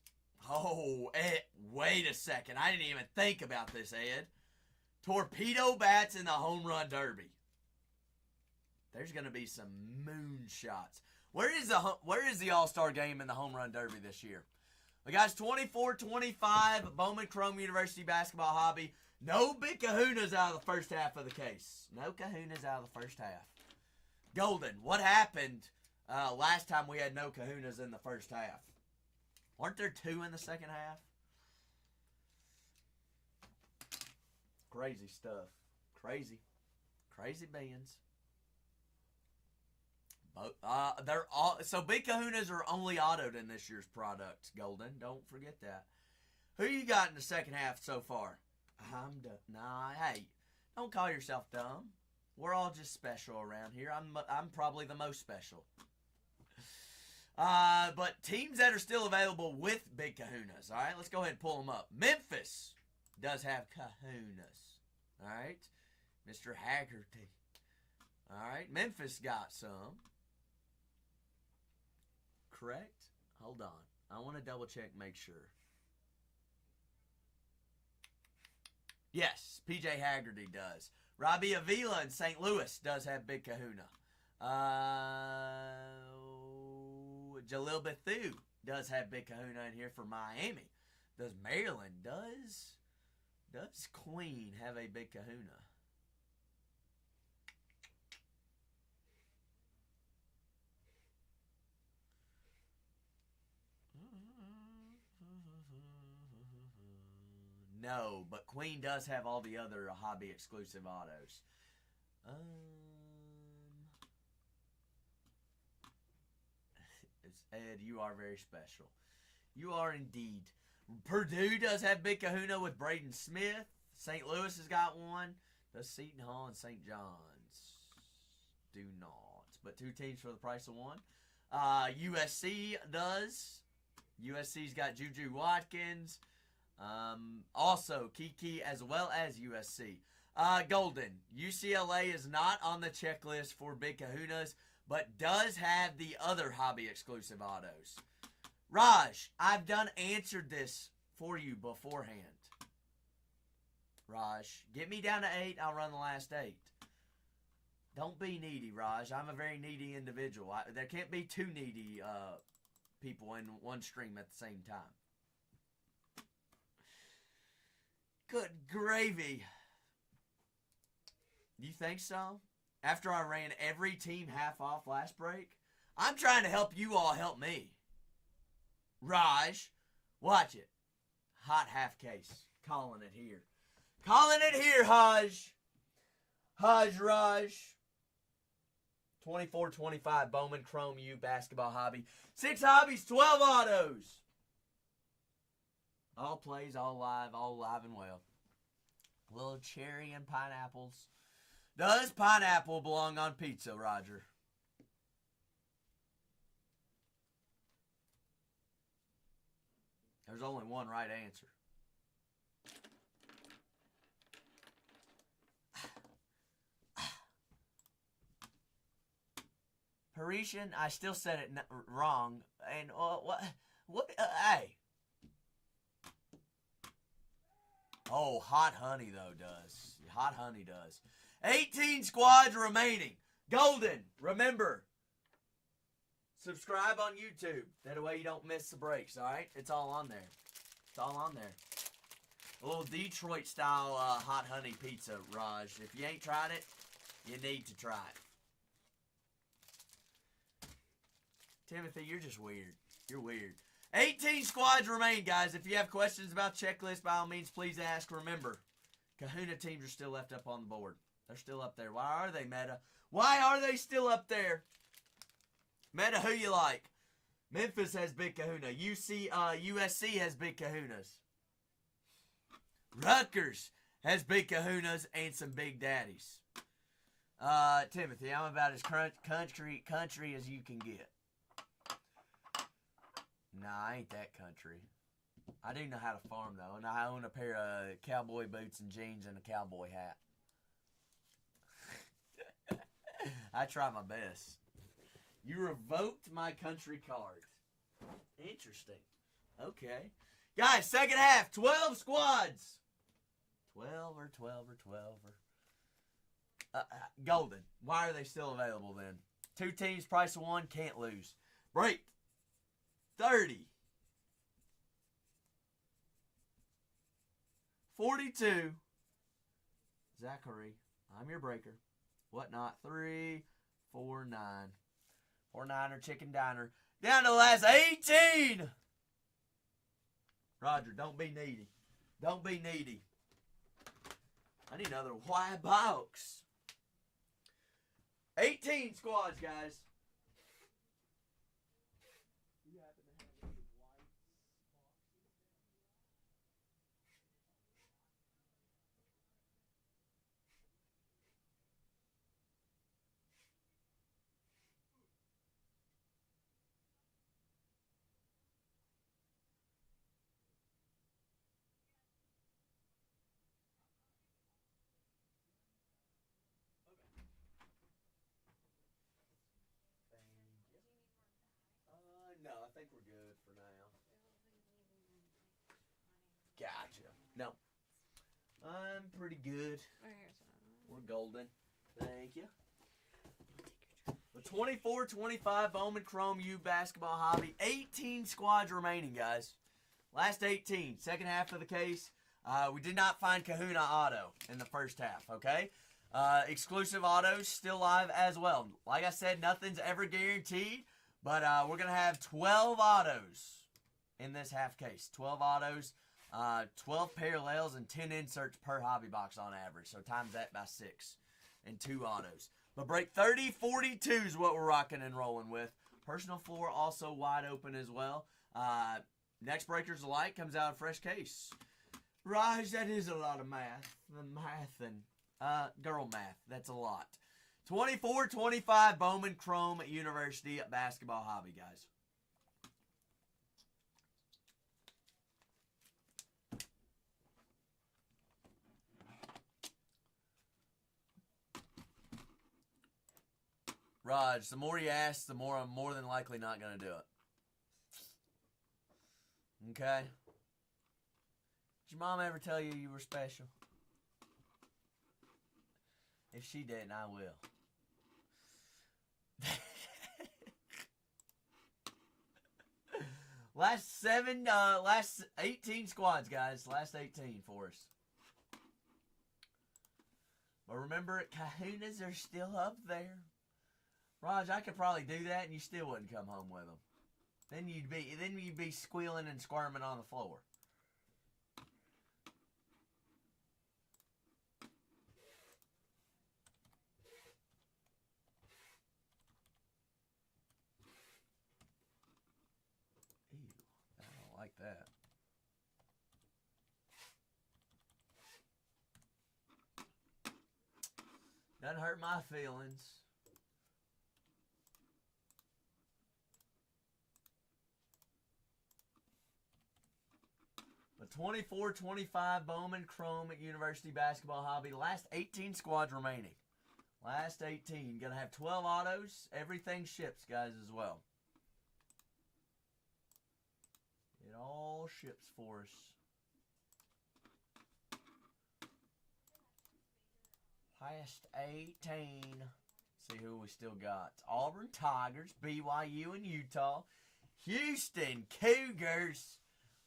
Oh, Ed, wait a second. I didn't even think about this, Ed. Torpedo bats in the home run derby. There's going to be some moonshots. Where is the All-Star game in the home run derby this year? The guys, 24-25, Bowman Chrome University basketball hobby. No big kahunas out of the first half of the case. No kahunas out of the first half. Golden, what happened last time we had no kahunas in the first half? Weren't there 2 in the second half? Crazy stuff. Crazy. Crazy beans. They're all so big kahunas are only autoed in this year's product, Golden. Don't forget that. Who you got in the second half so far? I'm dumb. Nah, hey, don't call yourself dumb. We're all just special around here. I'm probably the most special. But teams that are still available with big kahunas. All right, let's go ahead and pull them up. Memphis does have kahunas. All right, Mr. Haggerty. All right, Memphis got some. Correct? Hold on. I want to double check, make sure. Yes, PJ Haggerty does. Robbie Avila in St. Louis does have big kahuna. Jalil Bethune does have big kahuna in here for Miami. Does Maryland, does Queen have a big kahuna? No, but Queen does have all the other hobby exclusive autos. Ed, you are very special. You are indeed. Purdue does have big kahuna with Braden Smith. St. Louis has got one. Does Seton Hall and St. John's do not. But 2 teams for the price of 1. USC does. USC's got Juju Watkins. Also, Kiki as well as USC. Golden, UCLA is not on the checklist for Big Kahunas, but does have the other hobby exclusive autos. Raj, I've done answered this for you beforehand. Raj, get me down to 8, I'll run the last 8. Don't be needy, Raj. I'm a very needy individual. There can't be 2 needy people in one stream at the same time. Good gravy. You think so? After I ran every team half off last break? I'm trying to help you all help me. Raj, watch it. Hot half case. Calling it here. Calling it here, Haj. Raj. 24-25 Bowman Chrome U basketball hobby. 6 hobbies, 12 autos. All plays, all live and well. Little cherry and pineapples. Does pineapple belong on pizza, Roger? There's only one right answer. Parisian, I still said it wrong. And what? Hey. Oh, Hot Honey, though, does. Hot Honey does. 18 squads remaining. Golden, remember, subscribe on YouTube. That way you don't miss the breaks, all right? It's all on there. It's all on there. A little Detroit-style Hot Honey pizza, Raj. If you ain't tried it, you need to try it. Timothy, you're just weird. You're weird. 18 squads remain, guys. If you have questions about checklist, by all means, please ask. Remember, Kahuna teams are still left up on the board. They're still up there. Why are they, Meta? Why are they still up there? Meta, who you like? Memphis has Big Kahuna. USC has Big Kahunas. Rutgers has Big Kahunas and some Big Daddies. Timothy, I'm about as country as you can get. Nah, I ain't that country. I do know how to farm, though, and I own a pair of cowboy boots and jeans and a cowboy hat. I try my best. You revoked my country card. Interesting. Okay. Guys, second half, 12 squads. 12 or 12 or 12 or... Golden. Why are they still available, then? 2 teams, price of 1, can't lose. Break. 30. 42. Zachary, I'm your breaker. Whatnot. 3, 4, 9. 4-9er chicken diner. Down to the last 18. Roger, don't be needy. Don't be needy. I need another white box. 18 squads, guys. No, I think we're good for now. Gotcha. No. I'm pretty good. We're golden. Thank you. The 24-25 Bowman Chrome U basketball hobby. 18 squads remaining, guys. Last 18. Second half of the case. We did not find Kahuna Auto in the first half, okay? Exclusive autos still live as well. Like I said, nothing's ever guaranteed. But we're going to have 12 autos in this half case. 12 autos, 12 parallels, and 10 inserts per hobby box on average. So times that by 6 and 2 autos. But break 30, 42 is what we're rocking and rolling with. Personal floor also wide open as well. Next Breakers Alike comes out of fresh case. Raj, that is a lot of math. Math and girl math. That's a lot. 24-25 Bowman Chrome University basketball hobby, guys. Raj, the more you ask, the more I'm more than likely not going to do it. Okay? Did your mom ever tell you you were special? If she didn't, I will. Last 18 squads, guys. Last 18 for us. But remember, Kahunas are still up there. Raj, I could probably do that, and you still wouldn't come home with them. Then you'd be squealing and squirming on the floor. Ew, I don't like that. Doesn't hurt my feelings. But 24-25 Bowman Chrome at University Basketball Hobby. Last 18 squads remaining. Last 18. Gonna have 12 autos. Everything ships, guys, as well. It all ships for us. Last 18. See who we still got. Auburn Tigers, BYU and Utah. Houston Cougars.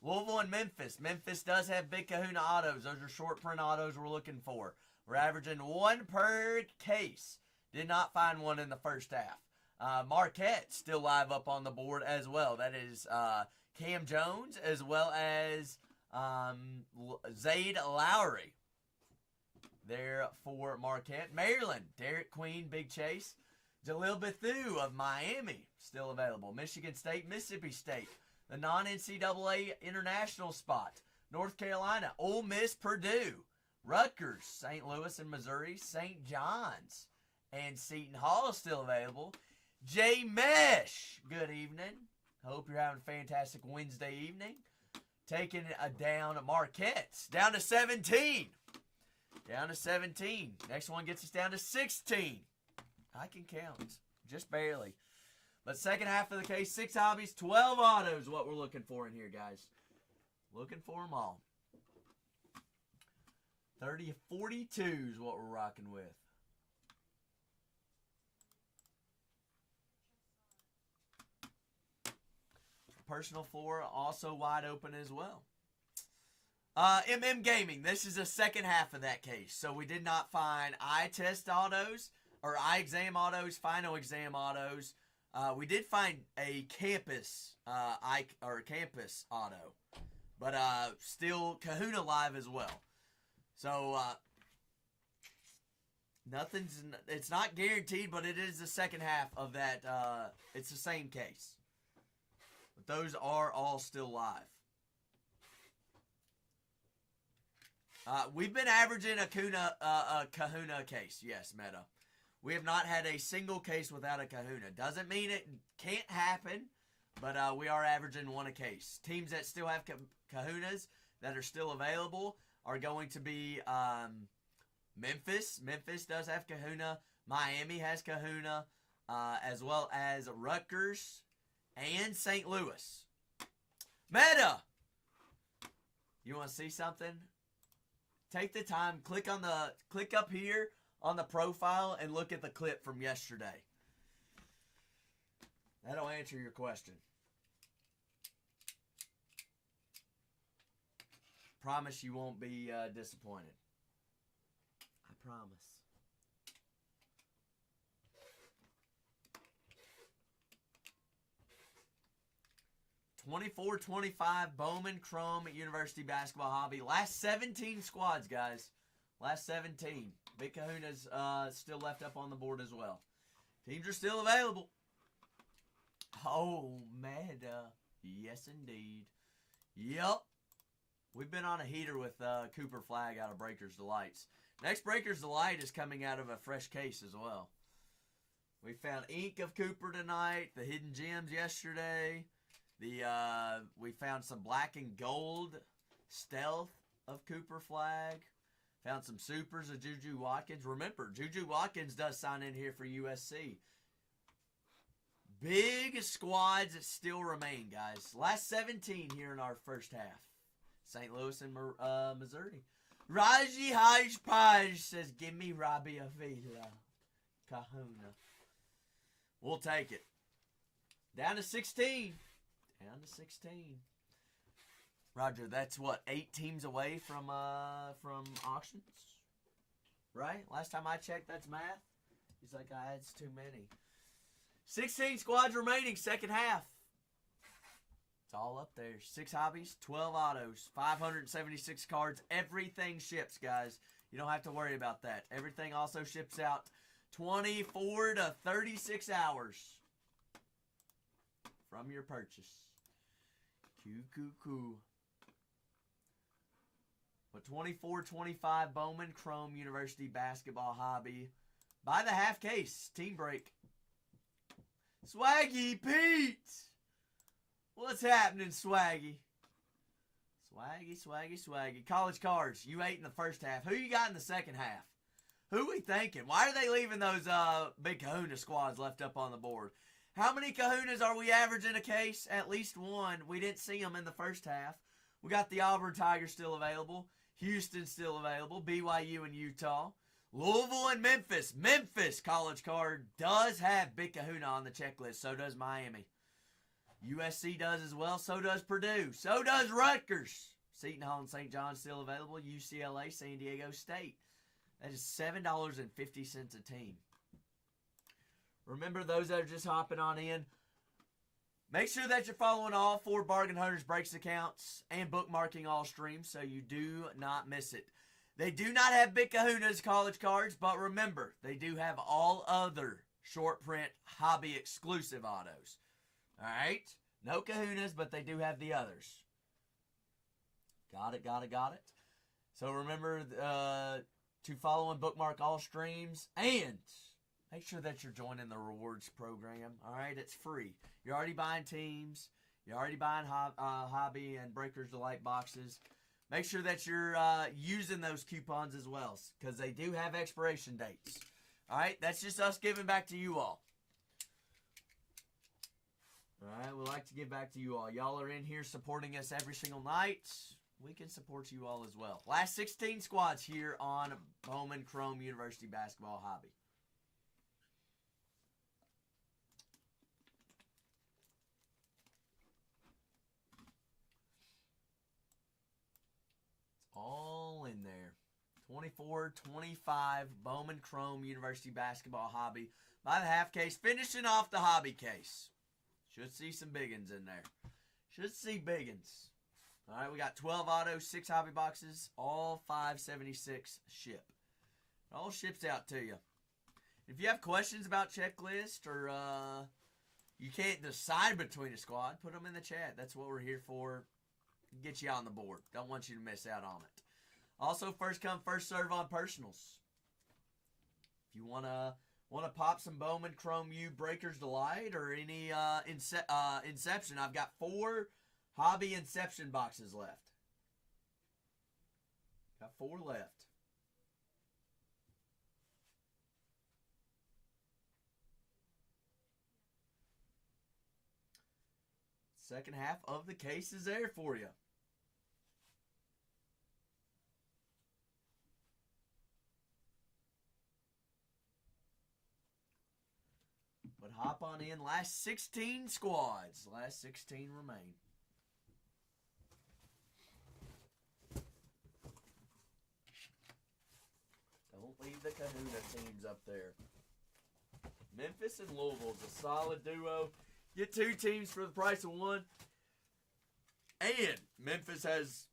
Louisville and Memphis. Memphis does have Big Kahuna autos. Those are short print autos we're looking for. We're averaging one per case. Did not find one in the first half. Marquette still live up on the board as well. That is Cam Jones as well as Zayd Lowry. There for Marquette. Maryland, Derek Queen, Big Chase. Jalil Bethune of Miami, still available. Michigan State, Mississippi State. The non-NCAA international spot. North Carolina, Ole Miss, Purdue. Rutgers, St. Louis and Missouri. St. John's and Seton Hall still available. J. Mesh, good evening. Hope you're having a fantastic Wednesday evening. Taking it down at Marquette. Down to 17. Down to 17. Next one gets us down to 16. I can count. Just barely. But second half of the case, 6 hobbies, 12 autos, what we're looking for in here, guys. Looking for them all. 30-42 is what we're rocking with. Personal floor also wide open as well. MM Gaming, this is the second half of that case. So we did not find eye test autos or eye exam autos, final exam autos. We did find a campus campus auto, but still Kahuna live as well. So it's not guaranteed, but it is the second half of that. It's the same case, but those are all still live. We've been averaging a Kahuna case, yes, Meta. We have not had a single case without a Kahuna. Doesn't mean it can't happen, but we are averaging one a case. Teams that still have Kahunas that are still available are going to be Memphis. Memphis does have Kahuna. Miami has Kahuna, as well as Rutgers and St. Louis. Meta! You want to see something? Take the time, click up here on the profile and look at the clip from yesterday. That'll answer your question. Promise you won't be disappointed. I promise. $24-25 Bowman Chrome at University Basketball Hobby. Last 17 squads, guys. Last 17. Big Kahuna's still left up on the board as well. Teams are still available. Oh, Meta. Yes, indeed. Yep. We've been on a heater with Cooper Flag out of Breakers Delights. Next Breakers Delight is coming out of a fresh case as well. We found Ink of Cooper tonight. The Hidden Gems yesterday. We found some black and gold stealth of Cooper Flag. Found some supers of Juju Watkins. Remember, Juju Watkins does sign in here for USC. big squads that still remain, guys. Last 17 here in our first half. St. Louis and Missouri. Raji Hajpaj says, give me Robbie Avila. Kahuna. We'll take it. Down to 16. Down to 16. Roger, that's what, 8 teams away from auctions? Right? Last time I checked, that's math. He's like, it's too many. 16 squads remaining, second half. It's all up there. 6 hobbies, 12 autos, 576 cards. Everything ships, guys. You don't have to worry about that. Everything also ships out 24 to 36 hours from your purchase. Coo. But 24-25 Bowman Chrome University Basketball Hobby. By the half case. Team break. Swaggy Pete! What's happening, Swaggy? Swaggy. College cards. You ate in the first half. Who you got in the second half? Who we thinking? Why are they leaving those big kahuna squads left up on the board? How many kahunas are we averaging a case? At least one. We didn't see them in the first half. We got the Auburn Tigers still available. Houston still available. BYU and Utah. Louisville and Memphis. Memphis college card does have big kahuna on the checklist. So does Miami. USC does as well. So does Purdue. So does Rutgers. Seton Hall and St. John's still available. UCLA, San Diego State. That is $7.50 a team. Remember, those that are just hopping on in, make sure that you're following all 4 Bargain Hunters Breaks accounts and bookmarking all streams so you do not miss it. They do not have Big Kahuna's college cards, but remember, they do have all other short print hobby exclusive autos. All right? No Kahunas, but they do have the others. Got it. So remember to follow and bookmark all streams and make sure that you're joining the rewards program. All right? It's free. You're already buying teams. You're already buying hobby and Breakers Delight boxes. Make sure that you're using those coupons as well because they do have expiration dates. All right? That's just us giving back to you all. All right? We like to give back to you all. Y'all are in here supporting us every single night. We can support you all as well. Last 16 squads here on Bowman Chrome University Basketball Hobby. All in there. 24-25 Bowman Chrome University Basketball Hobby by the half case. Finishing off the hobby case. Should see some biggins in there. Should see biggins. All right, we got 12 autos, 6 hobby boxes, all 576 ship. It all ships out to you. If you have questions about checklist or you can't decide between a squad, put them in the chat. That's what we're here for. Get you on the board. Don't want you to miss out on it. Also, first come, first serve on personals. If you wanna pop some Bowman Chrome U Breakers Delight or any Inception, I've got 4 hobby Inception boxes left. Got 4 left. Second half of the case is there for you. But hop on in. Last 16 squads. Last 16 remain. Don't leave the Kahuna teams up there. Memphis and Louisville is a solid duo. Get 2 teams for the price of 1. And Memphis has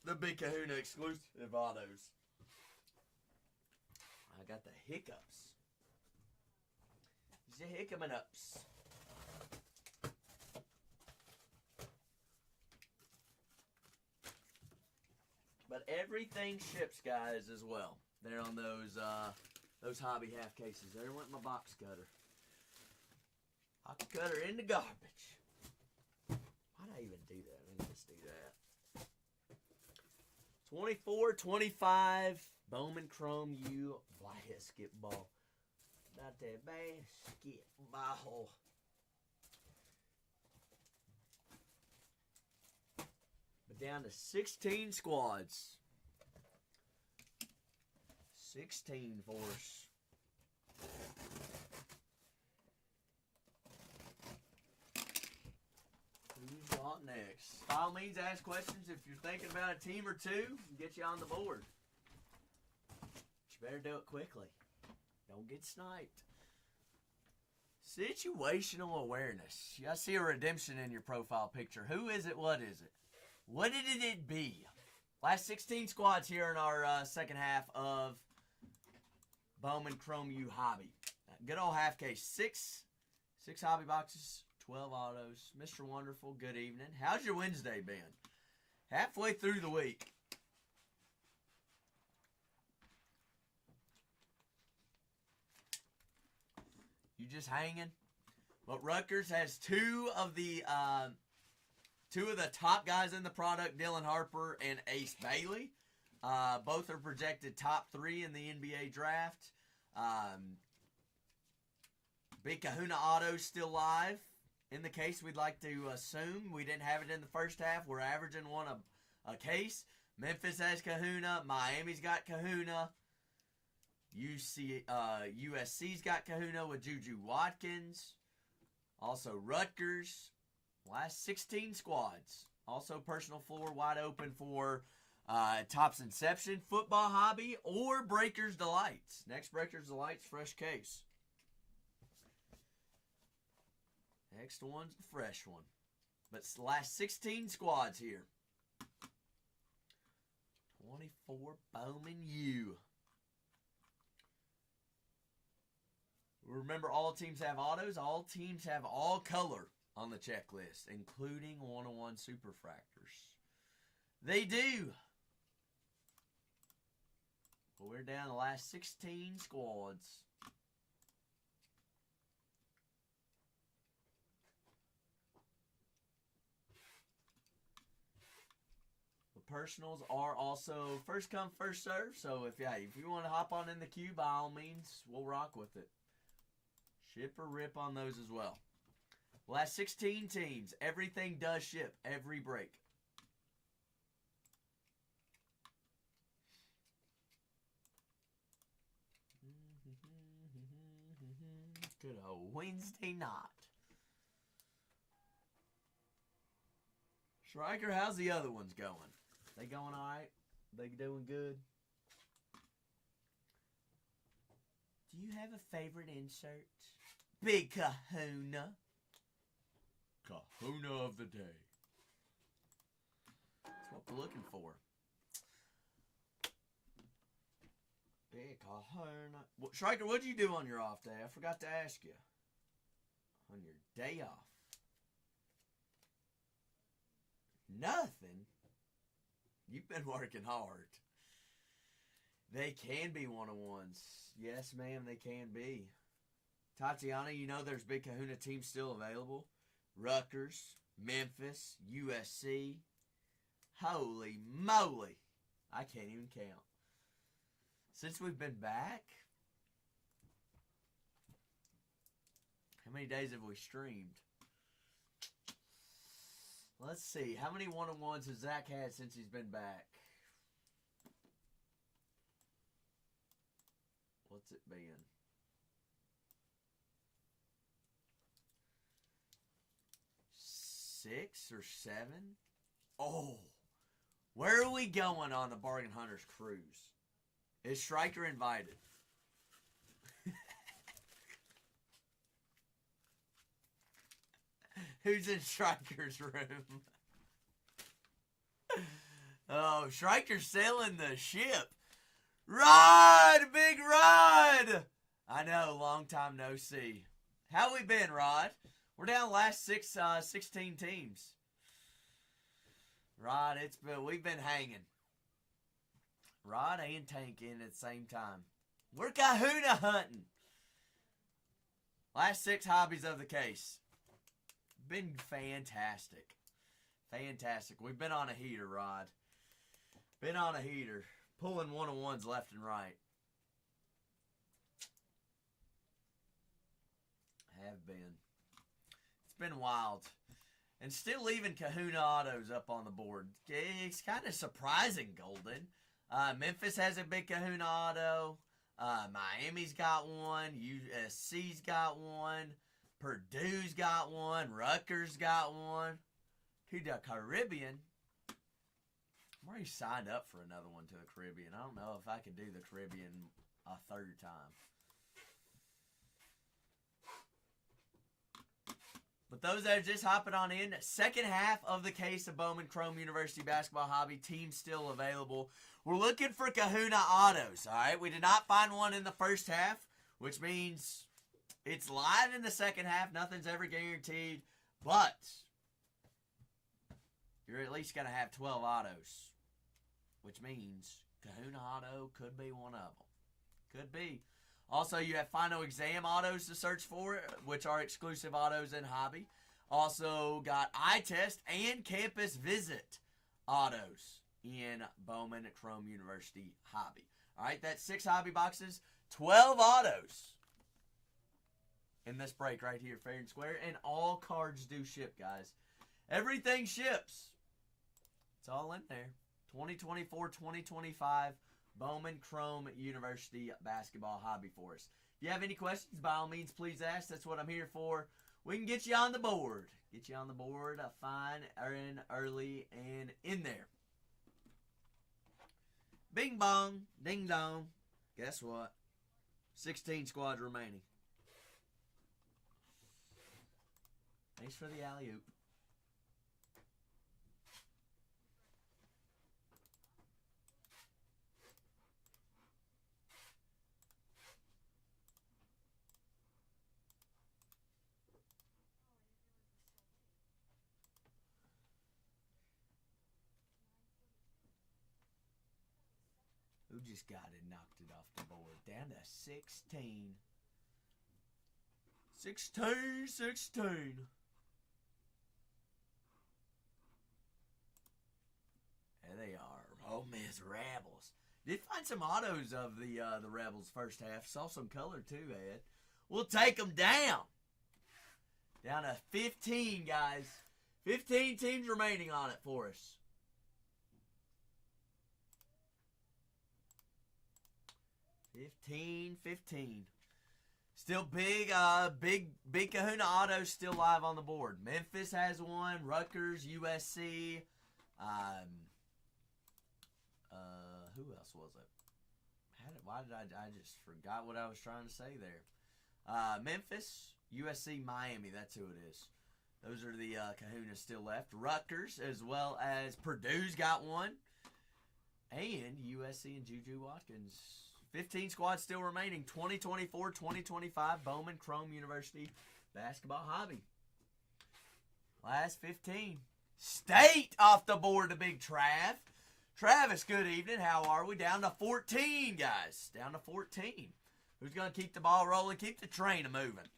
the big Kahuna exclusive autos. I got the hiccups. The hiccuping ups. But everything ships, guys, as well. They're on those hobby half cases. There went my box cutter. Box cutter in the garbage. Why'd I even do that? Let me just do that. 24-25 Bowman Chrome U basketball. Not that basketball. We're down to 16 squads. 16 for us. Who's got next? By all means, ask questions if you're thinking about a team or two. Get you on the board. But you better do it quickly. Don't get sniped. Situational awareness. I see a redemption in your profile picture. Who is it? What is it? What did it be? Last 16 squads here in our second half of Bowman Chrome U Hobby. Good old half case. Six hobby boxes, 12 autos. Mr. Wonderful, good evening. How's your Wednesday been? Halfway through the week. You just hanging? But Rutgers has two of the top guys in the product, Dylan Harper and Ace Bailey. Both are projected top 3 in the NBA draft. Big Kahuna Auto's still live. In the case, we'd like to assume. We didn't have it in the first half. We're averaging one a case. Memphis has Kahuna. Miami's got Kahuna. USC's got Kahuna with Juju Watkins. Also Rutgers. Last 16 squads. Also personal floor wide open for Topps Inception, Football Hobby, or Breakers Delights. Next Breakers Delights, fresh case. Next one's a fresh one. But it's the last 16 squads here. 24 Bowman U. Remember, all teams have autos. All teams have all color on the checklist, including 101 Superfractors. They do. But we're down the last 16 squads. The personals are also first come, first serve. So if you want to hop on in the queue, by all means, we'll rock with it. Ship or rip on those as well. Last 16 teams. Everything does ship every break. Good old Wednesday night. Striker, how's the other ones going? They going all right? They doing good? Do you have a favorite insert? Big Kahuna. Kahuna of the day. That's what we're looking for. Big Kahuna. Well, Striker, what'd you do on your off day? I forgot to ask you. On your day off. Nothing. You've been working hard. They can be one-on-ones. Yes, ma'am, they can be. Tatiana, you know there's Big Kahuna teams still available. Rutgers, Memphis, USC. Holy moly. I can't even count. Since we've been back, how many days have we streamed? Let's see. How many one-on-ones has Zach had since he's been back? What's it been? 6 or 7? Oh. Where are we going on the Bargain Hunters cruise? Is Striker invited? Who's in Striker's room? Oh, Striker's sailing the ship. Rod! Big Rod! I know, long time no see. How we been, Rod? We're down last 16 teams. Rod, we've been hanging. Rod and Tankin at the same time. We're Kahuna hunting. Last 6 hobbies of the case. Been fantastic. Fantastic. We've been on a heater, Rod. Been on a heater. Pulling one-on-ones left and right. Have been. It's been wild. And still leaving Kahuna Autos up on the board. It's kind of surprising, Golden. Memphis has a big Kahuna Auto. Miami's got one. USC's got one. Purdue's got one. Rutgers got one. To the Caribbean. I'm already signed up for another one to the Caribbean. I don't know if I can do the Caribbean a third time. But those that are just hopping on in, second half of the case of Bowman Chrome University Basketball Hobby, team still available. We're looking for Kahuna Autos, all right? We did not find one in the first half, which means it's live in the second half. Nothing's ever guaranteed, but you're at least going to have 12 autos, which means Kahuna Auto could be one of them. Could be. Also, you have final exam autos to search for, which are exclusive autos in hobby. Also got eye test and campus visit autos in Bowman Chrome University hobby. All right, that's 6 hobby boxes, 12 autos in this break right here, fair and square. And all cards do ship, guys. Everything ships. It's all in there. 2024-2025. Bowman Chrome University Basketball Hobby for us. If you have any questions, by all means, please ask. That's what I'm here for. We can get you on the board. Get you on the board fine and early and in there. Bing bong, ding dong. Guess what? 16 squads remaining. Thanks for the alley-oop. Who just got it, knocked it off the board? Down to 16. 16. There they are. Oh, Miss Rebels. Did find some autos of the Rebels first half. Saw some color too, Ed. We'll take them down. Down to 15, guys. 15 teams remaining on it for us. 15. Still big Kahuna Autos still live on the board. Memphis has one. Rutgers, USC. Who else was it? Why did I just forgot what I was trying to say there. Memphis, USC, Miami. That's who it is. Those are the Kahunas still left. Rutgers, as well as Purdue's got one. And USC and Juju Watkins. 15 squads still remaining. 2024-2025 Bowman Chrome University Basketball Hobby. Last 15. State off the board to Big Trav. Travis, good evening. How are we? Down to 14, guys. Down to 14. Who's going to keep the ball rolling? Keep the train moving.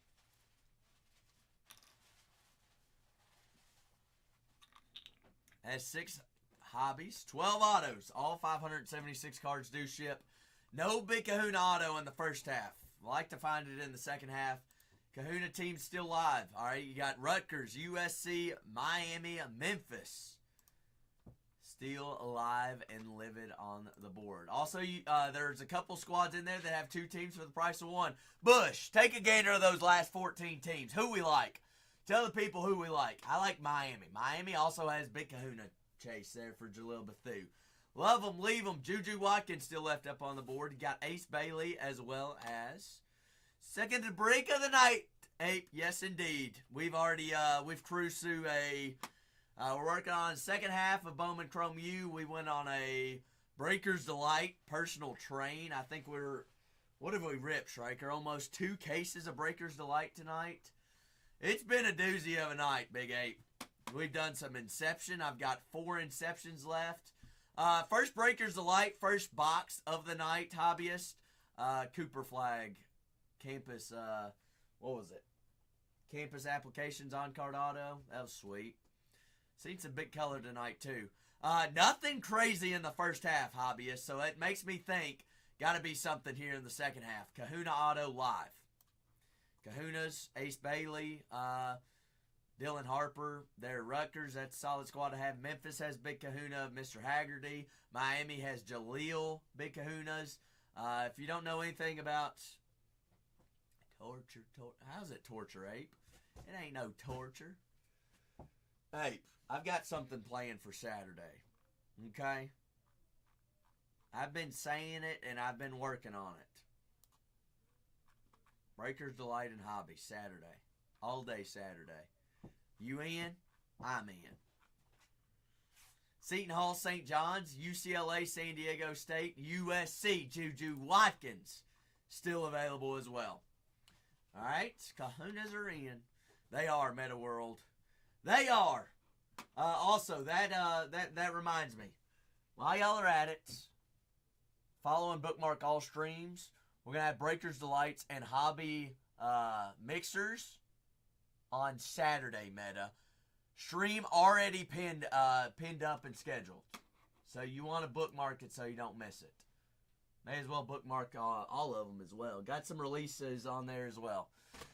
Has 6 hobbies, 12 autos. All 576 cards do ship. No big Kahuna auto in the first half. Like to find it in the second half. Kahuna team still live. All right, you got Rutgers, USC, Miami, Memphis. Still alive and livid on the board. Also, there's a couple squads in there that have 2 teams for the price of 1. Bush, take a gander of those last 14 teams. Who we like? Tell the people who we like. I like Miami. Miami also has big Kahuna chase there for Jalil Bethune. Love them, leave them. Juju Watkins still left up on the board. You got Ace Bailey as well as second to break of the night. Ape, yes indeed. We've already we've cruised through we're working on the second half of Bowman Chrome U. We went on a Breaker's Delight personal train. I think what have we ripped, Striker? Almost 2 cases of Breaker's Delight tonight. It's been a doozy of a night, Big Ape. We've done some Inception. I've got 4 Inceptions left. First Breaker's Delight, first box of the night, hobbyist. Cooper Flag, campus, what was it? Campus applications on card auto. That was sweet. Seen some big color tonight, too. Nothing crazy in the first half, hobbyist, so it makes me think got to be something here in the second half. Kahuna Auto live. Kahunas, Ace Bailey, Dylan Harper there at Rutgers. That's a solid squad to have. Memphis has Big Kahuna, Mr. Haggerty. Miami has Jaleel, Big Kahunas. If you don't know anything about how's it torture, Ape? It ain't no torture. Ape, I've got something planned for Saturday. Okay? I've been saying it and I've been working on it. Breakers Delight and Hobby, Saturday. All day Saturday. You in? I'm in. Seton Hall, St. John's, UCLA, San Diego State, USC, Juju Watkins, still available as well. All right, Kahunas are in. They are, Meta World. They are. Also, that reminds me. While y'all are at it, follow and bookmark all streams. We're going to have Breakers Delights and Hobby Mixers on Saturday, Meta. Stream already pinned up and scheduled. So you want to bookmark it so you don't miss it. May as well bookmark all of them as well. Got some releases on there as well.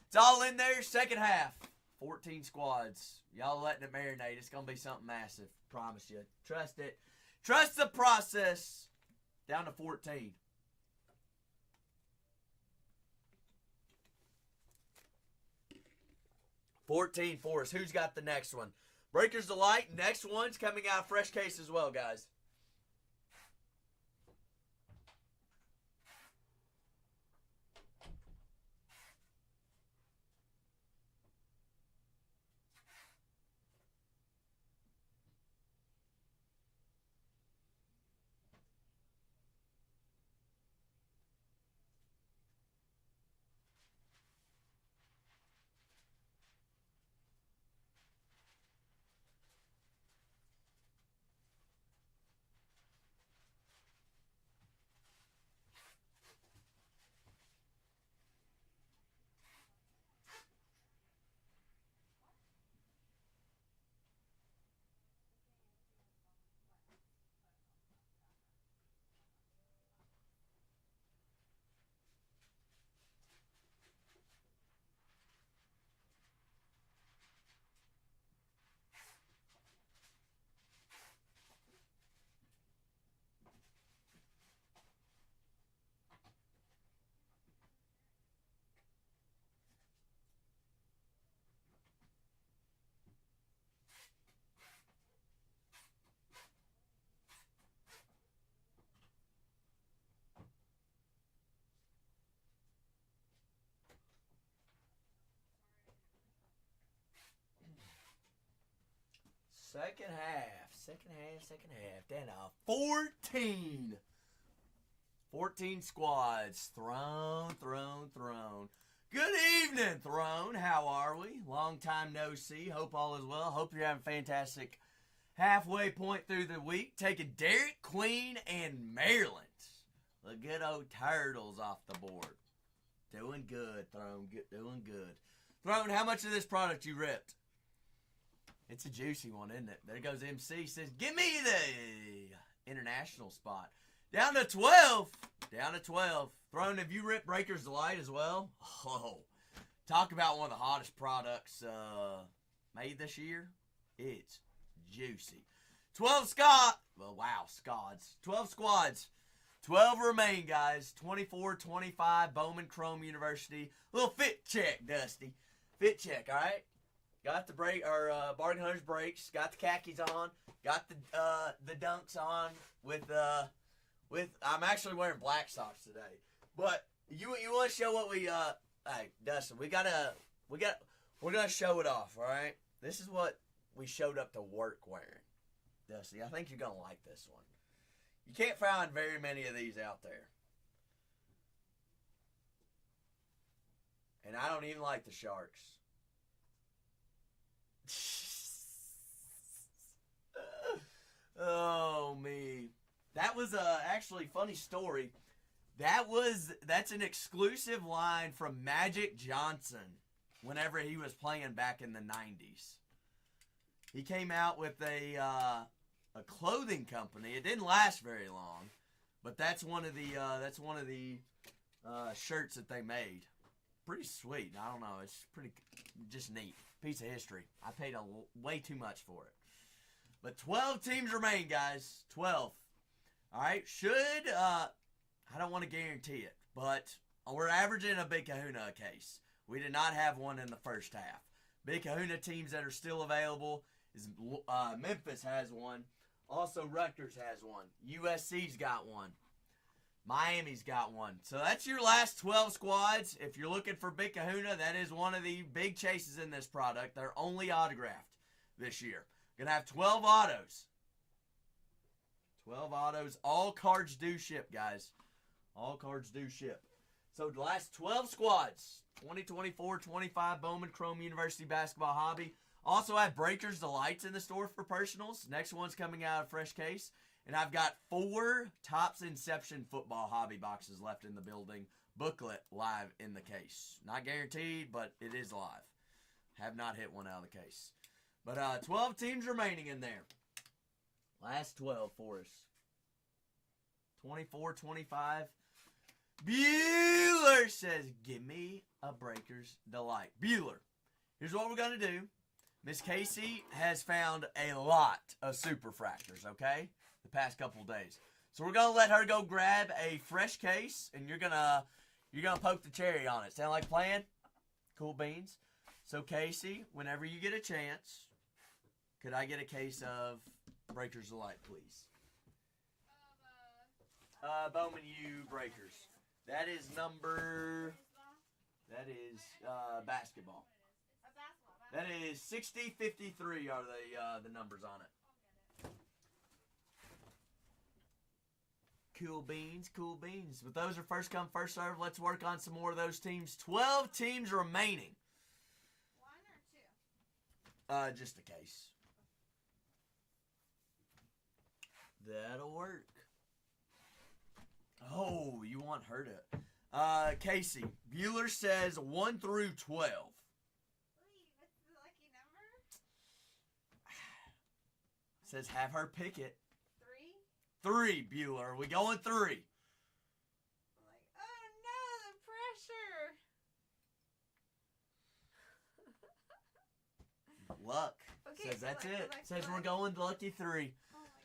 It's all in there. Second half. 14 squads. Y'all letting it marinate. It's going to be something massive. Promise you. Trust it. Trust the process. Down to 14. For us. Who's got the next one? Breakers Delight. Next one's coming out fresh case as well, guys. Second half. Then 14. 14 squads. Throne. Good evening, Throne. How are we? Long time no see. Hope all is well. Hope you're having a fantastic halfway point through the week. Taking Derek, Queen, and Maryland. The good old Turtles off the board. Doing good, Throne. Doing good. Throne, how much of this product you ripped? It's a juicy one, isn't it? There goes MC. Says, give me the international spot. Down to 12. Throne, have you ripped Breakers Delight as well? Oh, talk about one of the hottest products made this year. It's juicy. 12 squads. 12 squads. 12 remain, guys. 24-25, Bowman Chrome University. Little fit check, Dusty. Fit check, all right? Got the Bargain Hunters brakes. Got the khakis on. Got the dunks on with I'm actually wearing black socks today. But you want to show what we hey Dustin, we're gonna show it off, all right? This is what we showed up to work wearing. Dusty, I think you're gonna like this one. You can't find very many of these out there. And I don't even like the Sharks. Oh me. That was actually funny story. That's an exclusive line from Magic Johnson whenever he was playing back in the 90s. He came out with a clothing company. It didn't last very long, but that's one of the shirts that they made. Pretty sweet. I don't know. It's pretty just neat. piece of history. I paid way too much for it. But 12 teams remain, guys. 12. All right. I don't want to guarantee it, but we're averaging a Big Kahuna a case. We did not have one in the first half. Big Kahuna teams that are still available is Memphis has one. Also, Rutgers has one. USC's got one. Miami's got one. So that's your last 12 squads. If you're looking for Big Kahuna, that is one of the big chases in this product. They're only autographed this year. Gonna have 12 autos. 12 autos. All cards do ship, guys. All cards do ship. So the last 12 squads. 2024-25 Bowman Chrome University Basketball Hobby. Also have Breakers Delights in the store for personals. Next one's coming out of fresh case. And I've got 4 Topps Inception football hobby boxes left in the building. Booklet live in the case. Not guaranteed, but it is live. Have not hit one out of the case. But 12 teams remaining in there. Last 12 for us. 24-25. Bueller says, give me a Breaker's Delight. Bueller, here's what we're going to do. Miss Casey has found a lot of superfractors, okay, the past couple of days. So we're going to let her go grab a fresh case, and you're gonna poke the cherry on it. Sound like a plan? Cool beans. So, Casey, whenever you get a chance, could I get a case of Breaker's Delight, please? Bowman U Breakers. That is number... That is basketball. That is 6053 are the numbers on it. Cool beans, cool beans. But those are first come, first serve. Let's work on some more of those teams. 12 teams remaining. 1 or 2? Just a case. That'll work. Oh, you want her to... Casey, Bueller says 1 through 12. Wait, what's the lucky number? Says have her pick it. 3? 3, Bueller. We going 3. I'm like, oh no, the pressure. Luck. Okay, Says that's select, it. select, Says we're select. going lucky 3. Oh my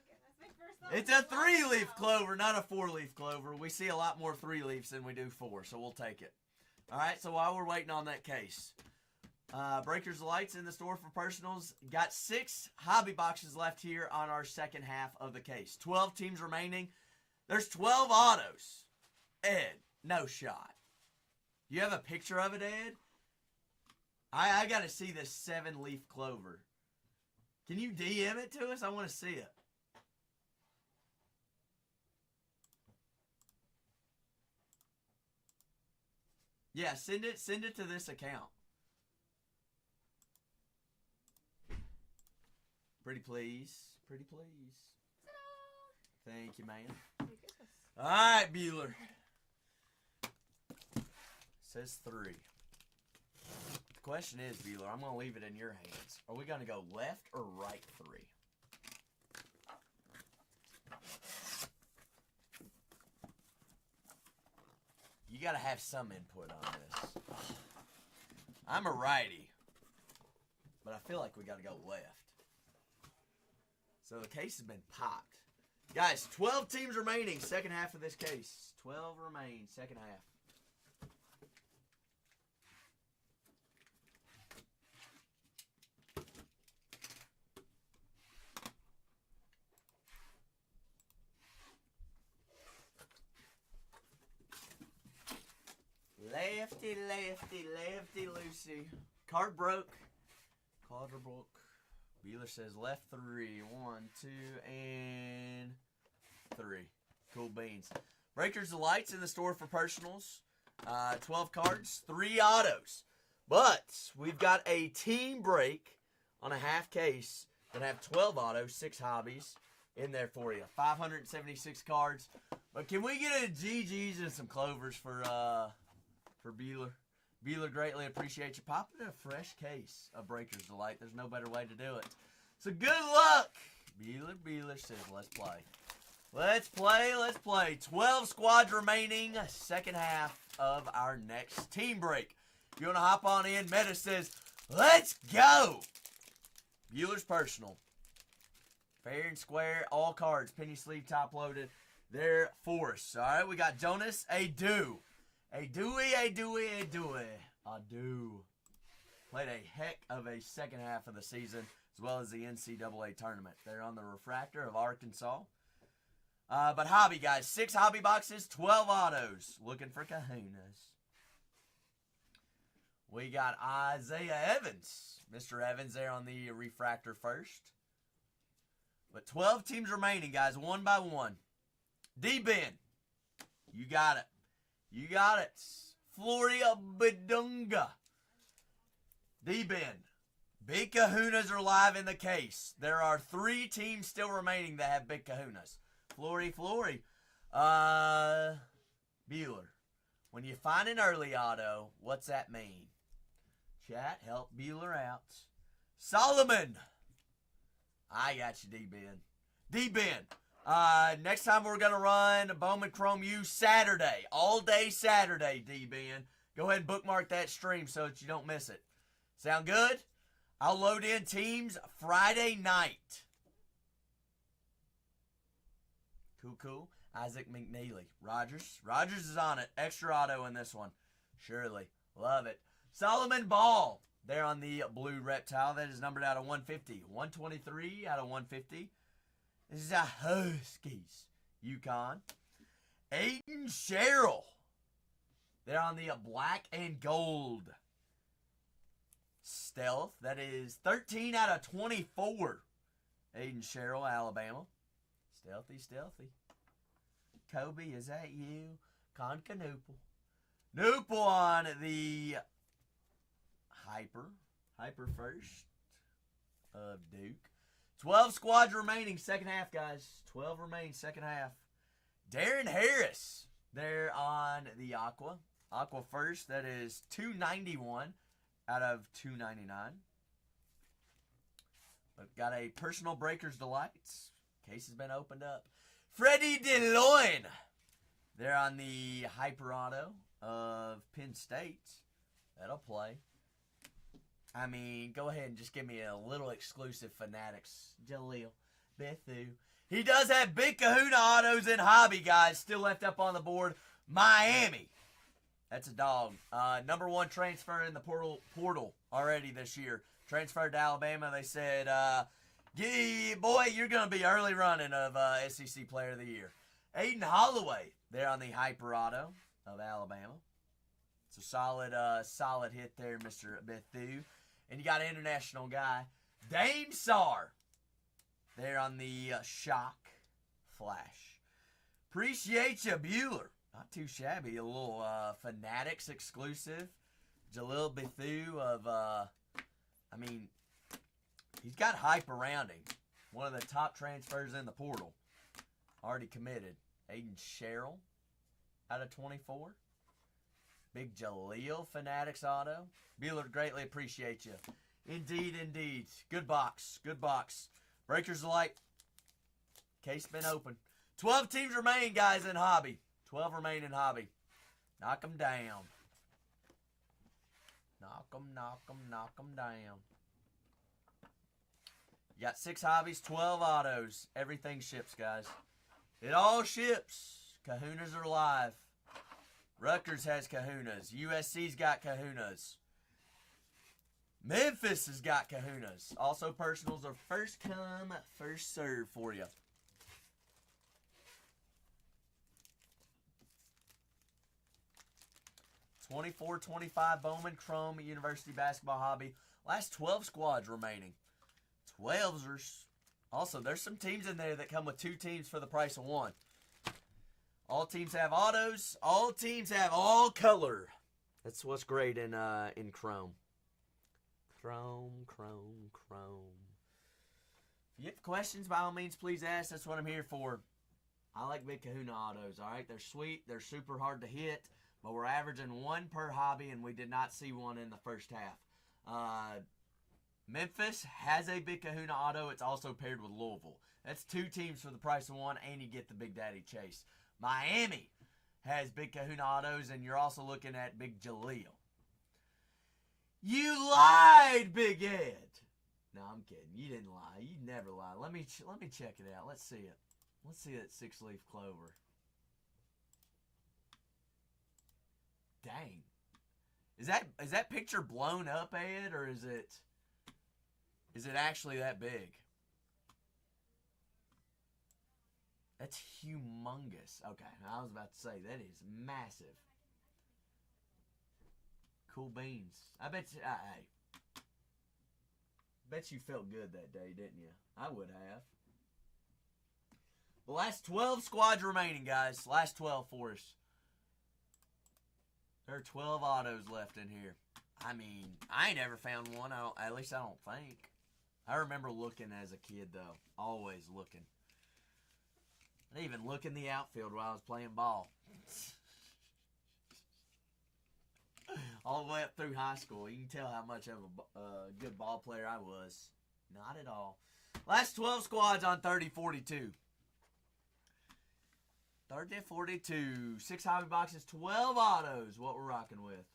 goodness, my first thought It's was a 3-leaf wow. clover, not a 4-leaf clover. We see a lot more 3-leafs than we do 4, so we'll take it. All right, so while we're waiting on that case, Breakers Lights in the store for personals. Got 6 hobby boxes left here on our second half of the case. 12 teams remaining. There's 12 autos. Ed, no shot. You have a picture of it, Ed? I got to see this 7-leaf clover. Can you DM it to us? I want to see it. Yeah, send it to this account. Pretty please. Pretty please. Thank you, man. Merry Christmas. All right, Bueller. Says 3. The question is, Bueller, I'm going to leave it in your hands. Are we going to go left or right 3? You got to have some input on this. I'm a righty, but I feel like we got to go left. So the case has been popped. Guys, 12 teams remaining, second half of this case. 12 remain, second half. Lefty, lefty, lefty, Lucy. Card broke. Quadra broke. Bueller says left 3. 1, 2, and 3. Cool beans. Breakers of Lights in the store for personals. 12 cards, 3 autos. But we've got a team break on a half case that have 12 autos, 6 hobbies in there for you. 576 cards. But can we get a GG's and some clovers for Bueller? Bueller, greatly appreciate you popping a fresh case of Breakers Delight. There's no better way to do it. So good luck. Bueller says, let's play. Let's play, let's play. 12 squads remaining. Second half of our next team break. If you want to hop on in, Meta says, Let's go. Bueller's Personal. Fair and square, all cards, penny sleeve, top loaded. They're force. All right, we got Jonas Adu. Adu. Played a heck of a second half of the season, as well as the NCAA tournament. They're on the refractor of Arkansas. But hobby, guys. 6 hobby boxes, 12 autos. Looking for kahunas. We got Isaiah Evans. Mr. Evans there on the refractor first. But 12 teams remaining, guys, one by one. D-Ben. You got it. Floria Bedunga. D-Ben. Big kahunas are live in the case. There are 3 teams still remaining that have big kahunas. Flory. Bueller. When you find an early auto, what's that mean? Chat, help Bueller out. Solomon. I got you, D-Ben. Next time we're going to run Bowman Chrome U Saturday. All day Saturday, D-Ben. Go ahead and bookmark that stream so that you don't miss it. Sound good? I'll load in teams Friday night. Cool. Isaac McNeely. Rogers is on it. Extra auto in this one. Surely. Love it. Solomon Ball. There on the blue reptile. That is numbered out of 150. 123 out of 150. This is a Huskies. UConn. Aiden Sherrill. They're on the black and gold. Stealth. That is 13 out of 24. Aiden Sherrill, Alabama. Stealthy. Kobe, is that you? Conca Newpel on the Hyper first of Duke. 12 squads remaining, second half, guys. 12 remaining, second half. Darren Harris, there on the Aqua first. That is 291 out of 299. But got a personal Breakers Delights. Case has been opened up. Freddie DeLoyne, there on the Hyper Auto of Penn State. That'll play. I mean, go ahead and just give me a little exclusive Fanatics. Jaleel Bethu. He does have big kahuna autos in hobby, guys. Still left up on the board. Miami. That's a dog. Number 1 transfer in the portal already this year. Transferred to Alabama. They said, boy, you're going to be early running of SEC Player of the Year. Aiden Holloway there on the Hyper Auto of Alabama. It's a solid hit there, Mr. Bethu. And you got an international guy, Dame Sarr, there on the Shock Flash. Appreciate you, Bueller. Not too shabby. A little Fanatics exclusive. Jalil Bethu of, he's got hype around him. One of the top transfers in the portal. Already committed. Aiden Sherrill out of 24. Big Jaleel Fanatics auto. Bueller, greatly appreciate you. Indeed. Good box. Breakers of Light. Case been open. 12 teams remain, guys, in hobby. 12 remain in hobby. Knock them down. Knock them down. You got 6 hobbies, 12 autos. Everything ships, guys. It all ships. Kahunas are live. Rutgers has kahunas. USC's got kahunas. Memphis has got kahunas. Also, personals are first come, first serve for you. $24.25 Bowman Chrome University Basketball Hobby. Last 12 squads remaining. 12ers. Also, there's some teams in there that come with 2 teams for the price of 1. All teams have autos. All teams have all color. That's what's great in Chrome. Chrome. If you have questions, by all means, please ask. That's what I'm here for. I like big kahuna autos, all right? They're sweet. They're super hard to hit. But we're averaging 1 per hobby, and we did not see one in the first half. Memphis has a big kahuna auto. It's also paired with Louisville. That's 2 teams for the price of 1, and you get the Big Daddy Chase. Miami has big kahuna autos, and you're also looking at Big Jaleel. You lied, Big Ed. No, I'm kidding. You didn't lie. You never lie. Let me check it out. Let's see it. Let's see that 6-leaf clover. Dang. Is that picture blown up, Ed, or is it actually that big? That's humongous. Okay, I was about to say that is massive. Cool beans. I bet you. Hey, bet you felt good that day, didn't you? I would have. The last 12 squads remaining, guys. Last 12 for us. There are 12 autos left in here. I mean, I ain't ever found one. At least I don't think. I remember looking as a kid, though. Always looking. I didn't even look in the outfield while I was playing ball. All the way up through high school. You can tell how much of a good ball player I was. Not at all. Last 12 squads on 30-42. 30-42. 6 hobby boxes, 12 autos. What we're rocking with.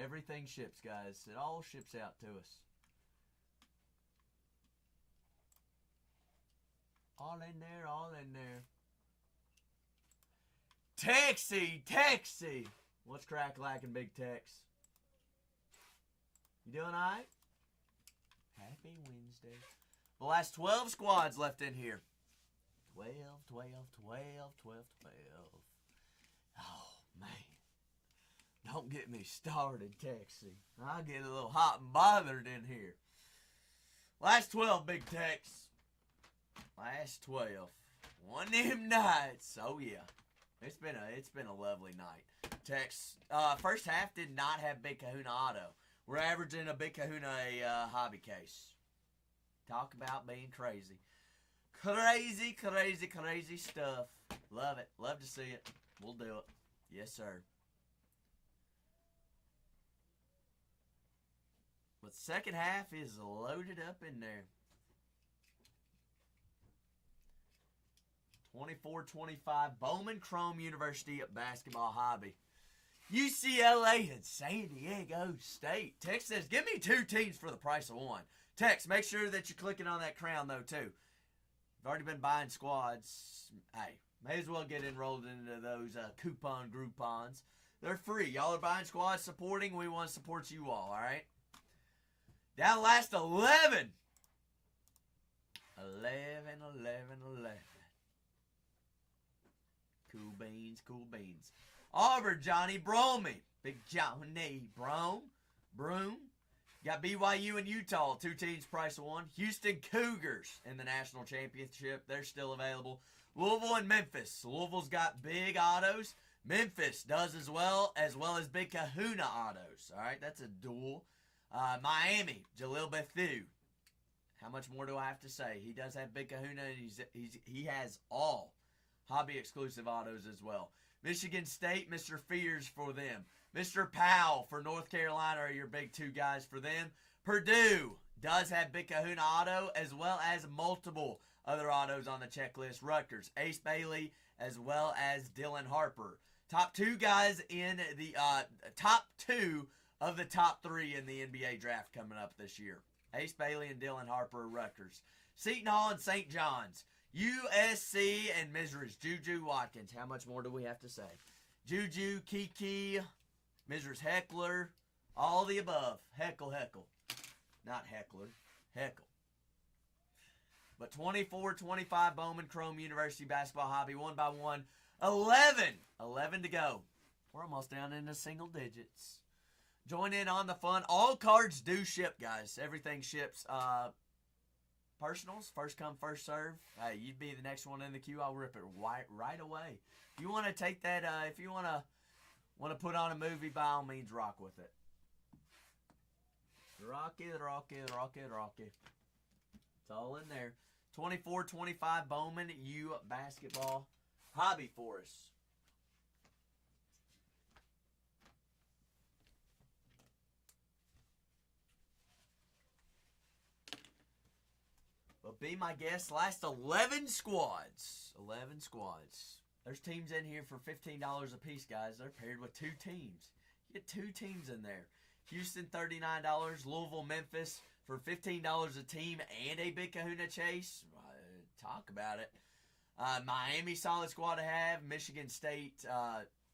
Everything ships, guys. It all ships out to us. All in there, all in there. Texie. What's crack lacking, Big Tex? You doing all right? Happy Wednesday. The last 12 squads left in here. 12. Oh, man. Don't get me started, Texie. I'll get a little hot and bothered in here. Last 12, Big Tex. Last 12. One of them nights. Oh, yeah. It's been a lovely night. Tex, first half did not have Big Kahuna Auto. We're averaging a Big Kahuna hobby case. Talk about being crazy. Crazy stuff. Love it. Love to see it. We'll do it. Yes, sir. But second half is loaded up in there. 24-25 Bowman Chrome University basketball hobby. UCLA and San Diego State. Tex says, give me 2 teams for the price of 1. Tex, make sure that you're clicking on that crown, though, too. I've already been buying squads. Hey, may as well get enrolled into those coupon Groupons. They're free. Y'all are buying squads, supporting. We want to support you all right? Down last 11. 11. Cool beans. Auburn, Johnny Bromey. Big Johnny Broom. Got BYU and Utah, 2 teams, price of 1. Houston Cougars in the national championship. They're still available. Louisville and Memphis. Louisville's got big autos. Memphis does as well as Big Kahuna autos. All right, that's a duel. Miami, Jalil Bethune. How much more do I have to say? He does have Big Kahuna, and he has all hobby exclusive autos as well. Michigan State, Mr. Fears for them. Mr. Powell for North Carolina are your big 2 guys for them. Purdue does have Big Kahuna auto as well as multiple other autos on the checklist. Rutgers, Ace Bailey, as well as Dylan Harper. Top 2 guys in the top 2 of the top 3 in the NBA draft coming up this year. Ace Bailey and Dylan Harper, Rutgers. Seton Hall and St. John's. USC and Mrs. Juju Watkins. How much more do we have to say? Juju, Kiki, Mrs. Heckler, all the above. Heckle. Not heckler. Heckle. But 24-25 Bowman Chrome University basketball hobby, 1 by 1. 11 to go. We're almost down into single digits. Join in on the fun. All cards do ship, guys. Everything ships. Personals, first come, first serve. Hey, you'd be the next one in the queue. I'll rip it right away. If you want to take that, if you want to put on a movie, by all means, rock with it. Rock it. It's all in there. 24-25 Bowman U basketball hobby for us. But be my guest, last 11 squads. 11 squads. There's teams in here for $15 a piece, guys. They're paired with 2 teams. You get 2 teams in there. Houston, $39. Louisville, Memphis for $15 a team and a big kahuna chase. Talk about it. Miami, solid squad to have. Michigan State,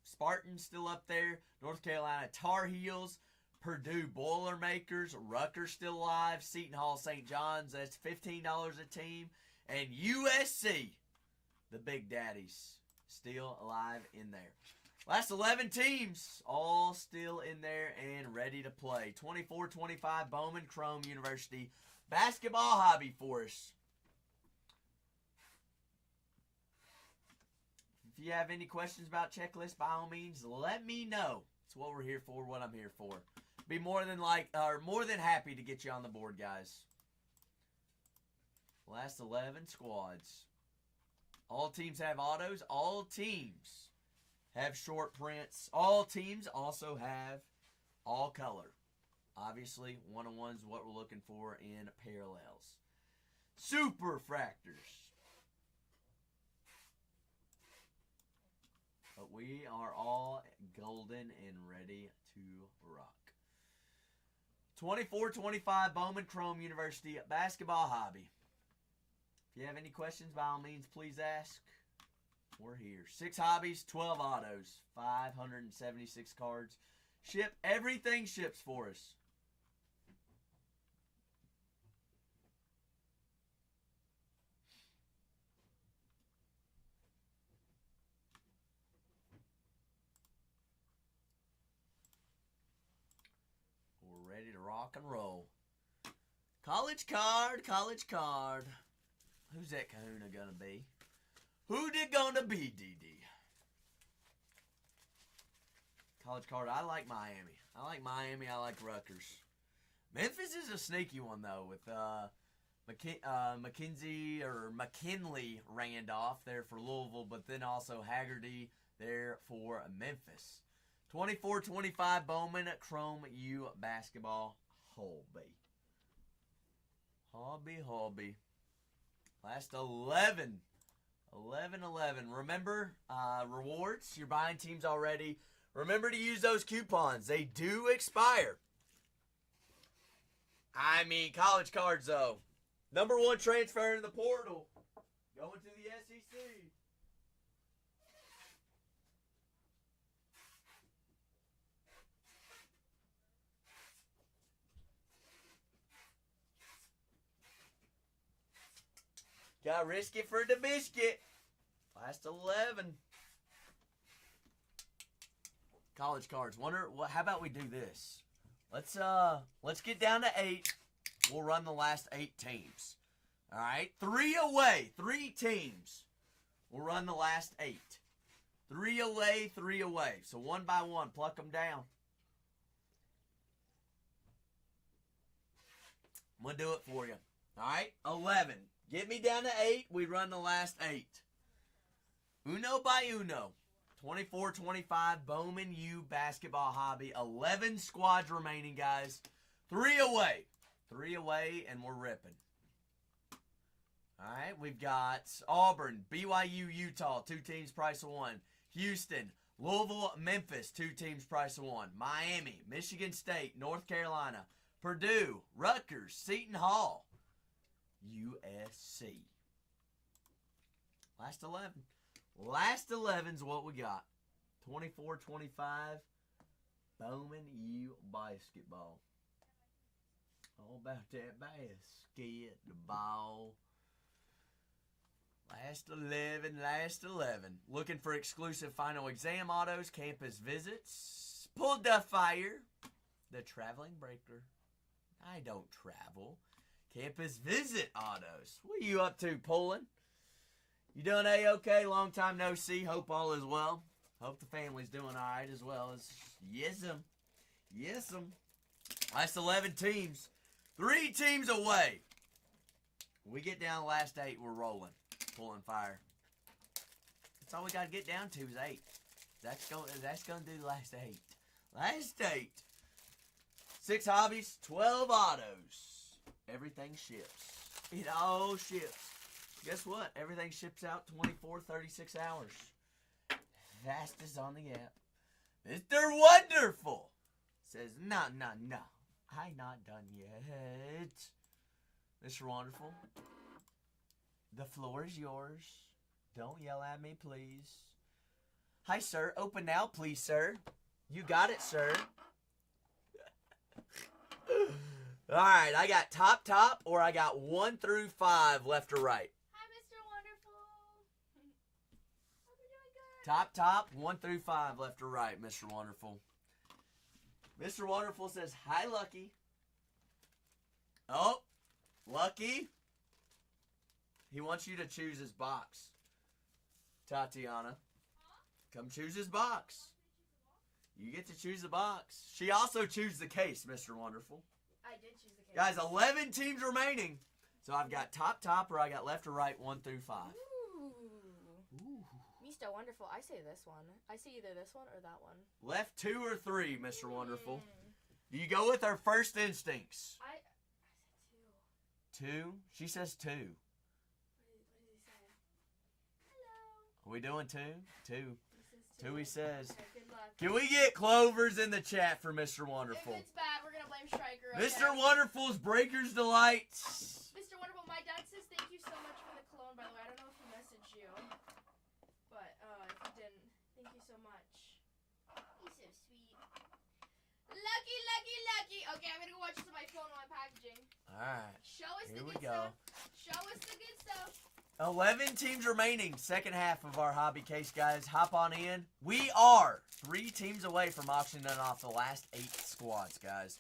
Spartans still up there. North Carolina, Tar Heels. Purdue, Boilermakers. Rutgers still alive. Seton Hall, St. John's. That's $15 a team. And USC, the Big Daddies, still alive in there. Last 11 teams, all still in there and ready to play. 24-25, Bowman Chrome University basketball hobby for us. If you have any questions about checklist, by all means, let me know. It's what we're here for, what I'm here for. Be more than happy to get you on the board, guys. Last 11 squads. All teams have autos. All teams have short prints. All teams also have all color. Obviously, one-on-one's what we're looking for in parallels. Super fractors. But we are all golden and ready to rock. 24-25 Bowman Chrome University basketball hobby. If you have any questions, by all means, please ask. We're here. 6 hobbies, 12 autos, 576 cards. Everything ships for us. We're ready to rock and roll. College card, college card. Who's that kahuna gonna be? Who did gonna be, DD? College card, I like Miami. I like Rutgers. Memphis is a sneaky one, though, with McKinley Randolph there for Louisville, but then also Haggerty there for Memphis. 24-25 Bowman Chrome U basketball hobby. Hobby. Last 11. 11. Remember, rewards. You're buying teams already. Remember to use those coupons. They do expire. I mean, college cards, though. Number 1 transfer in the portal. Going to the SEC. Gotta risk it for the biscuit. Last 11. College cards. How about we do this? Let's get down to 8. We'll run the last 8 teams. All right? 3 away. 3 teams. We'll run the last 8. 3 away, 3 away. So one by one, pluck them down. I'm going to do it for you. All right? 11. Get me down to 8. We run the last 8. Uno by uno. 24-25 Bowman U basketball hobby. 11 squads remaining, guys. 3 away. 3 away, and we're ripping. All right, we've got Auburn, BYU, Utah, 2 teams, price of 1. Houston, Louisville, Memphis, 2 teams, price of 1. Miami, Michigan State, North Carolina, Purdue, Rutgers, Seton Hall, USC. Last 11. Last 11's what we got. 24-25 Bowman U basketball. All about that basketball. Last 11. Looking for exclusive final exam autos, campus visits. Pulled the fire. The traveling breaker. I don't travel. Campus visit autos. What are you up to, pulling? You doing A-okay? Long time no see. Hope all is well. Hope the family's doing all right as well. Yes'm. Last 11 teams. 3 teams away. When we get down the last 8, we're rolling. Pulling fire. That's all we got to get down to is 8. That's going to do the last 8. Last 8. 6 hobbies, 12 autos. Everything ships. It all ships. Guess what? Everything ships out 24, 36 hours. Fastest on the app. Mr. Wonderful. says, no, I not done yet. Mr. Wonderful, the floor is yours. Don't yell at me, please. Hi, sir. Open now, please, sir. You got it, sir. All right, I got top, or I got 1 through 5 left or right. Hi, Mr. Wonderful. Hope you're doing good. Top, 1 through 5 left or right, Mr. Wonderful. Mr. Wonderful says, hi, Lucky. Oh, Lucky. He wants you to choose his box. Tatiana, come choose his box. You get to choose the box. She also chose the case, Mr. Wonderful. I did choose the case. Guys, 11 teams remaining. So I've got top, or I got left or right, 1 through 5. Ooh. Mr. Wonderful, I say this one. I say either this one or that one. Left 2 or 3, Mr. Wonderful. Do you go with our first instincts? I said 2. 2? She says 2. What did he say? Hello. Are we doing 2? 2. He says 2 he says. Okay, good luck. Can we get Clovers in the chat for Mr. Wonderful? If it's bad, we're gonna blame Striker. Mr. Okay? Wonderful's Breaker's Delight. Mr. Wonderful, my dad says thank you so much for the cologne, by the way. I don't know if he messaged you. But, if he didn't, thank you so much. He's so sweet. Lucky. Okay, I'm gonna go watch this on my phone while I'm packaging. Alright, Show us here the we good go. stuff. Show us the good stuff. 11 teams remaining. Second half of our hobby case, guys. Hop on in. We are 3 teams away from auctioning off the last 8 squads, guys.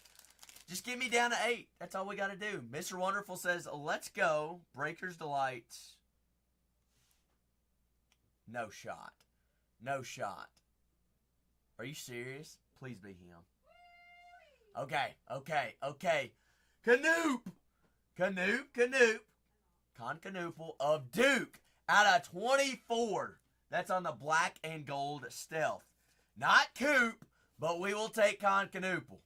Just get me down to 8. That's all we got to do. Mr. Wonderful says, let's go. Breaker's Delight. No shot. No shot. Are you serious? Please be him. Okay. Canoop. Concanoopal of Duke out of 24. That's on the black and gold stealth. Not Coop, but we will take Concanoopal.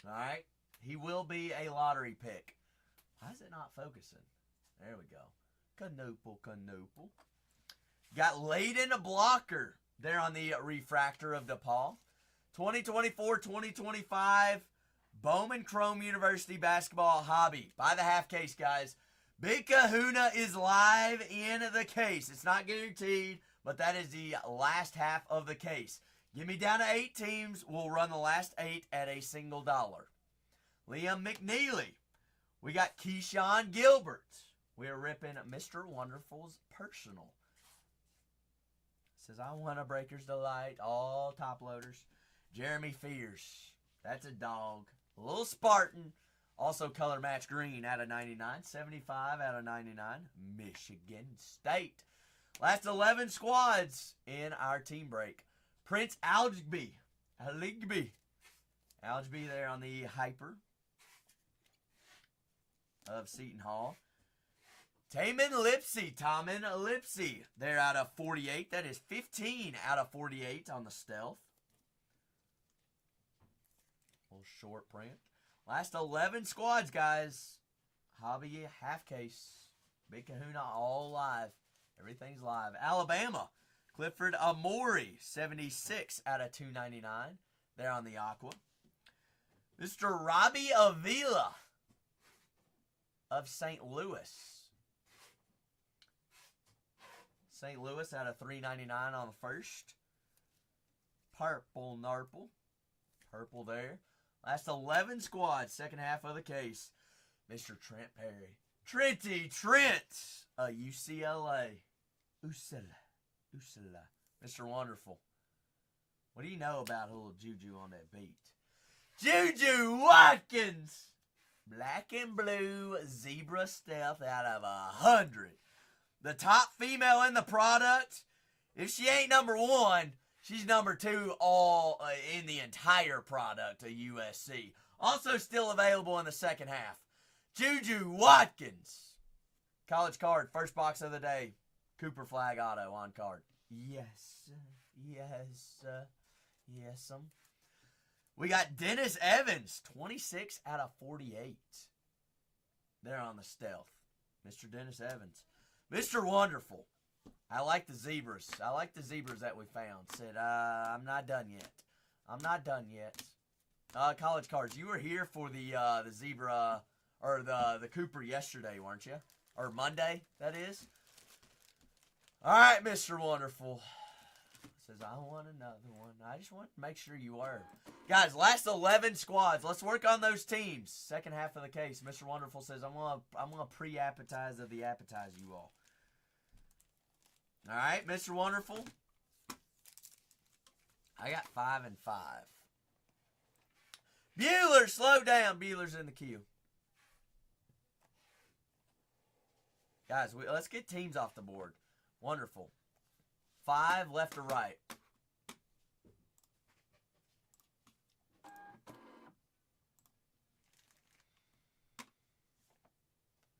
Alright? He will be a lottery pick. Why is it not focusing? There we go. Canoopal. Got Layden Blocker there on the refractor of DePaul. 2024-2025 Bowman Chrome University basketball hobby. Buy the half case, guys. Big Kahuna is live in the case. It's not guaranteed, but that is the last half of the case. Give me down to 8 teams. We'll run the last 8 at a single dollar. Liam McNeely. We got Keyshawn Gilbert. We're ripping Mr. Wonderful's personal. Says, I want a Breaker's Delight. All top loaders. Jeremy Fierce. That's a dog. A little Spartan. Also color match green out of 99. 75 out of 99. Michigan State. Last 11 squads in our team break. Prince Algby there on the hyper of Seton Hall. Tamin Lipsy there out of 48. That is 15 out of 48 on the stealth. Little short print. Last 11 squads, guys. Hobby half case. Big Kahuna all live. Everything's live. Alabama. Clifford Amori, 76 out of 299. There on the Aqua. Mr. Robbie Avila of St. Louis. St. Louis out of 399 on the first. Purple Narple. Purple there. Last 11 squads, second half of the case. Mr. Trent Perry. Trent. UCLA. Usala. Mr. Wonderful. What do you know about a little Juju on that beat? Juju Watkins. Black and blue zebra stealth out of 100. The top female in the product. If she ain't number 1, she's number 2 all in the entire product of USC. Also still available in the second half. Juju Watkins. College card, first box of the day. Cooper Flag Auto on card. Yes. We got Dennis Evans, 26 out of 48. There on the stealth. Mr. Dennis Evans. Mr. Wonderful. I like the zebras. I like the zebras that we found. Said, I'm not done yet. I'm not done yet. College cards. You were here for the zebra or the Cooper yesterday, weren't you? Or Monday, that is. All right, Mr. Wonderful. Says, I want another one. I just want to make sure you were. Guys, last 11 squads. Let's work on those teams. Second half of the case. Mr. Wonderful says, I'm gonna pre-appetize of the appetize you all. All right, Mr. Wonderful. I got 5 and 5. Bueller, slow down. Bueller's in the queue. Guys, let's get teams off the board. Wonderful. 5 left to right.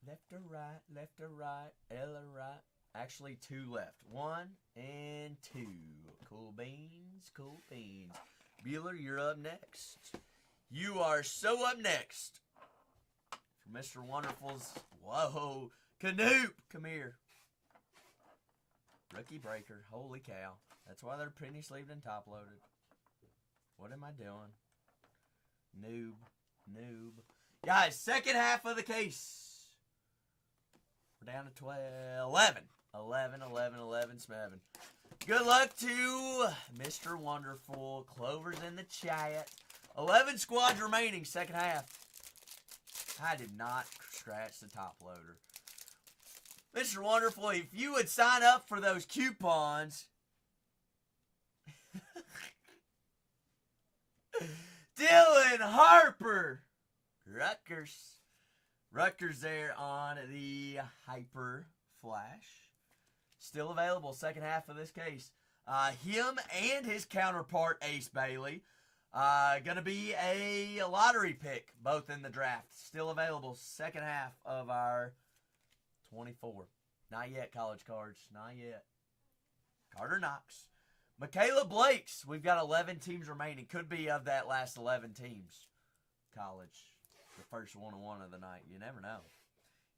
Left to right, left to right, Ella right. Actually, 2 left. 1 and 2. Cool beans, cool beans. Bueller, you're up next. You are so up next. For Mr. Wonderful's, whoa, Canoop, come here. Rookie breaker, holy cow. That's why they're penny sleeved and top loaded. What am I doing? Noob. Guys, second half of the case. We're down to 12, 11. 11, Smevin. Good luck to Mr. Wonderful. Clover's in the chat. 11 squads remaining, second half. I did not scratch the top loader. Mr. Wonderful, if you would sign up for those coupons. Dylan Harper. Rutgers there on the Hyper Flash. Still available, second half of this case. Him and his counterpart, Ace Bailey. Going to be a lottery pick, both in the draft. Still available, second half of our 24. Not yet, college cards. Not yet. Carter Knox. Michaela Blakes. We've got 11 teams remaining. Could be of that last 11 teams. College. The first one-on-one of the night. You never know.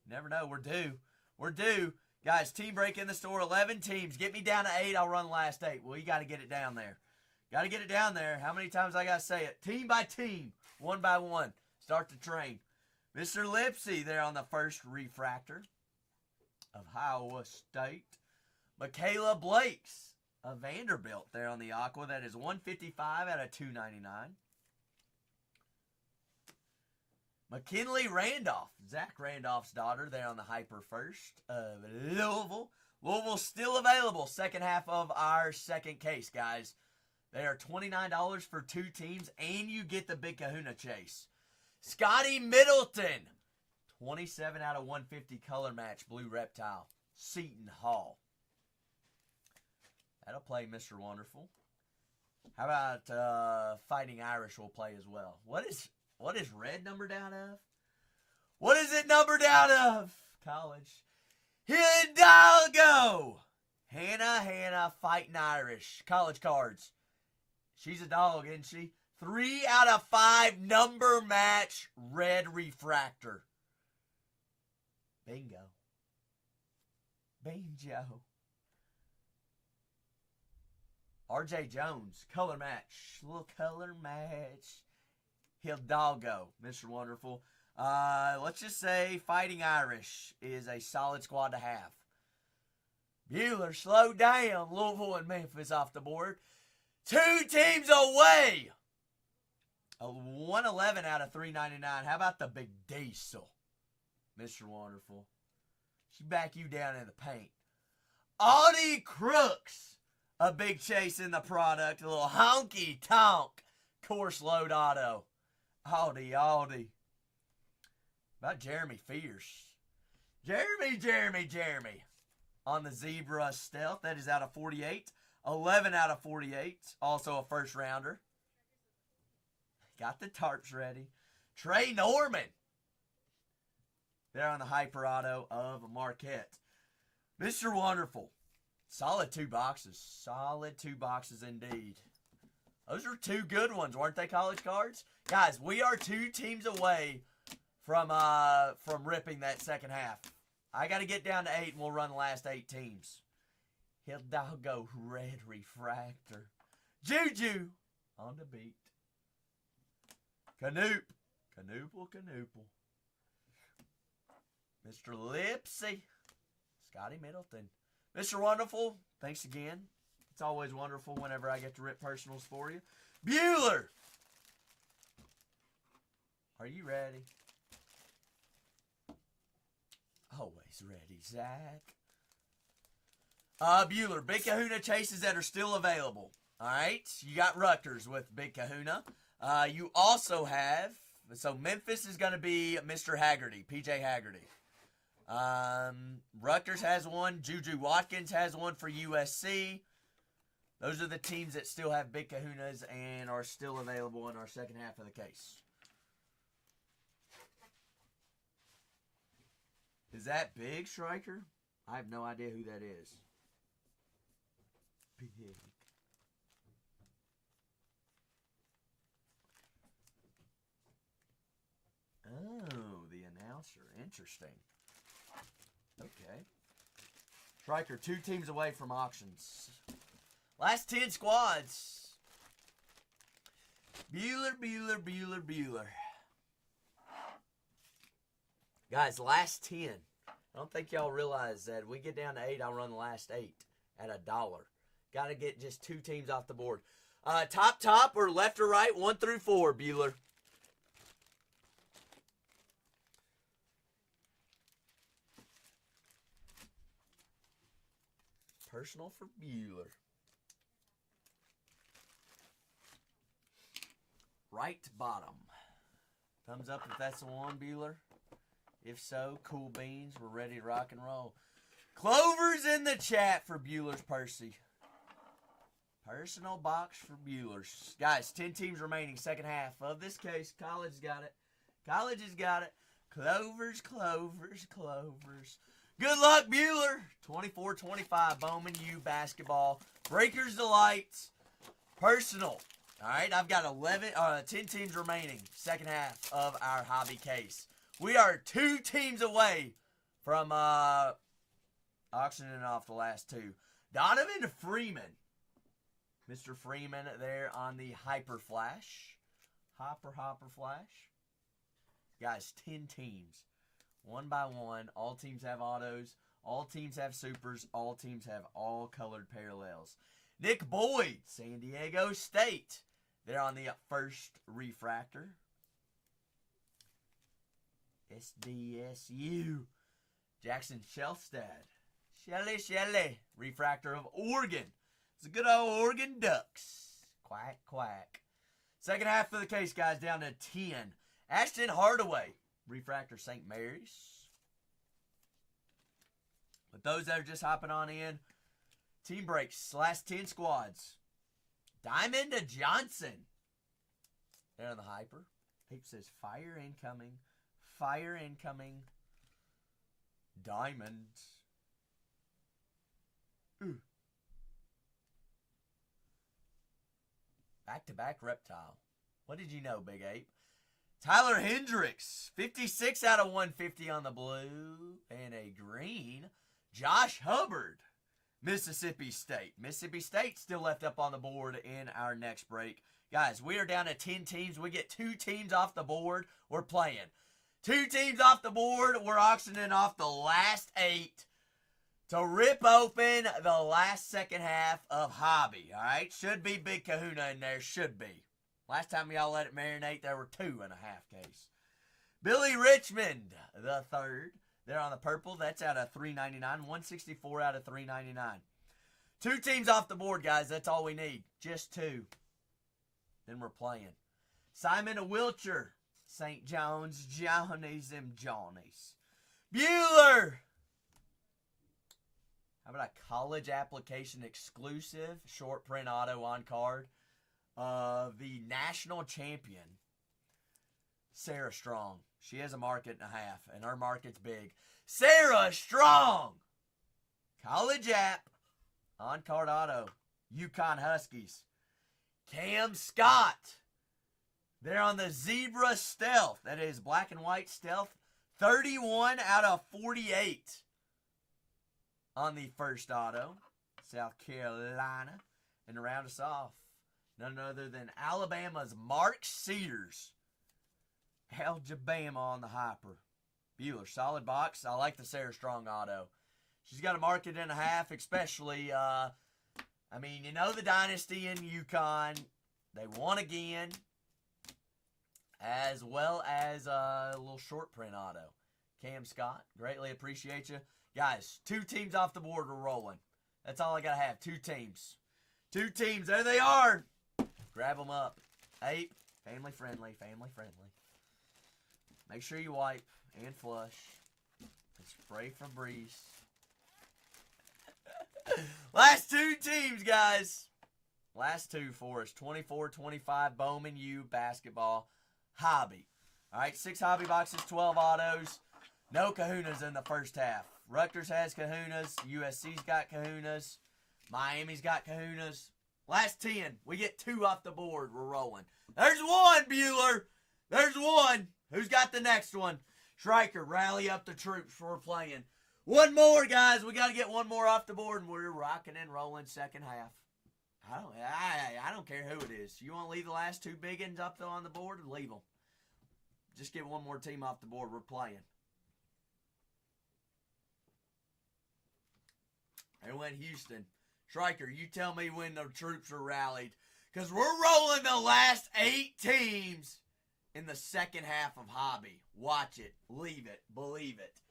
You never know. We're due. Guys, team break in the store. 11 teams. Get me down to 8. I'll run the last 8. Well, you got to get it down there. Got to get it down there. How many times I got to say it? Team by team. One by one. Start the train. Mr. Lipsy there on the first refractor of Iowa State. Michaela Blakes of Vanderbilt there on the Aqua. That is 155 out of 299. McKinley Randolph, Zach Randolph's daughter there on the Hyper first of Louisville. Louisville still available. Second half of our second case, guys. They are $29 for 2 teams, and you get the Big Kahuna Chase. Scotty Middleton, 27 out of 150 color match, Blue Reptile. Seton Hall. That'll play Mr. Wonderful. How about Fighting Irish will play as well. What is red numbered out of? What is it numbered out of? College. Hidalgo. Hannah, Fighting Irish. College cards. She's a dog, isn't she? 3 out of 5 number match red refractor. Bingo. RJ Jones, color match. Little color match. Hidalgo, Mr. Wonderful. Let's just say Fighting Irish is a solid squad to have. Bueller, slow down. Louisville and Memphis off the board. 2 teams away. A 111 out of 399. How about the Big Diesel, Mr. Wonderful? She back you down in the paint. Audie Crooks. A big chase in the product. A little honky tonk course load auto. Audie. About Jeremy Fierce. Jeremy. On the Zebra Stealth. That is out of 48. 11 out of 48. Also a first rounder. Got the tarps ready. Trey Norman. There on the Hyper Auto of Marquette. Mr. Wonderful. Solid 2 boxes. Solid 2 boxes indeed. Those are 2 good ones, weren't they, college cards? Guys, we are 2 teams away from ripping that second half. I got to get down to 8, and we'll run the last 8 teams. Hidalgo red refractor. Juju. on the beat. Canoop. Canoople. Mr. Lipsy. Scotty Middleton. Mr. Wonderful, thanks again. It's always wonderful whenever I get to rip personals for you. Bueller. Are you ready? Always ready, Zach. Bueller, Big Kahuna chases that are still available. All right, you got Rutgers with Big Kahuna. You also have, so Memphis is going to be Mr. Haggerty, PJ Haggerty. Rutgers has one. Juju Watkins has one for USC. Those are the teams that still have Big Kahunas and are still available in our second half of the case. Is that Big Striker? I have no idea who that is. Big. Oh, the announcer. Interesting. Okay. Striker, 2 teams away from auctions. Last 10 squads. Bueller. Guys, last 10. I don't think y'all realize that we get down to 8, I'll run the last 8 at $1. Got to get just 2 teams off the board. Top or left or right, 1 through 4, Bueller. Personal for Bueller. Right bottom. Thumbs up if that's the one, Bueller. If so, cool beans. We're ready to rock and roll. Clover's in the chat for Bueller's Percy. Personal box for Bueller's. Guys, 10 teams remaining. Second half of this case. College has got it. Clovers. Good luck, Bueller. 24-25, Bowman U basketball. Breakers Delight. Personal. All right, I've got 10 teams remaining. Second half of our hobby case. We are 2 teams away from auctioning off the last 2. Donovan Freeman. Mr. Freeman there on the Hyper Flash. Hopper Flash. Guys, 10 teams. 1 by 1. All teams have autos. All teams have supers. All teams have all colored parallels. Nick Boyd, San Diego State. They're on the first refractor. SDSU. Jackson Shelstad. Shelly. Refractor of Oregon. It's a good old Oregon Ducks. Quack. Second half of the case, guys, down to 10. Ashton Hardaway. Refractor St. Mary's. But those that are just hopping on in, team breaks, last 10 squads. Diamond Johnson. There on the Hyper. He says, fire incoming. Diamond. Ooh. Back-to-back Reptile. What did you know, Big Ape? Tyler Hendricks. 56 out of 150 on the blue. And a green. Josh Hubbard. Mississippi State. Mississippi State still left up on the board in our next break. Guys, we are down to 10 teams. We get 2 teams off the board. We're playing. 2 teams off the board. We're auctioning off the last 8 to rip open the last second half of hobby. All right? Should be Big Kahuna in there. Should be. Last time y'all let it marinate, there were 2.5 case. Billy Richmond, the third. They're on the purple. That's out of $3.99. 164 out of $3.99. 2 teams off the board, guys. That's all we need. Just 2. Then we're playing. Simon of Wiltshire. St. John's. Johnnies. Bueller. How about a college application exclusive short print auto on card of the national champion, Sarah Strong. She has a market and a half, and her market's big. Sarah Strong! College app, on-card auto, Yukon Huskies. Cam Scott. They're on the Zebra Stealth. That is black and white Stealth. 31 out of 48 on the first auto. South Carolina. And to round us off, None other than Alabama's Mark Sears. Alabama on the hyper. Bueller, solid box. I like the Sarah Strong auto. She's got a market and a half, especially, you know the dynasty in UConn. They won again. As well as a little short print auto. Cam Scott, greatly appreciate you. Guys, 2 teams off the board. We're rolling. That's all I got to have. 2 teams. 2 teams. There they are. Grab them up. 8. Family friendly. Family friendly. Make sure you wipe and flush. And spray Febreze. Last 2 teams, guys. Last 2 for us. 24-25 Bowman U basketball hobby. All right, 6 hobby boxes, 12 autos. No kahunas in the first half. Rutgers has kahunas. USC's got kahunas. Miami's got kahunas. Last 10. We get 2 off the board. We're rolling. There's 1, Bueller. There's 1. Who's got the next one? Stryker, rally up the troops. We're playing. 1 more, guys. We got to get 1 more off the board, and we're rocking and rolling second half. I don't care who it is. You want to leave the last 2 big ones up on the board? Leave them. Just get 1 more team off the board. We're playing. There went Houston. Stryker, you tell me when the troops are rallied. Because we're rolling the last 8 teams in the second half of hobby. Watch it. Leave it. Believe it.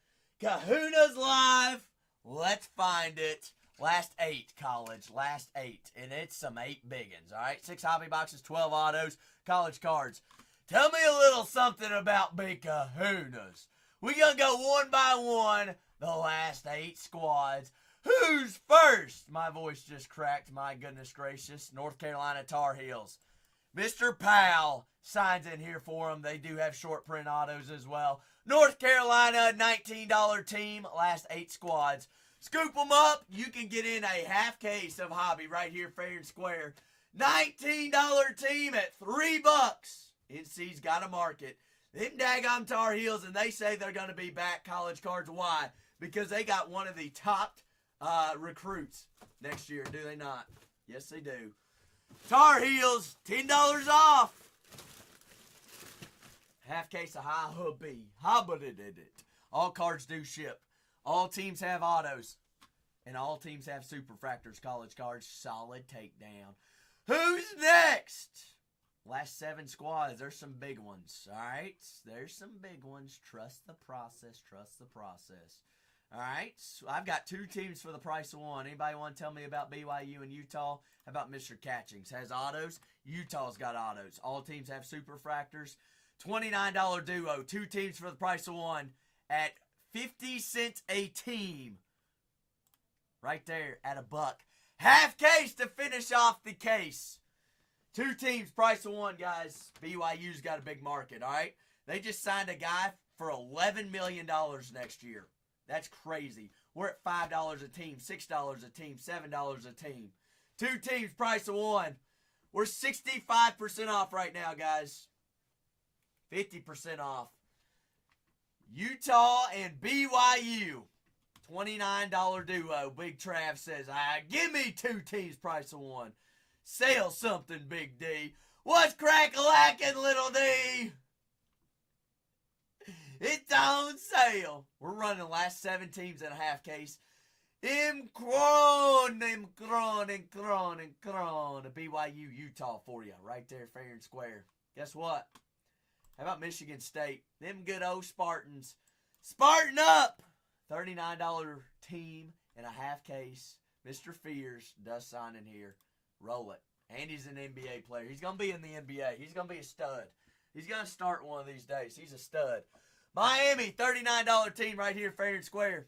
Kahuna's live. Let's find it. Last 8, college. Last 8. And it's some 8 big ones. All right? 6 hobby boxes, 12 autos, college cards. Tell me a little something about big kahunas. We're going to go one by one. The last 8 squads. Who's first? My voice just cracked. My goodness gracious. North Carolina Tar Heels. Mr. Powell signs in here for them. They do have short print autos as well. North Carolina, $19 team. Last 8 squads. Scoop them up. You can get in a half case of hobby right here fair and square. $19 team at $3. NC's got to market. Them daggum Tar Heels, and they say they're going to be back college cards. Why? Because they got one of the top recruits next year, do they not? Yes, they do. Tar Heels, $10 off. Half case of high hubby. Hobbited it. All cards do ship. All teams have autos. And all teams have superfractors, college cards. Solid takedown. Who's next? Last 7 squads. There's some big ones. All right? There's some big ones. Trust the process. Trust the process. All right? So I've got 2 teams for the price of 1. Anybody want to tell me about BYU and Utah? How about Mr. Catchings? Has autos. Utah's got autos. All teams have superfractors. $29 duo. 2 teams for the price of 1 at 50 cents a team. Right there at $1. Half case to finish off the case. 2 teams, price of 1, guys. BYU's got a big market, all right? They just signed a guy for $11 million next year. That's crazy. We're at $5 a team, $6 a team, $7 a team. 2 teams, price of 1. We're 65% off right now, guys. 50% off. Utah and BYU. $29 duo. Big Trav says, give me 2 teams, price of 1. Sell something, Big D. What's crack-a-lackin', little D? It's on sale. We're running the last 7 teams in a half case. Kron. BYU, Utah for you. Right there, fair and square. Guess what? How about Michigan State? Them good old Spartans. Spartan up! $39 team in a half case. Mr. Fears does sign in here. Roll it. And he's an NBA player. He's going to be in the NBA. He's going to be a stud. He's going to start one of these days. He's a stud. Miami, $39 team right here, fair and square.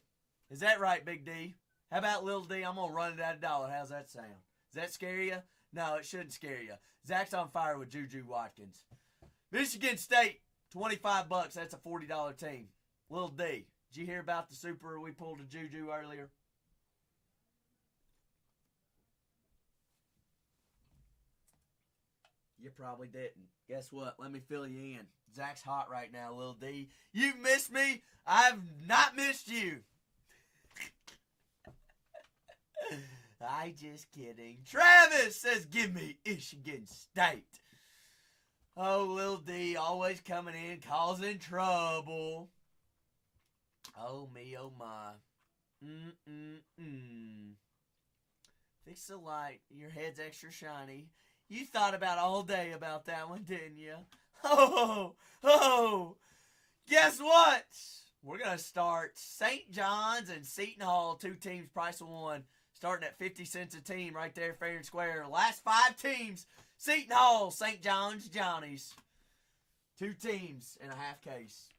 Is that right, Big D? How about Little D? I'm going to run it at $1. How's that sound? Does that scare you? No, it shouldn't scare you. Zach's on fire with Juju Watkins. Michigan State, $25. That's a $40 team. Little D, did you hear about the super we pulled a Juju earlier? You probably didn't. Guess what? Let me fill you in. Zach's hot right now, Lil D. You've missed me. I've not missed you. I just kidding. Travis says, give me Michigan State. Oh, Lil D always coming in, causing trouble. Oh, me, oh, my. Fix the light. Your head's extra shiny. You thought about all day about that one, didn't you? Oh. Guess what? We're going to start St. John's and Seton Hall, 2 teams, price of 1. Starting at 50 cents a team right there, fair and square. Last 5 teams, Seton Hall, St. John's, Johnny's. 2 teams in a half case.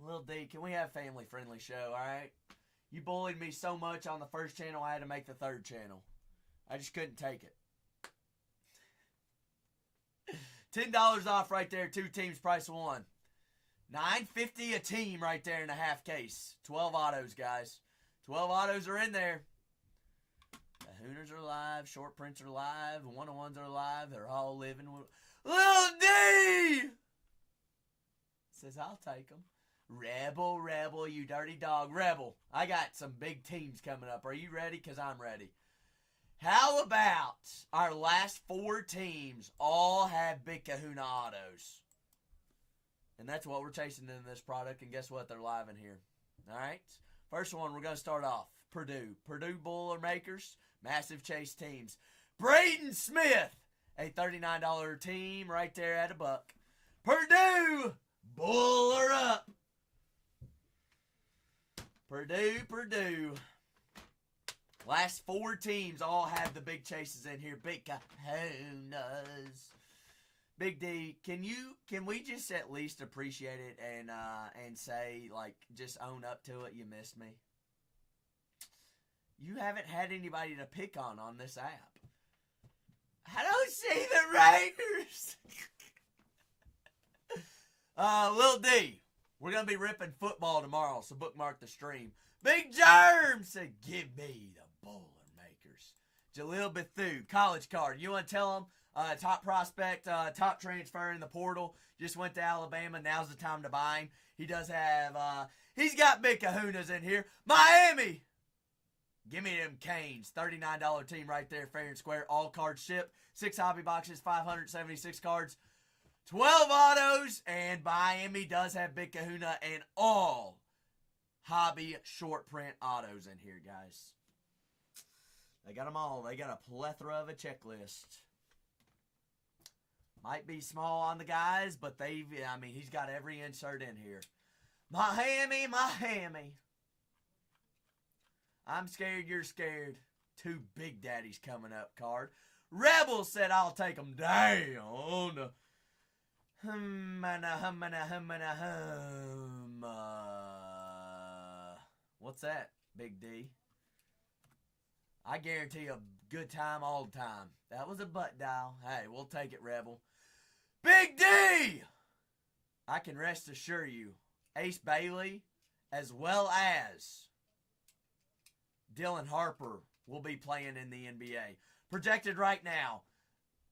Lil D, can we have a family-friendly show, all right? You bullied me so much on the first channel, I had to make the 3rd channel. I just couldn't take it. $10 off right there, 2 teams, price of 1. $9.50 a team right there in a half case. 12 autos, guys. 12 autos are in there. The Hooners are live. Short prints are live. One-on-ones are live. They're all living. Lil D! Says, I'll take them. Rebel, you dirty dog. Rebel, I got some big teams coming up. Are you ready? Because I'm ready. How about our last 4 teams all have Big Kahuna autos? And that's what we're chasing in this product. And guess what? They're live in here. All right. First one, we're going to start off. Purdue Boilermakers. Massive chase teams. Braden Smith. A $39 team right there at $1. Purdue. Buller up. Purdue. Last 4 teams all have the big chases in here. Big Kahunas. Big D, can we just at least appreciate it and say, like, just own up to it? You missed me. You haven't had anybody to pick on this app. I don't see the Raiders. Lil D, we're going to be ripping football tomorrow, so bookmark the stream. Big Germ said, give me the Boilermakers. Jalil Bethu, college card. You want to tell him? Top prospect, top transfer in the portal. Just went to Alabama. Now's the time to buy him. He does have, he's got big kahunas in here. Miami! Give me them Canes. $39 team right there, fair and square. All cards shipped. 6 hobby boxes, 576 cards. 12 autos, and Miami does have big kahuna and all hobby short print autos in here, guys. They got them all. They got a plethora of a checklist. Might be small on the guys, but he's got every insert in here. Miami. I'm scared, you're scared. 2 Big Daddies coming up card. Rebel said, I'll take them down. What's that, Big D? I guarantee a good time all the time. That was a butt dial. Hey, we'll take it, Rebel. Big D! I can rest assure you, Ace Bailey, as well as Dylan Harper, will be playing in the NBA. Projected right now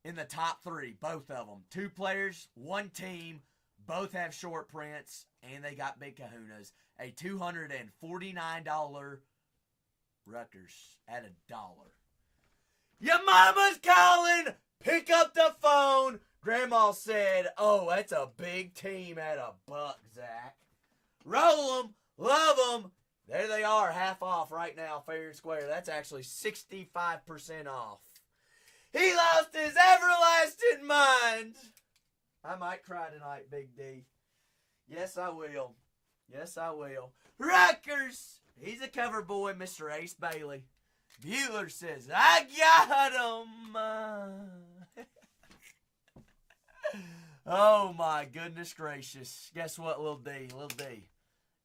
in the top 3, both of them. 2 players, 1 team, both have short prints, and they got big kahunas. A $249 Rutgers at $1. Your mama's calling! Pick up the phone! Grandma said, oh, that's a big team at $1, Zach. Roll them, love them. There they are, half off right now, fair and square. That's actually 65% off. He lost his everlasting mind. I might cry tonight, Big D. Yes, I will. Yes, I will. Rutgers. He's a cover boy, Mr. Ace Bailey. Bueller says, I got him. Oh, my goodness gracious. Guess what, Lil D?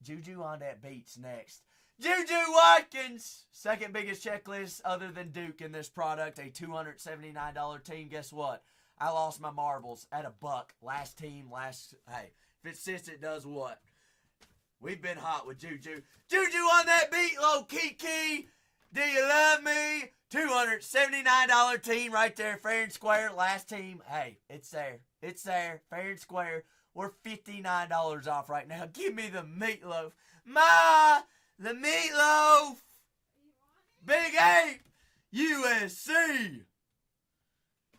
Juju on that beats next. Juju Watkins, second biggest checklist other than Duke in this product. A $279 team. Guess what? I lost my marbles at $1. Last team, hey, if it sits, it does what? We've been hot with Juju. Juju on that beat, low Kiki. Do you love me? $279 team right there, fair and square. Last team, hey, it's there. It's there, fair and square. We're $59 off right now. Give me the meatloaf. The meatloaf. Big Ape. USC.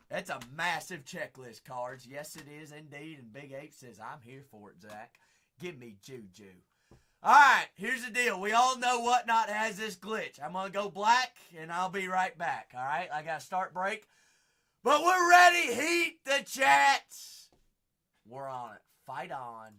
That's a massive checklist, Cards. Yes, it is indeed. And Big Ape says, I'm here for it, Zach. Give me Juju. All right, here's the deal. We all know Whatnot has this glitch. I'm going to go black, and I'll be right back. All right, I got to start break. But we're ready. Heat the chat. We're on it. Fight on.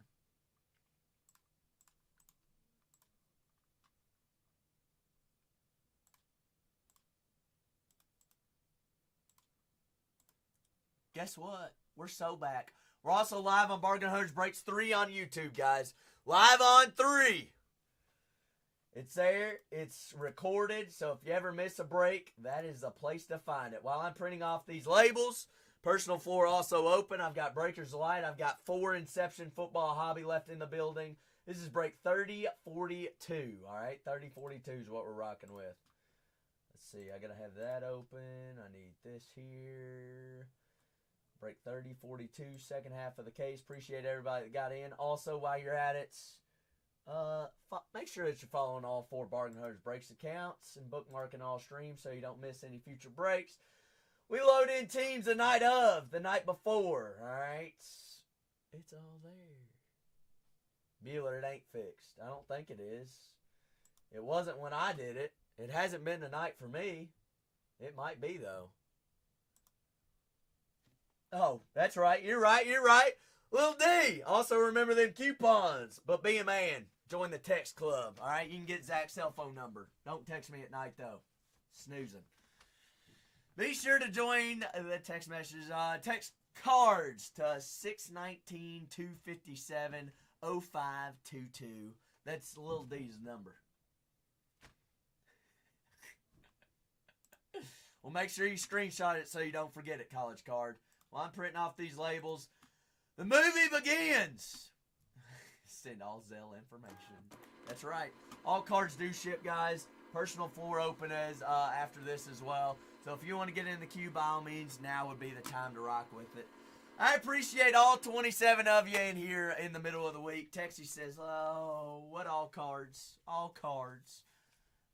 Guess what? We're so back. We're also live on Bargain Hunters Breaks 3 on YouTube, guys. Live on 3. It's there. It's recorded. So if you ever miss a break, that is the place to find it. While I'm printing off these labels, personal floor also open. I've got Breakers Light. I've got 4 Inception Football Hobby left in the building. This is break 3042. All right, 3042 is what we're rocking with. Let's see. I got to have that open. I need this here. Break 3042, second half of the case. Appreciate everybody that got in. Also, while you're at it, make sure that you're following all 4 Bargain Hunters Breaks accounts and bookmarking all streams so you don't miss any future breaks. We load in teams the night before, all right? It's all there. Bueller, it ain't fixed. I don't think it is. It wasn't when I did it. It hasn't been tonight for me. It might be, though. Oh, that's right. You're right. Lil D. Also remember them coupons. But be a man. Join the text club. All right? You can get Zach's cell phone number. Don't text me at night, though. Snoozing. Be sure to join the text messages. Text cards to 619-257-0522. That's Lil D's number. Well, make sure you screenshot it so you don't forget it, College Card. While I'm printing off these labels, the movie begins. Send all Zelle information. That's right. All cards do ship, guys. Personal floor open as after this as well. So if you want to get in the queue, by all means, now would be the time to rock with it. I appreciate all 27 of you in here in the middle of the week. Texie says, oh, what all cards? All cards.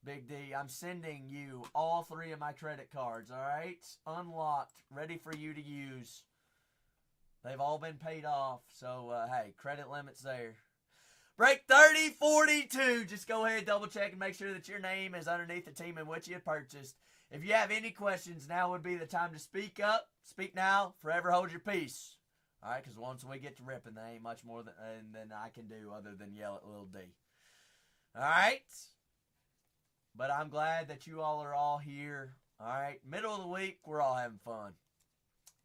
Big D, I'm sending you all 3 of my credit cards, all right? Unlocked, ready for you to use. They've all been paid off, so, hey, credit limit's there. Break 3042. Just go ahead, double check, and make sure that your name is underneath the team in which you purchased. If you have any questions, now would be the time to speak up. Speak now, forever hold your peace. All right, because once we get to ripping, there ain't much more than I can do other than yell at Lil D. All right? But I'm glad that you all are all here. All right, middle of the week, we're all having fun.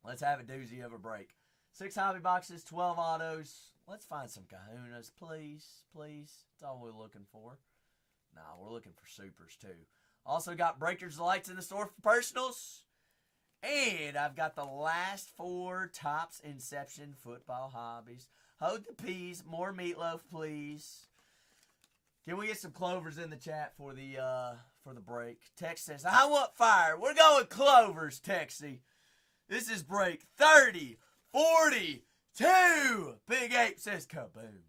Let's have a doozy of a break. 6 hobby boxes, 12 autos. Let's find some kahunas, please, please. That's all we're looking for. Nah, we're looking for supers, too. Also got Breakers Lights in the store for personals. And I've got the last 4 Topps Inception Football Hobbies. Hold the peas. More meatloaf, please. Can we get some clovers in the chat for the break? Tex says, I want fire. We're going clovers, Texie. This is break 3042. Big Ape says kaboom.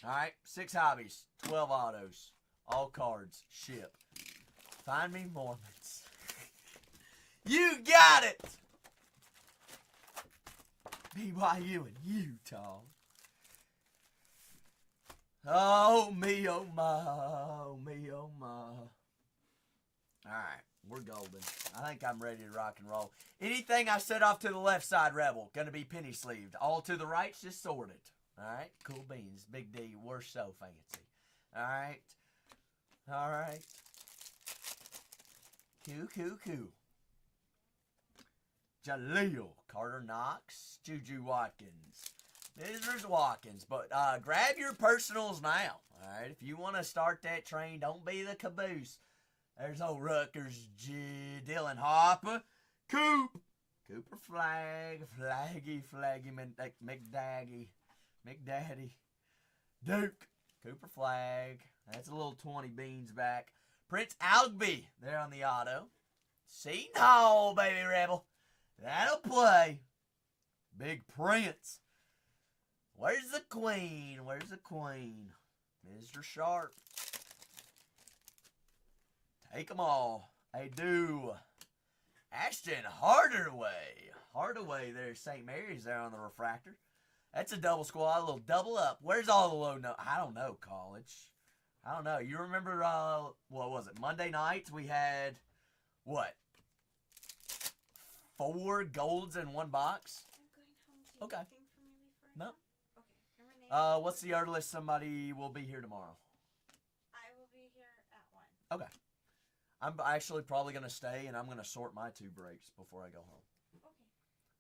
All right, 6 hobbies, 12 autos, all cards, ship. Find me Mormons. You got it. BYU and Utah. Oh, me, oh, my. Oh, me, oh, my. All right, we're golden. I think I'm ready to rock and roll. Anything I set off to the left side, Rebel, going to be penny sleeved. All to the right, just sorted. All right, cool beans. Big D, we're so fancy. All right. All right. Cool. Jaleel, Carter Knox, Juju Watkins. There's Watkins, but grab your personals now. All right, if you want to start that train, don't be the caboose. There's old Rutgers, Dylan Harper, Cooper Flaggy, McDaddy, Duke, Cooper Flag. That's a little 20 beans back. Prince Algby there on the auto. Seton Hall, baby Rebel. That'll play. Big Prince. Where's the queen? Mr. Sharp. Take them all. I do. Ashton Hardaway. Hardaway there, St. Mary's there on the refractor. That's a double squad, a little double up. Where's all the low no? I don't know, college. I don't know. You remember, what was it? Monday nights we had, what? 4 golds in one box? I'm going home. Do you Okay. have anything for me before I No. go? Okay. Remember name? What's the earliest somebody will be here tomorrow? I will be here at 1. Okay. I'm actually probably going to stay, and I'm going to sort my 2 breaks before I go home. Okay.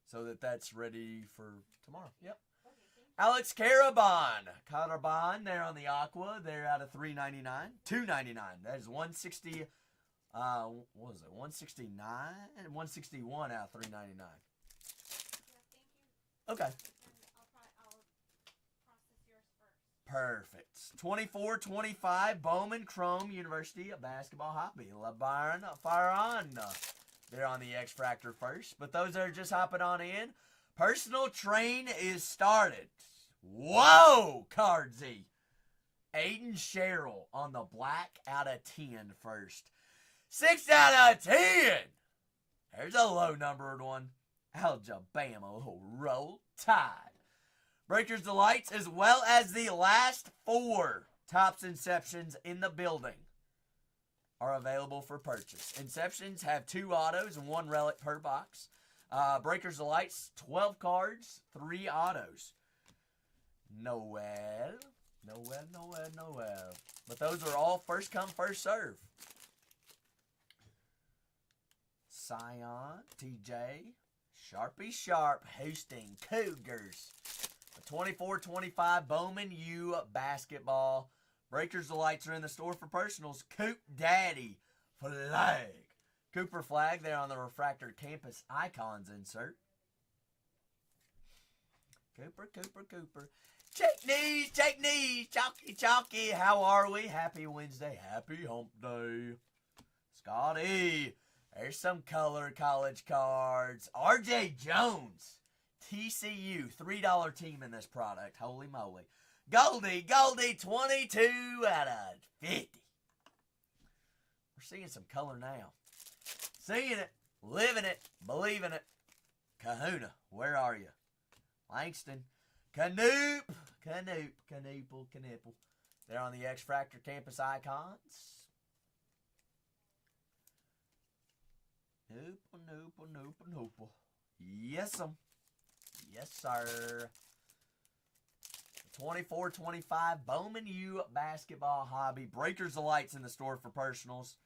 So that's ready for tomorrow. Yep. Okay, thank you. Alex Caraban there on the Aqua. They're out of $3.99. $2.99. That is 160. What was it? 169? 161 out of $3.99. Yeah, thank you. Okay. And I'll process yours first. Perfect. 24-25 Bowman Chrome University of Basketball Hobby. LeBaron Farron. They're on the X Fractor first. But those that are just hopping on in, personal train is started. Whoa, Cardsy. Aiden Sherrill on the black out of 10 first. 6 out of 10. There's a low numbered one. Alabama will roll tide. Breakers Delights, as well as the last 4 Topps Inceptions in the building, are available for purchase. Inceptions have 2 autos and 1 relic per box. Breakers Delights, 12 cards, 3 autos. Noel. But those are all first come, first serve. Scion, TJ, Sharpie Sharp, Houston Cougars. 24-25 Bowman U basketball. Breakers Delights are in the store for personals. Coop Daddy flag. Cooper flag there on the refractor campus icons insert. Cooper. Check knees, chalky. How are we? Happy Wednesday, happy hump day. Scotty, there's some color college cards. RJ Jones, TCU, $3 team in this product. Holy moly. Goldie, 22 out of 50. We're seeing some color now. Seeing it, living it, believing it. Kahuna, where are you? Langston, Canoop. They're on the X Fractor campus icons. Nope. Yes, sir. 24-25 Bowman U basketball hobby. Breakers of Lights in the store for personals.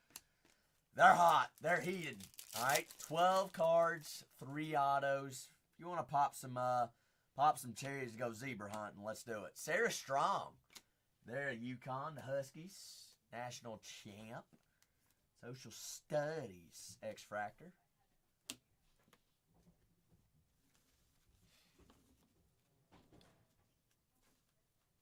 They're hot. They're heated. All right, 12 cards, 3 autos. If you want to pop some cherries to go zebra hunting, let's do it. Sarah Strong. They're at UConn, the Huskies, national champ. Social Studies, X Fractor.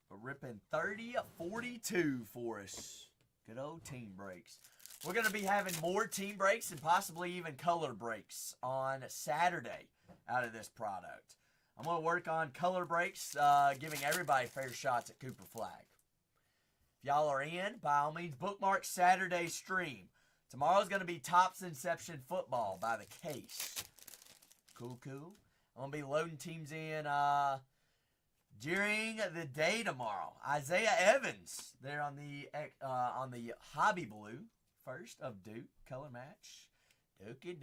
We're ripping 30-42 for us. Good old team breaks. We're going to be having more team breaks and possibly even color breaks on Saturday out of this product. I'm going to work on color breaks, giving everybody fair shots at Cooper Flag. If y'all are in, by all means, bookmark Saturday's stream. Tomorrow's going to be Topps Inception Football by the case. Cool. I'm going to be loading teams in during the day tomorrow. Isaiah Evans, there on the Hobby Blue, first of Duke, color match. Dookie.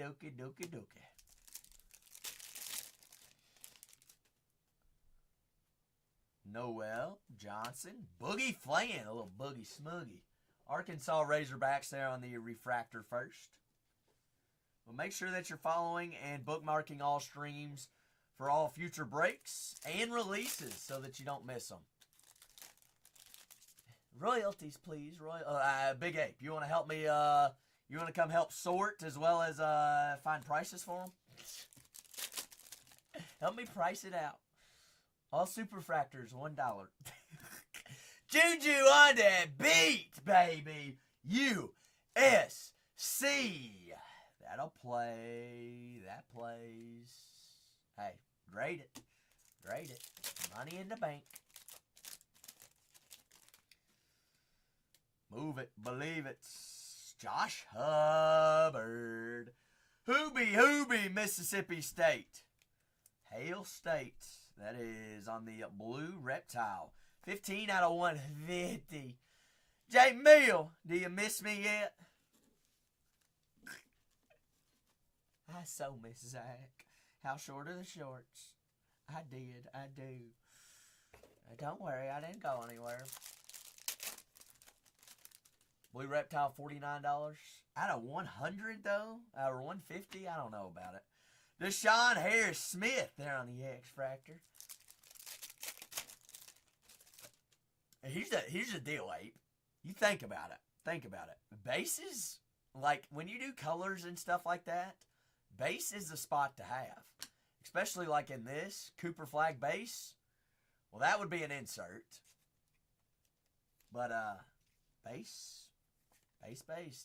Noel Johnson, Boogie Flan, a little Boogie Smuggy. Arkansas Razorbacks there on the refractor first. Well, make sure that you're following and bookmarking all streams for all future breaks and releases so that you don't miss them. Royalties, please. Big Ape, you want to help me? You want to come help sort as well as find prices for them? Help me price it out. All superfractors, $1. Juju on that beat, baby. USC. That'll play. That plays. Hey, grade it. Money in the bank. Move it. Believe it. Josh Hubbard. Hoobie, Mississippi State. Hail State. That is on the blue reptile. 15 out of 150. J. Mill, do you miss me yet? I so miss Zach. How short are the shorts? I do. Don't worry, I didn't go anywhere. Blue reptile, $49. Out of 100 though? Or 150? I don't know about it. Deshaun Harris Smith there on the X Fractor. Here's the deal, Ape. You think about it. Bases, like when you do colors and stuff like that, base is the spot to have. Especially like in this Cooper flag base. Well, that would be an insert. But base,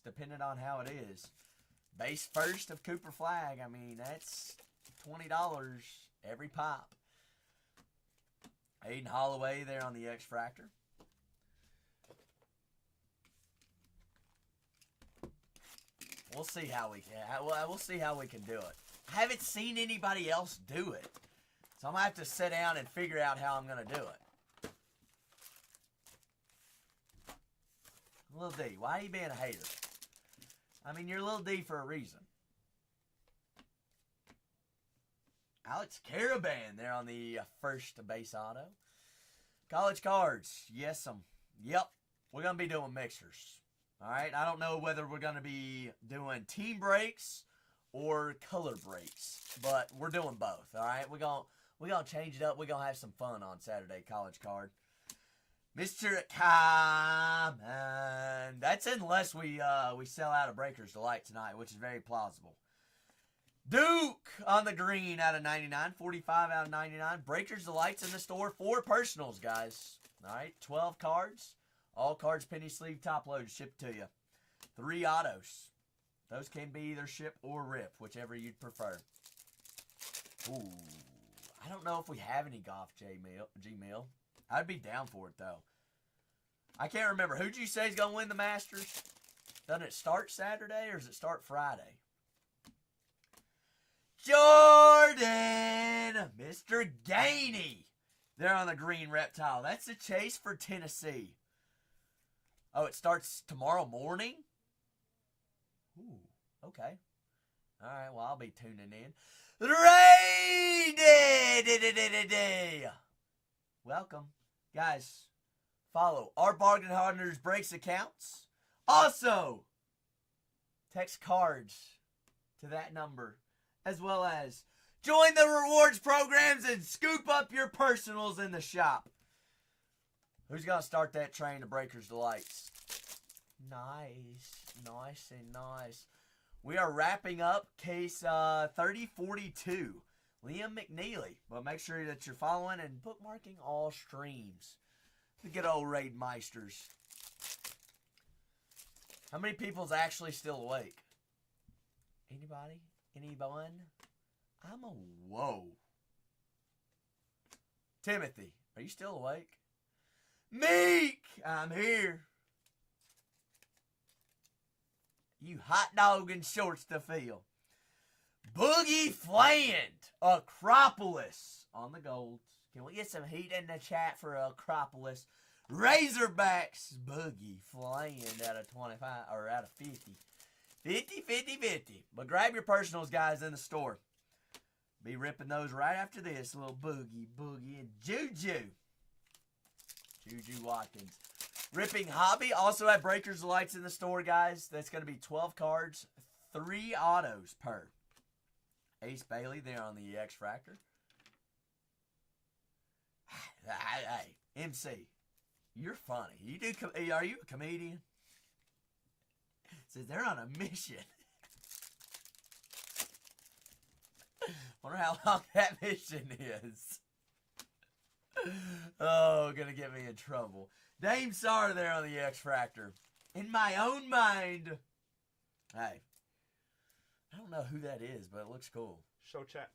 depending on how it is. Base first of Cooper flag. I mean, that's $20 every pop. Aiden Holloway there on the X Fractor. We'll see how we can. We'll see how we can do it. I haven't seen anybody else do it, so I'm gonna have to sit down and figure out how I'm gonna do it. Lil D, why are you being a hater? I mean, you're Lil D for a reason. Alex Caravan there on the first base auto. College cards, yes, yep. We're gonna be doing mixers. All right, I don't know whether we're going to be doing team breaks or color breaks, but we're doing both, all right? We're gonna change it up. We're going to have some fun on Saturday, college card. Mr. Common. That's unless we sell out of Breakers Delight tonight, which is very plausible. Duke on the green out of 99, 45 out of 99. Breakers Delight's in the store. 4 personals, guys. All right, 12 cards. All cards, penny sleeve, top load, shipped to you. 3 autos. Those can be either ship or rip, whichever you'd prefer. Ooh. I don't know if we have any golf, G-Mill. I'd be down for it, though. I can't remember. Who'd you say is going to win the Masters? Doesn't it start Saturday or does it start Friday? Jordan! Mr. Gainey. They're on the green reptile. That's the chase for Tennessee. Oh, it starts tomorrow morning? Ooh, okay. All right, well, I'll be tuning in. Rainy! Welcome. Guys, follow our Bargain Hunters Breaks accounts. Also, text cards to that number, as well as join the rewards programs and scoop up your personals in the shop. Who's going to start that train to Breakers Delights? Nice. We are wrapping up case 3042. Liam McNeely. But make sure that you're following and bookmarking all streams. The good old Raid Meisters. How many people's actually still awake? Anybody? Anyone? I'm a whoa. Timothy, are you still awake? Meek! I'm here. You hot dog in shorts to fill. Boogie Fland, Acropolis on the golds. Can we get some heat in the chat for Acropolis? Razorbacks, Boogie Fland out of 25 or out of 50. 50. But grab your personals, guys, in the store. Be ripping those right after this. Little Boogie, and Juju Watkins. Ripping Hobby. Also have Breakers Delights in the store, guys. That's going to be 12 cards, 3 autos per. Ace Bailey there on the X Fractor. Hey, MC, you're funny. Are you a comedian? Says they're on a mission. Wonder how long that mission is. Oh, gonna get me in trouble. Dame Sar there on the X Fractor. In my own mind. Hey. I don't know who that is, but it looks cool. Show chat.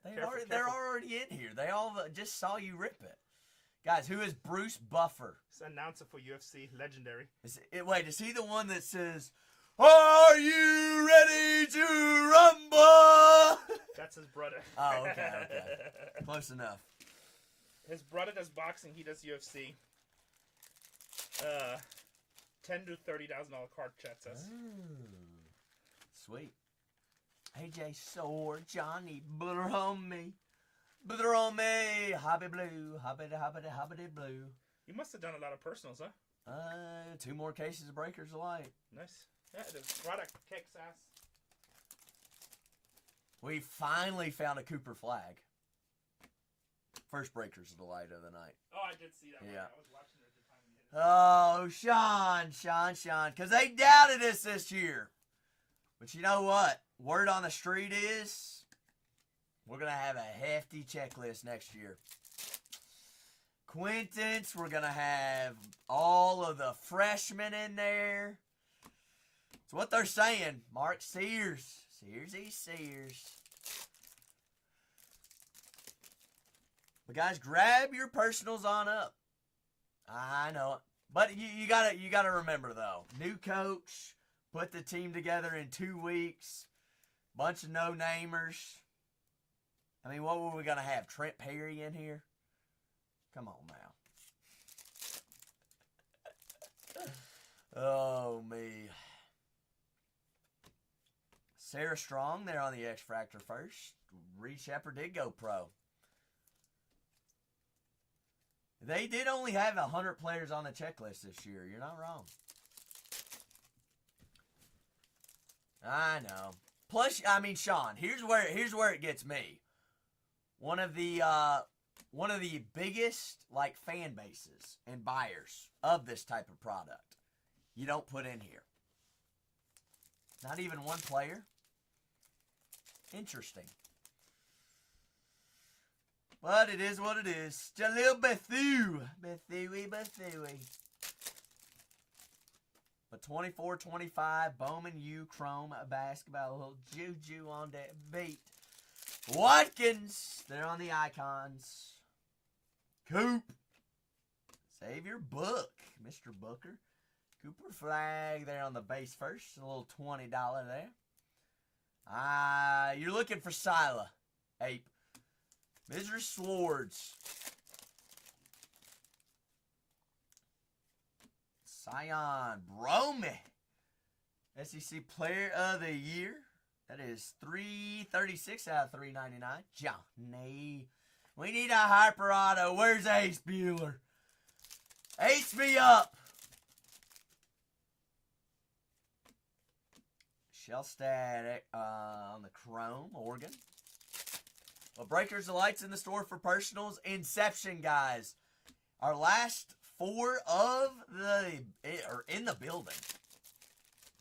They're already in here. They all just saw you rip it. Guys, who is Bruce Buffer? It's an announcer for UFC, legendary. Wait, is he the one that says, Are you ready to rumble? That's his brother. Oh, okay. Close enough. His brother does boxing. He does UFC. $10,000 to $30,000 card chat says. Sweet. AJ Sword, Johnny, butter on me. Butter on me. Hobby blue. Hobbity blue. You must have done a lot of personals, huh? 2 more cases of Breakers of Light. Nice. Yeah, the product kicks ass. We finally found a Cooper flag. First Breakers of the Light of the night. Oh, I did see that one. Yeah. I was watching it at the time you hit it. Oh, Sean. Because they doubted us this year. But you know what? Word on the street is we're going to have a hefty checklist next year. Quintance, we're going to have all of the freshmen in there. It's what they're saying. Mark Sears. Sears. But guys, grab your personals on up. I know it. But you gotta remember though. New coach, put the team together in 2 weeks. Bunch of no-namers. I mean, what were we gonna have? Trent Perry in here? Come on now. Oh me. Sarah Strong there on the X Factor first. Reed Shepard did go pro. They did only have 100 players on the checklist this year. You're not wrong. I know. Plus, I mean, Sean, here's where it gets me. One of the biggest like fan bases and buyers of this type of product, you don't put in here. Not even one player. Interesting. But it is what it is. Jalil Bethune. Bethune. But 24-25, Bowman U Chrome basketball. A little juju on that beat. Watkins. They're on the icons. Coop. Save your book, Mr. Booker. Cooper flag there on the base first. A little $20 there. You're looking for Sila. Ape. Mr. Swords. Sion Brome. SEC Player of the Year. That is 336 out of 399. Johnny. We need a hyper auto. Where's Ace Bueller? Ace me up. Shellstad on the Chrome, Oregon. Well, Breakers of Lights in the store for personals. Inception, guys. Our last 4 are in the building.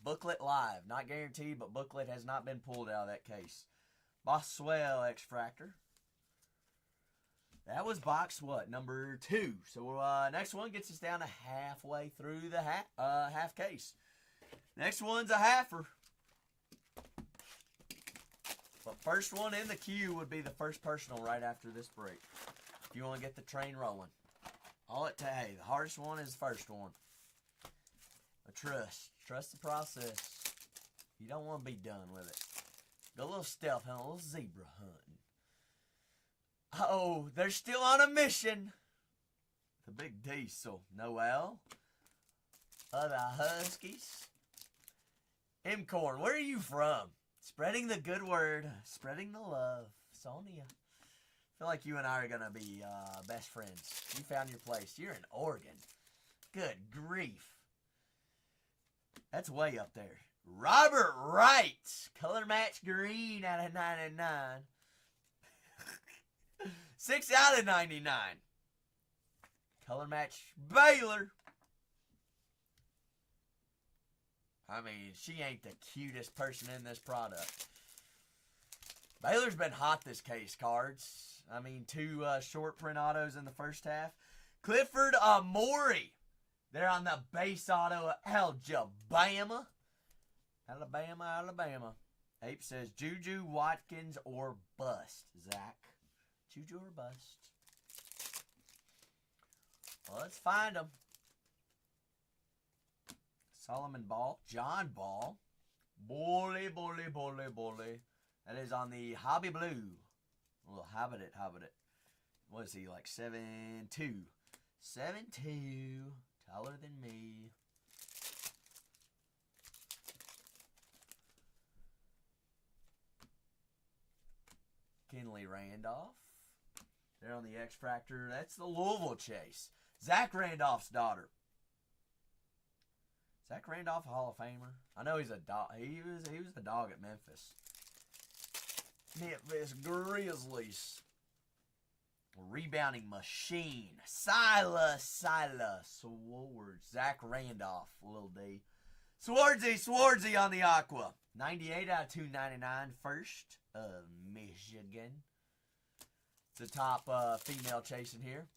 Booklet live. Not guaranteed, but booklet has not been pulled out of that case. Boswell X-Fractor. That was box, number 2. So next one gets us down to halfway through the half case. Next one's a halfer. But first one in the queue would be the first personal right after this break. If you want to get the train rolling. Hey, the hardest one is the first one. But trust the process. You don't want to be done with it. Go a little stealth hunt, a little zebra hunting. Oh, they're still on a mission. The big diesel. Noel. The Huskies. M-Corn, where are you from? Spreading the good word. Spreading the love. Sonia. I feel like you and I are going to be best friends. You found your place. You're in Oregon. Good grief. That's way up there. Robert Wright. Color match green out of 99. 6 out of 99. Color match Baylor. I mean, she ain't the cutest person in this product. Baylor's been hot this case, cards. I mean, 2 short print autos in the first half. Clifford Amori. They're on the base auto Alabama. Alabama. Ape says Juju, Watkins, or bust. Zach. Juju or bust? Well, let's find them. Solomon Ball. John Ball. Bully. That is on the Hobby Blue. Well, Habitat. What is he, like 7'2"? 7'2". Taller than me. Kenley Randolph. They're on the X-Fractor. That's the Louisville chase. Zach Randolph's daughter. Zach Randolph, a Hall of Famer. I know he's a dog. He was the dog at Memphis. Memphis Grizzlies. Rebounding machine. Silas Swords. Zach Randolph, little D. Swardsy on the Aqua. 98 out of 299. First of Michigan. It's the top female chasing here.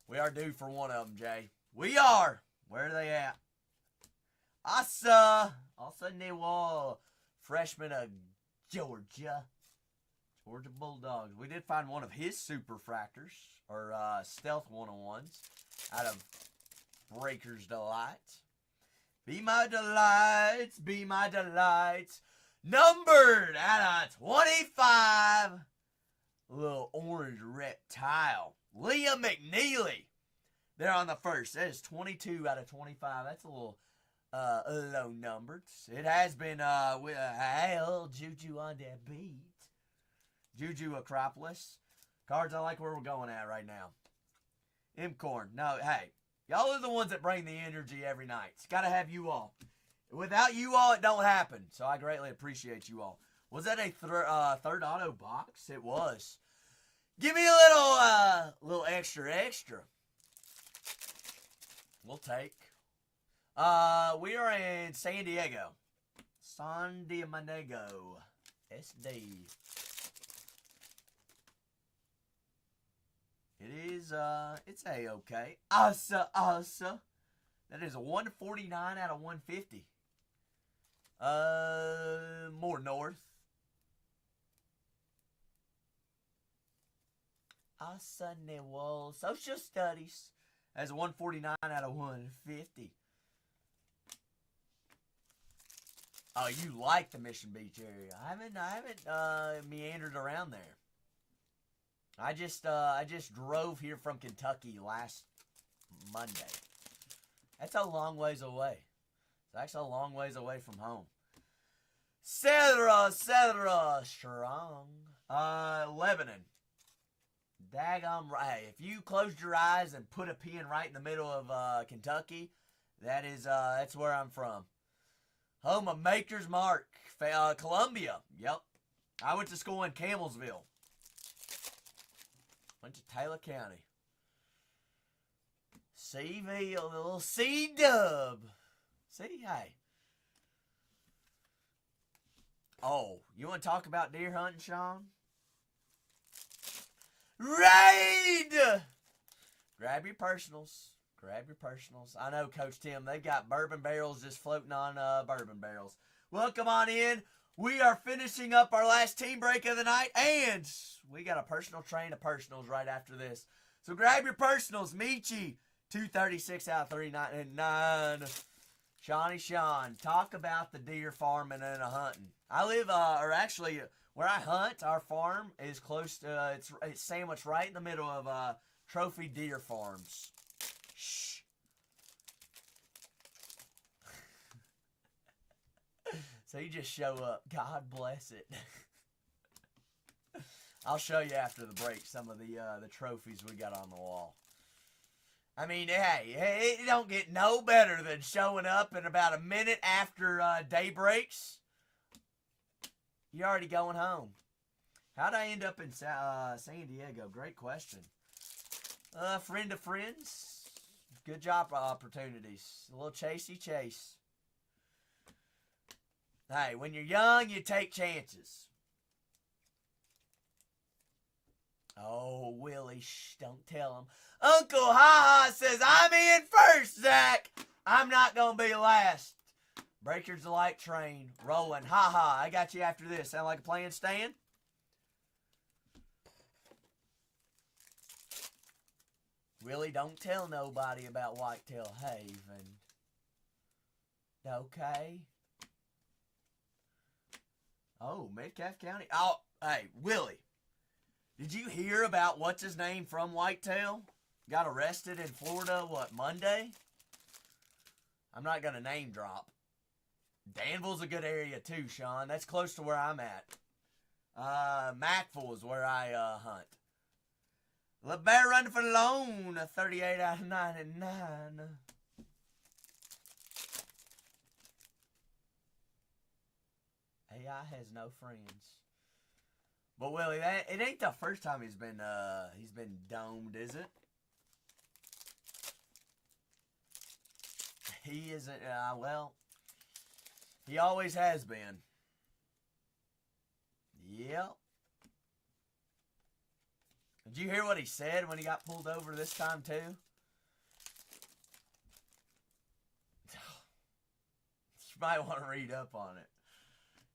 We are due for one of them, Jay. We are. Where are they at? Asa Newell, freshman of Georgia Bulldogs. We did find one of his superfractors, or stealth 101s, out of Breaker's Delight. Be my delights. Numbered out of 25. Little orange reptile. Liam McNeely. They're on the first. That is 22 out of 25. That's a little low numbered. It has been with old Juju on that beat. Juju Acropolis. Cards, I like where we're going at right now. Imcorn. No, hey. Y'all are the ones that bring the energy every night. It's got to have you all. Without you all, it don't happen. So I greatly appreciate you all. Was that a third auto box? It was. Give me a little extra. We'll take. We are in San Diego. SD. It is, it's A-okay. Asa. That is a 149 out of 150. More north. Asa Newell. Social Studies. That's a 149 out of 150. Oh, you like the Mission Beach area. I haven't meandered around there. I just drove here from Kentucky last Monday. That's a long ways away. It's actually a long ways away from home. Cedra, strong. Lebanon. Daggum, hey, if you closed your eyes and put a pin right in the middle of Kentucky, that's where I'm from. Home of Maker's Mark, Columbia. Yep. I went to school in Camelsville. Went to Taylor County. CV, a little C-dub. See, hey. Oh, you want to talk about deer hunting, Sean? Raid! Grab your personals. I know, Coach Tim, they've got bourbon barrels just floating on bourbon barrels. Well, come on in. We are finishing up our last team break of the night, and we got a personal train of personals right after this. So grab your personals. Michi, 236 out of 399. Sean, talk about the deer farming and hunting. I live, where I hunt, our farm is close to, it's sandwiched right in the middle of trophy deer farms. Shh. So you just show up. God bless it. I'll show you after the break some of the trophies we got on the wall. I mean, hey, it don't get no better than showing up in about a minute after day breaks. You're already going home. How'd I end up in San Diego? Great question. Friend of friends. Good job opportunities. A little chase. Hey, when you're young, you take chances. Oh, Willie, shh, don't tell him. Uncle Ha-Ha says, I'm in first, Zach. I'm not going to be last. Breaker's Delight train rolling. Ha-Ha, I got you after this. Sound like a playing stand? Willie, don't tell nobody about Whitetail Haven. Okay. Oh, Metcalf County. Oh, hey, Willie. Did you hear about what's his name from Whitetail? Got arrested in Florida, what, Monday? I'm not going to name drop. Danville's a good area too, Sean. That's close to where I'm at. Mackville is where I hunt. LeBear running for the loan, a 38 out of 99. AI has no friends. But Willie, it ain't the first time he's been domed, is it? He isn't. Well, he always has been. Yep. Did you hear what he said when he got pulled over this time too? You might want to read up on it.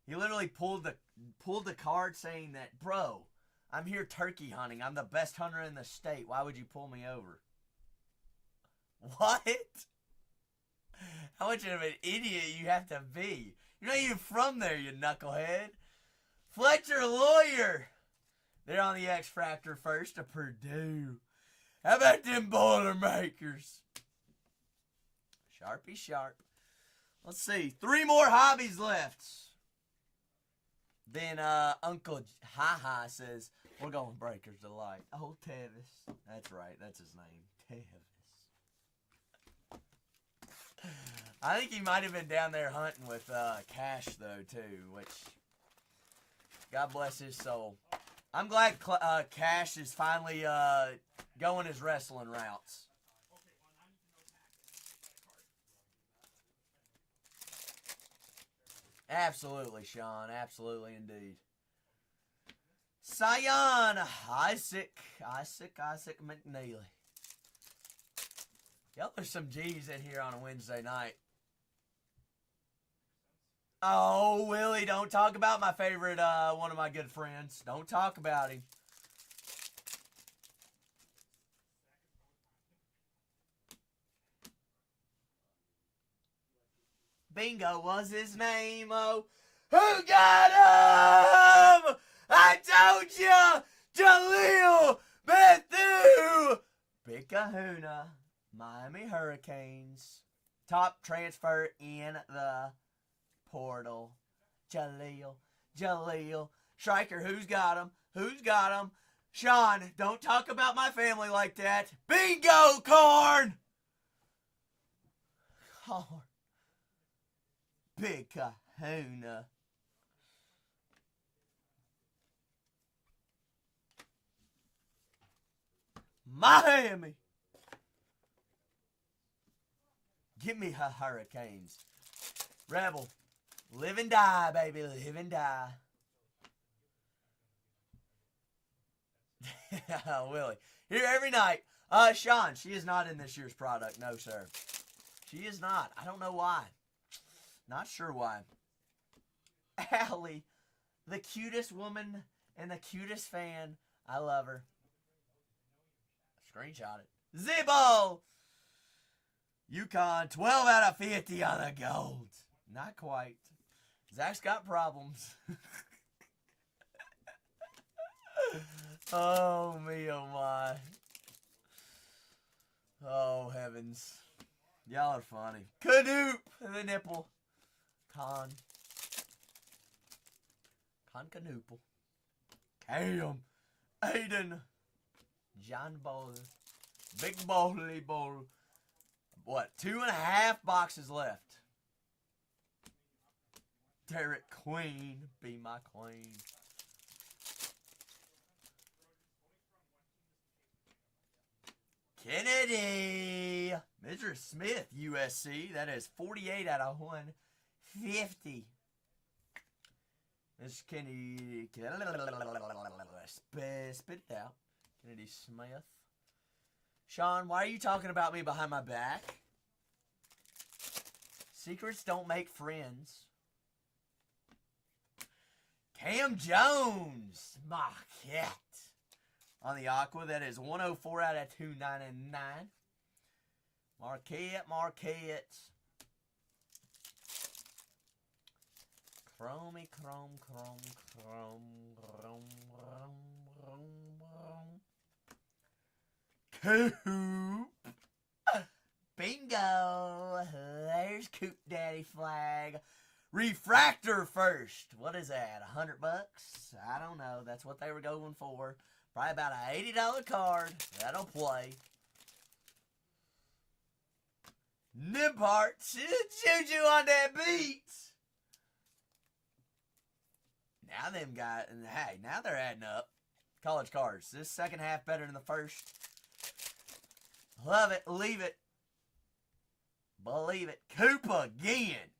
He literally pulled the card saying that, bro, I'm here turkey hunting. I'm the best hunter in the state. Why would you pull me over? What? How much of an idiot you have to be? You're not even from there, you knucklehead. Fletcher Lawyer. They're on the X Factor first to Purdue. How about them Boilermakers? Sharpie sharp. Let's see. 3 more hobbies left. Then Uncle Ha says, we're going Breakers Delight. Oh, Tevis. That's right. That's his name. Tevis. I think he might have been down there hunting with Cash, though, too. Which, God bless his soul. I'm glad Cash is finally going his wrestling routes. Absolutely, Sean. Absolutely, indeed. Sion Isaac McNeely. Y'all, there's some G's in here on a Wednesday night. Oh, Willie, don't talk about my favorite, one of my good friends. Don't talk about him. Bingo was his name, oh. Who got him? I told you! Jaleel Bethune! Big Kahuna, Miami Hurricanes. Top transfer in the portal. Jaleel. Striker, who's got him? Who's got him? Sean, don't talk about my family like that. Bingo, Corn! Corn. Big Kahuna. Miami. Give me her Hurricanes. Rebel. Live and die, baby. Live and die. Willie. Here every night. Sean, she is not in this year's product. No, sir. She is not. I don't know why. Not sure why. Allie, the cutest woman and the cutest fan. I love her. Screenshot it. Zibbo! Yukon, 12 out of 50 on the gold. Not quite. Zach's got problems. Oh, me, oh, my. Oh, heavens. Y'all are funny. Cadoop! The nipple. Canoopal. Cam. Aiden. John Bowler. Big Bowley Bowl. What? 2.5 boxes left. Derek Queen. Be my queen. Kennedy. Mr. Smith, USC. That is 48 out of 150. Miss Kennedy. Spit it out. Kennedy Smith. Sean, why are you talking about me behind my back? Secrets don't make friends. Cam Jones. Marquette. On the Aqua, that is 104 out of 299. Marquette. Chromey, chrome, chrome, chrome, chrome, chrome, chrome. Coop. Bingo. There's Coop Daddy flag. Refractor first. What is that? $100? I don't know. That's what they were going for. Probably about an $80 card. That'll play. Nimpart. Juju on that beat. Now them guys, hey, now they're adding up. College cards. This second half better than the first. Love it. Leave it. Believe it. Coop again.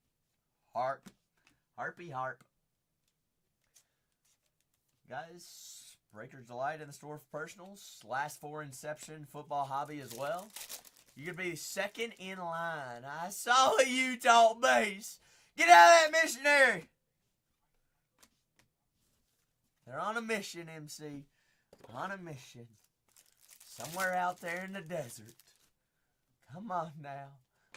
Harp. Harpy harp. Guys, Breakers Delight in the store for personals. Last 4 Inception football hobby as well. You could be second in line. I saw a Utah base. Get out of that missionary. They're on a mission, MC. On a mission. Somewhere out there in the desert. Come on now.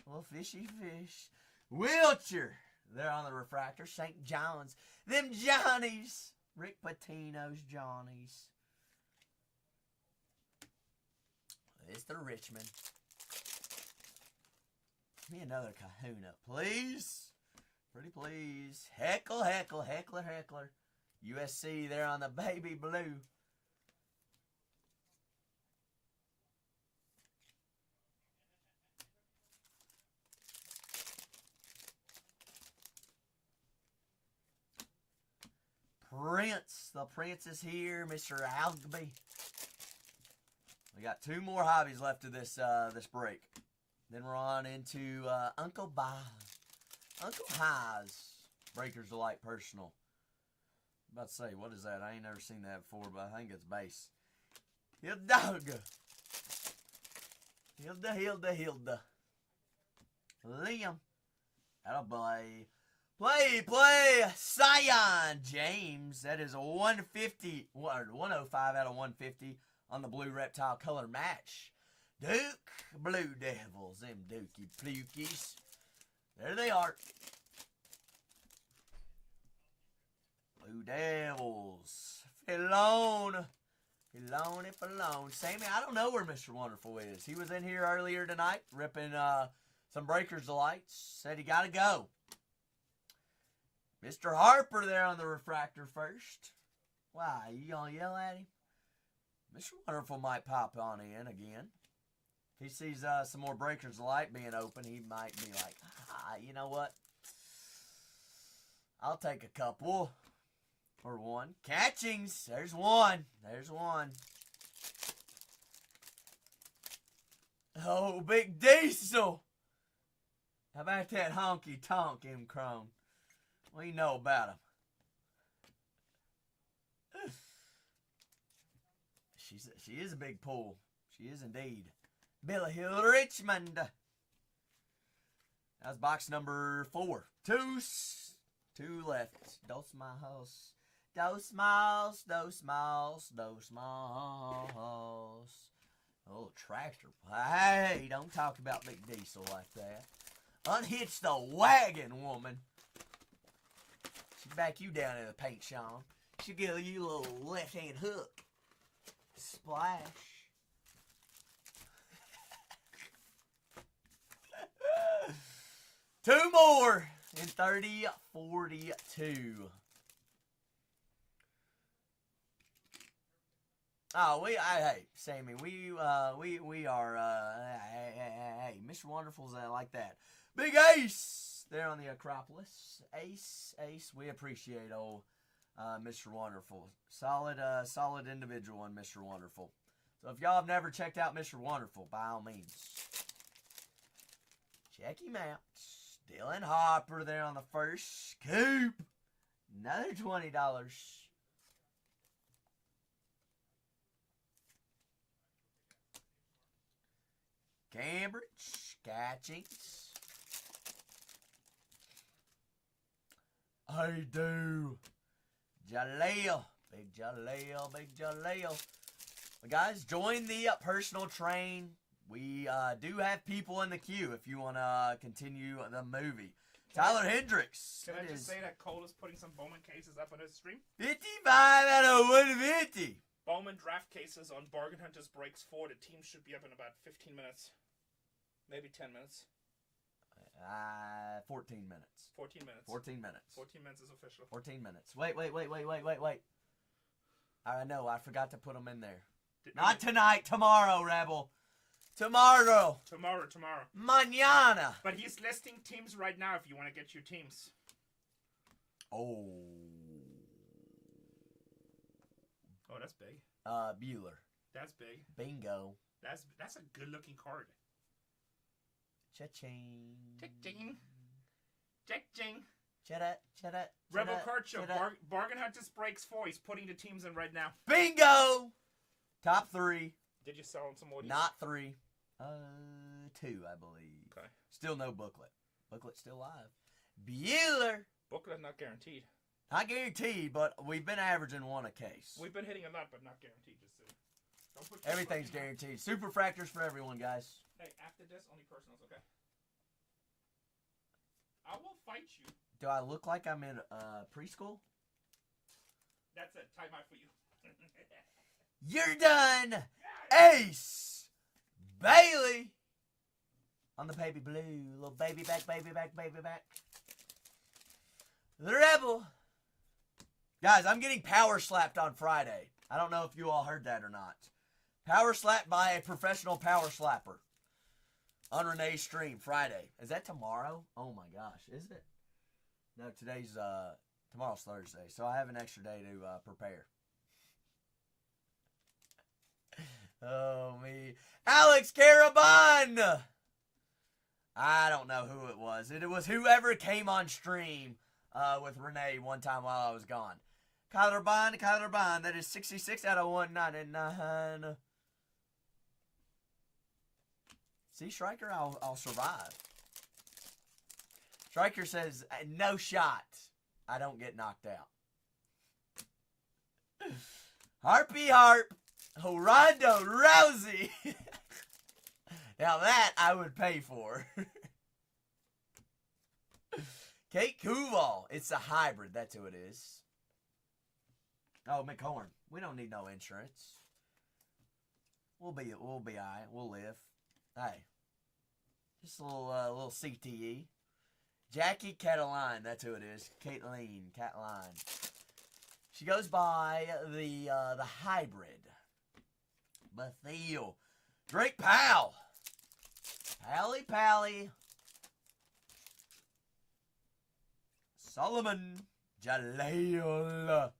Little fishy fish. Wiltshire. They're on the refractor. St. John's. Them Johnnies. Rick Pitino's Johnnies. It's the Richmond. Give me another kahuna, please. Pretty please. Heckle, heckle, heckler, heckler. USC, they're on the baby blue. Prince. The Prince is here, Mr. Algby. We got 2 more hobbies left of this break. Then we're on into Uncle High's Breakers Delight Personal. I'm about to say, what is that? I ain't never seen that before, but I think it's base. Hilda. Hilda. Liam. That'll play. Sion James. That is a 150, 105 out of 150 on the blue reptile color match. Duke Blue Devils. Them Dookie Flukies. There they are. Blue Devils. Filone. Sammy, I don't know where Mr. Wonderful is. He was in here earlier tonight ripping some Breakers Delights. Said he got to go. Mr. Harper there on the refractor first. Why, you going to yell at him? Mr. Wonderful might pop on in again. If he sees some more Breakers Delight being open, he might be like, you know what? I'll take a couple. Or one. Catchings. There's one. Oh, Big Diesel. How about that honky tonk, M. Crone? What do you know about him? She is a big pull. She is indeed. Billy Hill Richmond. That was box number 4. Two left. Dos miles. A little tractor. Hey, don't talk about Big Diesel like that. Unhitch the wagon, woman. She'll back you down in the paint, Sean. She'll give you a little left-hand hook. Splash. Two more in 30-42. Oh, hey, Sammy, we are, hey, Mr. Wonderful's like that. Big Ace there on the Acropolis. Ace, we appreciate old Mr. Wonderful. Solid individual in Mr. Wonderful. So if y'all have never checked out Mr. Wonderful, by all means, check him out. Dylan Hopper there on the first scoop. Another $20. Cambridge, Catchings. I do. Jaleel. Big Jaleel. But guys, join the personal train. We do have people in the queue if you want to continue the movie. Tyler Hendricks. Can I That just is say that Cole is putting some Bowman cases up on his stream? 55 out of 150. Bowman draft cases on Bargain Hunters Breaks 4. The team should be up in about 15 minutes. Maybe 10 minutes. 14 minutes. 14 minutes. 14 minutes. 14 minutes is official. 14 minutes. Wait. I know, I forgot to put them in there. Did- Not tonight, tomorrow, Rebel. Tomorrow. Tomorrow. Mañana. But he's listing teams right now if you want to get your teams. Oh, Oh, that's big. Bueller. That's big. Bingo. That's a good looking card. Cha-ching. Tick-ching. Tick-ching. Cheddar. Rebel Card Show. Bargain Hunters Breaks 4. He's putting the teams in right now. Bingo. Top 3. Did you sell him some more? Not 3. 2, I believe. Okay. Still no booklet. Booklet's still live. Bueller. Booklet not guaranteed. Not guaranteed, but we've been averaging 1 a case. We've been hitting a lot, but not guaranteed. Just so. Don't put Everything's guaranteed. Super fractors for everyone, guys. Hey, after this, only personals, okay? I will fight you. Do I look like I'm in preschool? That's it. Time out for you. You're done. Ace Bailey on the baby blue. Little baby back. The Rebel. Guys, I'm getting power slapped on Friday. I don't know if you all heard that or not. Power slapped by a professional power slapper on Renee's stream Friday. Is that tomorrow? Oh my gosh, is it? No, tomorrow's Thursday, so I have an extra day to prepare. Oh, me. Alex Caraban! I don't know who it was. It was whoever came on stream with Renee one time while I was gone. Kyler Bond. That is 66 out of 199. See, Striker, I'll survive. Striker says, no shot. I don't get knocked out. Harpy Harp. Ronda Rousey. Now that I would pay for. Kate Kuval. It's a hybrid. That's who it is. Oh, McHorn. We don't need no insurance. We'll be alright. We'll live. Hey. Just a little CTE. Jackie Cataline. That's who it is. Cataline. She goes by the hybrid. Bethel. Drake Powell. Pally. Solomon Jaleel.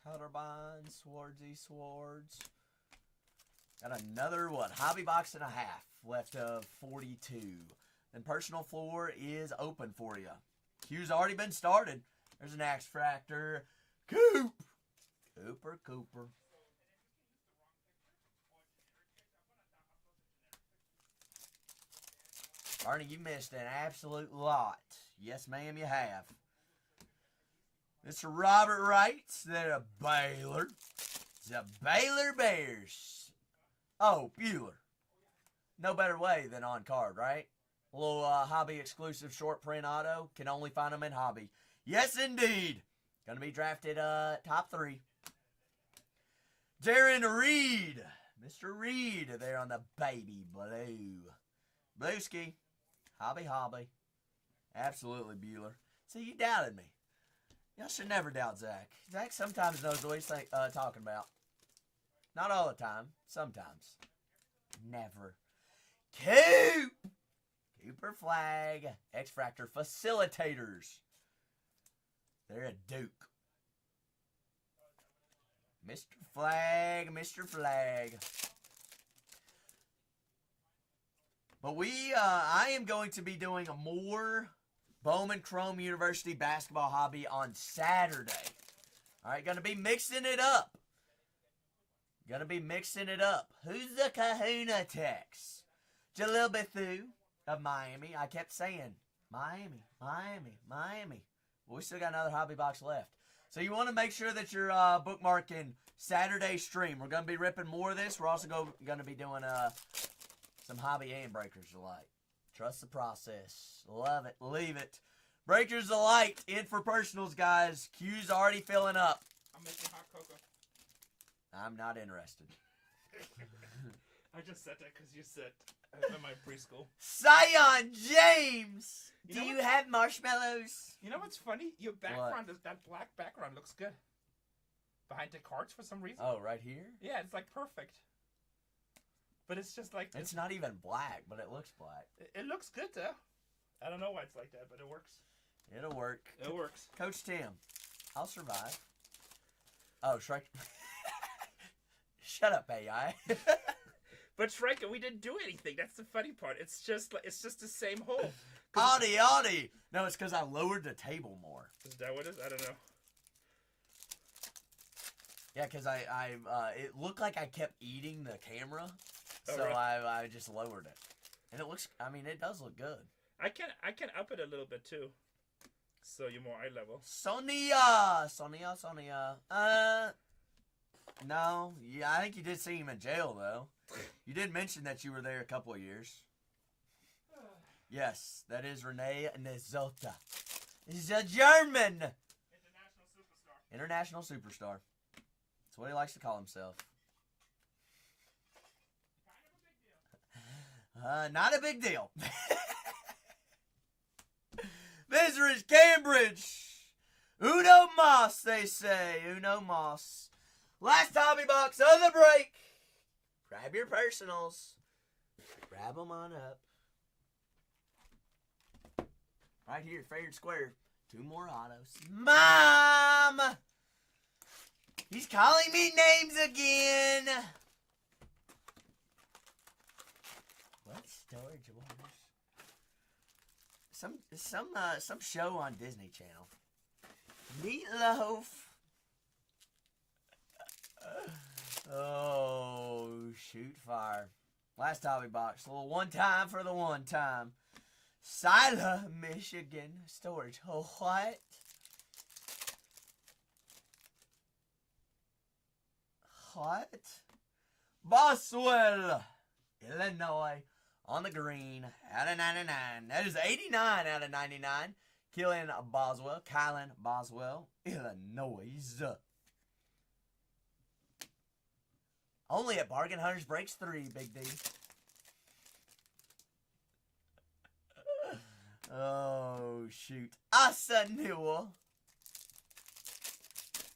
Cutterbine, Swords. Got another, hobby box and a half left of 42. And personal floor is open for you. Q's already been started. There's an Axe Fractor. Cooper. Barney, you missed an absolute lot. Yes, ma'am, you have. Mr. Robert Wrights, they're a Baylor. It's a Baylor Bears. Oh, Bueller. No better way than on card, right? A little hobby exclusive short print auto. Can only find them in hobby. Yes, indeed. Going to be drafted top 3. Darren Reed. Mr. Reed there on the baby blue. Blueski. Hobby. Absolutely, Bueller. See, you doubted me. Y'all should never doubt Zach. Zach sometimes knows what he's talking about. Not all the time. Sometimes. Never. Cooper Flag. X-Fractor Facilitators. They're a Duke. Mr. Flag. But I am going to be doing a more Bowman Chrome University basketball hobby on Saturday. All right, gonna be mixing it up. Who's the Kahuna Tex? Jalil Bethune of Miami. I kept saying Miami. Well, we still got another hobby box left. So you want to make sure that you're bookmarking Saturday stream. We're going to be ripping more of this. We're also going to be doing some hobby and breakers delight. Trust the process. Love it. Leave it. Breakers delight in for personals, guys. Q's already filling up. I'm making hot cocoa. I'm not interested. I just said that because you said in my preschool. Sion James! You Do know you what? have marshmallows? You know what's funny? Your background is that black background looks good. Behind the cards for some reason. Oh, right here? Yeah, it's like perfect. But it's just like It's not even black, but it looks black. it looks good though. I don't know why it's like that, but it works. It'll work. It works. Coach Tim, I'll survive. Oh, Shrek. Shut up, AI. But Shrek, we didn't do anything. That's the funny part. It's just the same hole. Audie. No, it's because I lowered the table more. Is that what it is? I don't know. Yeah, because it looked like I kept eating the camera, Oh, so really? I just lowered it. And it looks, I mean, it does look good. I can up it a little bit too. So you're more eye level. Sonia. No. Yeah, I think you did see him in jail, though. You did mention that you were there a couple of years. Yes, that is Renee Nezota. He's a German. International superstar. International superstar. That's what he likes to call himself. Not a big deal. Visitors Cambridge. Uno Moss, they say. Uno Moss. Last hobby box of the break. Grab your personals. Grab them on up. Right here, fair and square. 2 more autos. Mom! He's calling me names again. What storage orders? Some show on Disney Channel. Meatloaf. Oh, shoot fire. Last hobby box. A little one time for the one time. Sila, Michigan storage. Oh, what? What? Boswell, Illinois, on the green, out of 99. That is 89 out of 99. Kylan Boswell, Illinois. Only at Bargain Hunters Breaks 3, Big D. Oh, shoot. Asa Newell.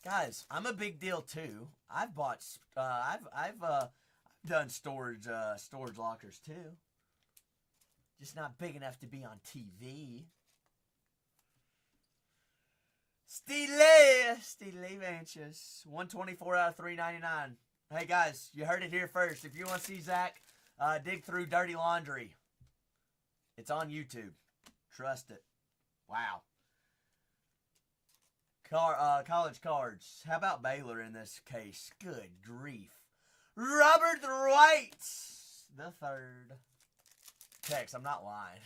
Guys, I'm a big deal too. I've bought, I've done storage lockers too. Just not big enough to be on TV. Steely Vanches, 124 out of 399. Hey guys, you heard it here first. If you want to see Zach dig through dirty laundry, it's on YouTube. Trust it. Wow. College cards. How about Baylor in this case? Good grief. Robert Wright the third. Tex, I'm not lying.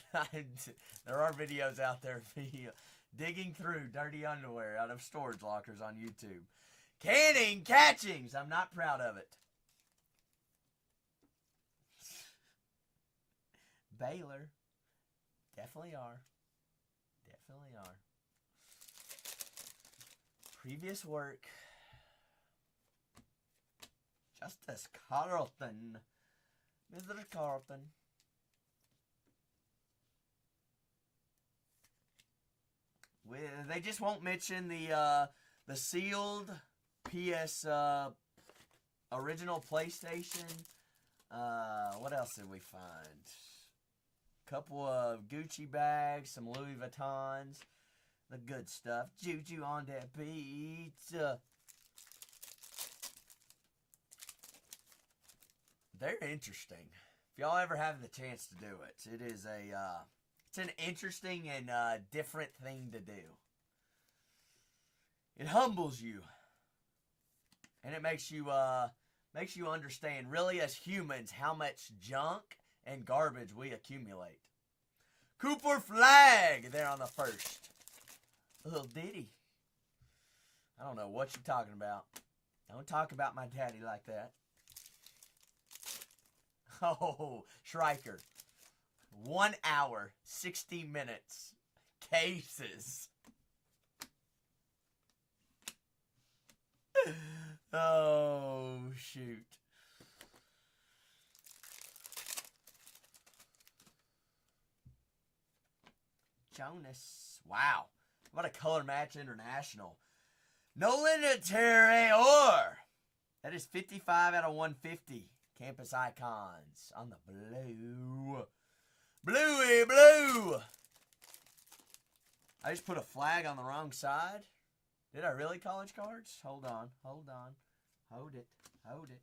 There are videos out there of me digging through dirty underwear out of storage lockers on YouTube. Canning catchings. I'm not proud of it. Baylor. Definitely are. Definitely are. Previous work. Justice Carlton. Mr. Carlton. They just won't mention the sealed PS original PlayStation. What else did we find? Couple of Gucci bags, some Louis Vuittons, the good stuff. Juju on that pizza. They're interesting. If y'all ever have the chance to do it, it is it's an interesting and different thing to do. It humbles you, and it makes you understand, really, as humans, how much junk and garbage we accumulate. Cooper Flag there on the first. A little ditty. I don't know what you're talking about. Don't talk about my daddy like that. Oh, Schriker. 1 hour, 60 minutes. Cases. Oh, shoot. Jonas. Wow. What a color match international. Nolan Terreur. That is 55 out of 150. Campus Icons on the blue. Bluey blue. I just put a flag on the wrong side. Did I really, college cards? Hold on. Hold on. Hold it. Hold it.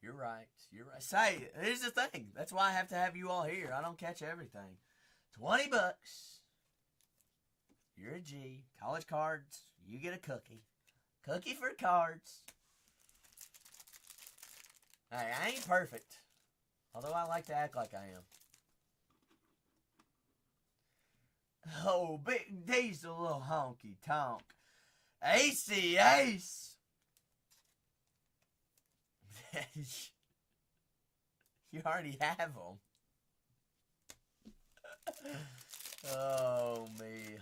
You're right. You're right. Say, here's the thing. That's why I have to have you all here. I don't catch everything. $20. You're a G. College cards. You get a cookie. Cookie for cards. Hey, I ain't perfect. Although I like to act like I am. Oh, Big D's a little honky tonk. AC Ace. You already have them. Oh, me.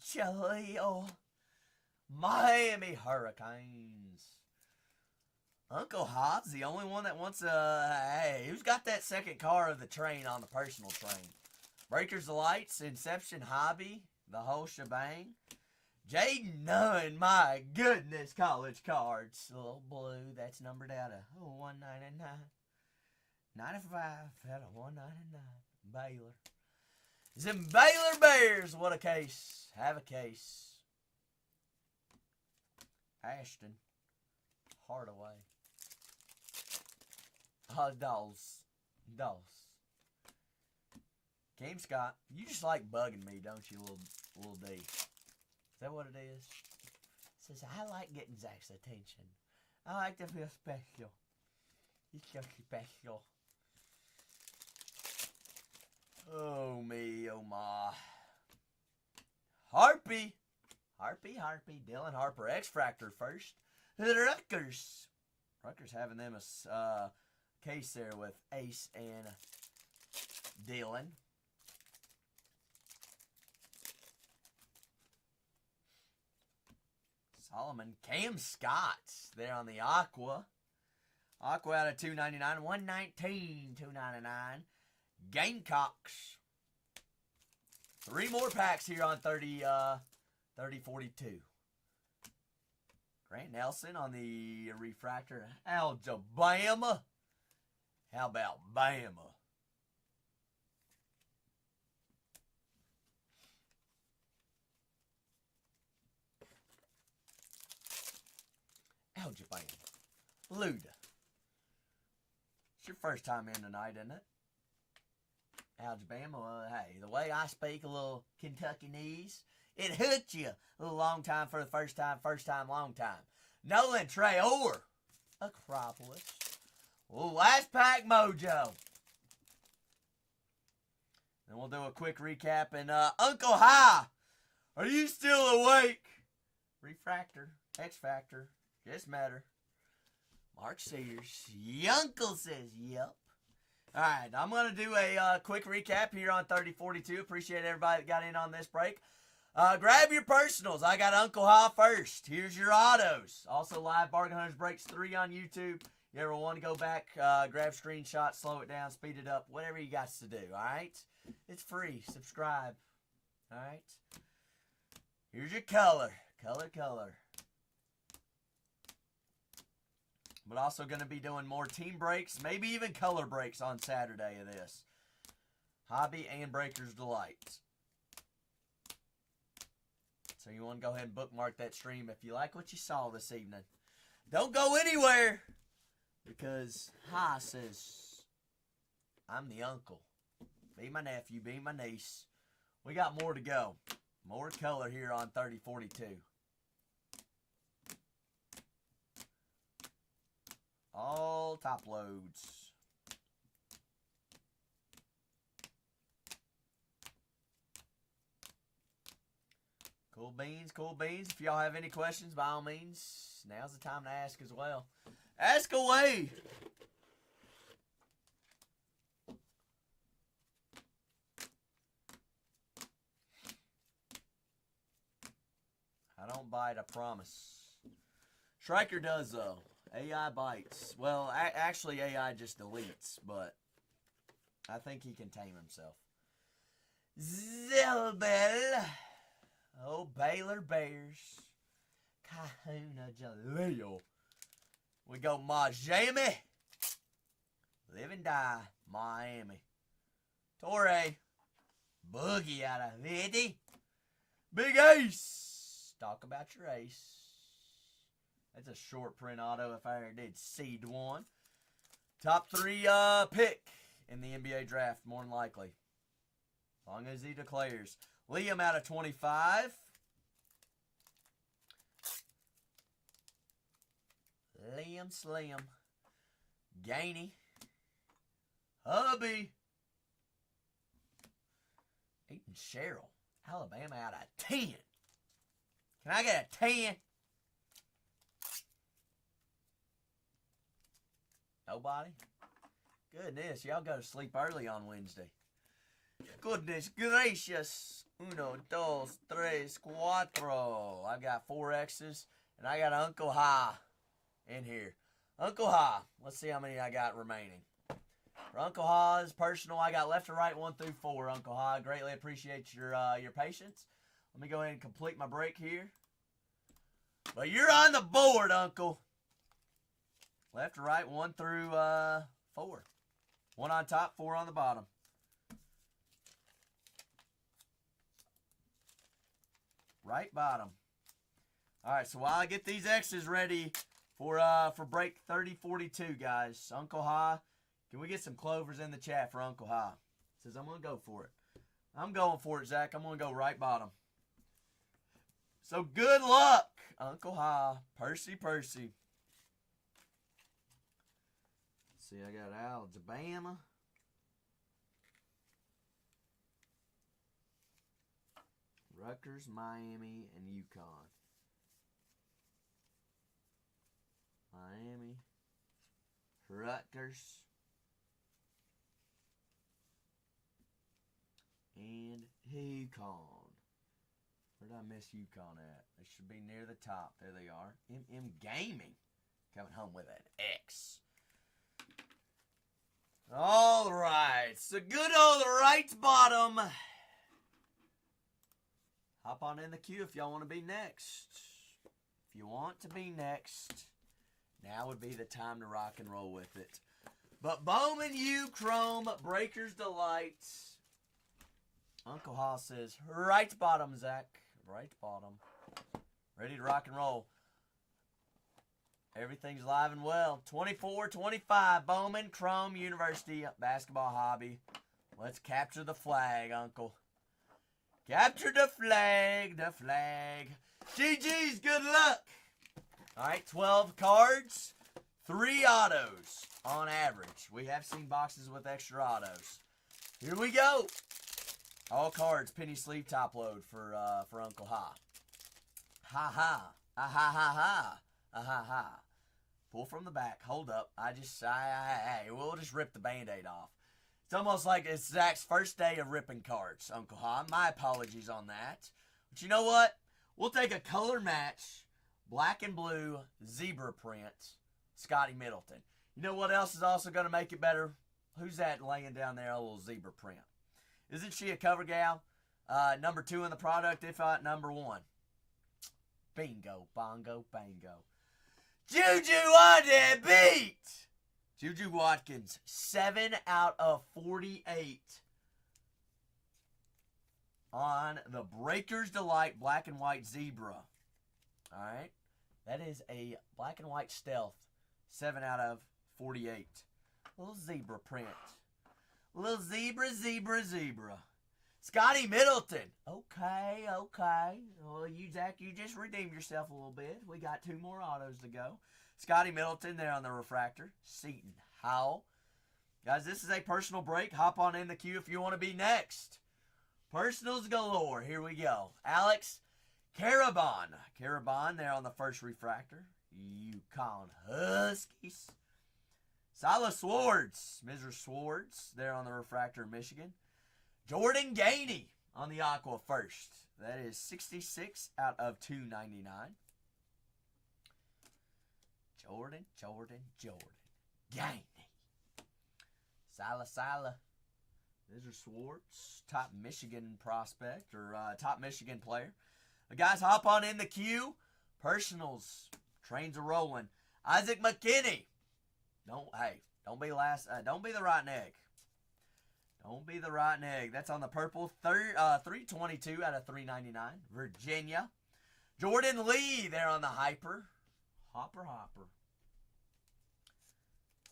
Jaleel. Miami Hurricanes. Uncle Hod's the only one that wants hey, who's got that second car of the train on the personal train? Breakers the Lights, Inception Hobby, the whole shebang. Jaden Nunn, my goodness, college cards. Little blue, that's numbered out of 199. 95 out of 199. Baylor. Them Baylor Bears, what a case. Have a case. Ashton. Hardaway. Dolls. Game Scott, you just like bugging me, don't you, little D? Is that what it is? Says, I like getting Zach's attention. I like to feel special. He's so special. Oh, me, oh, my. Harpy. Dylan Harper. X-Fractor first. The Rutgers. Rutgers having them a case there with Ace and Dylan. Solomon. Cam Scott there on the Aqua. Aqua out of 299. 119. 299. Gamecocks. 3 more packs here on 3042. Grant Nelson on the refractor. Alabama. How about Bama? Alabama. Luda. It's your first time in tonight, isn't it? Alabama, hey, the way I speak a little Kentuckinese, it hooked you a little long time for the first time, long time. Nolan Traore, Acropolis. Well, last pack mojo. Then we'll do a quick recap. And Uncle High, are you still awake? Refractor, X Factor, just matter. Mark Sears, Yunkle says, yep. All right, I'm going to do a quick recap here on 3042. Appreciate everybody that got in on this break. Grab your personals. I got Uncle Ha first. Here's your autos. Also live Bargain Hunters Breaks 3 on YouTube. You ever want to go back, grab screenshots, slow it down, speed it up, whatever you got to do, all right? It's free. Subscribe, all right? Here's your color. Color. But also going to be doing more team breaks, maybe even color breaks on Saturday of this. Hobby and Breakers Delight. So you want to go ahead and bookmark that stream if you like what you saw this evening. Don't go anywhere, because Hi says, I'm the uncle. Be my nephew, be my niece. We got more to go. More color here on 3042. All top loads. Cool beans, cool beans. If y'all have any questions, by all means, now's the time to ask as well. Ask away. I don't bite, I promise. Striker does, though. AI bites. Well, actually, AI just deletes, but I think he can tame himself. Zilbel. Oh, Baylor Bears. Kahuna Jaleel. We go Miami. Live and die, Miami. Torre. Boogie out of 50. Big Ace. Talk about your ace. That's a short print auto if I ever did seed one. Top 3 pick in the NBA draft, more than likely. As long as he declares. Liam out of 25. Liam Slim. Gainey. Hubby. Eaton Cheryl. Alabama out of 10. Can I get a 10? Nobody? Goodness, y'all go to sleep early on Wednesday. Goodness gracious. Uno, dos, tres, cuatro. I got 4 X's, and I got Uncle Ha in here. Uncle Ha. Let's see how many I got remaining. For Uncle Ha's personal, I got left to right 1 through 4. Uncle Ha, greatly appreciate your patience. Let me go ahead and complete my break here. But you're on the board, Uncle. Left to right 1 through 4. 1 on top, 4 on the bottom. Right bottom. All right, so while I get these X's ready for break 3042, guys, Uncle Ha, can we get some clovers in the chat for Uncle Ha? Says I'm going to go for it. I'm going for it, Zach. I'm going to go right bottom. So good luck, Uncle Ha. Percy. Let's see, I got Alabama. Rutgers, Miami, and UConn. Miami, Rutgers, and UConn. Where did I miss UConn at? They should be near the top. There they are. MM Gaming coming home with an X. All right. So good old right bottom. Hop on in the queue if y'all want to be next. If you want to be next, now would be the time to rock and roll with it. But Bowman U Chrome Breakers Delight. Uncle Ha says, right bottom, Zach. Right bottom. Ready to rock and roll. Everything's live and well. 24-25, Bowman Chrome University Basketball Hobby. Let's capture the flag, Uncle. Capture the flag, GG's, good luck. All right, 12 cards, 3 autos on average. We have seen boxes with extra autos. Here we go. All cards, penny sleeve top load for Uncle Ha. Ha ha. Ah ha ha ha. Ah ha ha. Pull from the back. Hold up. We'll just rip the Band-Aid off. It's almost like it's Zach's first day of ripping cards, Uncle Ha. My apologies on that. But you know what? We'll take a color match, black and blue, zebra print, Scotty Middleton. You know what else is also going to make it better? Who's that laying down there, a little zebra print? Isn't she a cover gal? Number 2 in the product, if not number 1. Bingo, bongo, bango. Juju on the beat! Juju Watkins, 7 out of 48 on the Breakers Delight Black and White Zebra. All right. That is a black and white stealth, 7 out of 48. Little zebra print. Little zebra. Scotty Middleton. Okay. Well, Zach, you just redeemed yourself a little bit. We got 2 more autos to go. Scotty Middleton there on the refractor. Seton Howell. Guys, this is a personal break. Hop on in the queue if you want to be next. Personals galore. Here we go. Alex Carabon. Carabon there on the first refractor. Yukon Huskies. Silas Swords. Mr. Swords there on the refractor, Michigan. Jordan Gainey on the Aqua first. That is 66 out of 299. Jordan. Gainey. Sila. Mr. Swartz, top Michigan prospect or top Michigan player. Guys, hop on in the queue. Personals. Trains are rolling. Isaac McKinney. Don't be the rotten egg. Don't be the rotten egg. That's on the purple. 322 out of 399. Virginia. Jordan Lee there on the Hopper.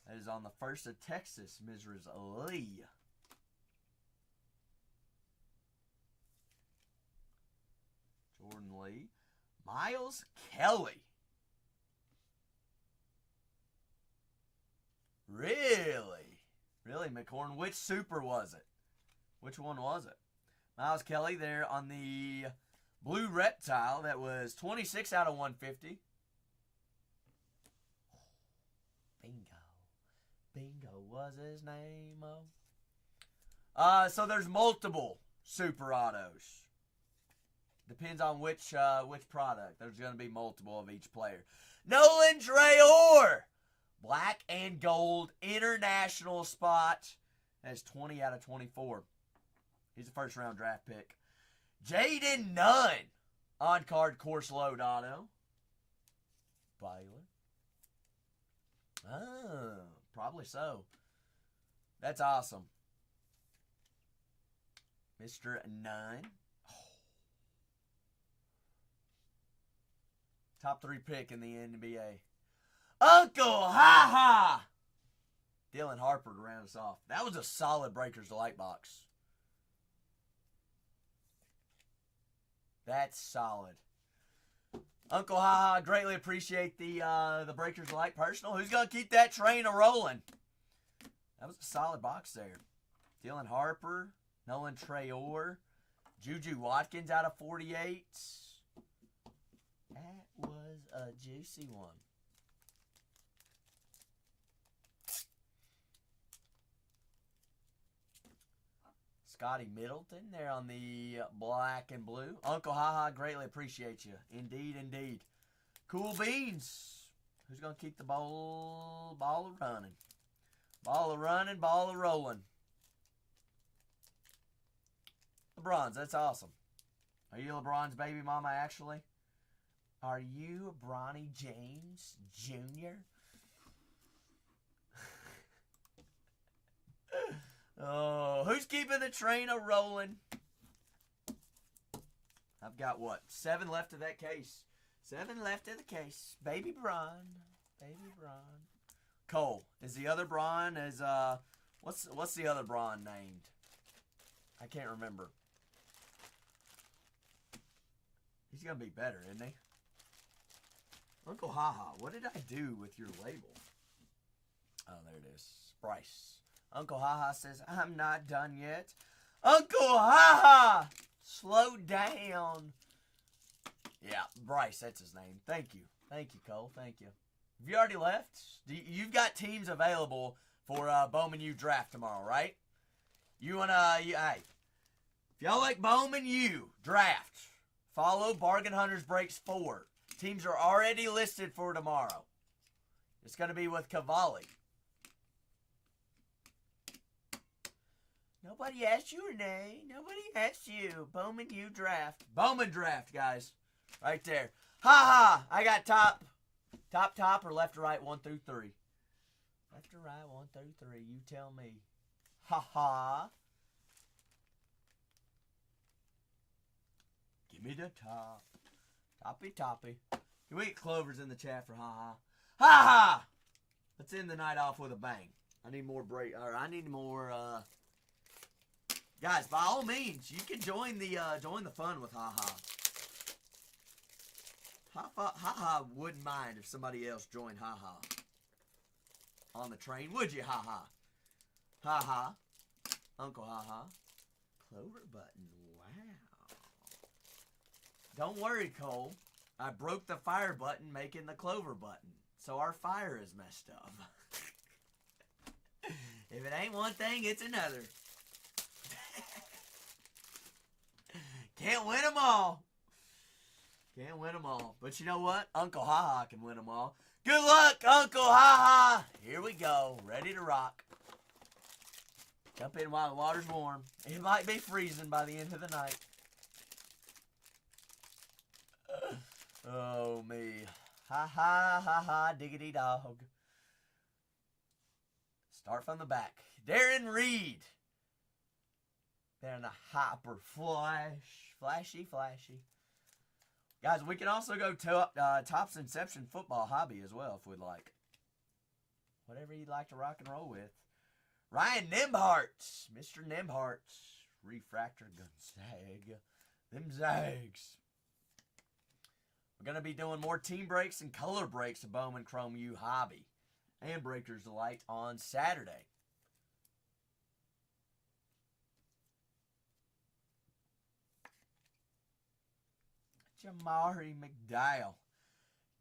That is on the first of Texas, Mrs. Lee. Jordan Lee. Miles Kelly. Really, McCorn? Which super was it? Which one was it? Miles Kelly there on the blue reptile. That was 26 out of 150. Bingo was his name. So there's multiple super autos. Depends on which product. There's going to be multiple of each player. Nolan Traore. Black and gold international spot. That's 20 out of 24. He's a first round draft pick. Jaden Nunn. On card course load auto. Baylor. Oh, probably so. That's awesome. Mr. Nunn. Top 3 pick in the NBA. Uncle Ha-Ha! Dylan Harper to round us off. That was a solid Breakers Delight box. That's solid. Uncle Ha-Ha, greatly appreciate the Breakers Delight personal. Who's going to keep that train a-rolling? That was a solid box there. Dylan Harper, Nolan Traore, Juju Watkins out of 48. That was a juicy one. Scotty Middleton there on the black and blue. Uncle Ha-Ha, greatly appreciate you. Indeed. Cool beans. Who's going to keep the ball running? Ball rolling. LeBron's, that's awesome. Are you LeBron's baby mama, actually? Are you Bronny James Jr.? Oh, who's keeping the train a-rolling? I've got, 7 left of that case. 7 left of the case. Baby Bron. Cole. Is the other Bron what's the other Bron named? I can't remember. He's going to be better, isn't he? Uncle Ha-Ha, what did I do with your label? Oh, there it is. Bryce. Uncle Ha-Ha says, I'm not done yet. Uncle Ha-Ha! Slow down. Yeah, Bryce, that's his name. Thank you, Cole. Thank you. Have you already left? You've got teams available for Bowman U draft tomorrow, right? You want to, hey, if y'all like Bowman U draft, follow Bargain Hunters Breaks 4. Teams are already listed for tomorrow. It's going to be with Cavalli. Nobody asked you, Renee. Nobody asked you. Bowman U draft. Bowman draft, guys. Right there. Ha-ha! I got top, or left or right, 1 through 3. Left or right, 1 through 3. You tell me. Ha-ha. Give me the top. Toppy. Can we get Clovers in the chat for ha-ha? Ha-ha! Let's end the night off with a bang. I need more Guys, by all means, you can join the fun with haha. Haha wouldn't mind if somebody else joined haha on the train, would you, haha? Haha, Uncle haha, clover button. Wow. Don't worry, Cole. I broke the fire button, making the clover button, so our fire is messed up. If it ain't one thing, it's another. Can't win them all. Can't win them all. But you know what? Uncle Haha can win them all. Good luck, Uncle Haha. Here we go. Ready to rock. Jump in while the water's warm. It might be freezing by the end of the night. Oh, me. Ha ha ha ha diggity dog. Start from the back. Darren Reed. They're in the hyper flashy. Guys, we can also go to Topps Inception Football Hobby as well if we'd like. Whatever you'd like to rock and roll with. Ryan Nembhart. Mr. Nembhart. Refractor Gonzaga. Them Zags. We're going to be doing more team breaks and color breaks of Bowman Chrome U Hobby and Breakers Delight on Saturday. Jamari McDowell.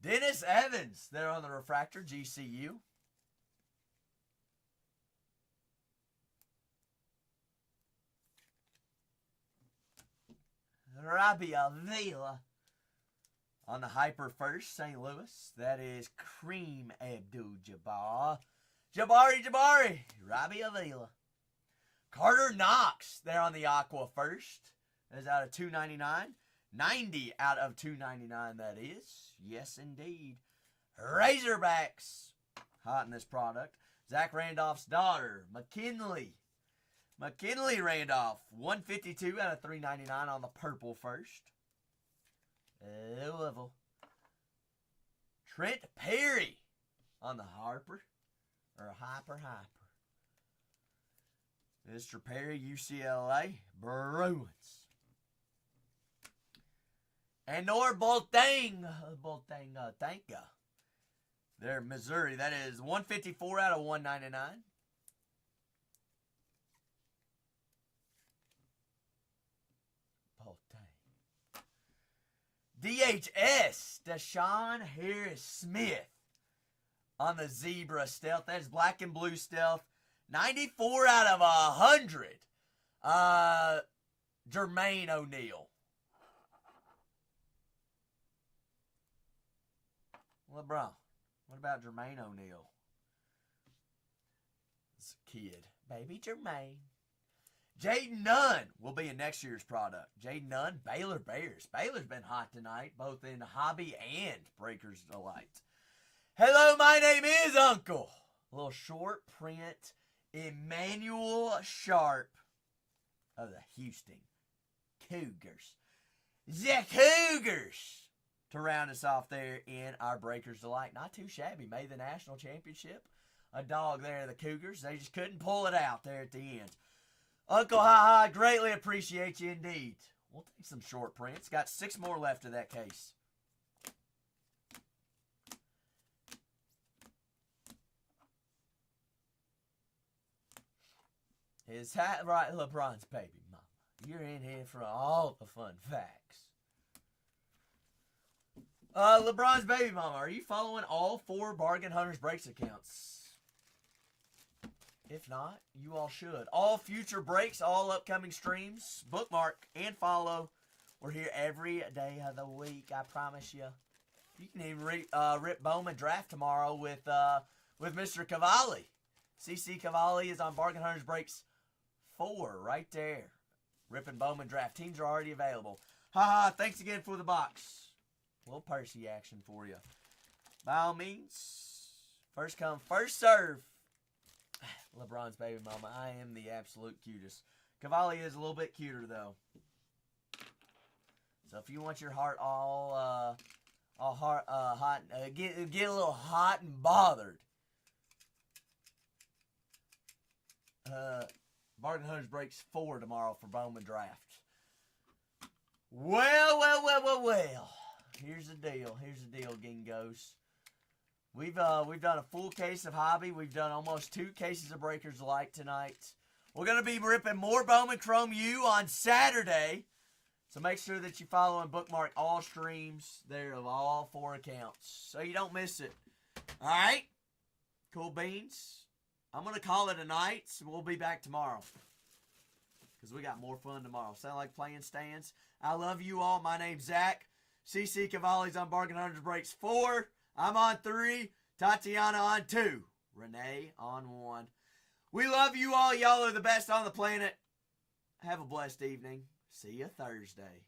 Dennis Evans. They're on the refractor, GCU. Robbie Avila. On the hyper first, St. Louis. That is Kareem Abdul-Jabbar. Jabari. Robbie Avila. Carter Knox. They're on the aqua first. That's out of 299. 90 out of 299, that is. Yes, indeed. Razorbacks. Hot in this product. Zach Randolph's daughter, McKinley. McKinley Randolph. 152 out of 399 on the purple first. Louisville. Trent Perry on the Harper. Or Hyper. Mr. Perry, UCLA. Bruins. And Nor Boateng. Tanka. They're Missouri. That is 154 out of 199. DHS, Deshaun Harris-Smith on the Zebra Stealth. That is black and blue Stealth. 94 out of 100. Jermaine O'Neal. LeBron. What about Jermaine O'Neal? This kid. Baby Jermaine. Jaden Nunn will be in next year's product. Jaden Nunn, Baylor Bears. Baylor's been hot tonight, both in Hobby and Breakers Delight. Hello, my name is Uncle. A little short print, Emmanuel Sharp of the Houston Cougars. The Cougars to round us off there in our Breakers Delight. Not too shabby. Made the national championship. A dog there, the Cougars. They just couldn't pull it out there at the end. Uncle Ha-Ha, greatly appreciate you indeed. We'll take some short prints. Got 6 more left of that case. Is that right, LeBron's baby mama? You're in here for all the fun facts. LeBron's baby mama, are you following all 4 Bargain Hunters Breaks accounts? If not, you all should. All future breaks, all upcoming streams, bookmark and follow. We're here every day of the week, I promise you. You can even rip Bowman draft tomorrow with Mr. Cavalli. CC Cavalli is on Bargain Hunters Breaks 4 right there. Ripping Bowman draft. Teams are already available. Thanks again for the box. A little Percy action for you. By all means, first come, first serve. LeBron's baby mama. I am the absolute cutest. Cavalli is a little bit cuter though. So if you want your heart all hot, get a little hot and bothered. Bargain Hunters breaks 4 tomorrow for Bowman draft. Well. Here's the deal, Gingos. We've done a full case of hobby. We've done almost 2 cases of Breakers Delight tonight. We're going to be ripping more Bowman Chrome U on Saturday. So make sure that you follow and bookmark all streams there of all 4 accounts so you don't miss it. All right? Cool beans. I'm going to call it a night, so we'll be back tomorrow because we got more fun tomorrow. Sound like playing stands? I love you all. My name's Zach. CC Cavalli's on Bargain Hunters breaks 4. I'm on 3. Tatiana on 2. Renee on 1. We love you all. Y'all are the best on the planet. Have a blessed evening. See you Thursday.